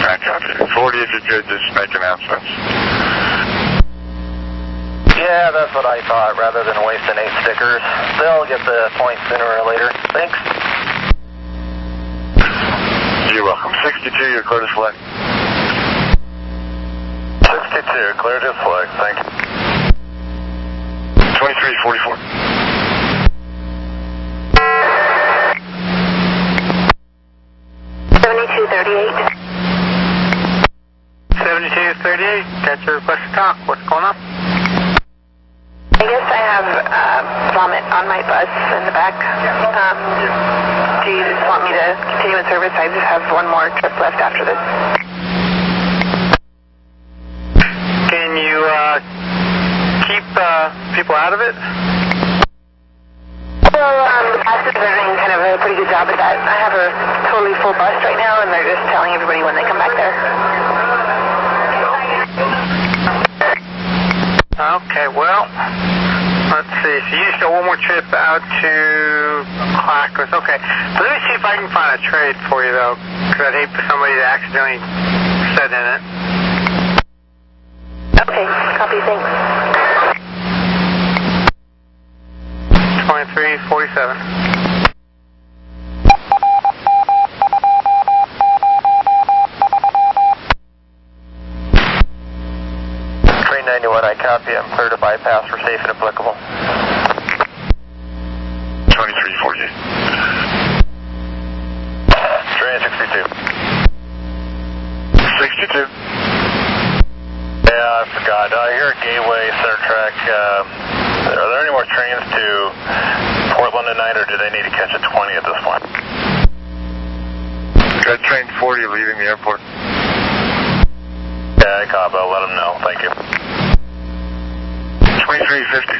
I copy. 40, if you could, just make announcements. Yeah, that's what I thought, rather than wasting 8 stickers. They'll get the point sooner or later. Thanks. You're welcome. 62, you're clear to select. 62, clear to select. Thank you. 2344. 7238. 7238, got your request to talk. What's going on? I guess I have vomit on my bus in the back. Do you just want me to continue in service? I just have one more trip left after this. Can you keep people out of it? Well, the buses are doing kind of a pretty good job at that. I have a totally full bus right now, and they're just telling everybody when they come back there. Okay, well, let's see. So you just got one more trip out to Clackers. Okay, so let me see if I can find a trade for you, though, because I'd hate for somebody to accidentally sit in it. Okay, copy, thanks. 2347. Train 91, I copy. I'm clear to bypass for safe and applicable. 2348. Train 62. 62. Yeah, I forgot. Here at Gateway, Center Track, are there any more trains to Portland tonight, or do they need to catch a 20 at this point? Got train 40 leaving the airport. Yeah, I copy. I'll let them know. Thank you. 2350.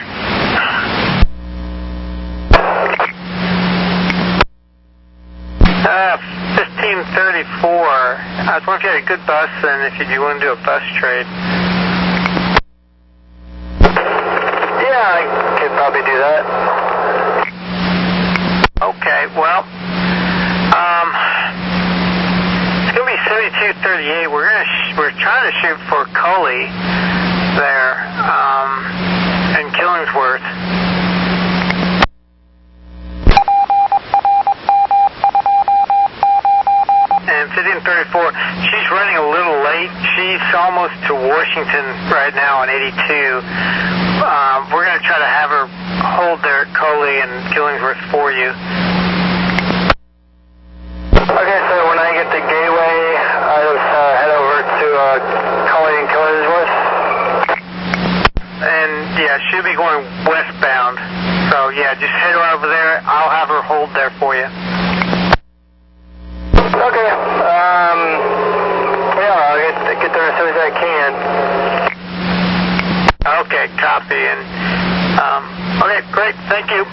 Uh, 1534. I was wondering if you had a good bus and if you do want to do a bus trade. Yeah, I could probably do that. Okay, well, it's going to be 7238. We're trying to shoot for Cully there, in Killingsworth. And 1534, she's running a little late. She's almost to Washington right now on 82. We're going to try to have her hold there at Coley and Killingsworth for you. Okay, so when I get to Gateway, I just head over to Coley and Killingsworth. And yeah, she'll be going westbound. So yeah, just head on over there. I'll have her hold there for you. Okay, yeah, I'll get there as soon as I can. Okay, copy. And okay, great, thank you.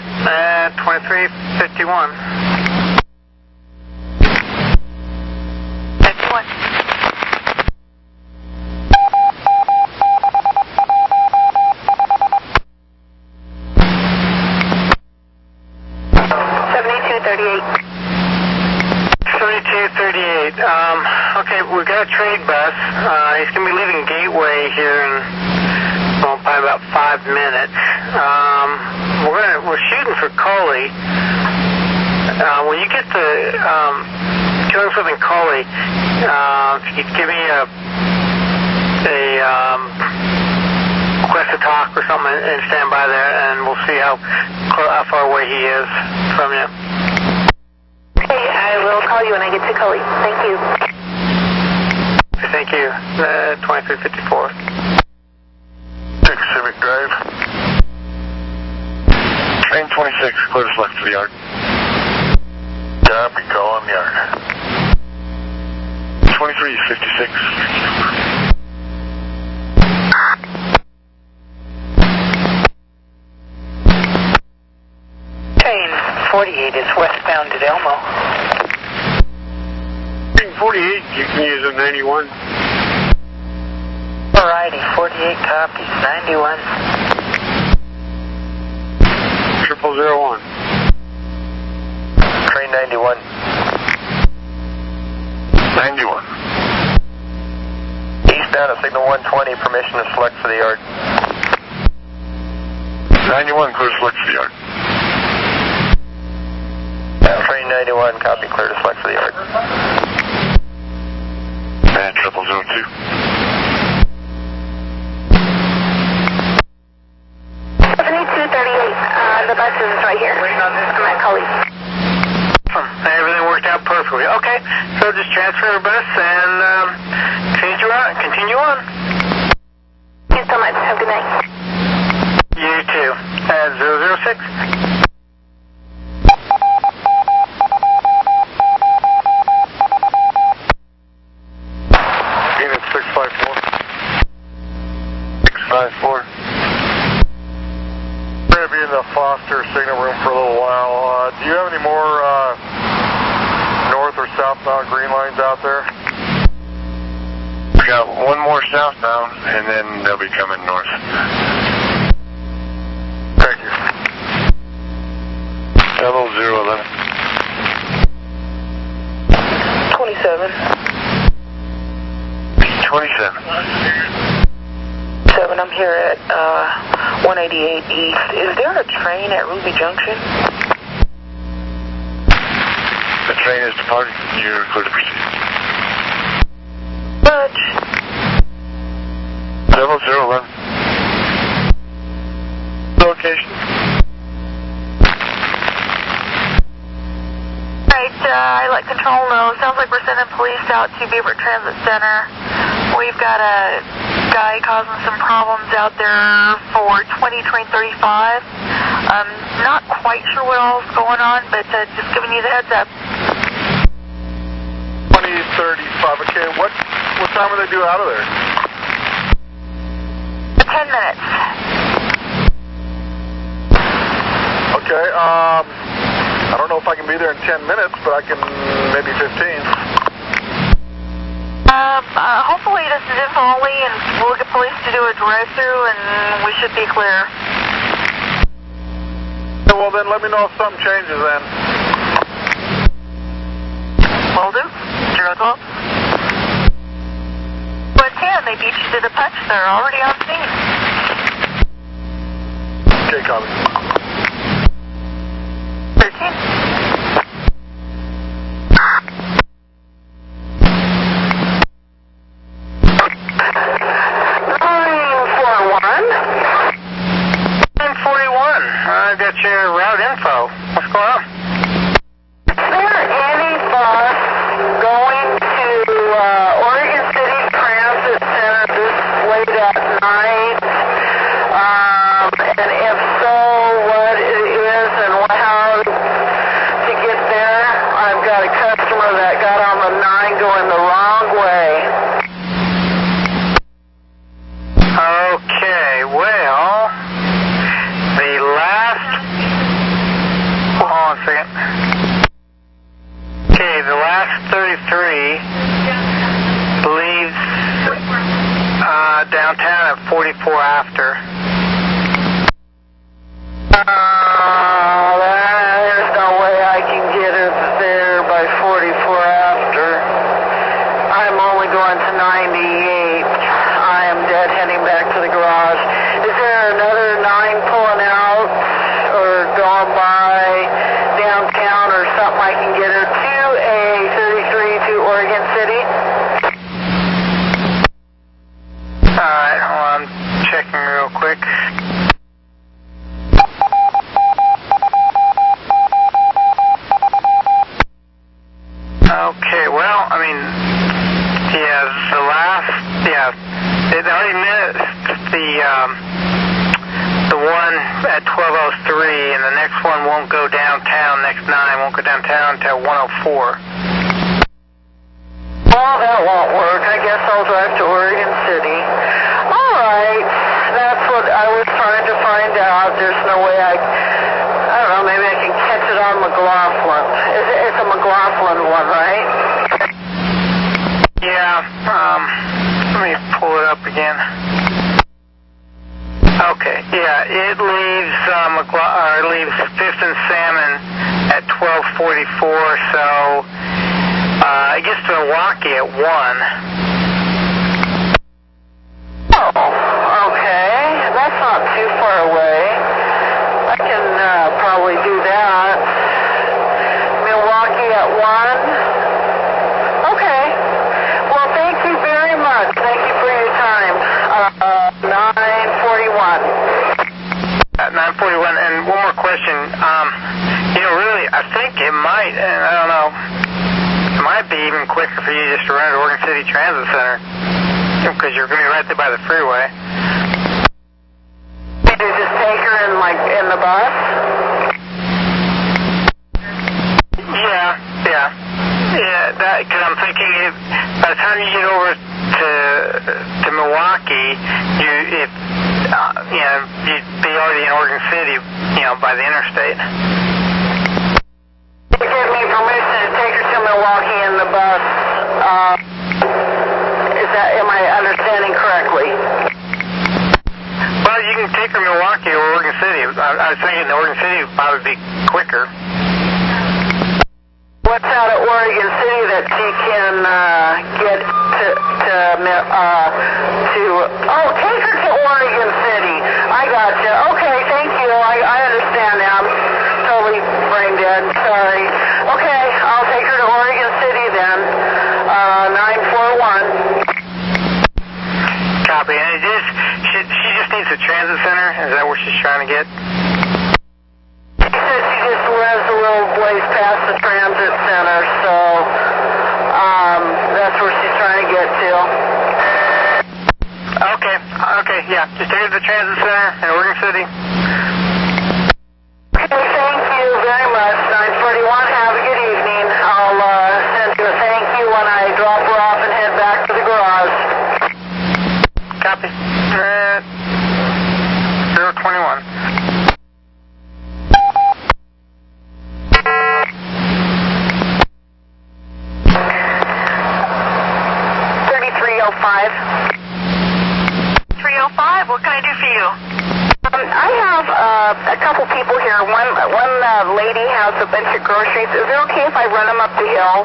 2351. 51. 7238. 7238. Okay, we've got a trade bus. He's going to be leaving Gateway here in probably about 5 minutes. We're shooting for Coley. When you get to Killingsworth and Coley, if you could give me a request to talk or something and stand by there, and we'll see how far away he is from you. Okay, I will call you when I get to Coley. Thank you. Thank you. 2354. 6 Civic Drive. Train 26, clear to select to the yard. Copy, call on yard. 2356. Train 48 is westbound at Elmo. Train 48, you can use a 91. Alrighty, 48 copies, 91. 0001. Train 91. 91. Eastbound at signal 120, permission to select for the yard. 91, clear to select to the yard. Train 91, copy, clear to select for the yard. 102. The bus is right here. I'm at Cully's. Everything worked out perfectly. Okay, so just transfer the bus and continue on. Thank you so much. Have a good night. You too. 006. Unit 654. 654. We're going to be in the Foster signal room for a little while. Do you have any more north or southbound green lines out there? We got one more southbound, and then they'll be coming north. Thank you. 0011. 27. 27. 7, I'm here at 188 East. Is there a train at Ruby Junction? The train is departing. You're clear to proceed. Much. 0011. Location. Right, I let control know. Sounds like we're sending police out to Beaver Transit Center. We've got a guy causing some problems out there for 20 train 35. Not quite sure what all's going on, but just giving you the heads up. 2035. Okay, what time are they due out of there? 10 minutes. Okay, I don't know if I can be there in 10 minutes, but I can maybe 15. Hopefully this is info only, and we'll get police to do a drive-through, and we should be clear. Well, then let me know if something changes then. Will do. 012. But 10, they beat you to the punch. They're already on scene. Okay, copy. 13. I got your route info. What's going on? Is there any bus going to Oregon City Transit Center this late at night? And if so, what it is and how to get there? I've got a customer that got on the 9 going the wrong way. Okay, well, the last... Hold on a second. Okay, the last 33 leaves downtown at 44 after. There's no way I can get it there by 44 after. I'm only going to 98. I am dead heading back to the garage. Is there another 9 pulling out or going by downtown or something I can get her to a 33 to Oregon City? Alright, hold on. Checking real quick. Okay, well, I mean, yeah, the last, it already missed the one at 12:03, and the next one won't go downtown, next 9 won't go downtown until 1:04. Well, that won't work. I guess I'll drive to Oregon City. All right. That's what I was trying to find out. There's no way I don't know, maybe I can catch it on McLaughlin. It's a McLaughlin one, right? Yeah, let me pull it up again. Okay, yeah, it leaves leaves 5th and Salmon at 12:44, so it gets to Milwaukee at 1. Oh, okay. That's not too far away. I can probably do that. Milwaukee at 1. Okay. Well, thank you very much. quicker for you just to run to Oregon City Transit Center, because you're going to be right there by the freeway. Did you just take her in the bus? Yeah, because I'm thinking by the time you get over to Milwaukee, you'd be already in Oregon City, by the interstate. You give me permission to take her to Milwaukee in the bus. Am I understanding correctly? Well, you can take her to Milwaukee or Oregon City. I was thinking Oregon City would probably be quicker. What's out at Oregon City that she can get take her to Oregon City. I gotcha. Okay, thank you. I understand now. I'm totally brain dead. Sorry. Okay, I'll take her to Oregon City then. 941. Copy. And she just needs a transit center? Is that where she's trying to get? She said she just lives a little ways past the transit center, so that's where she's trying to get to. Okay, yeah. Just take her to the transit center in Oregon City. Okay, thank you very much. 941, have a good evening. I'll send you a thank you when I drop her off and head back to the garage. Copy. 021. 305, what can I do for you? I have a couple people here. One lady has a bunch of groceries. Is it okay if I run them up the hill?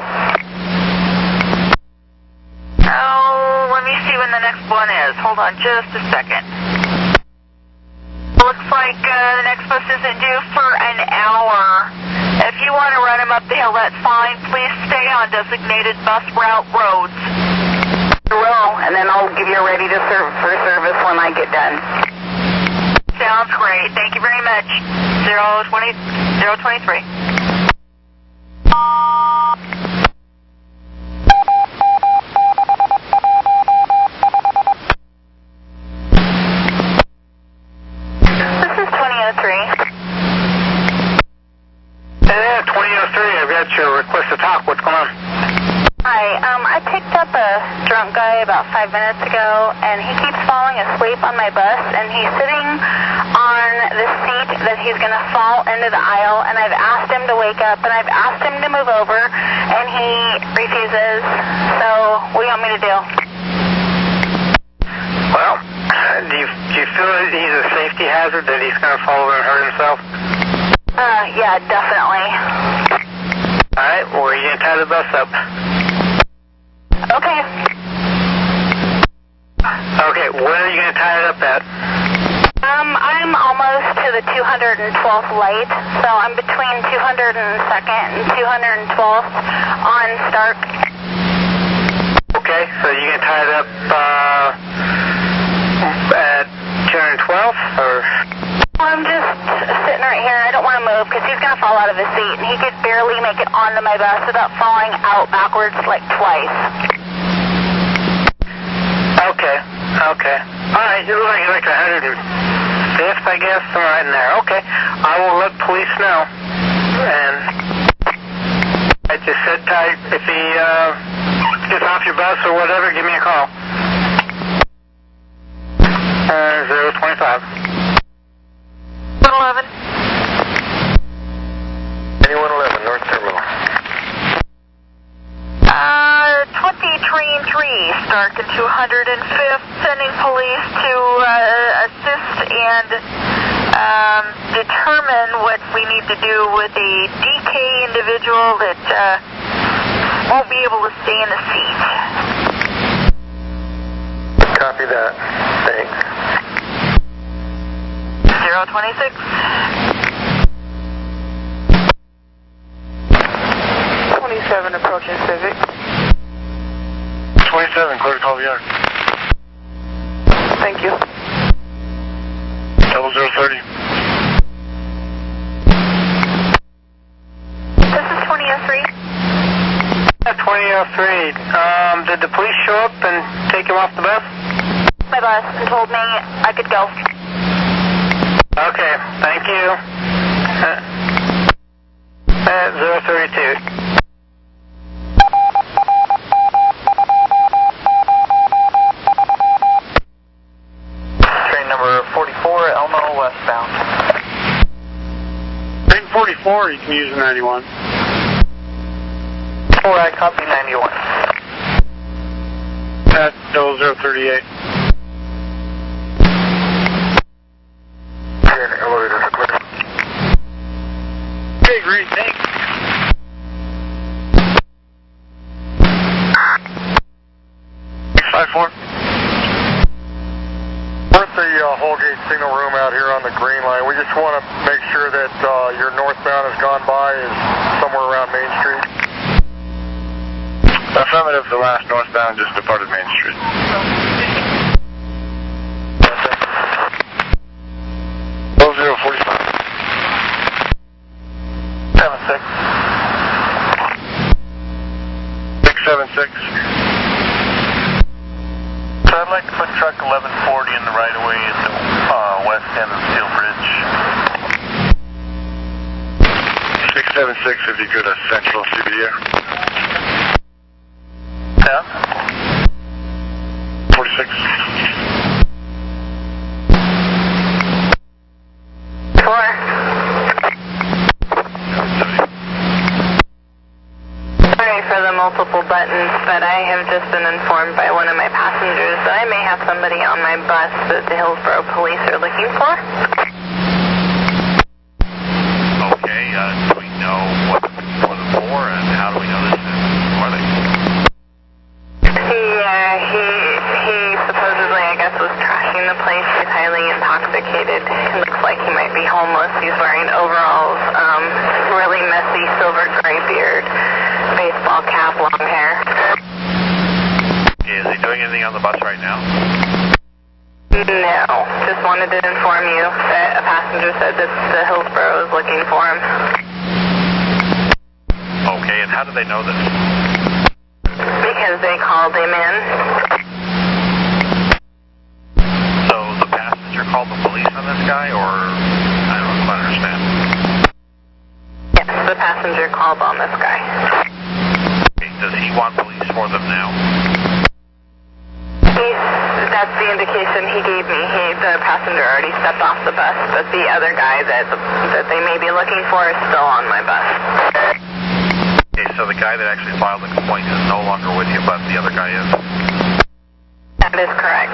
Oh, let me see when the next one is. Hold on just a second. Looks like the next bus isn't due for an hour. If you want to run them up the hill, that's fine. Please stay on designated bus route roads. I will, and then I'll give you a ready to serve for service when I get done. Sounds great. Thank you very much. 023. This is 2003. Yeah, 2003. I've got your request to talk. What's going on? Hi, I picked up a drunk guy about 5 minutes ago, and he keeps falling asleep on my bus, and he's sitting on the seat that he's going to fall into the aisle, and I've asked him to wake up, and I've asked him to move over, and he refuses. So, what do you want me to do? Well, do you feel that he's a safety hazard, that he's going to fall over and hurt himself? Yeah, definitely. All right, well, are you going to tie the bus up? Okay. Okay, where are you going to tie it up at? I'm almost to the 212th light, so I'm between 202nd and 212th on Stark. Okay, so you're going to tie it up at 212th, or? I'm just sitting right here. I don't want to move because he's going to fall out of his seat, and he could barely make it onto my bus without falling out backwards like twice. Okay. All right, you look like 105th, I guess, somewhere right in there. Okay, I will let police know. And I just sit tight. If he gets off your bus or whatever, give me a call. 025. 11. 2111, North Terminal. 20 Train 3, Stark and 205th, sending police to assist and determine what we need to do with a DK individual that won't be able to stay in the seat. Copy that. Thanks. 026. 27 approaching Civic. 27, clear to call the yard. Thank you. 0030. This is 2003. 43. Did the police show up and take him off the bus? My bus and told me I could go. Okay, thank you. 032. Train number 44, Elmo, westbound. Train 44, you can use the 91. 4, I copy 91. At 038. Elevators are clear. Okay, great, thanks. We're at the Holgate signal room out here on the green line. We just want to make sure that your northbound has gone by is somewhere around Main Street. Affirmative, the last northbound just departed Main Street. Oh, 045. 76. 676. So I'd like to put truck 1140 in the right of way in the west end of Steel Bridge. 676 if you could, Central CBD. Yeah. 46. 4. Sorry for the multiple buttons, but I have just been informed by one of my passengers that I may have somebody on my bus that the Hillsborough police are looking for. Okay, do we know what the for and how do we know this? Who are they? He supposedly, I guess, was trashing the place. He's highly intoxicated. It looks like he might be homeless. He's wearing overalls, really messy silver gray beard, baseball cap, long hair. Is he doing anything on the bus right now? No, just wanted to inform you that a passenger said that the Hillsborough is looking for him. Okay, and how do they know this? Because they called him in. So the passenger called the police on this guy, or I don't quite understand. Yes, the passenger called on this guy. Okay, does he want police for them now? That's the indication he gave me. The passenger already stepped off the bus, but the other guy that they may be looking for is still on my bus. Okay, so the guy that actually filed the complaint is no longer with you, but the other guy is? That is correct.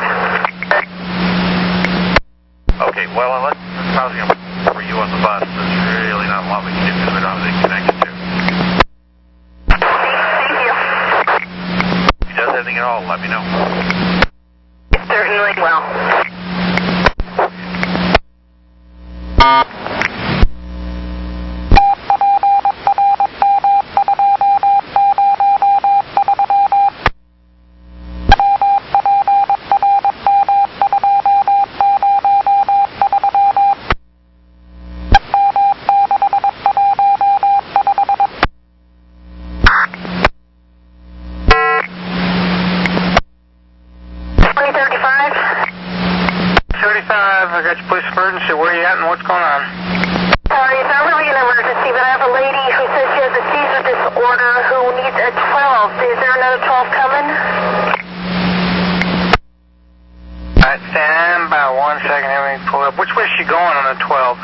Okay, well, unless it's causing a for you on the bus, there's really not a lot we can do because we don't have anything connected to. Thank you. If he does anything at all, let me know. Certainly will. Where are you at and what's going on? Sorry, it's not really an emergency, but I have a lady who says she has a seizure disorder who needs a 12. Is there another 12 coming? Alright, stand by 1 second. Let me pull up. Which way is she going on the 12?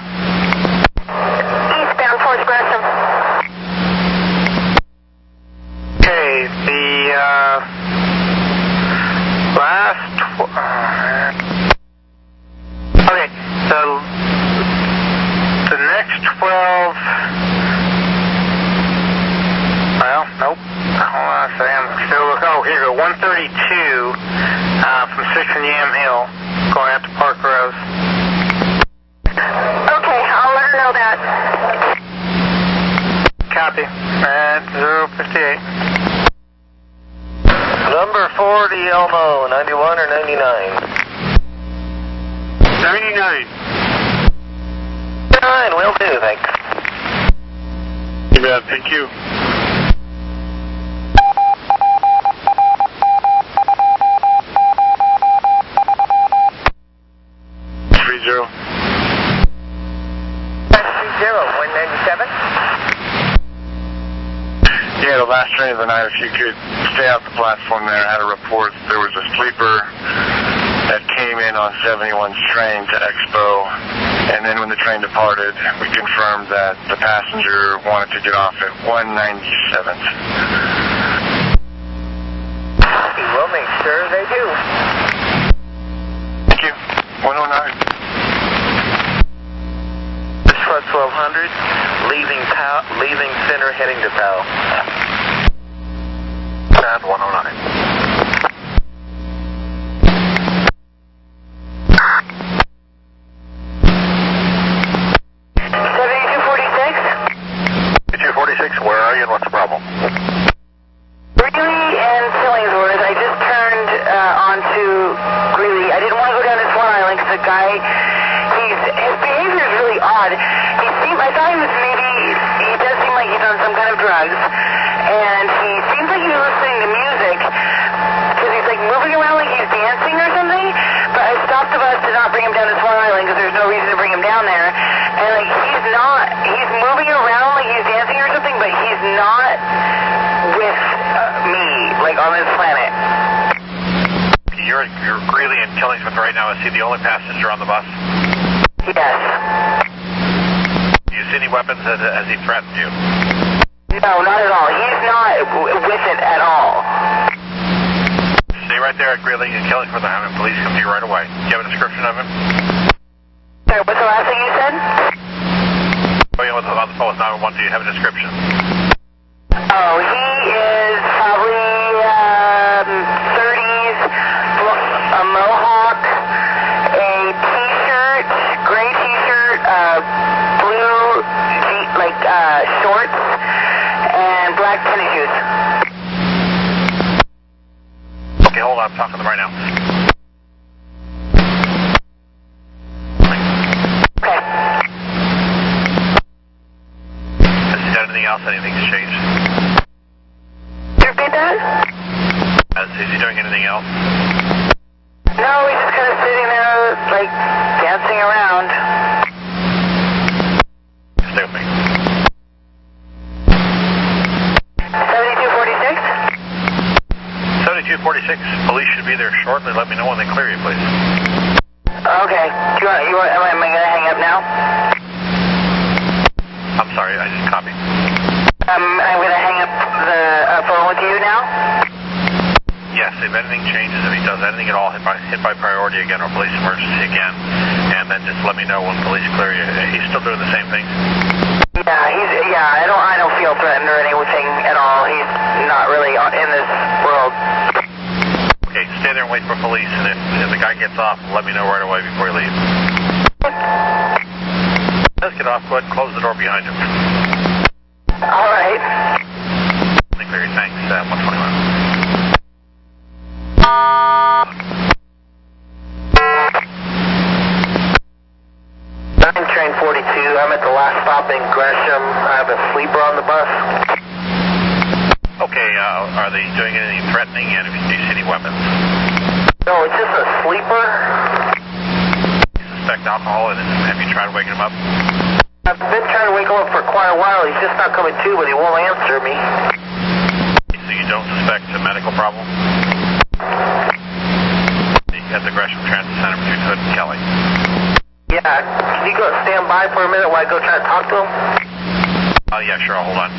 Eastbound towards Gresham. Okay, the last... Okay, so the next 12... Well, nope. Hold on a second. Oh, here we go. 132 from 6th and Yam Hill going out to Park Rose. Okay, I'll let her know that. Copy. At 058. Number 40 Elmo, 91 or 99? 99. 9, will do, thanks. You bet, thank you. during the night, if you could stay off the platform there, I had a report there was a sleeper that came in on 71's train to Expo, and then when the train departed, we confirmed that the passenger wanted to get off at 197th. We'll make sure they do. Thank you. 109. This truck 1200, leaving center, heading to Powell. And 109. Where are you and what's the problem? Greeley and Killingsworth. I just turned onto Greeley. I didn't want to go down to Swan Island because the guy, his behavior is really odd. I thought he does seem like he's on some kind of drugs, and he seems like he was listening to music because he's like moving around like he's dancing or something. But I stopped the bus to not bring him down to Swan Island because there's no reason to bring him down there. And like he's moving around like he's dancing or something, but he's not with me, like on this planet. You're Greeley and Killingsworth right now. Is he the only passenger on the bus? Yes. Do you see any weapons? Has he threatened you? No, not at all. He's not with it at all. Stay right there at Greeley and Killingsworth. I'm having police come to you right away. Do you have a description of him? Sorry, what's the last thing you said? Oh, yeah, on the phone with 911. Do you have a description? Oh, he is probably 30s, a mohawk, a t-shirt, gray t-shirt, blue shorts, and black tennis shoes. Okay, hold on. I'm talking to them right now. Okay. Has he done anything else? Anything's changed? You repeat that? Is he doing anything else? No, he's just kind of sitting there, like, dancing around. Stay with me. 7246? 7246. Police should be there shortly. Let me know when they clear you, please. Okay. Am I going to hang up now? I'm sorry, I just copied. I'm going to hang up the phone with you now? Yes, if anything changes, if he does anything at all, hit by priority again or police emergency again, and then just let me know when police clear you. He's still doing the same things? Yeah, I don't feel threatened or anything at all. He's not really in this world. Okay, stay there and wait for police, and if the guy gets off, let me know right away before you leave. Let's get off. Go ahead and close the door behind him. All right. Clear, thanks. 121. Train 42, I'm at the last stop in Gresham. I have a sleeper on the bus. Okay, are they doing anything threatening, and do you see any weapons? No, it's just a sleeper. You suspect alcohol, and have you tried waking him up? I've been trying to wake him up for quite a while. He's just not coming to, but he won't answer me. So you don't suspect a medical problem? At the Gresham Transit Center between Hood and Kelly. Yeah, can you go stand by for a minute while I go try to talk to him? Oh, yeah, sure, I'll hold on.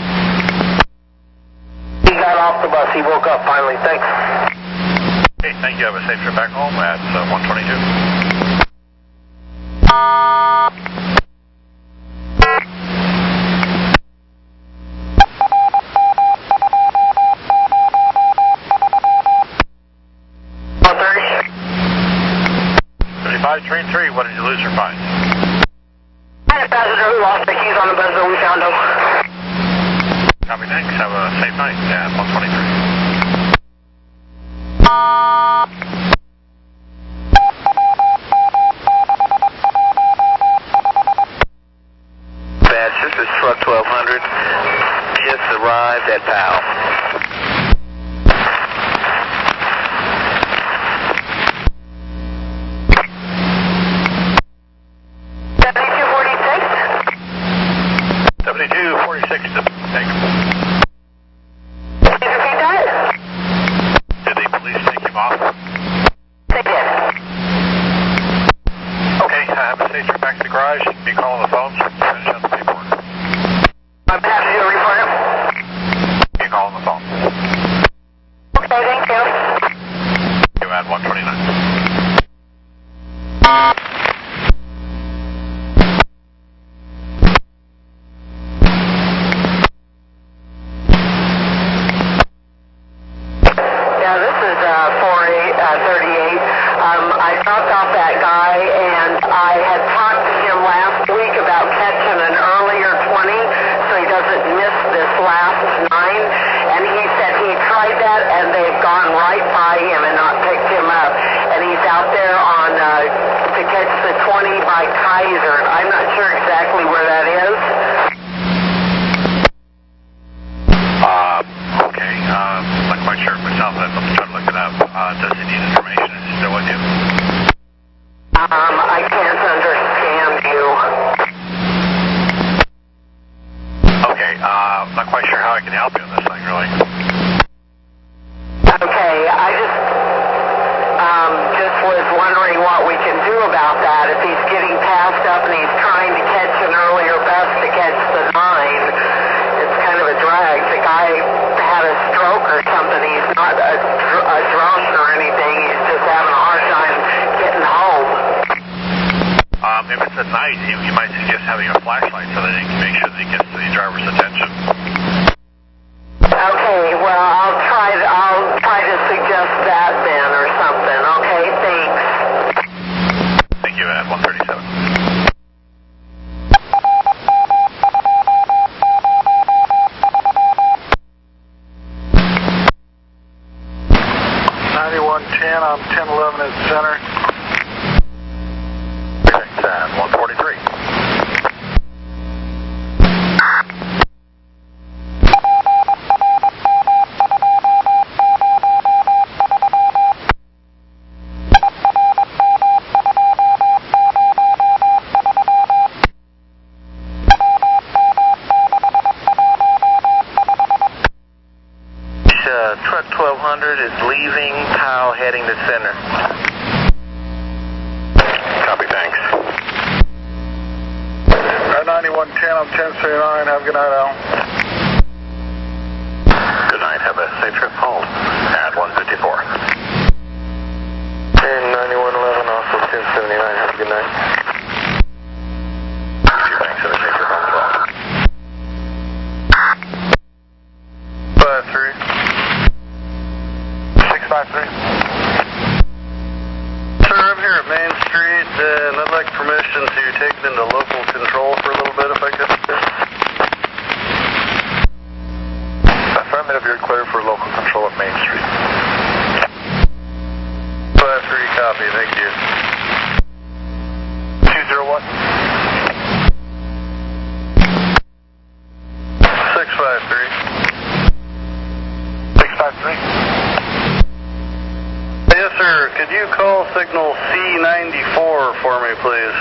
He got off the bus. He woke up finally. Thanks. Okay, thank you. Have a safe trip back home at 122. Train 3, what did you lose or find? I had a passenger who lost the keys on the bus, but we found them. Copy, thanks. Have a safe night at 123. Badge, this is truck 1200. Just arrived at Powell. I should be calling the phones to finish up the paperwork. I'm happy to report it. You calling the phone. Okay, thank you. You add 129. Yeah, this is 38. I dropped off that guy, and I had talked to him last week about catching an earlier 20 so he doesn't miss this last 9. And he said he tried that, and they've gone right by him and not picked him up. And he's out there on to catch the 20 by Kaiser. I'm not sure exactly where that is. Okay. Not quite sure myself. I'd love to try to look it up. Does he need information? Is he still with you? I can't understand you. Okay. Not quite sure how I can help you on this thing, really. Okay, I just was wondering what we can do about that. If he's getting passed up and he's trying to catch an earlier bus to catch the 9, it's kind of a drag. The guy had a stroke or something. He's not a drunk or anything. He's just having a hard time getting home. If it's at night, you might suggest having a flashlight so that he can make sure that he gets the driver's attention. Okay, well, I'll try to suggest that then or something. Okay, thanks. Thank you, at 137. On 1011 at center. It's at 143. Truck 1200 is leaving Powell, heading to center. Copy, thanks. 9110 on 1079. Have a good night, Al. Good night. Have a safe trip home at 154. And 9111, also 1079. Have a good night. Thanks. Have a safe trip home as well. 53. 653. Sir, I'm here at Main Street, and I'd like permission to take it into local control for a little bit, if I could. Affirmative, you're clear for local control at Main Street. 53, copy, thank you. 201. 653. 653. Yes, sir. Could you call signal C94 for me, please?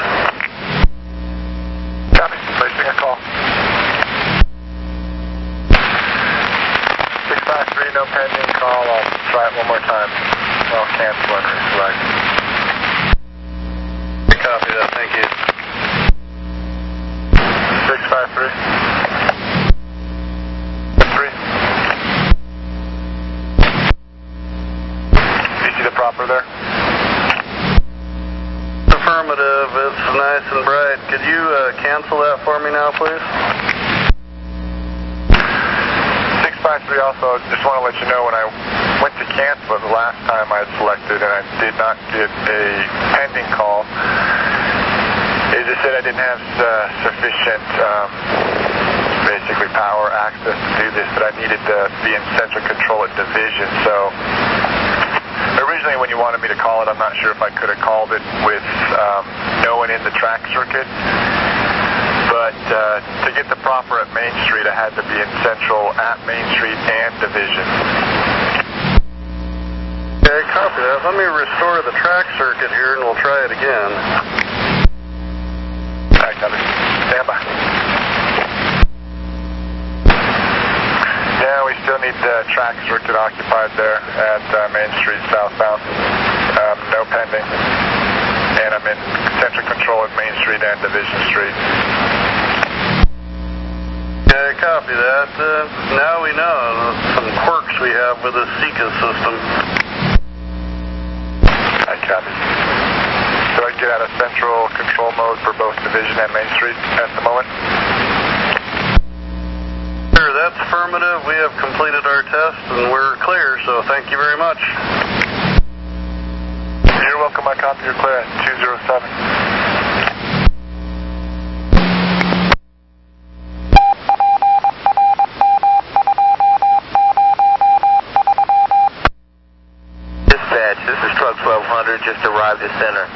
Copy. Placing a call. 653, no pending call. I'll try it one more time. I'll cancel and reselect. Copy that. Thank you. 653. 3. You see the proper there? Affirmative. It's nice and bright. Could you cancel that for me now, please? 653 also, just want to let you know when I went to cancel it the last time I had selected and I did not get a pending call, it just said I didn't have sufficient basically power access to do this, that I needed to be in central control at division. So originally when you wanted me to call it, I'm not sure if I could have called it with no one in the track circuit. But to get the proper at Main Street, I had to be in central at Main Street and division. Okay, copy that. Let me restore the track circuit here and we'll try it again. Alright, copy. Stand by. Yeah, we still need the track circuit occupied there at Main Street southbound. No pending. And I'm in central control. controlling Main Street and Division Street. Yeah, copy that. Now we know some quirks we have with the Sika system. I copy. So I get out of central control mode for both Division and Main Street at the moment? Sure, that's affirmative. We have completed our test and we're clear, so thank you very much. You're welcome. I copy. You're clear at 207. Dispatch, this is truck 1200, just arrived at center.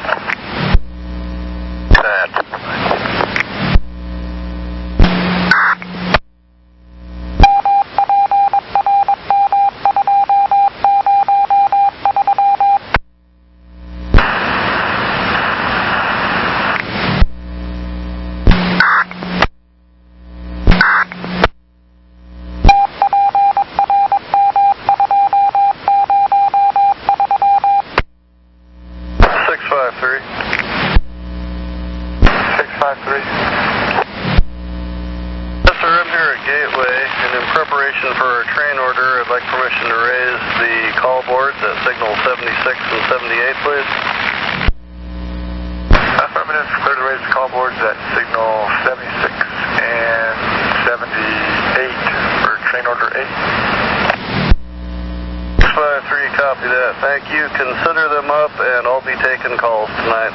Consider them up and I'll be taking calls tonight.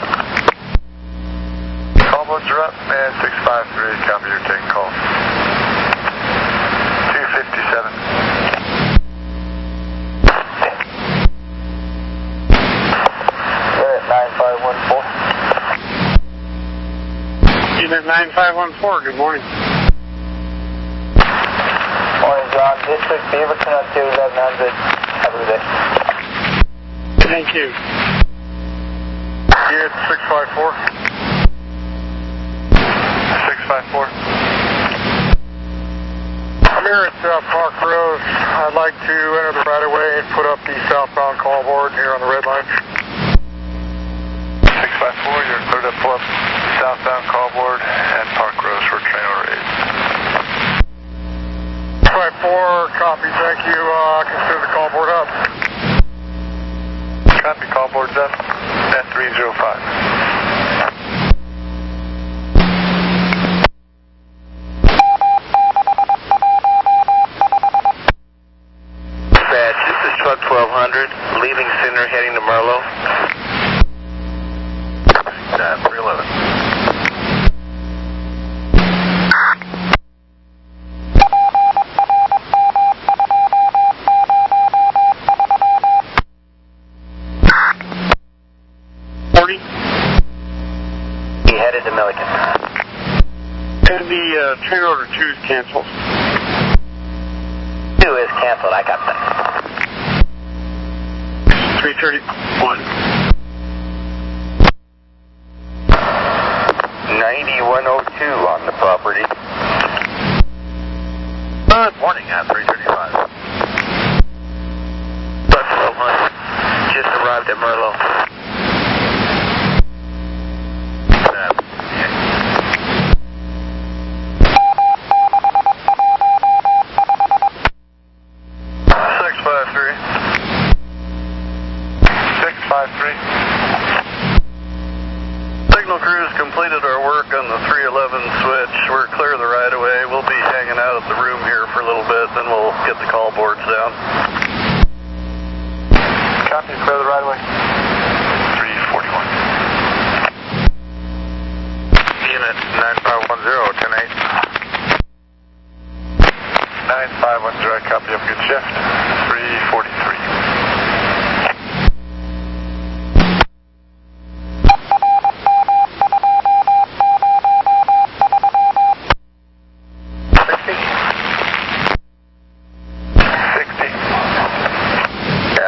Call boards are up and 653, copy, you're taking calls. 257. Unit 9514. Unit 9514, good morning. Morning, John. District Beaver Connect to 1100. Have a good day. Thank you. Unit 654. 654. I'm here at Park Road. I'd like to enter the right-of-way and put up the southbound call board here on the red line. 654, you're cleared to pull up southbound call board and Park Road for train order 8. 654, copy, thank you. Consider the call board up. Copy, call board's up at 305. Dispatch, this is truck 1200, leaving center, heading to Merlo. 311. He headed to Milliken. And the train order 2 is canceled. 2 is canceled, I got that. 331. 9102 on the property. Good morning, 335. Truck 1200, just arrived at Merlo. 653. Signal crews completed our work on the 311 switch. We're clear of the right-of-way. We'll be hanging out at the room here for a little bit, then we'll get the call boards down. Copy, clear the right-of-way. 341. Unit 9510, 10-8. 9510, copy of good shift. 343.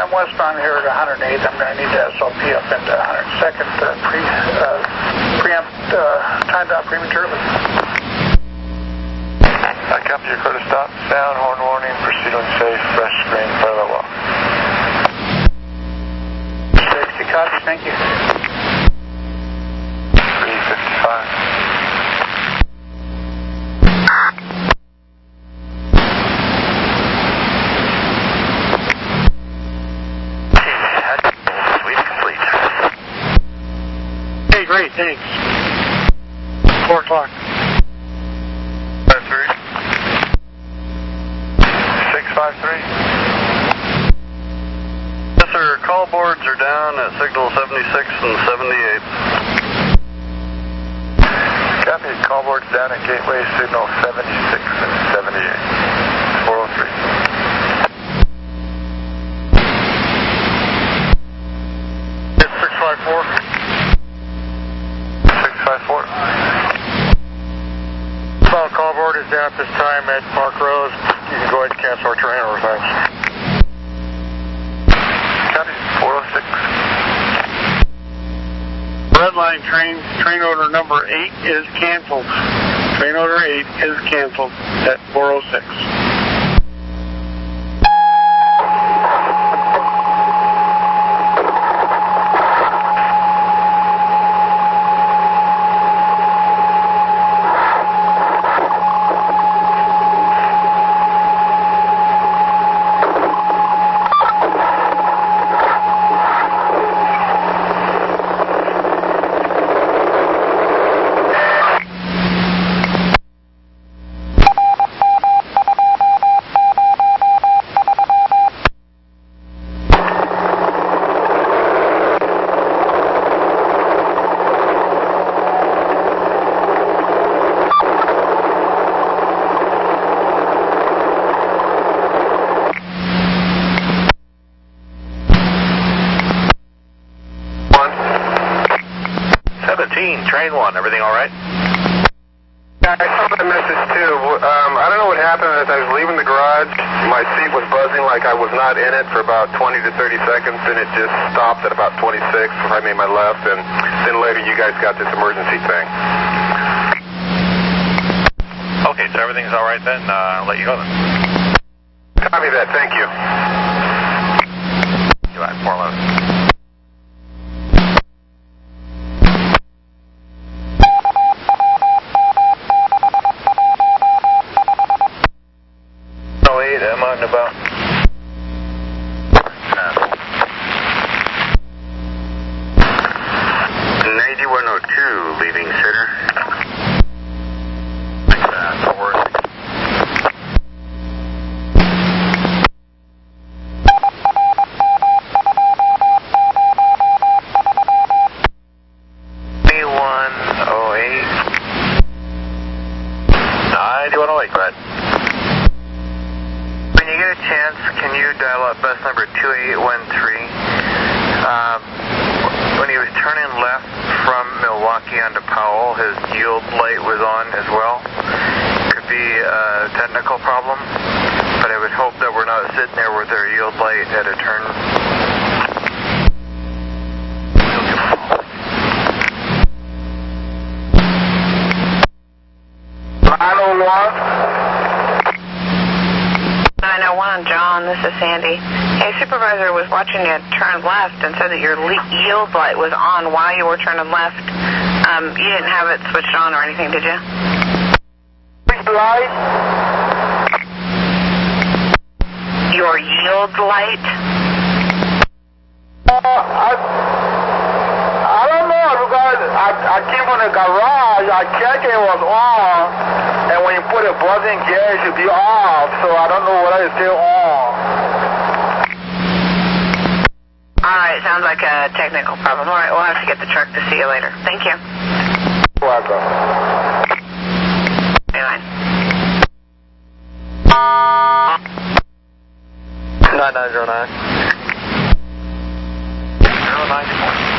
Westbound here at 108th. I'm going to need to SLP up into 102nd preempt timed out prematurely. I copy your clear to stop. Sound, horn warning, proceed on safe, fresh screen, parallel walk. 60 copy, thank you. 345. Hey, great, thanks. 4 o'clock. 53. 653. Yes, sir. Call boards are down at signal 76 and 78. Copy. Call boards down at gateway signal 76 and 78. 403. Yes, 654. 654. South call board is down at this time at Park Rose. You can go ahead and cancel our train order, thanks. Copy. 406. Red line train order number 8 is canceled. Train order 8 is canceled at 406. Train 1, everything all right? Yeah, I saw that message too. I don't know what happened as I was leaving the garage. My seat was buzzing like I was not in it for about 20 to 30 seconds, and it just stopped at about 26 when I made my left, and then later you guys got this emergency thing. Okay, so everything's all right then. I'll let you go then. Copy that. Thank you. Goodbye, 411. I'm on about 9102 leaving center. Bus number 2813. When he was turning left from Milwaukee onto Powell, his yield light was on as well. Could be a technical problem, but I would hope that we're not sitting there with our yield light at a turn. John, this is Sandy. Hey, supervisor was watching you turn left and said that your yield light was on while you were turning left. You didn't have it switched on or anything, did you? Light? Your yield light? I don't know, because I came from the garage, I checked it was on, and when you put a buzzing gear, it should be off, so I don't know whether it's still on. Alright, sounds like a technical problem. Alright, we'll have to get the truck to see you later. Thank you. Welcome. 9909. 094.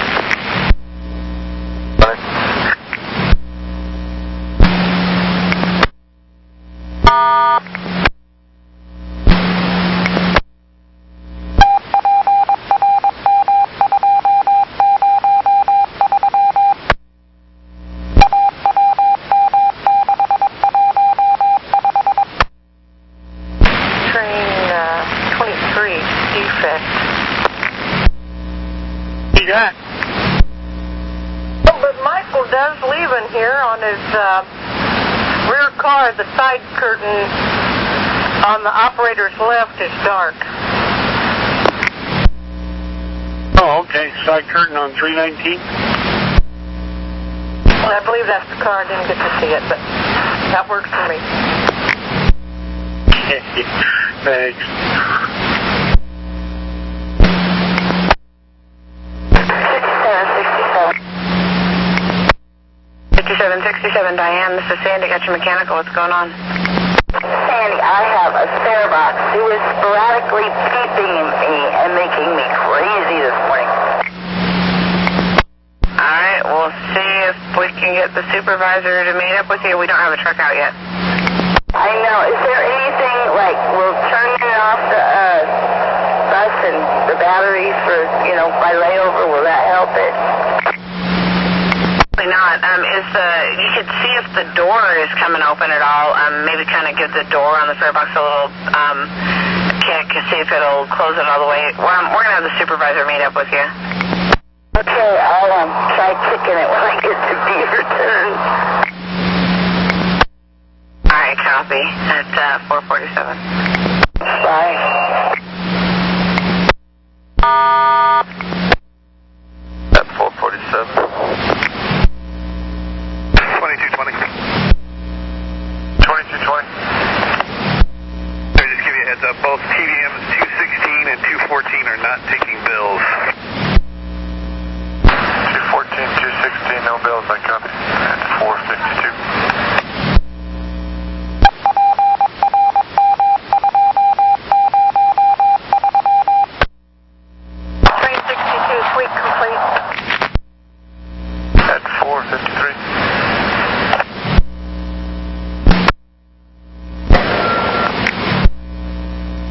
Doug's leaving here on his rear car. The side curtain on the operator's left is dark. Oh, okay. Side curtain on 319? Well, I believe that's the car. I didn't get to see it, but that works for me. Thanks. 5767 Diane, this is Sandy. Got your mechanical. What's going on? Sandy, I have a spare box who is sporadically beeping me and making me crazy this morning. Alright, we'll see if we can get the supervisor to meet up with you. We don't have a truck out yet. I know. Is there anything like we'll turn it off the bus and the batteries for, by layover? Will that help it? Probably not. You could see if the door is coming open at all. Maybe kind of give the door on the fare box a little kick to see if it'll close it all the way. We're going to have the supervisor meet up with you. Okay, I'll try kicking it when I get to be returned. Alright, copy. At 447. Bye. At 447. 2220. 2220. Just give you a heads up, both TDMs 216 and 214 are not taking bills. 214, 216, no bills, I copy. At 452. 362 suite complete. At 453.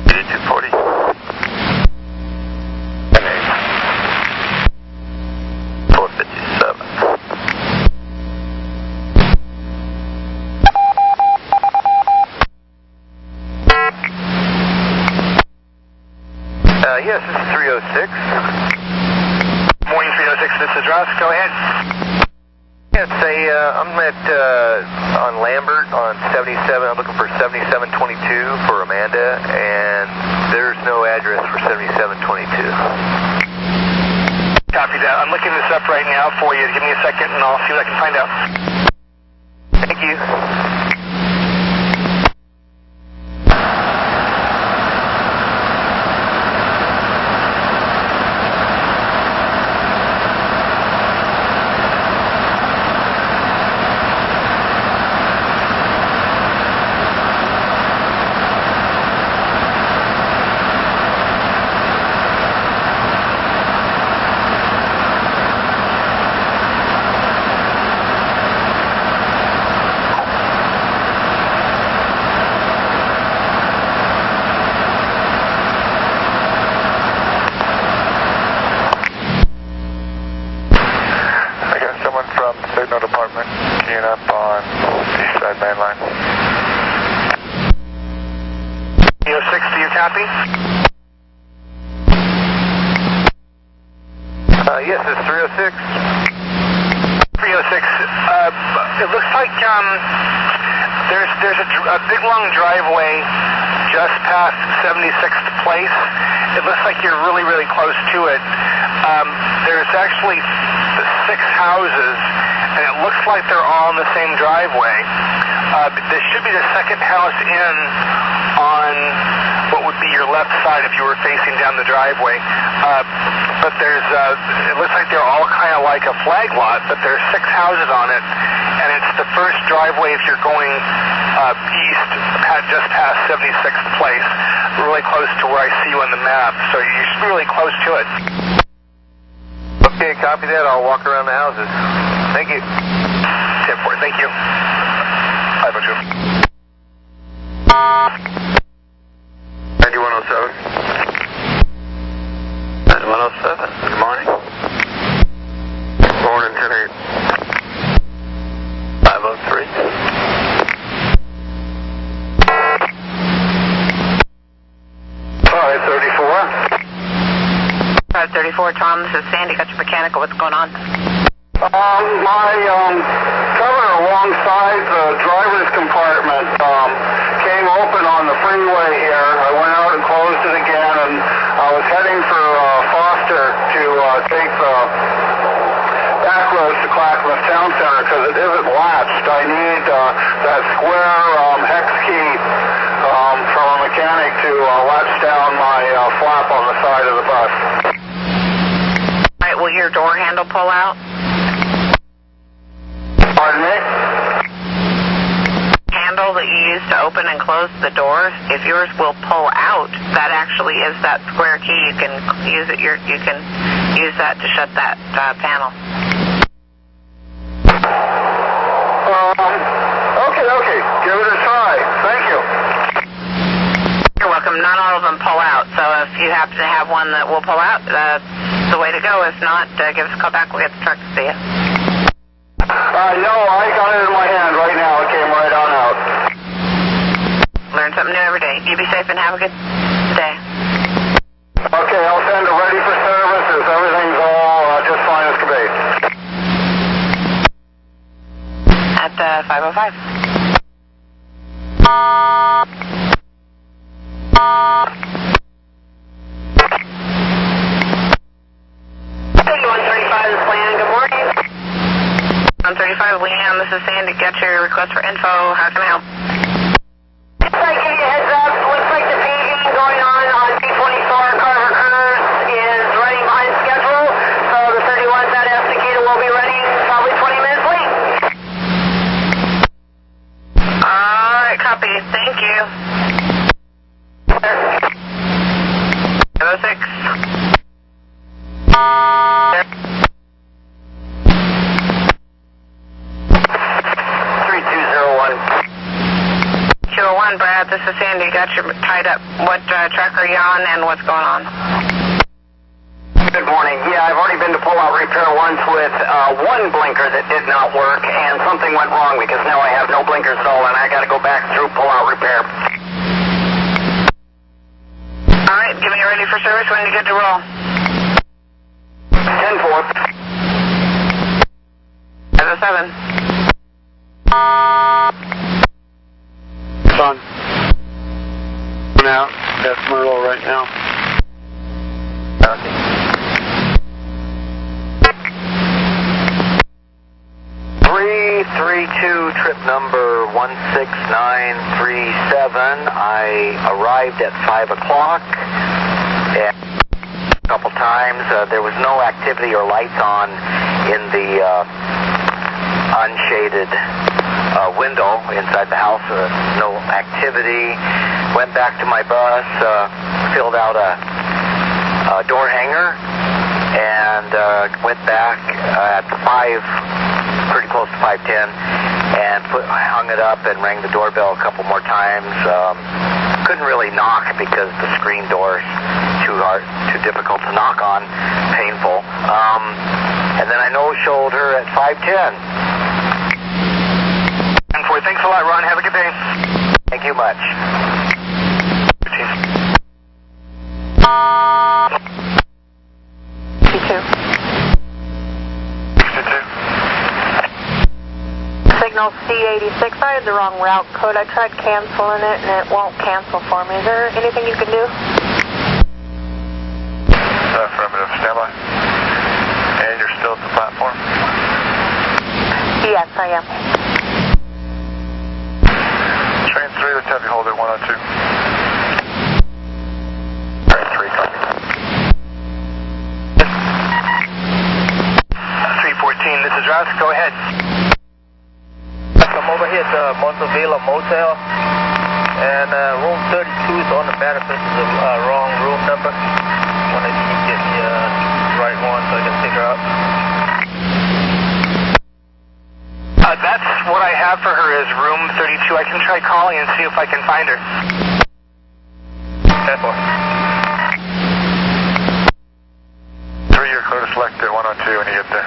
240. 457. Yes, this is 306. Morning 306, this is Russ. Go ahead. Yeah, I'm on Lambert on 77. I'm looking for 7722 for Amanda, and there's no address for 7722. Copy that. I'm looking this up right now for you. Give me a second and I'll see what I can find out. Thank you. Signal Department, keying up on East Side Main Line. 306, do you copy? Yes, it's 306. 306, it looks like there's a big long driveway just past 76th Place. It looks like you're really, really close to it. There's actually 6 houses, and it looks like they're all in the same driveway. This should be the second house in on what would be your left side if you were facing down the driveway. But it looks like they're all kind of like a flag lot, but there's 6 houses on it, and it's the first driveway if you're going east, just past 76th Place, really close to where I see you on the map, so you should be really close to it. Okay, copy that. I'll walk around the houses. Thank you. 10-4, thank you. 502. 9107. 9107. Good morning. Morning, 10-8. 503. 534. 534, Tom, this is Sandy. Got your mechanical. What's going on? My it isn't latched. I need that square hex key from a mechanic to latch down my flap on the side of the bus. All right, will your door handle pull out? Pardon me? Handle that you use to open and close the doors, if yours will pull out, that actually is that square key. You can use it. You can use that to shut that panel. Okay. Give it a try. Thank you. You're welcome. Not all of them pull out, so if you happen to have one that will pull out, that's the way to go. If not, give us a call back. We'll get the truck to see you. No, I got it in my hand right now. It came right on out. Learn something new every day. You be safe and have a good day. Okay, I'll send it ready for service. Everything's all just fine as can be. At 5:05. Good morning. 135 Leanne, this is Sandy. Got your request for info. How can I help? Just like give you a heads up, looks like the paving going on B24 Carver Curves is running behind schedule, so the 31 that Esticated will be running probably 20 minutes late. Alright, copy. Thank you. 06. Brad, this is Sandy. Got you tied up. What truck are you on and what's going on? Good morning. Yeah, I've already been to pull-out repair once with one blinker that did not work, and something went wrong because now I have no blinkers at all, and I got to go back through pull-out repair. All right, get me ready for service. When you get to roll? 10-4. As a 7. Son. Out. That's my roll right now. 332, trip number 16937. I arrived at 5 o'clock. A couple times. There was no activity or lights on in the unshaded window inside the house. No activity. Went back to my bus, filled out a door hanger, and went back at 5, pretty close to 5:10, and hung it up and rang the doorbell a couple more times. Couldn't really knock because the screen door's too difficult to knock on, painful. And then I no-showed her at 5:10. Thanks a lot, Ron. Have a good day. Thank you much. Signal C86. I had the wrong route code. I tried canceling it and it won't cancel for me. Is there anything you can do? Affirmative. Standby. And you're still at the platform? Yes, I am. Train 3, let's have you hold at 102. Train 3, copy. 314, this is Russ. Go ahead. I'm over here at the Montevilla Motel, and room 32 is on the manifest. It's the wrong room number. Wanted to get the right one so I can figure out. That's what I have for her is room 32. I can try calling and see if I can find her. 10-4. 3, you're clear to select at 102 when you get there.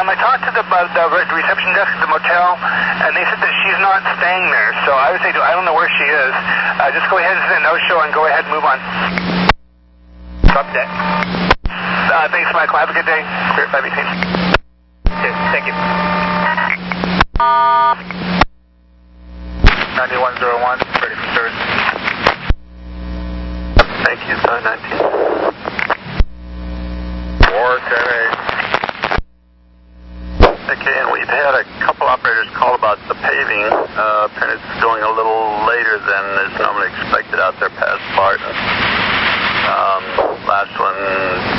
I talked to the reception desk at the motel, and they said that she's not staying there. So I would say, I don't know where she is. Just go ahead and send a no-show and go ahead and move on. Drop deck. Thanks, Michael. Have a good day. Spirit 518. Thank you. 9101, ready for service. Thank you, 519. 410-8. Okay, and we've had a couple operators call about the paving. Apparently it's going a little later than is normally expected out there past Barton. Last one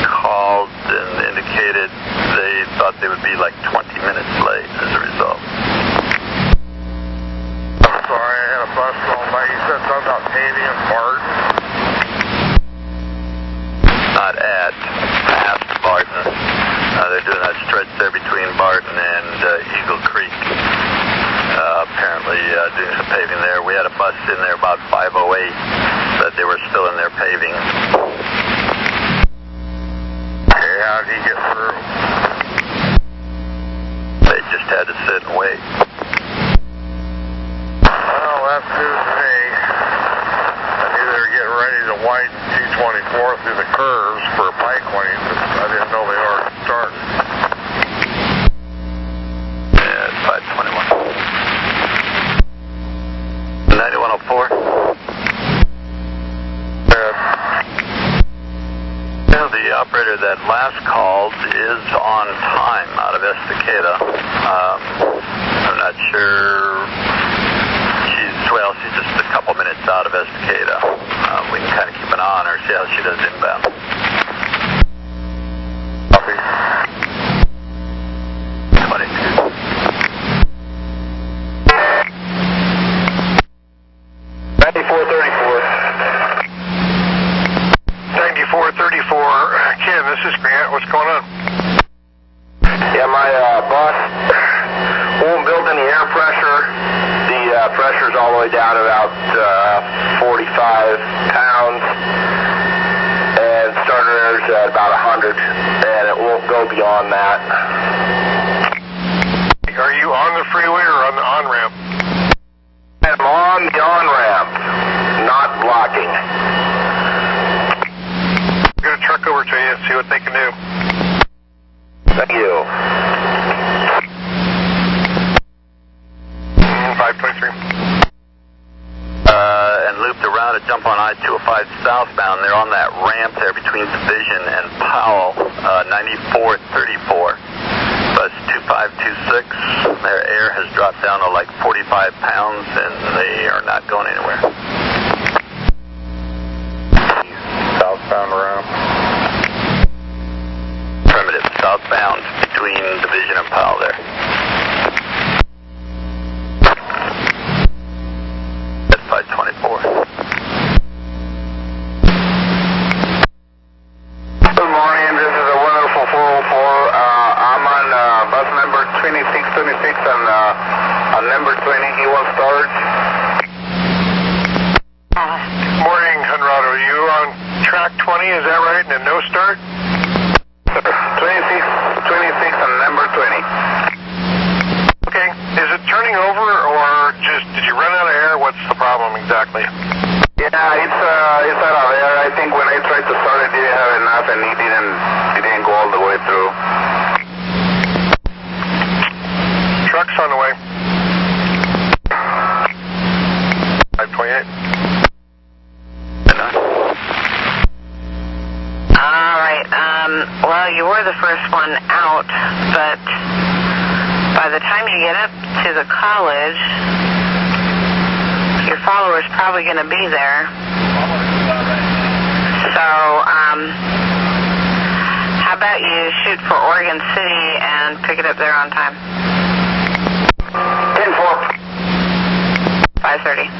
called and indicated they thought they would be like 20 minutes late as a result. I'm sorry, I had a bus going by. You said something about paving and Barton? Not at, past Barton. They're doing that stretch there between Barton and Eagle Creek. Apparently doing some paving there. We had a bus in there about 5:08 that they were still in there paving. Okay, how did he get through? They just had to sit and wait. Well, that's news to me. I knew they were getting ready to widen 224 through the curves for a bike lane, but I didn't know they already started. Yeah, it's 521. 9104. Well, the operator that last called is on time out of Estacada. I'm not sure. She's just a couple minutes out of Estacada. We can kind of keep an eye on her, see how she does inbound. Copy. 22. 9434. Ken, this is Grant. What's going on? Yeah, my bus won't build any air pressure. The pressure's all the way down to about 45 pounds. And starter air's at about 100. And it won't go beyond that. Are you on the freeway or on the on-ramp? I'm on the on-ramp, not blocking. Get a truck over to you and see what they can do. Thank you. 523. And looped around to jump on I-205 southbound. They're on that ramp there between Division and Powell, 9434. Bus 2526. Their air has dropped down to like 45 pounds and they are not going anywhere. Southbound ramp. Primitive, southbound between Division and Powell there. That's 524. Good morning, this is a wonderful 404. I'm on bus number 2626 and on number 20 he will start. Morning, Conrado. Are you on track 20, is that right? And a no start? 26 and number 20. Okay. Is it turning over or just did you run out of air? What's the problem exactly? Yeah, it's out of air. I think when I tried to start it, didn't have enough and it didn't go all the way through. Truck's on the way. 528. Alright, well, you were the first one out, but by the time you get up to the college, your follower's probably going to be there. So, how about you shoot for Oregon City and pick it up there on time? 10-4. 5:30.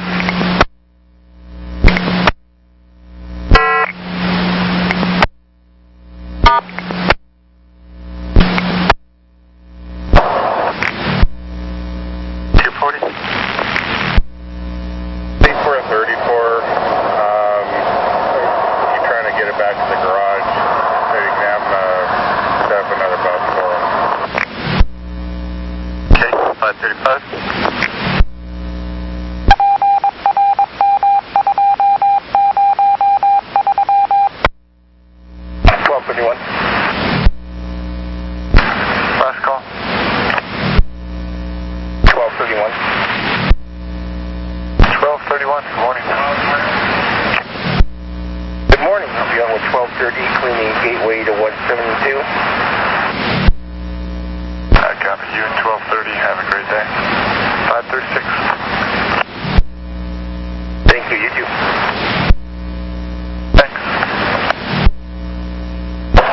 2. Copy you at 12:30. Have a great day. 536. Thank you, you too. Thanks.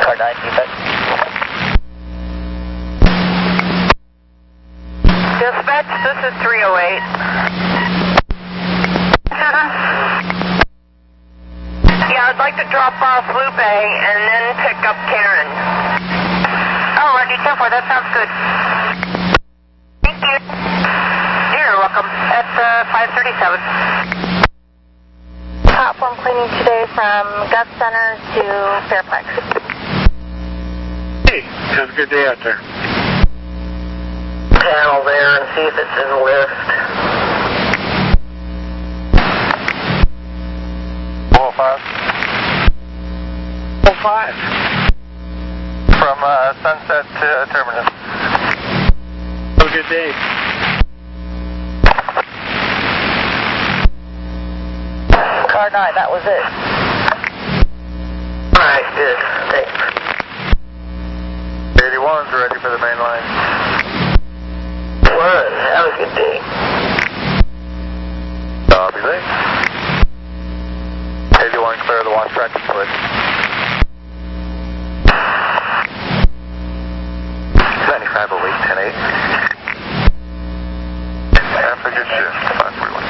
Car 9, feedback. Dispatch, this is 308. Yeah, I'd like to drop off Lupe and then pick up Karen. Oh, Roger, 10-4, that sounds good. Thank you. You're welcome. That's 537. Platform cleaning today from Gus Center to Fairplex. Hey, have a good day out there. Panel there and see if it's in the list. 405. 05. From Sunset to Terminus. Have a good day. Car 9, that was it. Alright, good. Thanks. 81's ready for the main line. Have a good day. Copy that. 81, clear the watch practice switch. 9508, 10-8. Have a good shift. 541.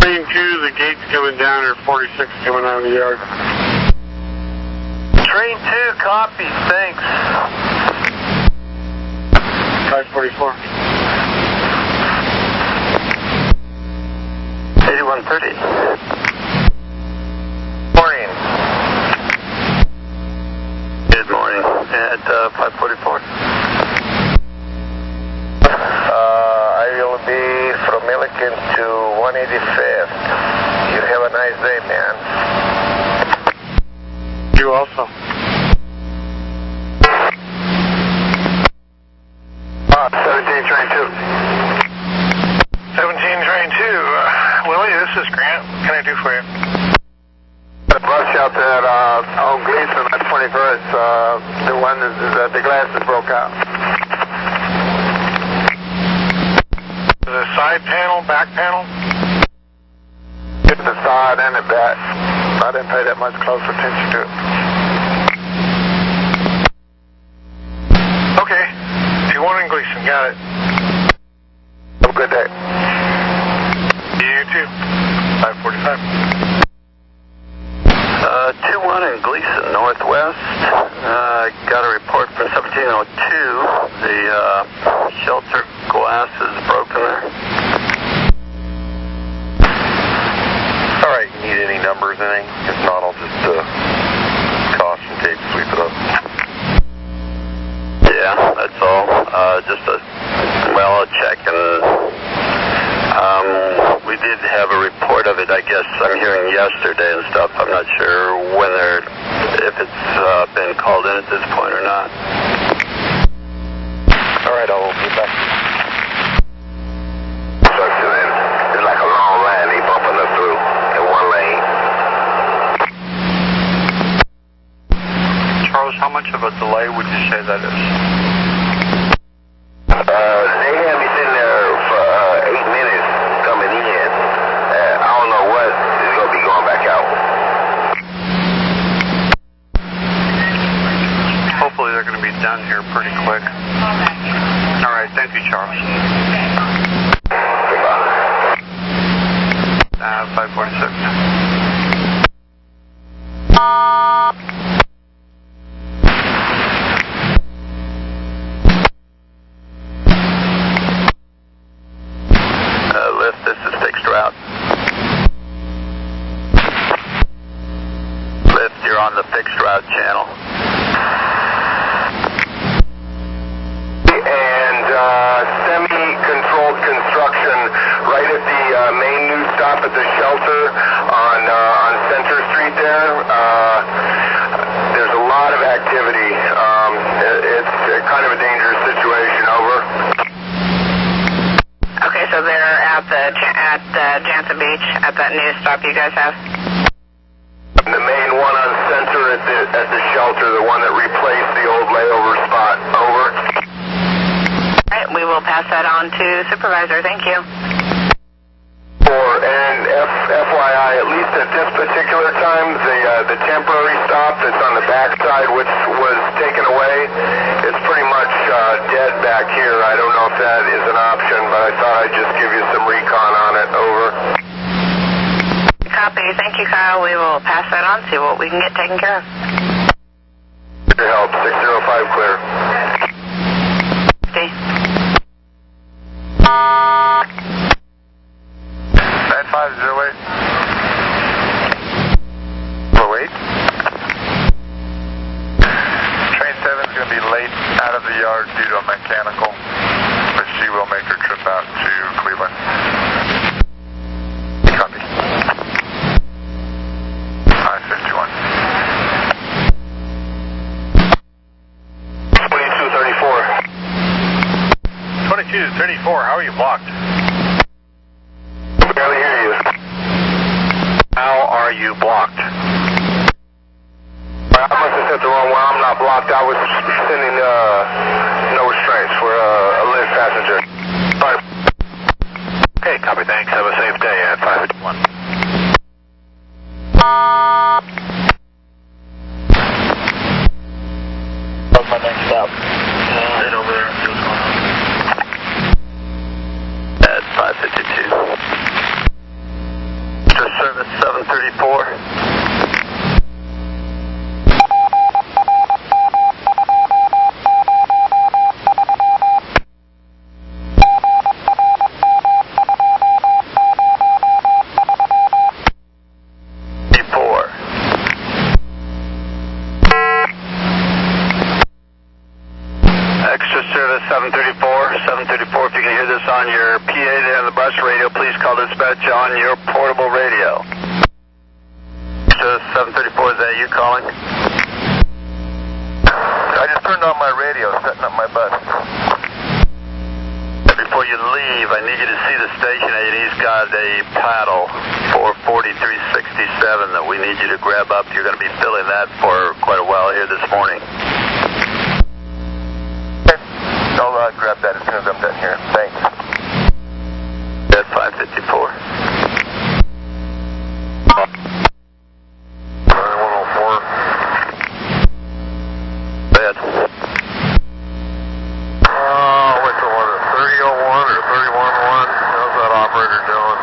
Train 2, the gate's coming down, or 46 coming out of the yard. Train 2, copy. Thanks. 544. 8130. Morning. Good morning. At 544. I will be from Milliken to 185th. You have a nice day, man. You also. 17 train 2. 17 train 2. Willie, this is Grant. What can I do for you? The bus out there on Gleason at 21st, the one is the glasses broke out. The side panel, back panel? Hit the side and the back. I didn't pay that much close attention to it. Okay. 21 in Gleason, got it. Have a good day. You too. 545. 21 in Gleason, Northwest. Got a report from 1702. The shelter glass is broken there. Alright, you need any numbers, anything? If not, I'll just caution tape sweep it up. Yeah, that's all. Just a check, and we did have a report of it, I guess. I'm hearing yesterday and stuff. I'm not sure if it's been called in at this point or not. Alright, I'll be back. It's like a long line, they bumping us through in one lane. Charles, how much of a delay would you say that is? They had me sitting there for 8 minutes coming in. I don't know what is going to be going back out. Hopefully they're going to be done here pretty quick. All right, thank you, Charles. 546. This is fixed route. Lift, you're on the fixed route channel. And semi-controlled construction right at the main news stop at the shelter on about that new stop you guys have? The main one on center at the shelter, the one that replaced the old layover spot. Over. All right, we will pass that on to supervisor. Thank you. And FYI, at least at this particular time, the temporary stop that's on the backside, which was taken away, is pretty much dead back here. I don't know if that is an option, but I thought I'd just give you some recon on it. Over. Copy. Thank you, Kyle. We will pass that on, see what we can get taken care of. Your help. 605 clear. Stay. 9508. 08. Train 7 is going to be late out of the yard due to a mechanical, but she will make her trip out to Cleveland. Copy. 551. 2234, how are you blocked? Barely hear you. How are you blocked? I must have sent the wrong one. I'm not blocked. I was sending no restraints for a lift passenger. Sorry. Okay, copy, thanks. Have a safe day at 551. That's my next stop. Right over there. See what's going on. At 552. Just service 734. Extra service 734. 734, if you can hear this on your PA there on the bus radio, please call dispatch on your portable radio. Extra 734, is that you calling? I just turned on my radio, setting up my bus. Before you leave, I need you to see the station agent. He's got a paddle for 4367 that we need you to grab up. You're going to be filling that for quite a while here this morning. I'll grab that as soon as I'm done here. Thanks. At 554. 104. Bad. What's the order? 3001 or 311? How's that operator doing?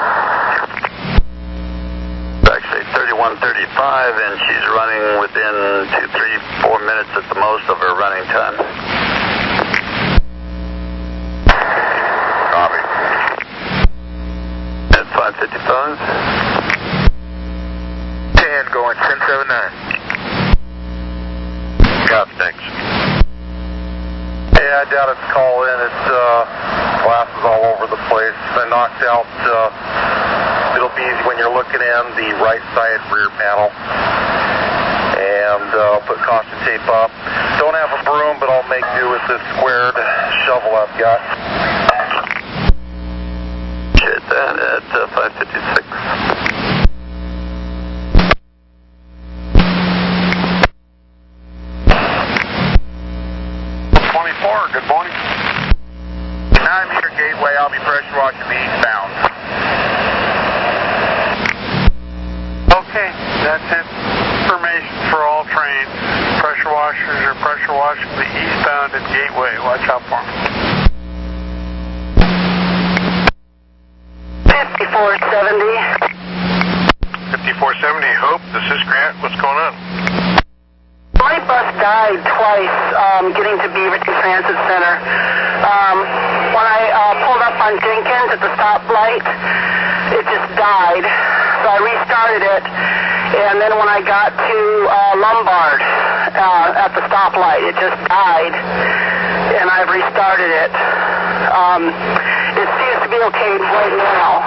It's actually 3135, and she's running within 2, 3, 4 minutes at the most of her running time. Copy. At 555. 10 going 1079. Copy, thanks. Yeah, I doubt it's call in. It's glasses all over the place. I knocked out, it'll be easy when you're looking in the right side rear panel. And put caution tape up. Don't have a broom, but I'll make do with this squared shovel I've got. Appreciate that at 556. Good morning. Now I'm here, Gateway. I'll be pressure washing the eastbound. Okay, that's information for all trains. Pressure washers are pressure washing the eastbound at Gateway. Watch out for them. 5470. 5470, Hope. This is Grant. What's going on? My bus died twice getting to Beaverton Transit Center. When I pulled up on Jenkins at the stoplight, it just died. So I restarted it. And then when I got to Lombard at the stoplight, it just died. And I've restarted it. It seems to be okay right now.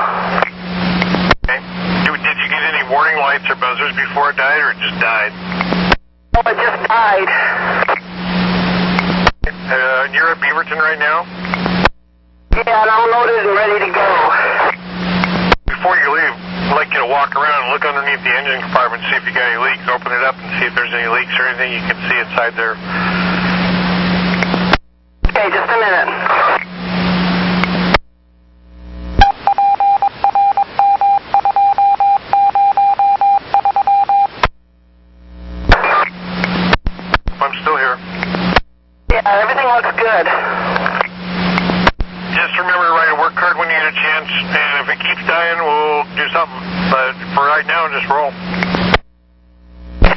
Okay. Did you get any warning lights or buzzers before it died, or it just died? Oh, it just died. You're at Beaverton right now? Yeah, and I'm loaded and ready to go. Before you leave, I'd like you to walk around and look underneath the engine compartment, see if you got any leaks. Open it up and see if there's any leaks or anything you can see inside there. Okay, just a minute. I'm still here. Yeah, everything looks good. Just remember to write a work card when you get a chance, and if it keeps dying, we'll do something. But for right now, just roll.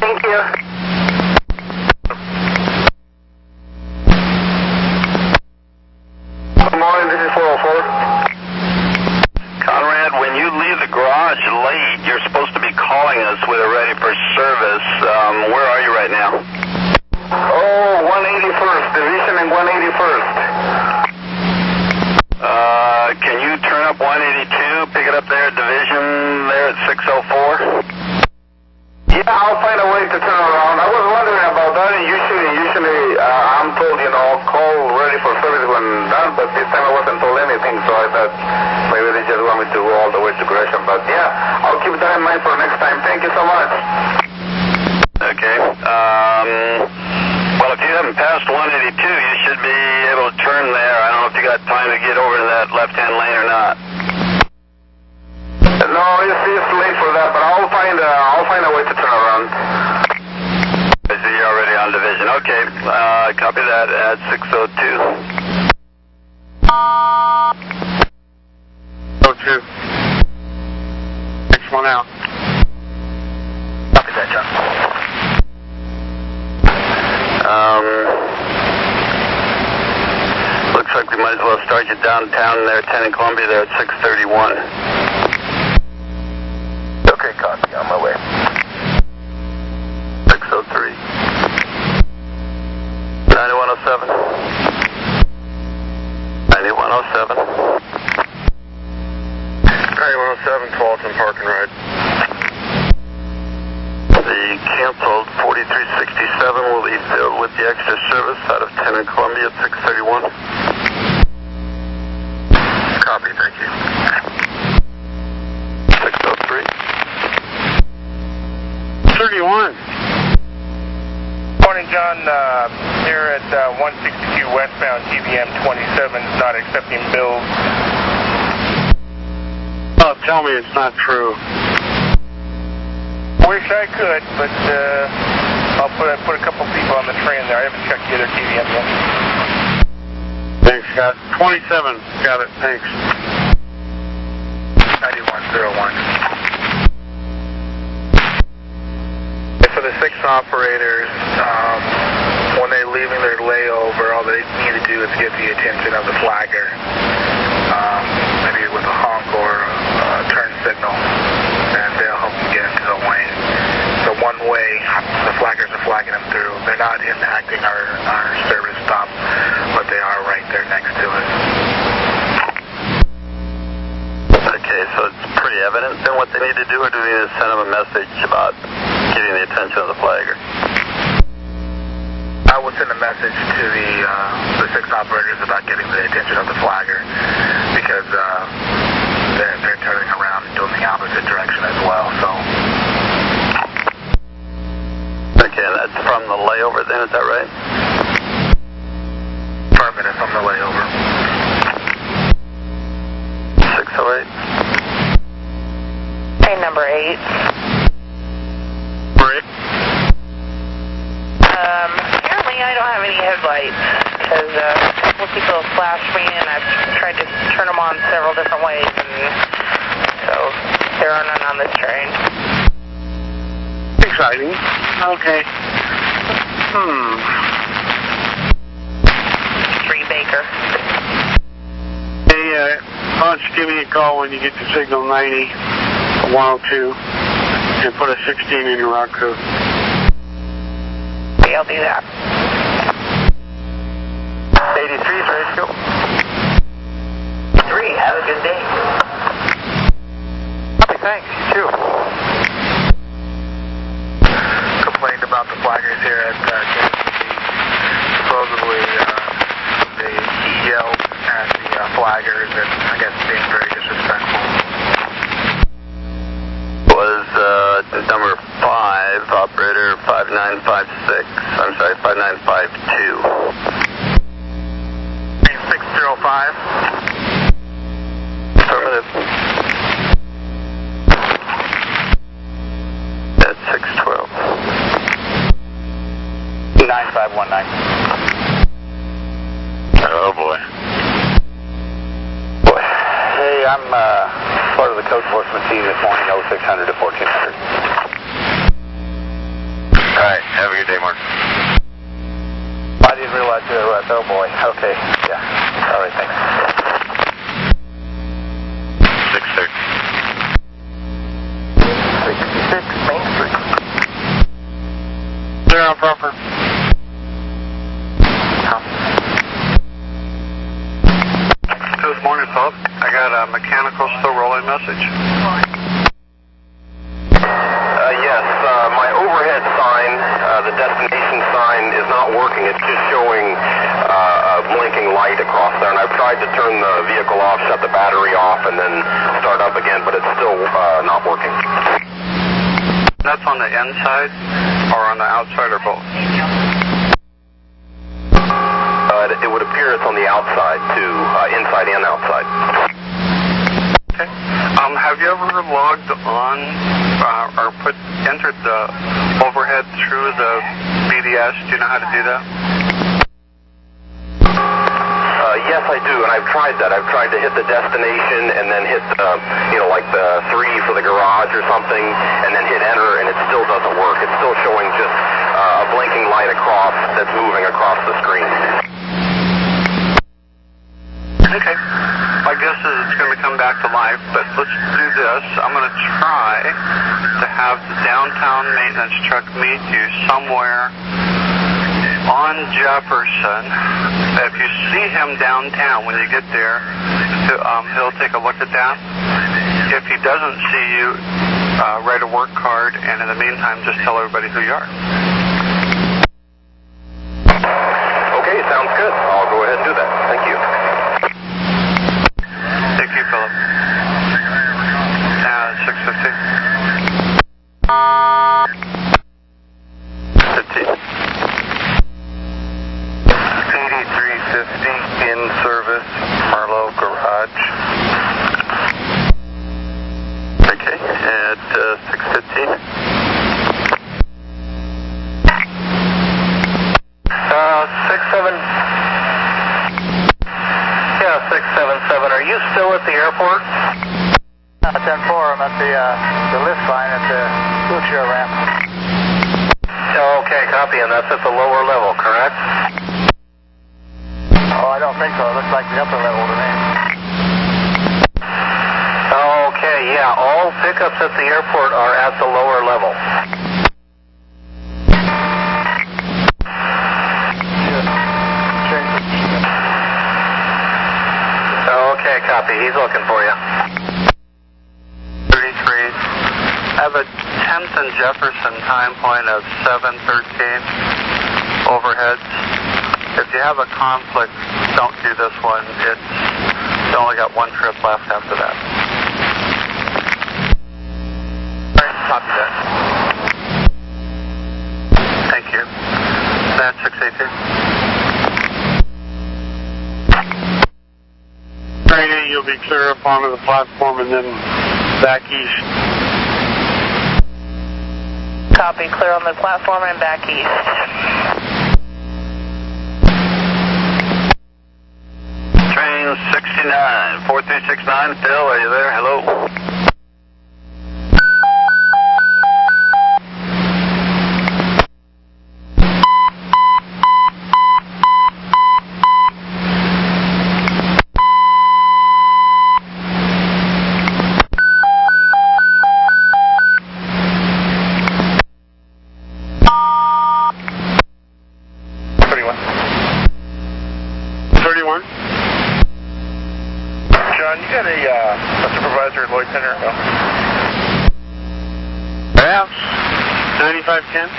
Thank you. Good morning, this is 404. Conrad, when you leave the garage late, you're supposed to be calling us with a ready for service. Where are you right now? Oh, 181st, Division and 181st. Can you turn up 182, pick it up there at Division, there at 604? Yeah, I'll find a way to turn around. I was wondering about that. Usually, I'm told, call ready for service when done, but this time I wasn't told anything, so I thought maybe they just want me to go all the way to Gresham. But yeah, I'll keep that in mind for next time. Thank you so much. Okay. Well, if you haven't passed 182, you should be able to turn there. I don't know if you got time to get over to that left-hand lane or not. No, it's late for that, but I'll find a way to turn around. I see you're already on Division. Okay, copy that at 602. 02. Next one out. Copy that, John. Looks like we might as well start you downtown there, 10 in Columbia there at 631. Okay, copy. On my way. 603. 9107. 9107. 9107, Carlton Park and Ride. The canceled 4367 will be filled with the extra service out of 10 in Columbia at 631. Copy, thank you. 603. 31. Morning, John. Here at 162 westbound, GBM 27 is not accepting bills. Oh, tell me it's not true. Wish I could, but I'll put a couple people on the train there. I haven't checked the other TVM yet. Thanks, Scott. 27. Got it. Thanks. 9101. For the 6 operators, when they're leaving their layover, all they need to do is get the attention of the flagger, maybe with a honk or a turn signal, and they'll help them get into the lane. So one way, the flaggers are flagging them through. They're not impacting our service stop, but they are right there next to us. Okay, so it's pretty evident then what they need to do, or do we need to send them a message about getting the attention of the flagger? I would send a message to the 6 operators about getting the attention of the flagger, because they're turning around and doing the opposite direction as well. So. Okay, and that's from the layover then, is that right? Affirmative, from the layover. 608. Train number 8. Right. Apparently I don't have any headlights because a couple of people have flashed me and I've tried to turn them on several different ways, and so there are none on this train. Exciting. Okay. 3 Baker. Hey, why don't you give me a call when you get to signal 90, 102, and put a 16 in your route code. Okay, I'll do that. 83 is ready to go. 3, have a good day. Okay, thanks. You too. Complained about the flaggers here at supposedly they yelled at the flaggers and I guess being very disrespectful. 5956. I'm sorry, 5952. 605. Affirmative. At 612. 9519. Oh boy. Hey, I'm part of the code enforcement team this morning, 0600 to 1400. Alright, have a good day, Mark. I didn't realize you were at, oh boy, okay, yeah. Alright, thanks. 66. 66 Main Street. Clear on proper. Good morning, Philip. I got a mechanical still rolling message. Yes, my overhead sign, the destination sign, is not working. It's just showing a blinking light across there, and I've tried to turn the vehicle off, shut the battery off, and then start up again, but it's still not working. That's on the inside or on the outside or both? It would appear it's on the outside, too, inside and outside. Okay. Have you ever logged on or entered the overhead through the BDS? Do you know how to do that? Yes, I do, and I've tried that. I've tried to hit the destination and then hit the, like the 3 for the garage or something, and then hit enter, and it still doesn't work. It's still showing just a blinking light across that's moving across the screen. Okay. My guess is it's going to come back to life, but let's do this. I'm going to try to have the downtown maintenance truck meet you somewhere on Jefferson. If you see him downtown when you get there, he'll take a look at that. If he doesn't see you, write a work card, and in the meantime, just tell everybody who you are. Okay, sounds good. I'll go ahead and do that. Thank you. Thank you, Philip. 650. 8350 in service, Marlowe Garage. Okay, at 615. 677. Are you still at the airport? 10-4. I'm at the lift line at the wheelchair ramp. Okay, copy, and that's at the lower level, correct? Oh, I don't think so. It looks like the upper level to me. Okay, yeah, all pickups at the airport are at the lower level. Okay, copy. He's looking for you. 33. I have a 10th and Jefferson time point of 7:13 overheads. If you have a conflict, don't do this one. You only got one trip left after that. All right, copy that. Thank you. That's 682. Friday, you'll be clear up onto the platform and then back east. Copy, clear on the platform and back east. Train 69, 4369, Phil, are you there? Hello? John, you got a supervisor at Lloyd Center? No? Yeah, 9510.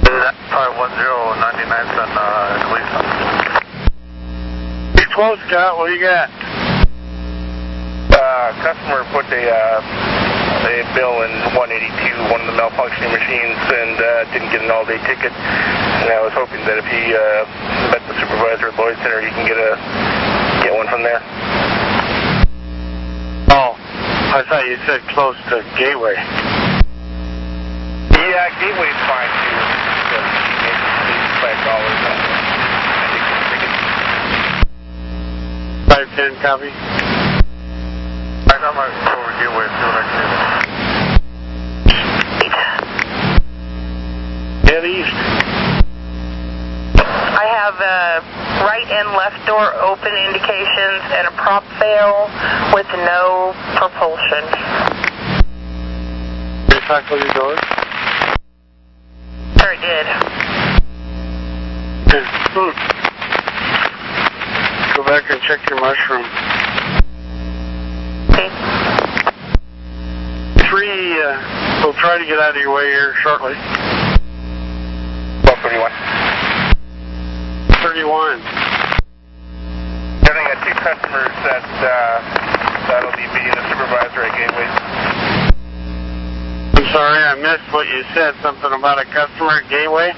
510-99 Sun, Cleveland. Be close, Scott. What do you got? Customer put a a bill in 182, one of the malfunctioning machines, and didn't get an all-day ticket. And I was hoping that if he met the supervisor at Lloyd Center, he can get one from there. Oh, I thought you said close to Gateway. Yeah, Gateway's fine too. $510 copy. I got my over Gateway, see what I can do. Head east. I have right and left door open indications and a prop fail with no propulsion. Did you tackle your doors? Sure did. Go back and check your mushroom. Okay. 3, we'll try to get out of your way here shortly. 1231. 31. Then I got 2 customers that'll be meeting the supervisor at Gateway. I'm sorry, I missed what you said. Something about a customer at Gateway?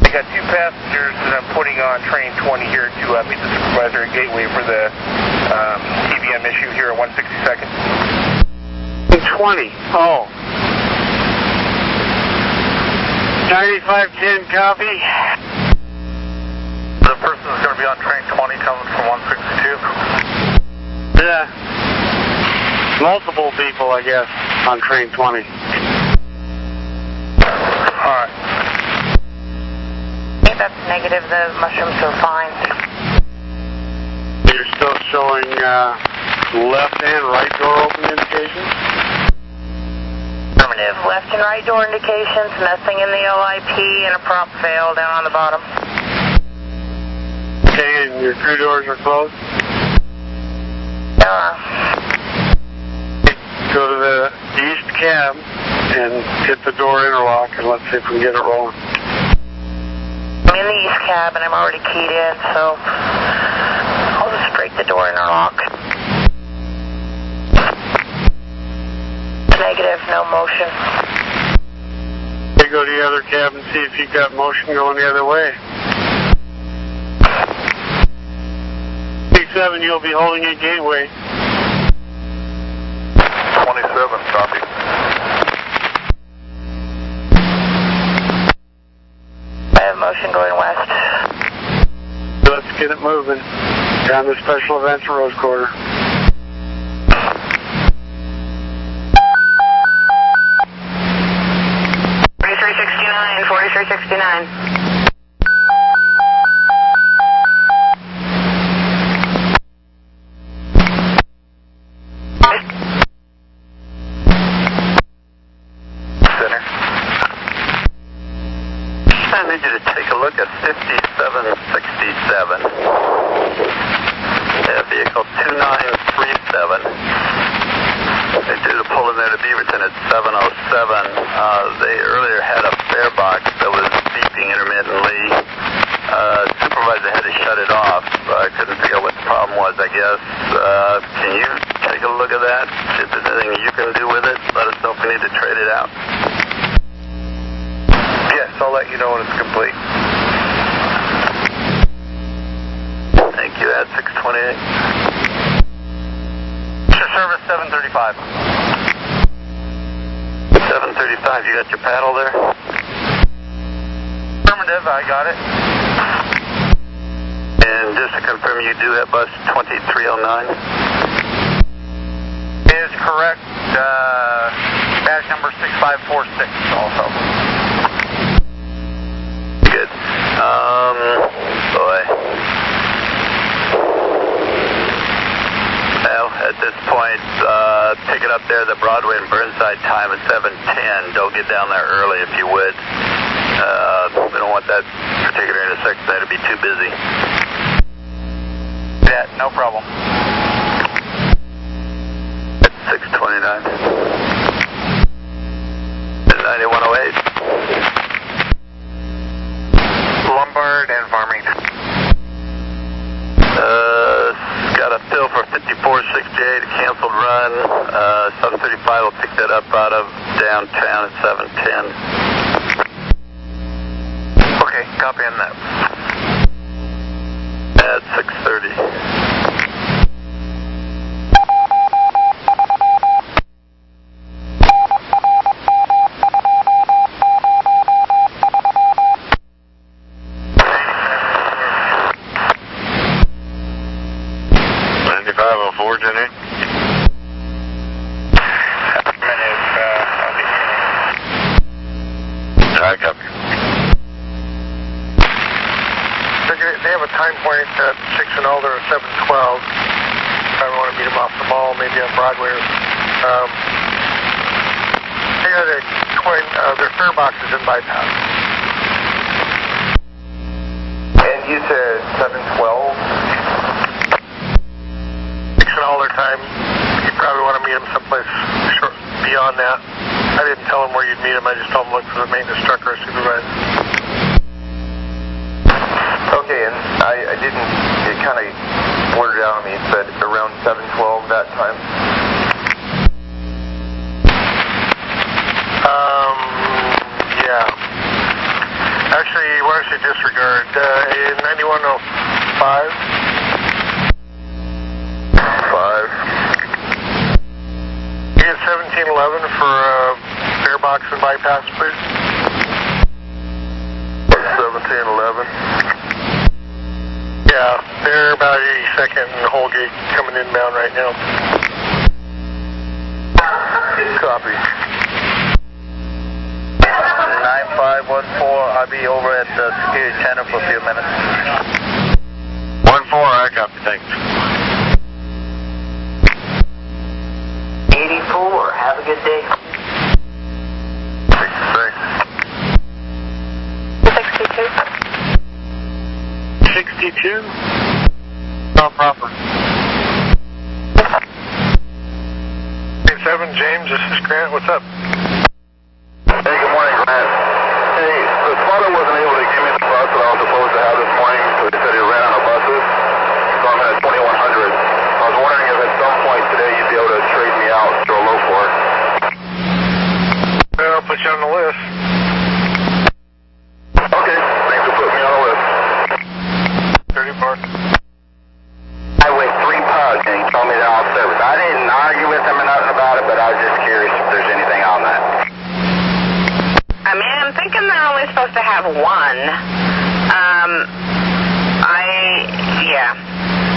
I got 2 passengers that I'm putting on train 20 here to meet the supervisor at Gateway for the TBM issue here at 162nd. 20. Oh. 9510 copy. The person's going to be on train 20 coming from 162. Yeah. Multiple people, I guess, on train 20. Alright. I think that's negative. The mushrooms are fine. You're still showing left and right door open indications? Affirmative. Left and right door indications, nothing in the LIP, and a prop fail down on the bottom. Okay, and your crew doors are closed? Go to the east cab and hit the door interlock, and let's see if we can get it rolling. I'm in the east cab, and I'm already keyed in, so I'll just break the door interlock. Negative, no motion. Okay, go to the other cab and see if you've got motion going the other way. 7, you'll be holding a Gateway. 27, copy. I have motion going west. Let's get it moving. Down to Special Events Rose Quarter. $4369. Center. I need you to take a look at 5767. Vehicle 2937. They did a pull in there to Beaverton at 707. They earlier had a fare box that was beeping intermittently. Supervisor had to shut it off. I couldn't figure out what the problem was, I guess. Can you take a look at that? See if there's anything you can do with it. Let us know if we need to trade it out. Yes, I'll let you know when it's complete. Thank you. At 628. Service 735. 735, you got your paddle there? Affirmative, I got it. And just to confirm, you do have bus 2309? Is correct. Badge number 6546 also. Good. Boy. Well, at this point, pick it up there, the Broadway and Burnside time at 7:10. Don't get down there early if you would. We don't want that particular intersection there to be too busy. Yeah, no problem. At 629. 9108. Lombard and Farming. Got a fill for 5468, a canceled run. South 35 will pick that up out of downtown at 710. Okay, copy on that. At 6:30. Jenny? I copy. They have a time point at 6 and Alder at 7:12. I want to meet them off the mall, maybe on Broadway. They got a coin, their fare boxes in bypass. And you said 7:12? 6 and Alder time. You probably want to meet them someplace short beyond that. I didn't tell them where you'd meet them. I just told them look for the maintenance truck or supervisor. Okay, and I didn't, it kind of blurted out on me. It said around 7:12 that time. Yeah. Actually, why don't you disregard 9105? 5. You get 1711 for fare box and bypass, please. 1711. Yeah, they're about 82nd and Holgate coming inbound right now. Copy. 9514, I'll be over at the security center for a few minutes. 1-4, I copy, thanks. 84, have a good day. 62. 62? Not proper. 7, James, this is Grant, what's up? Hey, good morning, Grant. Hey, the spotter wasn't able to give me the bus that I was supposed to have this morning, so he said he ran out of buses, so I'm at 2100. I was wondering if at some point today you'd be able to trade me out to a low floor. Well, I'll put you on the list. Okay, thanks for putting me on the list. 30 bar. Highway 3 Pug, and he told me they're all service. I didn't argue with him or nothing about it, but I was just curious if there's anything on that. I mean, I'm thinking they're only supposed to have one.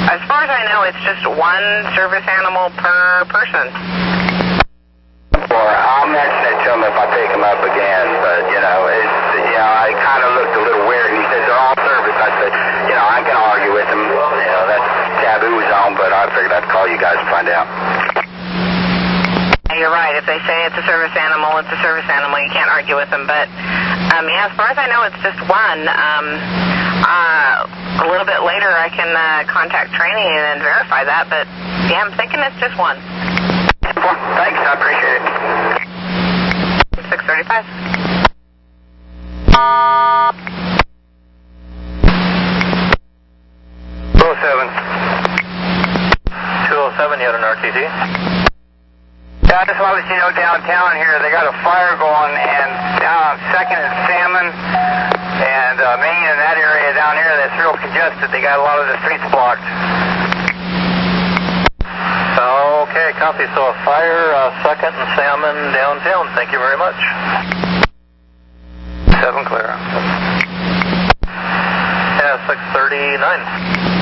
As far as I know, it's just one service animal per person. Or I'll mention it to him if I pick him up again, but, I kind of looked a little weird, and he said they're all service. I said, I can argue with him, that's taboo zone, but I figured I'd call you guys to find out. You're right. If they say it's a service animal, it's a service animal. You can't argue with them. But, as far as I know, it's just one. A little bit later, I can contact training and verify that. But, I'm thinking it's just one. Well, thanks. I appreciate it. 635. 207, you had an RTD? Yeah, I just want to let you know downtown here, they got a fire going, and down on 2nd and Salmon and Main in that area down here that's real congested. They got a lot of the streets blocked. Okay, copy. So a fire, 2nd and Salmon downtown. Thank you very much. 7 clear. Yeah, 639.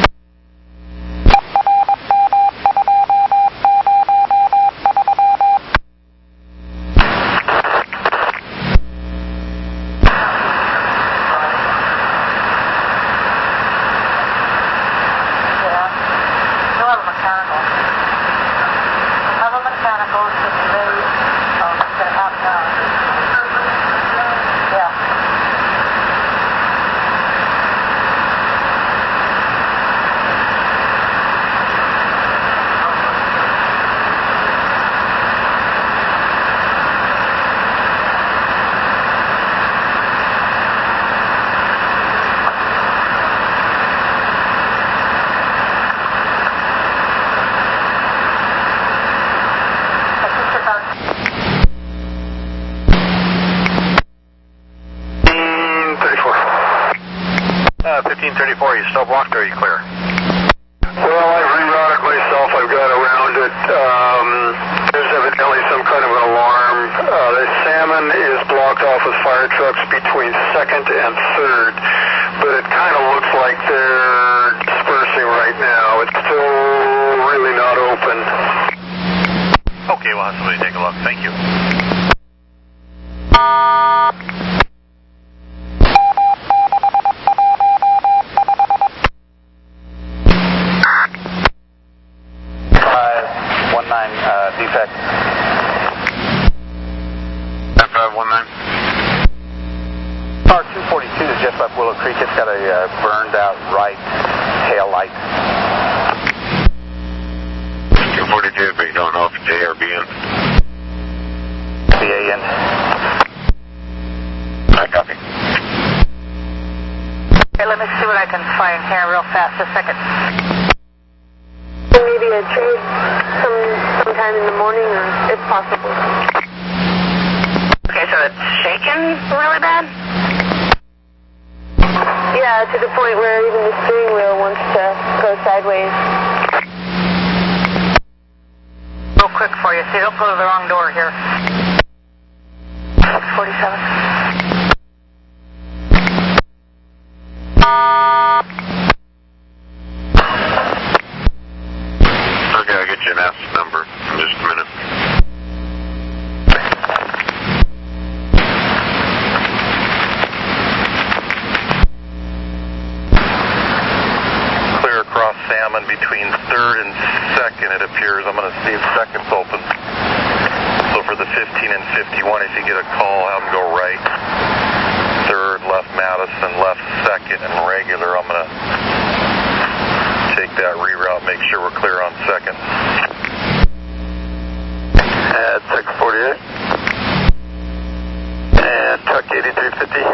1534, you still blocked or are you clear? Well, I've rerouted myself. I've got around it. There's evidently some kind of an alarm. The salmon is blocked off with fire trucks between 2nd and 3rd, but it kind of looks like they're dispersing right now. It's still really not open. Okay, we'll have somebody take a look. Thank you. Defect. 9519. Car 242 is just up Willow Creek. It's got a burned out right tail light. 242, but you don't know if it's A or B in. The A in. I copy. Okay, let me see what I can find here real fast. A second. Maybe a trade sometime in the morning, or if possible. Okay, so it's shaking really bad? Yeah, to the point where even the steering wheel wants to go sideways. Real quick for you, so you don't go to the wrong door here. 647. Okay, I'll get you an S number in just a minute. Clear across Salmon between 3rd and 2nd, it appears. I'm going to see if 2nd's open. So for the 15 and 51, if you get a call, have them go right. 3rd, left Madison, left 2nd, and regular. I'm going to take that reroute, make sure we're clear on 2nd. At 648. And truck 8350.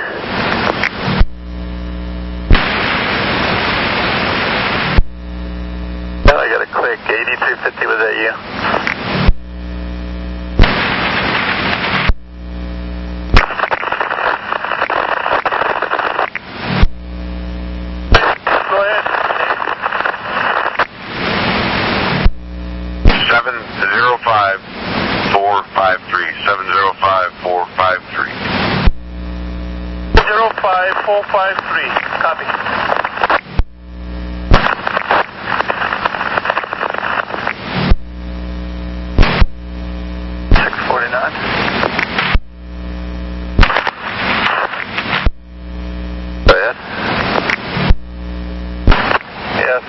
I got a click. 8350, was that you? Go ahead. 705-453. 705-453. 05453. Copy.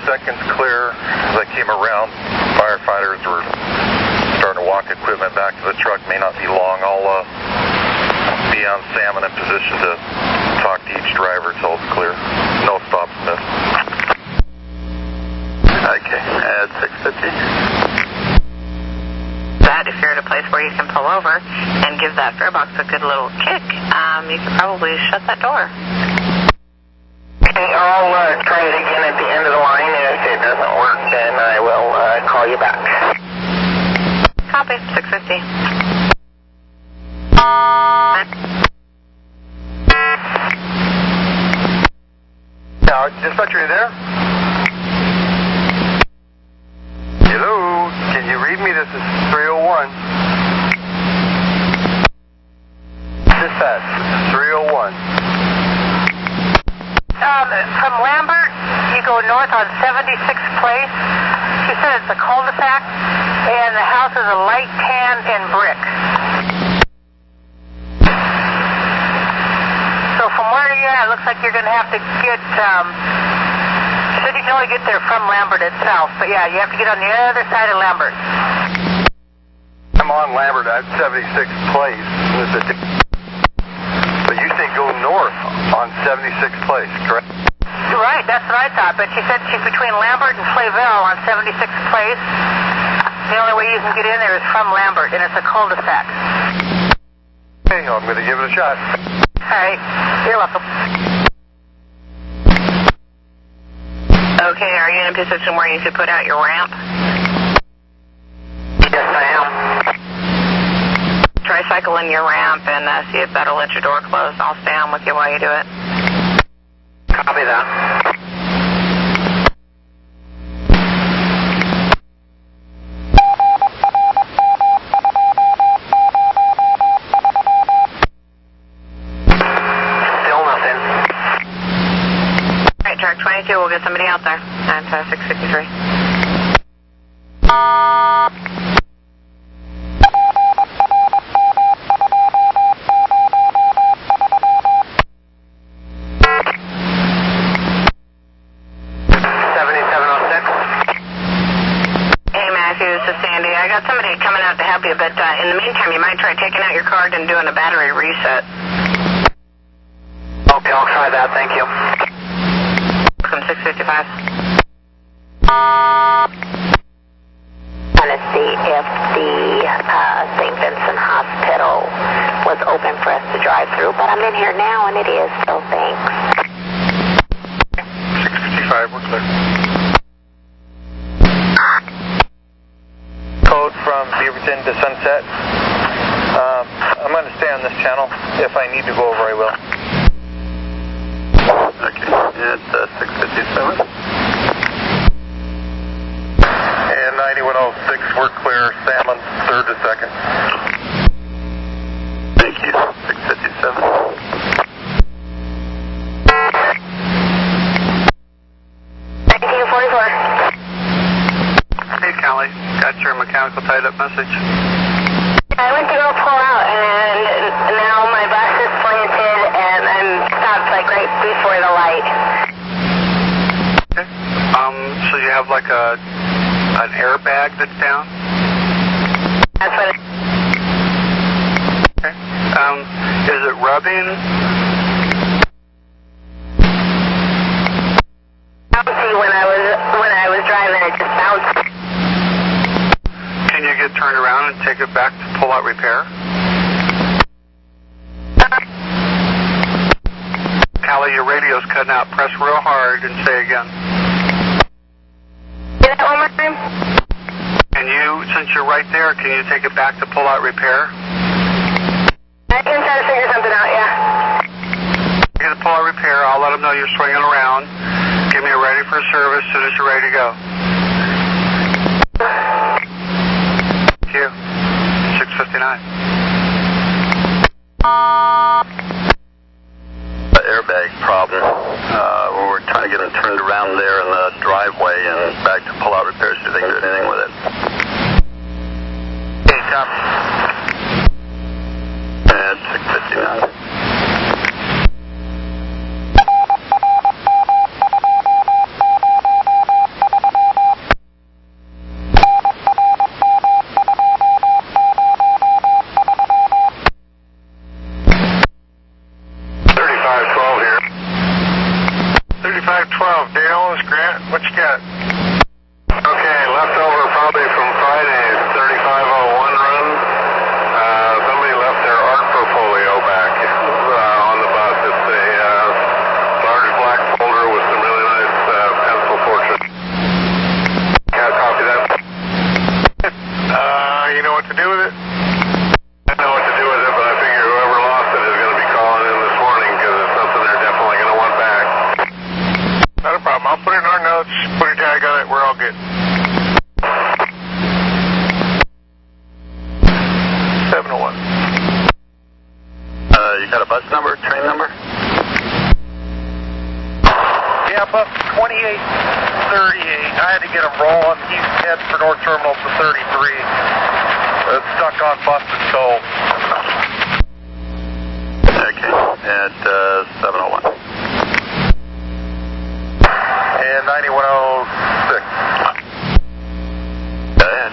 Second's clear. As I came around, firefighters were starting to walk equipment back to the truck. May not be long. I'll be on Salmon in position to talk to each driver until it's clear. No stops missed. Okay, at 650. That if you're at a place where you can pull over and give that farebox a good little kick, you could probably shut that door. Okay, I'll try it again at the end of the line. If it doesn't work, then I will call you back. Copy, 650. Now, dispatcher, are you there? Hello, can you read me? This is 301. Dispatch, 301. From Lambert, you go north on 76th Place. She said it's a cul-de-sac, and the house is a light tan and brick. So from where you're at, it looks like you're going to have to get, she said you can only get there from Lambert itself, but yeah, you have to get on the other side of Lambert. I'm on Lambert at 76th Place. But you say go north on 76th Place, correct? Right, that's what I thought, but she said she's between Lambert and Flayville on 76th Place. The only way you can get in there is from Lambert, and it's a cul-de-sac. Okay, I'm going to give it a shot. All right, you're welcome. Okay, are you in a position where you could put out your ramp? Yes, I am. Try cycling your ramp and see if that'll let your door close. I'll stay on with you while you do it. Copy that. Still nothing. All right, track 22, we'll get somebody out there. 95663. I got somebody coming out to help you, but in the meantime, you might try taking out your card and doing a battery reset. Okay, I'll try that. Thank you. From 655. I want to see if the St. Vincent Hospital was open for us to drive through, but I'm in here now and it is, so thanks. 655, we're clear. Code from Beaverton to Sunset. I'm going to stay on this channel. If I need to go over, I will. Okay, it's 657. And 9106, we're clear. Salmon, 3rd to 2nd. Thank you, 657. Hey, Callie. Got your mechanical tied-up message? I went to go pull out, and now my bus is slanted, and I'm stopped like right before the light. Okay. So you have like an airbag that's down? That's what it... Okay. Is it rubbing? Bouncy when I was driving, it just bounced. Can you get turned around and take it back to pull out repair? Callie, your radio's cutting out. Press real hard and say again. Say that one more time? Can you, since you're right there, can you take it back to pull out repair? I can try to figure something out, yeah. Get to pull out repair. I'll let them know you're swinging around. Give me a ready for service as soon as you're ready to go. Thank you. 659. Airbag problem. We're trying to get them turned around there in the driveway and back to pull out repairs so they can do anything with it. Hey, Tom. And 659. What you got? Okay, leftover probably from Friday's 3501 run. Somebody left their art portfolio back on the bus. It's a large black folder with some really nice pencil portraits. Can I copy that? You know what to do with it? I know what to do with it, but I figure whoever lost it is going to be calling in this morning because it's something they're definitely going to want back. Not a problem. I'll put it in our notes, put a tag on it, we're all good. 701. You got a bus number, train number? Yeah, bus 2838. I had to get him rolling. He's heading for North Terminal to 33. It's stuck on busted tow. Okay, at 701. And 9106. Go ahead.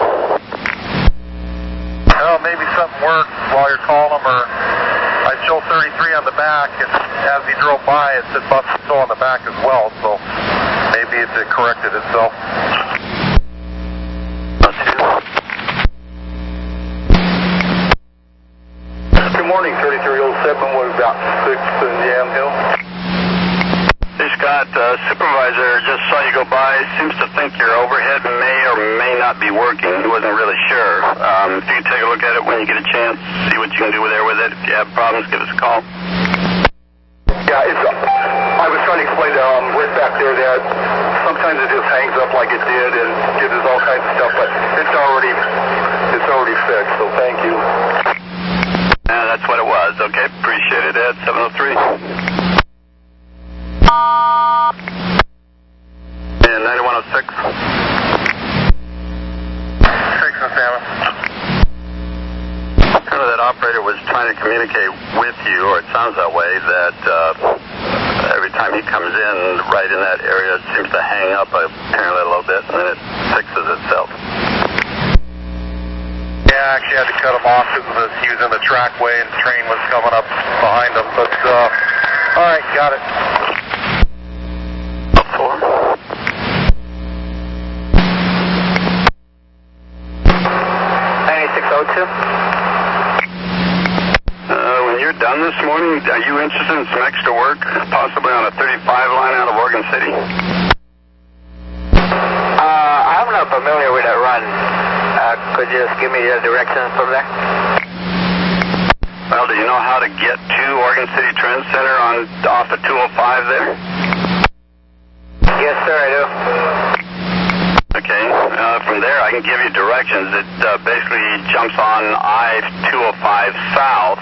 Well, maybe something worked while you're calling them, or I show 33 on the back, and as he drove by, it said busted tow on the back as well, so maybe it corrected itself. Good morning, 3307. What about 6th and Yam Hill? Hey, Scott, supervisor just saw you go by. Seems to think your overhead may or may not be working. He wasn't really sure. If you could take a look at it when you get a chance, see what you can do there with it. If you have problems, give us a call. Yeah, I was trying to explain to trying to communicate with you, or it sounds that way, that every time he comes in, right in that area, it seems to hang up apparently a little bit, and then it fixes itself. Yeah, I actually had to cut him off because he was in the trackway and the train was coming up behind him. But, all right, got it. 4. 9602. When you're done this morning, are you interested in some extra work, possibly on a 35 line out of Oregon City? I'm not familiar with that run. Could you just give me the directions from there? Well, do you know how to get to Oregon City Trend Center off of 205 there? Yes, sir, I do. Okay, from there I can give you directions. It basically jumps on I-205 south,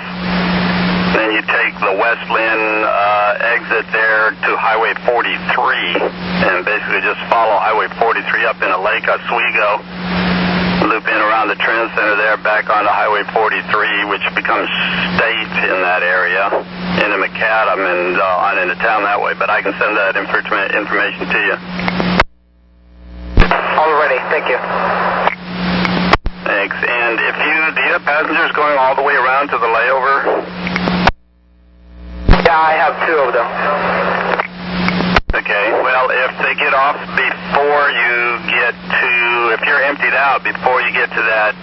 then you take the West Lynn exit there to Highway 43, and basically just follow Highway 43 up into Lake Oswego, loop in around the Trend Center there, back onto Highway 43, which becomes state in that area, into McAdam and on into town that way. But I can send that information to you. Alrighty, thank you. Thanks. And do you have passengers going all the way around to the layover? Yeah, I have 2 of them. Okay, well, if they get off before you get to, if you're emptied out before you get to that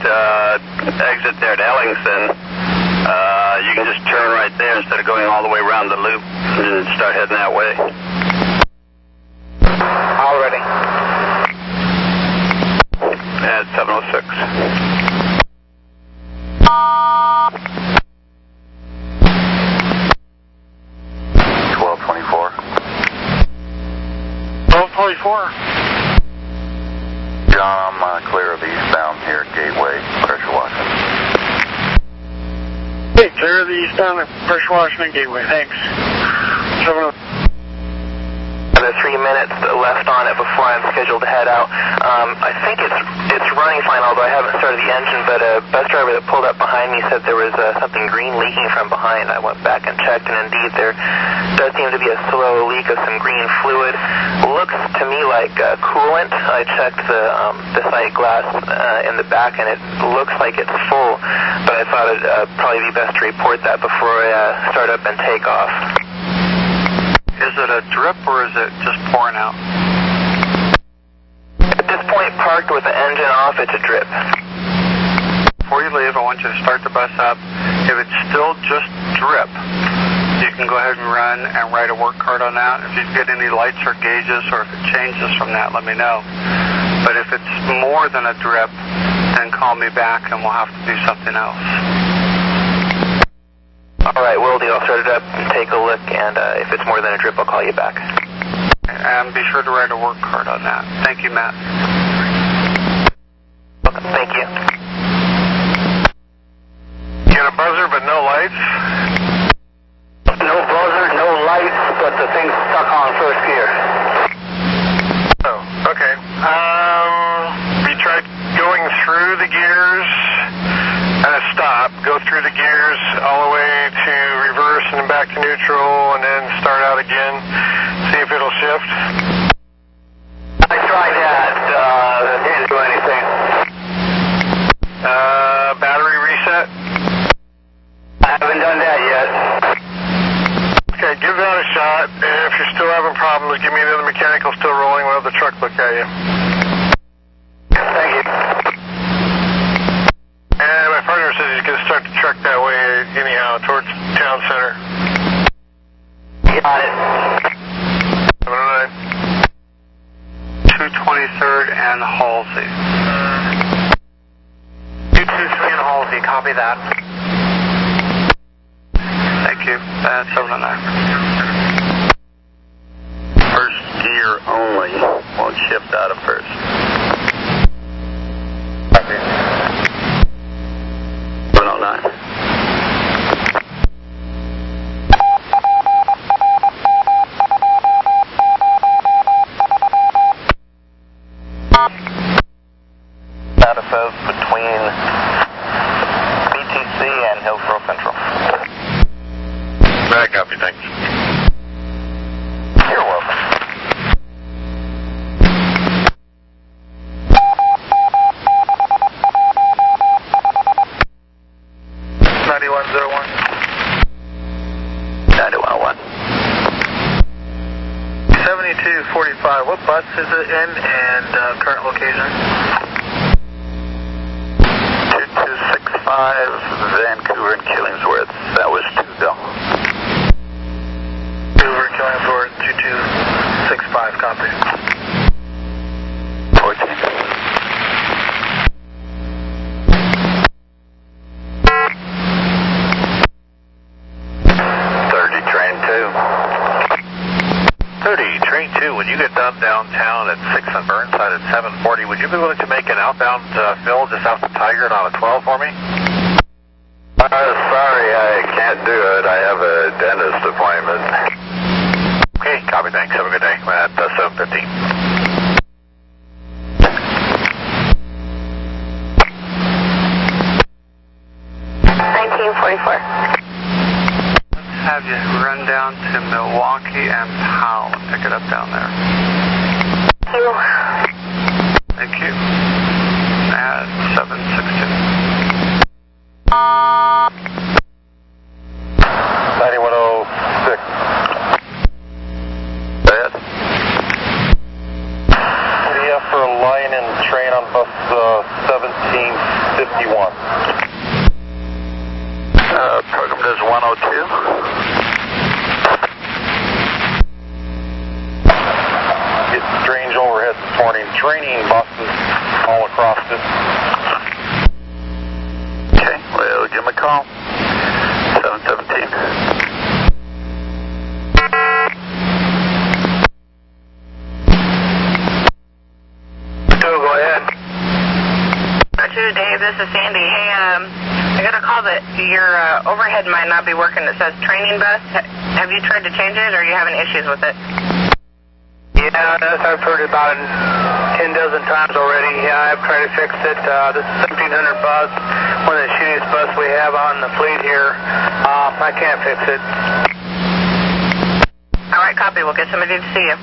exit there at Ellingson, you can just turn right there instead of going all the way around the loop and start heading that way. Already. At 706. 1224. 1224. John, I'm clear of eastbound here at Gateway, pressure washing. Hey, clear the eastbound at pressure washing and Gateway. Thanks. 706. 3 minutes left on it before I'm scheduled to head out. I think it's running fine, although I haven't started the engine, but a bus driver that pulled up behind me said there was something green leaking from behind. I went back and checked, and indeed there does seem to be a slow leak of some green fluid. Looks to me like coolant. I checked the sight glass in the back, and it looks like it's full, but I thought it'd probably be best to report that before I start up and take off. Is it a drip or is it just pouring out? At this point, parked with the engine off, it's a drip. Before you leave, I want you to start the bus up. If it's still just drip, you can go ahead and run and write a work card on that. If you get any lights or gauges, or if it changes from that, let me know. But if it's more than a drip, then call me back and we'll have to do something else. All right, will do. I'll start it up and take a look, and if it's more than a drip, I'll call you back. And be sure to write a work card on that. Thank you, Matt. Thank you. You got a buzzer but no lights? No buzzer, no lights, but the thing's stuck on first gear. Oh, okay. We tried going through the gears and a stop, go through the gears all the way to reverse and then back to neutral and then start out again, see if it'll shift. I tried that, it didn't do anything. Battery reset? I haven't done that yet. Okay, give that a shot, and if you're still having problems, give me another mechanical still rolling, we'll have the truck look at you. Thank you. And my partner says he's going to start the truck that way anyhow, towards town center. Got it. 709. 223rd and Halsey. 223 and Halsey, copy that. Thank you. 709. First gear only, won't shift out of first. Copy. 709. Data says between BTC and Hillsborough Central. 2245, what bus is it in and current location? 2265, Vancouver and Killingsworth. That was 2 Bill. Vancouver, Killingsworth, 2265, copy. 14. When you get done downtown at 6 and Burnside at 740, would you be willing to make an outbound fill just south of Tigard on a 12 for me? Sorry, I can't do it. I have a dentist appointment. Okay, copy, thanks. Have a good day. At 7:15. Have you run down to Milwaukee and Powell and pick it up down there. Thank you. Thank you. At 7:16. 9106. Bad. Yeah, for a line and train on bus 1751. Program does 102. Get strange overhead this morning. Training buses all across it. Okay, well, give him a call. 717. Go ahead. Roger, Dave, this is Sandy. Hey, I got a call that your overhead might not be working. It says training bus. Have you tried to change it, or are you having issues with it? Yeah, I've heard about it 10 dozen times already. Yeah, I've tried to fix it. This is 1700 bus, one of the shittiest bus we have on the fleet here. I can't fix it. All right, copy. We'll get somebody to see you.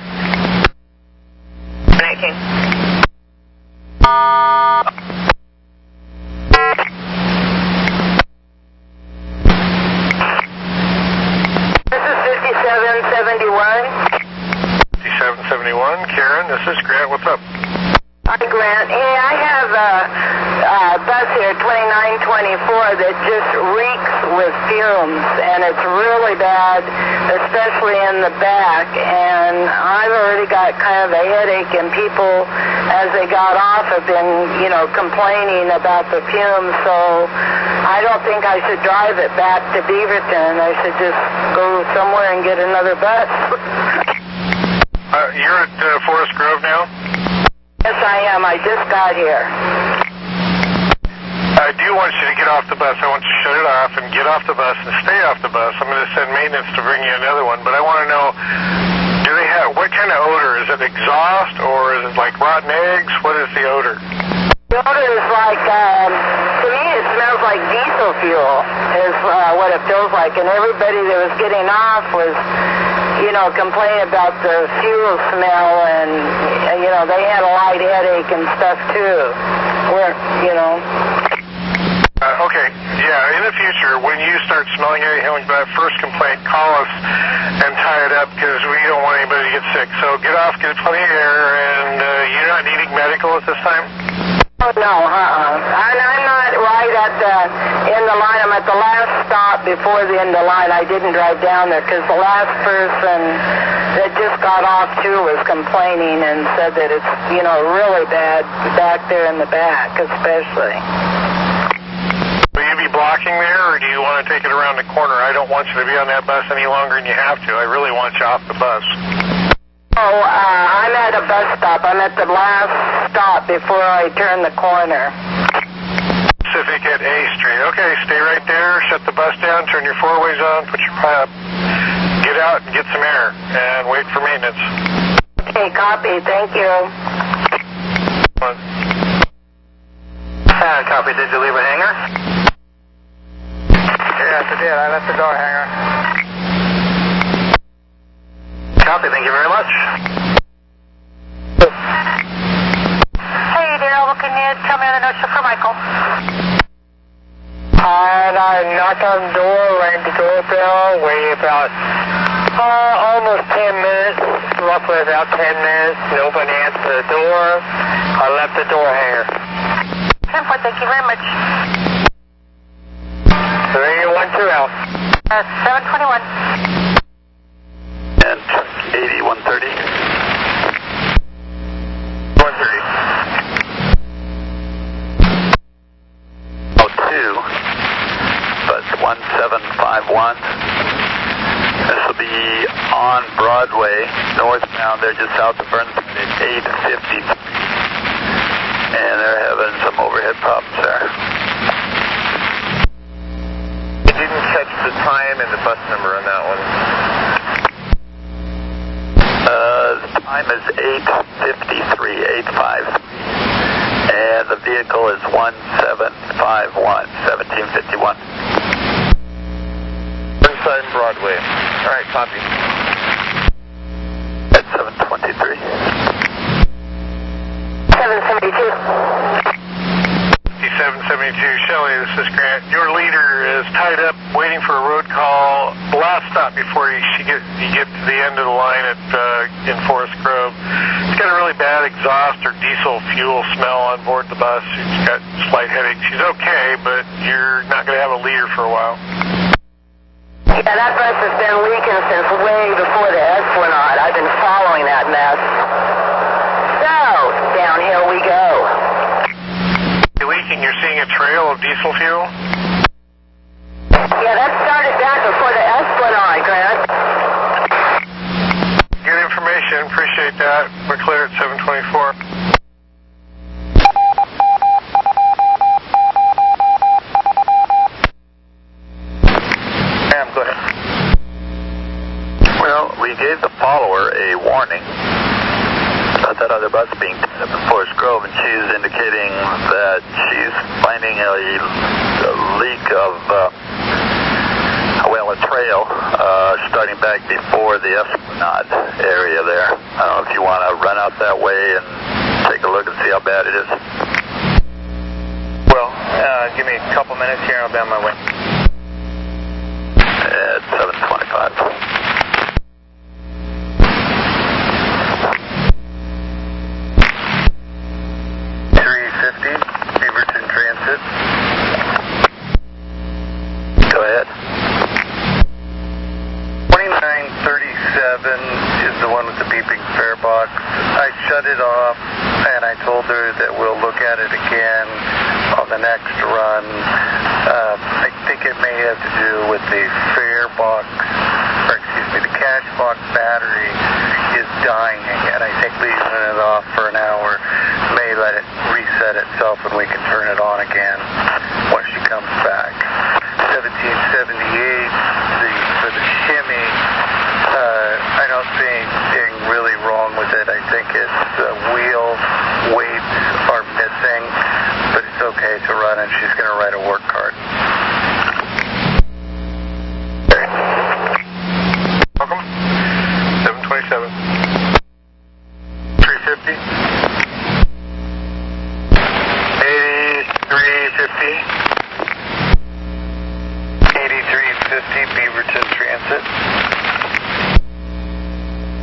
19. This is 5771. 5771, Karen, this is Grant. What's up? Hi, Grant. Hey, I have a bus here, 2924, that just reeks with fumes, and it's really bad, especially in the back. And I've already got kind of a headache, and people, as they got off, have been, complaining about the fumes. So I don't think I should drive it back to Beaverton. I should just go somewhere and get another bus. You're at Forest Grove now? Yes, I am. I just got here. I do want you to get off the bus. I want you to shut it off and get off the bus and stay off the bus. I'm going to send maintenance to bring you another one, but I want to know, do they have, what kind of odor? Is it exhaust, or is it like rotten eggs? What is the odor? The odor is like, to me it smells like diesel fuel is what it feels like, and everybody that was getting off was, complaining about the fuel smell, and, they had a light headache and stuff too. Okay, yeah, in the future, when you start smelling anything like that, first complaint, call us and tie it up, because we don't want anybody to get sick. So get off, get plenty of air, and you're not needing medical at this time? Oh, no, I'm not right at the end of the line. I'm at the last stop before the end of the line. I didn't drive down there because the last person that just got off, too, was complaining and said that it's, really bad back there in the back, especially. Will you be blocking there, or do you want to take it around the corner? I don't want you to be on that bus any longer than you have to. I really want you off the bus. Oh, I'm at a bus stop. I'm at the last stop before I turn the corner. Pacific at A Street. Okay, stay right there, shut the bus down, turn your four-ways on, put your pipe, get out and get some air, and wait for maintenance. Okay, copy. Thank you. Copy. Did you leave a hanger? Yes, I did. I left the door hanger. Copy. Thank you very much. Hey, Daryl, can you tell me the notes for Michael? And I knocked on the door, rang the doorbell, waited about almost 10 minutes, was out 10 minutes. Nobody answered the door. I left the door hanger. 10-4, thank you very much. 312 out. 721. And truck 8130. 130. 02. Bus 1751. This will be on Broadway, northbound. They're just south of Burnside at 8:50. And they're having some overhead problems there. I didn't catch the time and the bus number on that one. The time is 8:53, 8:53. And the vehicle is 1751, 1751. Burnside and Broadway. All right, copy. At 723. 772. 772, Shelley, this is Grant. Your leader is tied up waiting for a road call. Last stop before you get to the end of the line in Forest Grove. She's got a really bad exhaust or diesel fuel smell on board the bus. She's got slight headache. She's okay, but you're not going to have a leader for a while. Yeah, that bus has been leaking since way before the Esplanade. I've been following that mess. So, downhill we go. Leaking, you're seeing a trail of diesel fuel? Yeah, that started back before the Esplanade, Grant. Good information, appreciate that. We're clear at 724. Sam, go ahead. Well, we gave the follower a warning about that other bus being tied up in Forest Grove, and she's indicating that she's finding a leak of, a trail starting back before the Esplanade area there. I don't know if you want to run out that way and take a look and see how bad it is. Well, give me a couple minutes here and I'll be on my way. At 725. 350, Beaverton Transit. Go ahead. 2937 is the one with the beeping fare box. I shut it off and I told her that we'll look at it again on the next run. I think it may have to do with the fare box, or excuse me, the cash box battery is dying, and I think leaving it off for an hour may let it reset itself and we can turn it on again once she comes back. 1778, for the shimmy, I don't see anything really wrong with it. I think its wheel weights are missing, but it's okay to run, and she's going to write a work card. Welcome. 727. 350. 8350. 8350, Beaverton Transit.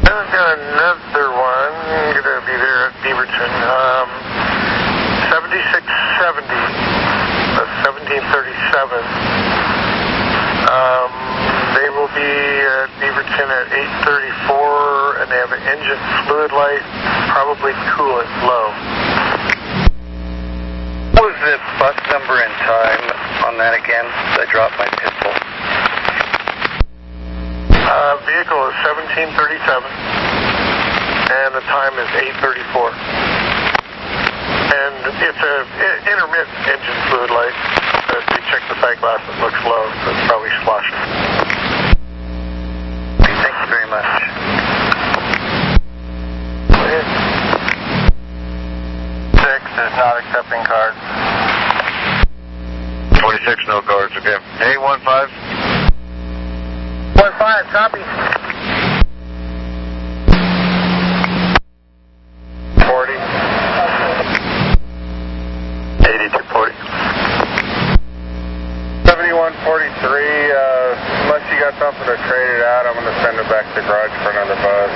I've got another one. I'm going to be there at Beaverton. 7670. 1737. They will be at Beaverton at 8:34, and they have an engine fluid light, probably coolant low. What was the bus number and time on that again? I dropped my pistol. Vehicle is 1737, and the time is 8:34. And it's an intermittent engine fluid light. If you check the sight glass, it looks low, so it's probably sloshing. Thank you very much. Go ahead. 6 is not accepting cards. 26, no cards, okay. 815. 15, copy. 40. 8240. 7143, unless you got something to trade it out, I'm going to send it back to the garage for another bus.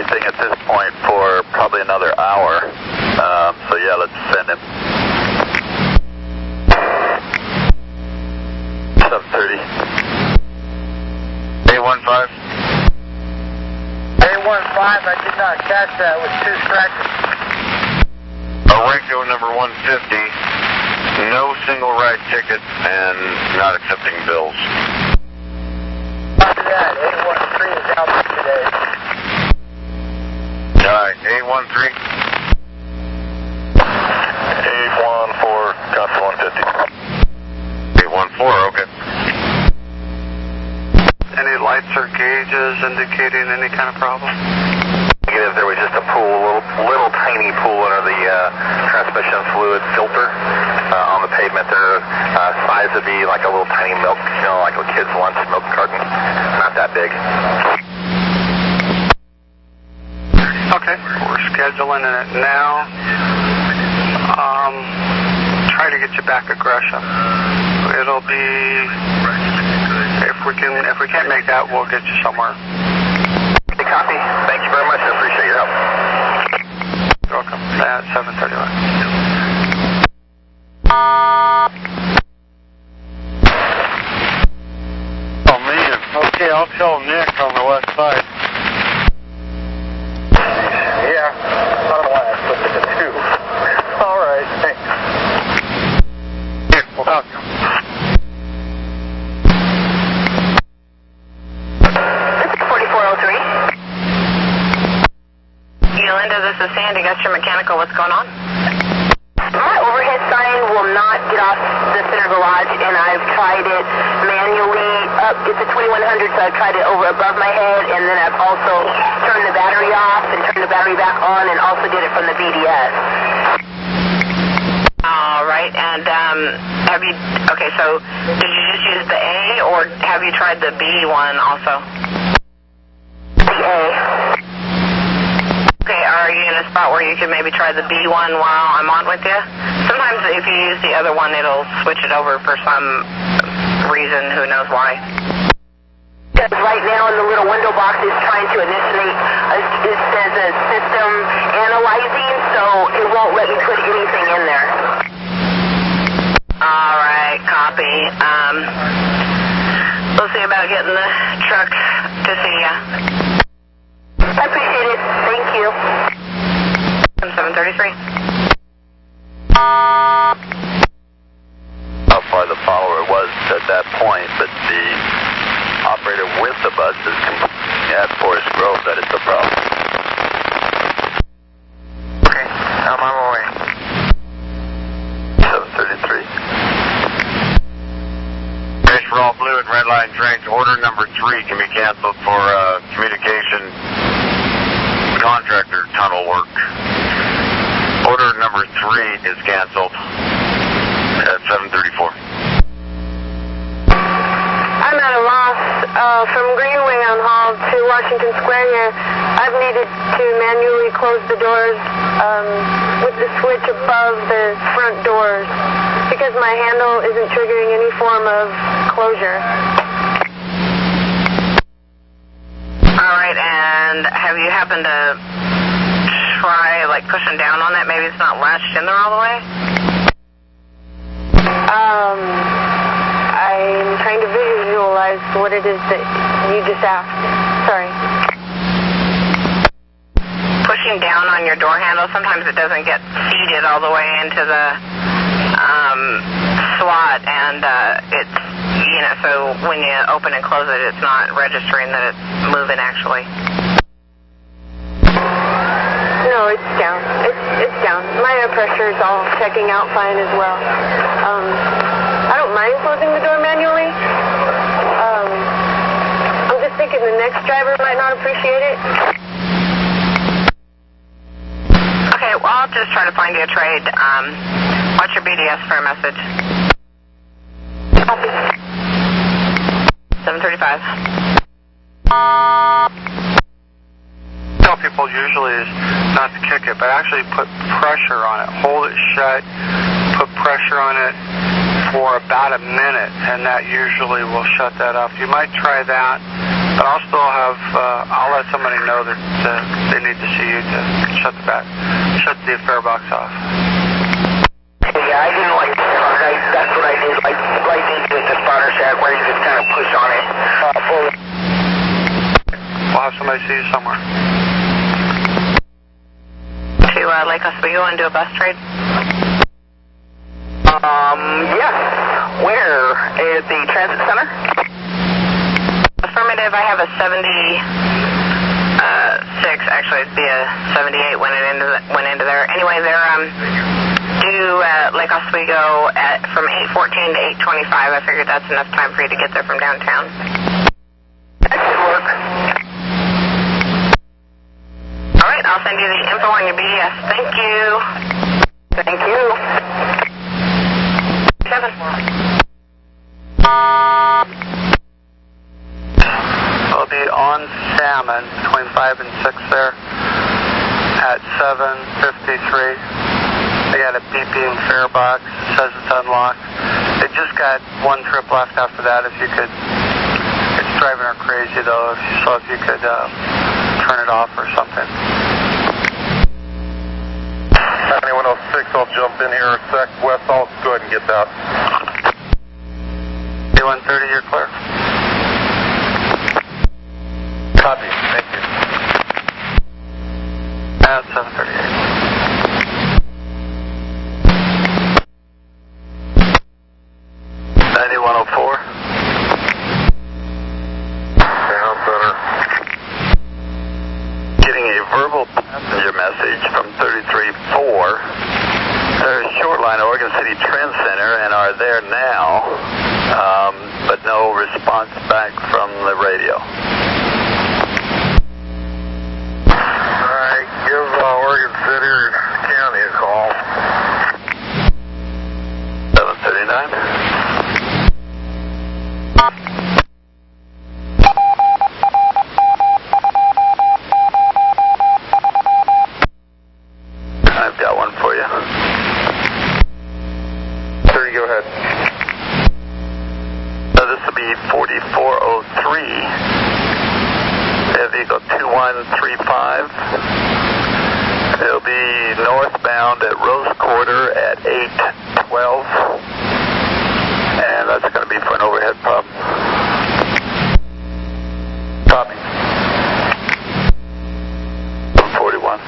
anything at this point for probably another hour. So yeah, let's send him. 7:30. A15. A15, I did not catch that with 2 scratches. Orenco number 150, no single ride ticket and not accepting bills. After that, A13 is out today. Alright, A13. A14, copy 150. A14, okay. Any lights or gauges indicating any kind of problem? Negative, there was just a pool, little tiny pool under the transmission fluid filter on the pavement there. Size would be like a little tiny milk, like a kid's lunch milk carton. Not that big. Okay, we're scheduling it now. Try to get you back aggression. It'll be, if we can't make that, we'll get you somewhere. Copy. Thank you very much. I appreciate your help. You're welcome. At 7:31. Oh man. Okay, I'll tell Nick on the west side. Yeah, I don't know why I split it to 2. All right, thanks. Nick, welcome. Linda, this is Sandy. Got your mechanical. What's going on? My overhead sign will not get off the center garage, and I've tried it manually up. It's a 2100, so I've tried it over above my head, and then I've also turned the battery off and turned the battery back on, and also did it from the BDS. All right, and have you? Okay, so did you just use the A, or have you tried the B one also? The A. Okay, are you in a spot where you could maybe try the B one while I'm on with you? Sometimes if you use the other one, it'll switch it over for some reason, who knows why. Because right now in the little window box is trying to initiate, it says a system analyzing, so it won't let me put anything in there. All right, copy. We'll see about getting the truck to see ya. I appreciate it. Thank you. 733. How far the follower was at that point, but the operator with the bus is at Forest Grove. That is the problem. Okay, I'm on my way. 733. Fish for all blue and red line trains. Order number 3 can be canceled for communication contractor tunnel work. Order number 3 is canceled at 7:34. I'm at a loss from Greenway on Hall to Washington Square here. I've needed to manually close the doors with the switch above the front doors because my handle isn't triggering any form of closure. All right, and have you happened to try, like, pushing down on that? Maybe it's not latched in there all the way? I'm trying to visualize what it is that you just asked. Sorry. Pushing down on your door handle, sometimes it doesn't get seated all the way into the slot, and it's, so when you open and close it, it's not registering that it's moving actually. No, it's down. It's down. My air pressure is all checking out fine as well. I don't mind closing the door manually. I'm just thinking the next driver might not appreciate it. Okay, well, I'll just try to find you a trade. Watch your BDS for a message. Copy. 735. Tell people usually is not to kick it, but actually put pressure on it. Hold it shut, put pressure on it for about a minute, and that usually will shut that off. You might try that. But I'll still have, I'll let somebody know that they need to see you to shut the fare box off. Yeah, I didn't like the car. That's what I did. Like, right into the spotter shack where you just kind of push on it. We'll have somebody see you somewhere. To Lake Oswego and do a bus trade? Yes. Where? At the transit center? Affirmative, I have a 76, actually it'd be a 78 went into there. Anyway, they're due Lake Oswego from 8:14 to 8:25. I figured that's enough time for you to get there from downtown. That should work. All right, I'll send you the info on your BDS. Thank you. Thank you. 7. I'll be on Salmon between 5 and 6 there at 7:53. They got a beeping fare box. It says it's unlocked. They just got one trip left after that. If you could, it's driving her crazy though. If you could turn it off or something. 9106, I'll jump in here a sec. West, I'll go ahead and get that. 130, you're clear. Copy, thank you. At 7:38. Getting a verbal passenger message from 33-4. They're Shortline, Oregon City Trend Center, and are there now, but no response back from the radio. Alright, give Oregon City or County a call. 739. I've got one for you. 30, go ahead. This will be 4403. Vehicle 2135. It'll be northbound at Rose Quarter at 8:12. And that's going to be for an overhead pump. Copy. 141.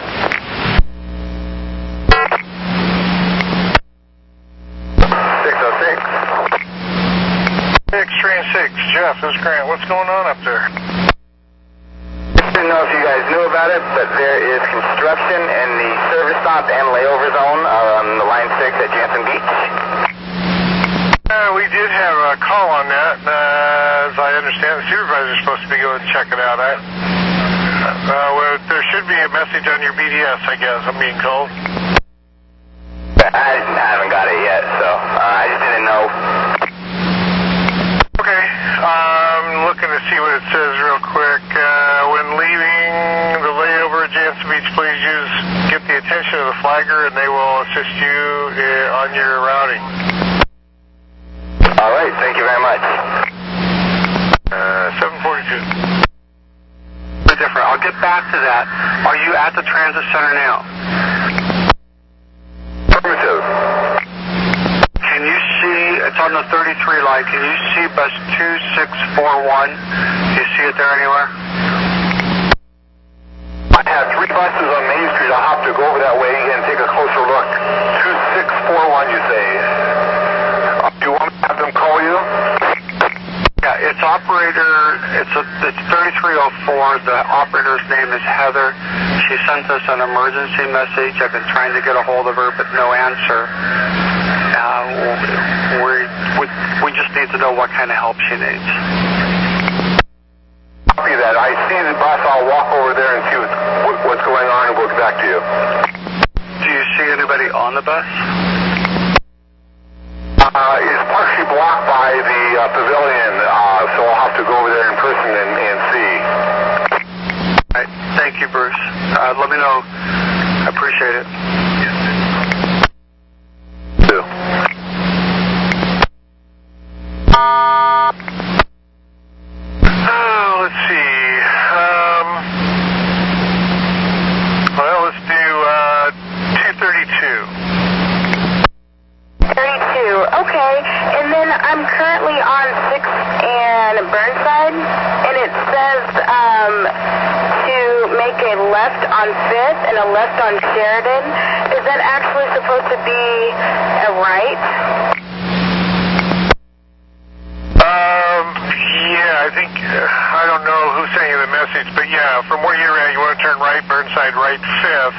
Train 6, Jeff, this is Grant. What's going on up there? I didn't know if you guys knew about it, but there is construction in the service stop and layover zone on the Line 6 at Jansen Beach. We did have a call on that. As I understand, the supervisor's supposed to be going to check it out. There should be a message on your BDS, I guess, I'm being told. I haven't got it yet, so I just didn't know. Okay, I'm looking to see what it says real quick. When leaving the layover at Jansen Beach, please get the attention of the flagger and they will assist you on your routing. All right, thank you very much. 742. Different. I'll get back to that. Are you at the transit center now? Affirmative. Can you see, it's on the 33 line, can you see bus 2641? Do you see it there anywhere? I have 3 buses on Main Street. I'll have to go over that way and take a closer look. 2641, you say? Do you want me to have them call you? Yeah, it's operator, it's 3304. The operator's name is Heather. She sent us an emergency message. I've been trying to get a hold of her, but no answer. We just need to know what kind of help she needs. Copy that. I see the bus. I'll walk over there and see what's going on and we'll get back to you. Do you see anybody on the bus? It's partially blocked by the pavilion, so I'll have to go over there in person and see. All right. Thank you, Bruce. Let me know. I appreciate it. Let's see. make a left on 5th and a left on Sheridan. Is that actually supposed to be a right? Yeah, I think, I don't know who sent you the message, but yeah, from where you're at, you want to turn right, Burnside, right 5th.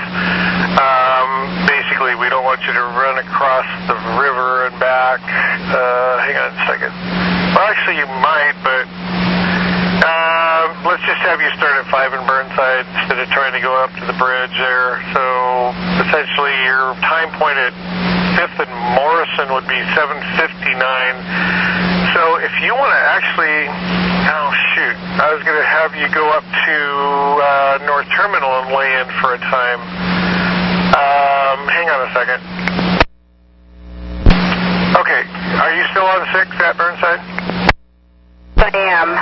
Basically, we don't want you to run across the river and back. Hang on a second. Well, actually, you might, but let's just have you start at 5 in Burnside instead of trying to go up to the bridge there. So, essentially, your time point at 5th and Morrison would be 7:59. So if you want to actually, oh shoot, I was going to have you go up to North Terminal and lay in for a time. Hang on a second. Okay, are you still on 6 at Burnside? I am.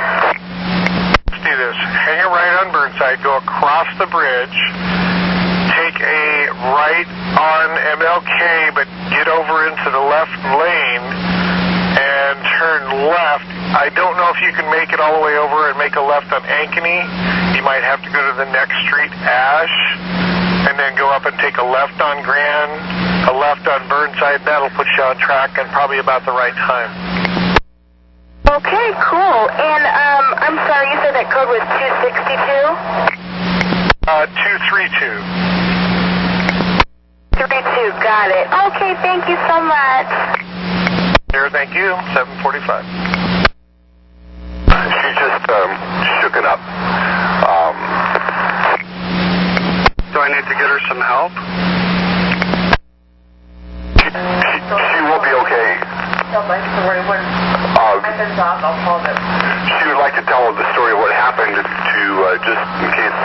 Let's do this. Hang a right on Burnside, go across the bridge, take a right on MLK, but get over into the left lane, and turn left. I don't know if you can make it all the way over and make a left on Ankeny. You might have to go to the next street, Ash, and then go up and take a left on Grand, a left on Burnside. That'll put you on track and probably about the right time. Okay, cool. And I'm sorry, you said that code was 262? 232. 32, got it. Okay, thank you so much. Here, thank you. 7:45. She just shook it up. Do I need to get her some help? She will be okay. She would like to tell the story of what happened to just in case,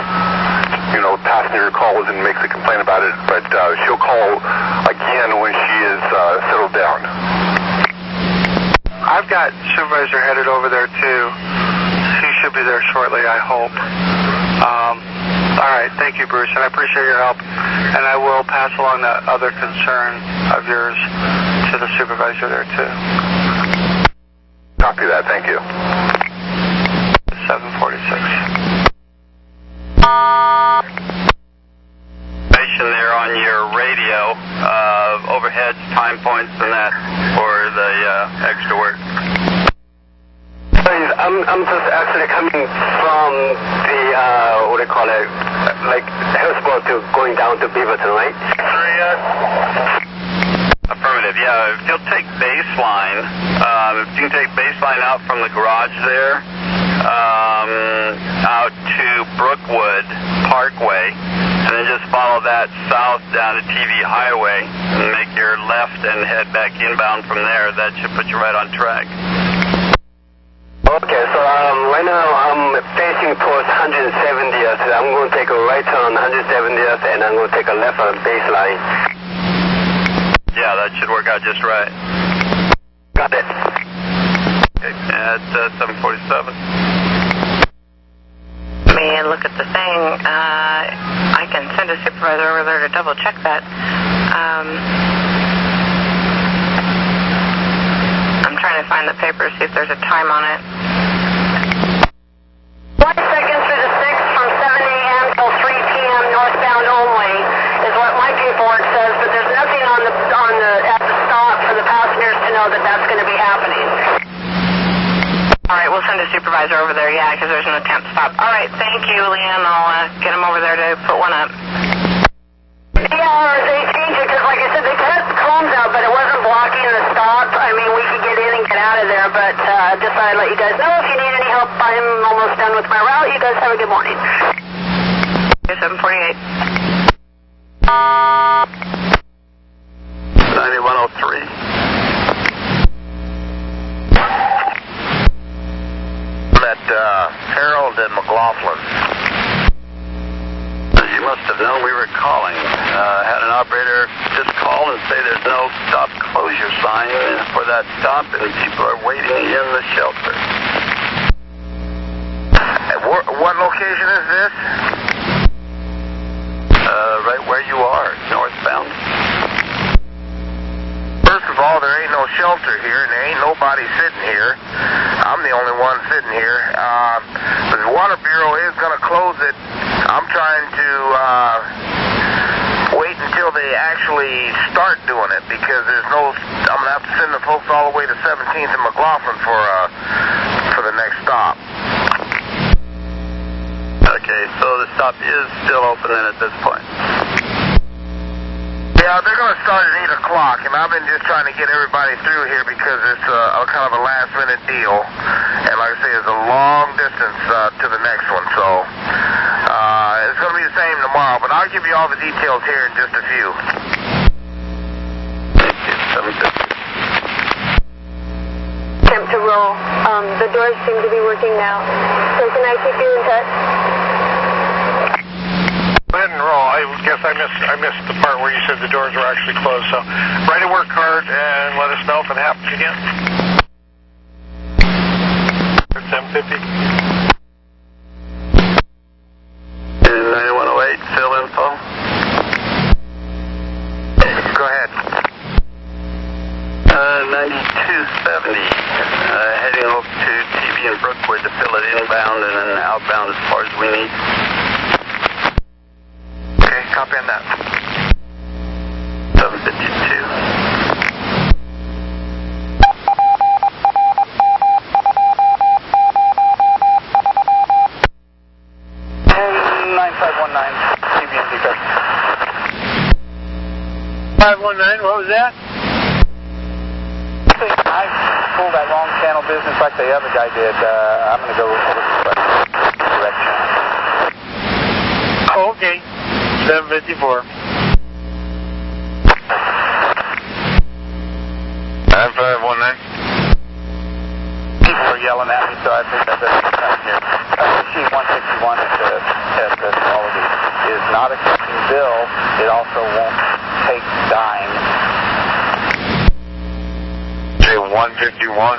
passenger calls and makes a complaint about it, but she'll call again when she is settled down. I've got supervisor headed over there too. He should be there shortly, I hope. All right, thank you, Bruce, and I appreciate your help. And I will pass along that other concern of yours to the supervisor there too. Copy that, thank you. 746. There on your radio, overheads, time points, and that for the extra work. I'm just actually coming from the, what do you call it, like Hillsborough to going down to Beaverton, right? Affirmative, yeah. If you'll take baseline, if you can take baseline out from the garage there, out to Brookwood Parkway, and then just follow that south down to TV Highway and make your left and head back inbound from there. That should put you right on track. Okay, so right now I'm facing towards 170th. I'm going to take a right turn on 170th, and I'm going to take a left on baseline. Yeah, that should work out just right. Got it. Okay, at 747. Me look at the thing. I can send a supervisor over there to double check that. I'm trying to find the paper, see if there's a time on it. 1 second through the 6th from 7 a.m. till 3 p.m. northbound only is what my paperwork says, but there's nothing at the stop for the passengers to know that that's going to be happening. All right, we'll send a supervisor over there, yeah, because there's an attempt stop. All right, thank you, Leanne. I'll get him over there to put one up. Yeah, or they changed it, because like I said, they cut the combs out, but it wasn't blocking the stop. I mean, we could get in and get out of there, but just thought I'd let you guys know if you need any help. I'm almost done with my route. You guys have a good morning. 748. 9103. Harold and McLaughlin. You must have known we were calling. Had an operator just call and say there's no stop closure sign for that stop, and people are waiting in the shelter. What location is this? Right where you are, northbound. First of all, there ain't no shelter here, and there ain't nobody sitting here. I'm the only one sitting here. The Water Bureau is going to close it. I'm trying to wait until they actually start doing it, because there's no, I'm going to have to send the folks all the way to 17th and McLaughlin for the next stop. Okay, so the stop is still open then at this point. Yeah, they're going to start at 8 o'clock, and I've been just trying to get everybody through here because it's a kind of a last-minute deal. And like I say, it's a long distance to the next one, so it's going to be the same tomorrow, but I'll give you all the details here in just a few. Attempt to roll. The doors seem to be working now. So can I keep you in touch? Go ahead and roll. I guess I missed the part where you said the doors were actually closed. So write a work card and let us know if it happens again. It's 750. And 9108, fill info. Go ahead. 9270, heading over to TV and Brookwood to fill it inbound and then outbound as far as we need. Okay, copy on that. 752. 9519, TV and Beacon. 519, what was that? I pulled that long channel business like the other guy did. I'm going to go over the direction. Oh, okay. 754. 9519. People are yelling at me, so I think I better come here. Machine 161 at the quality is not accepting bill. It also won't take dime. Say 151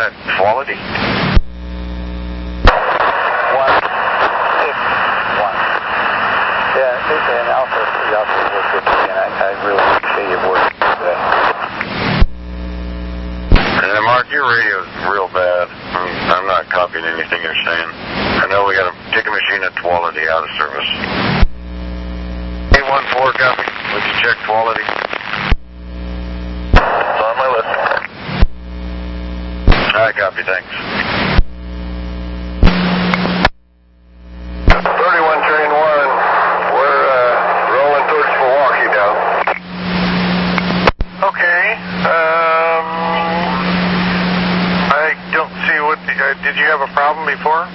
at quality. 161. Yeah, it's an alpha, pretty alpha work with me, and I really appreciate your work today. And Mark, your radio's real bad. I'm not copying anything you're saying. I know we got a ticket machine at quality out of service. 814 copy. Would you check quality? It's on my list. Alright, copy, thanks. 31 train 1, we're rolling towards Milwaukee now. Okay. I don't see what the... did you have a problem before?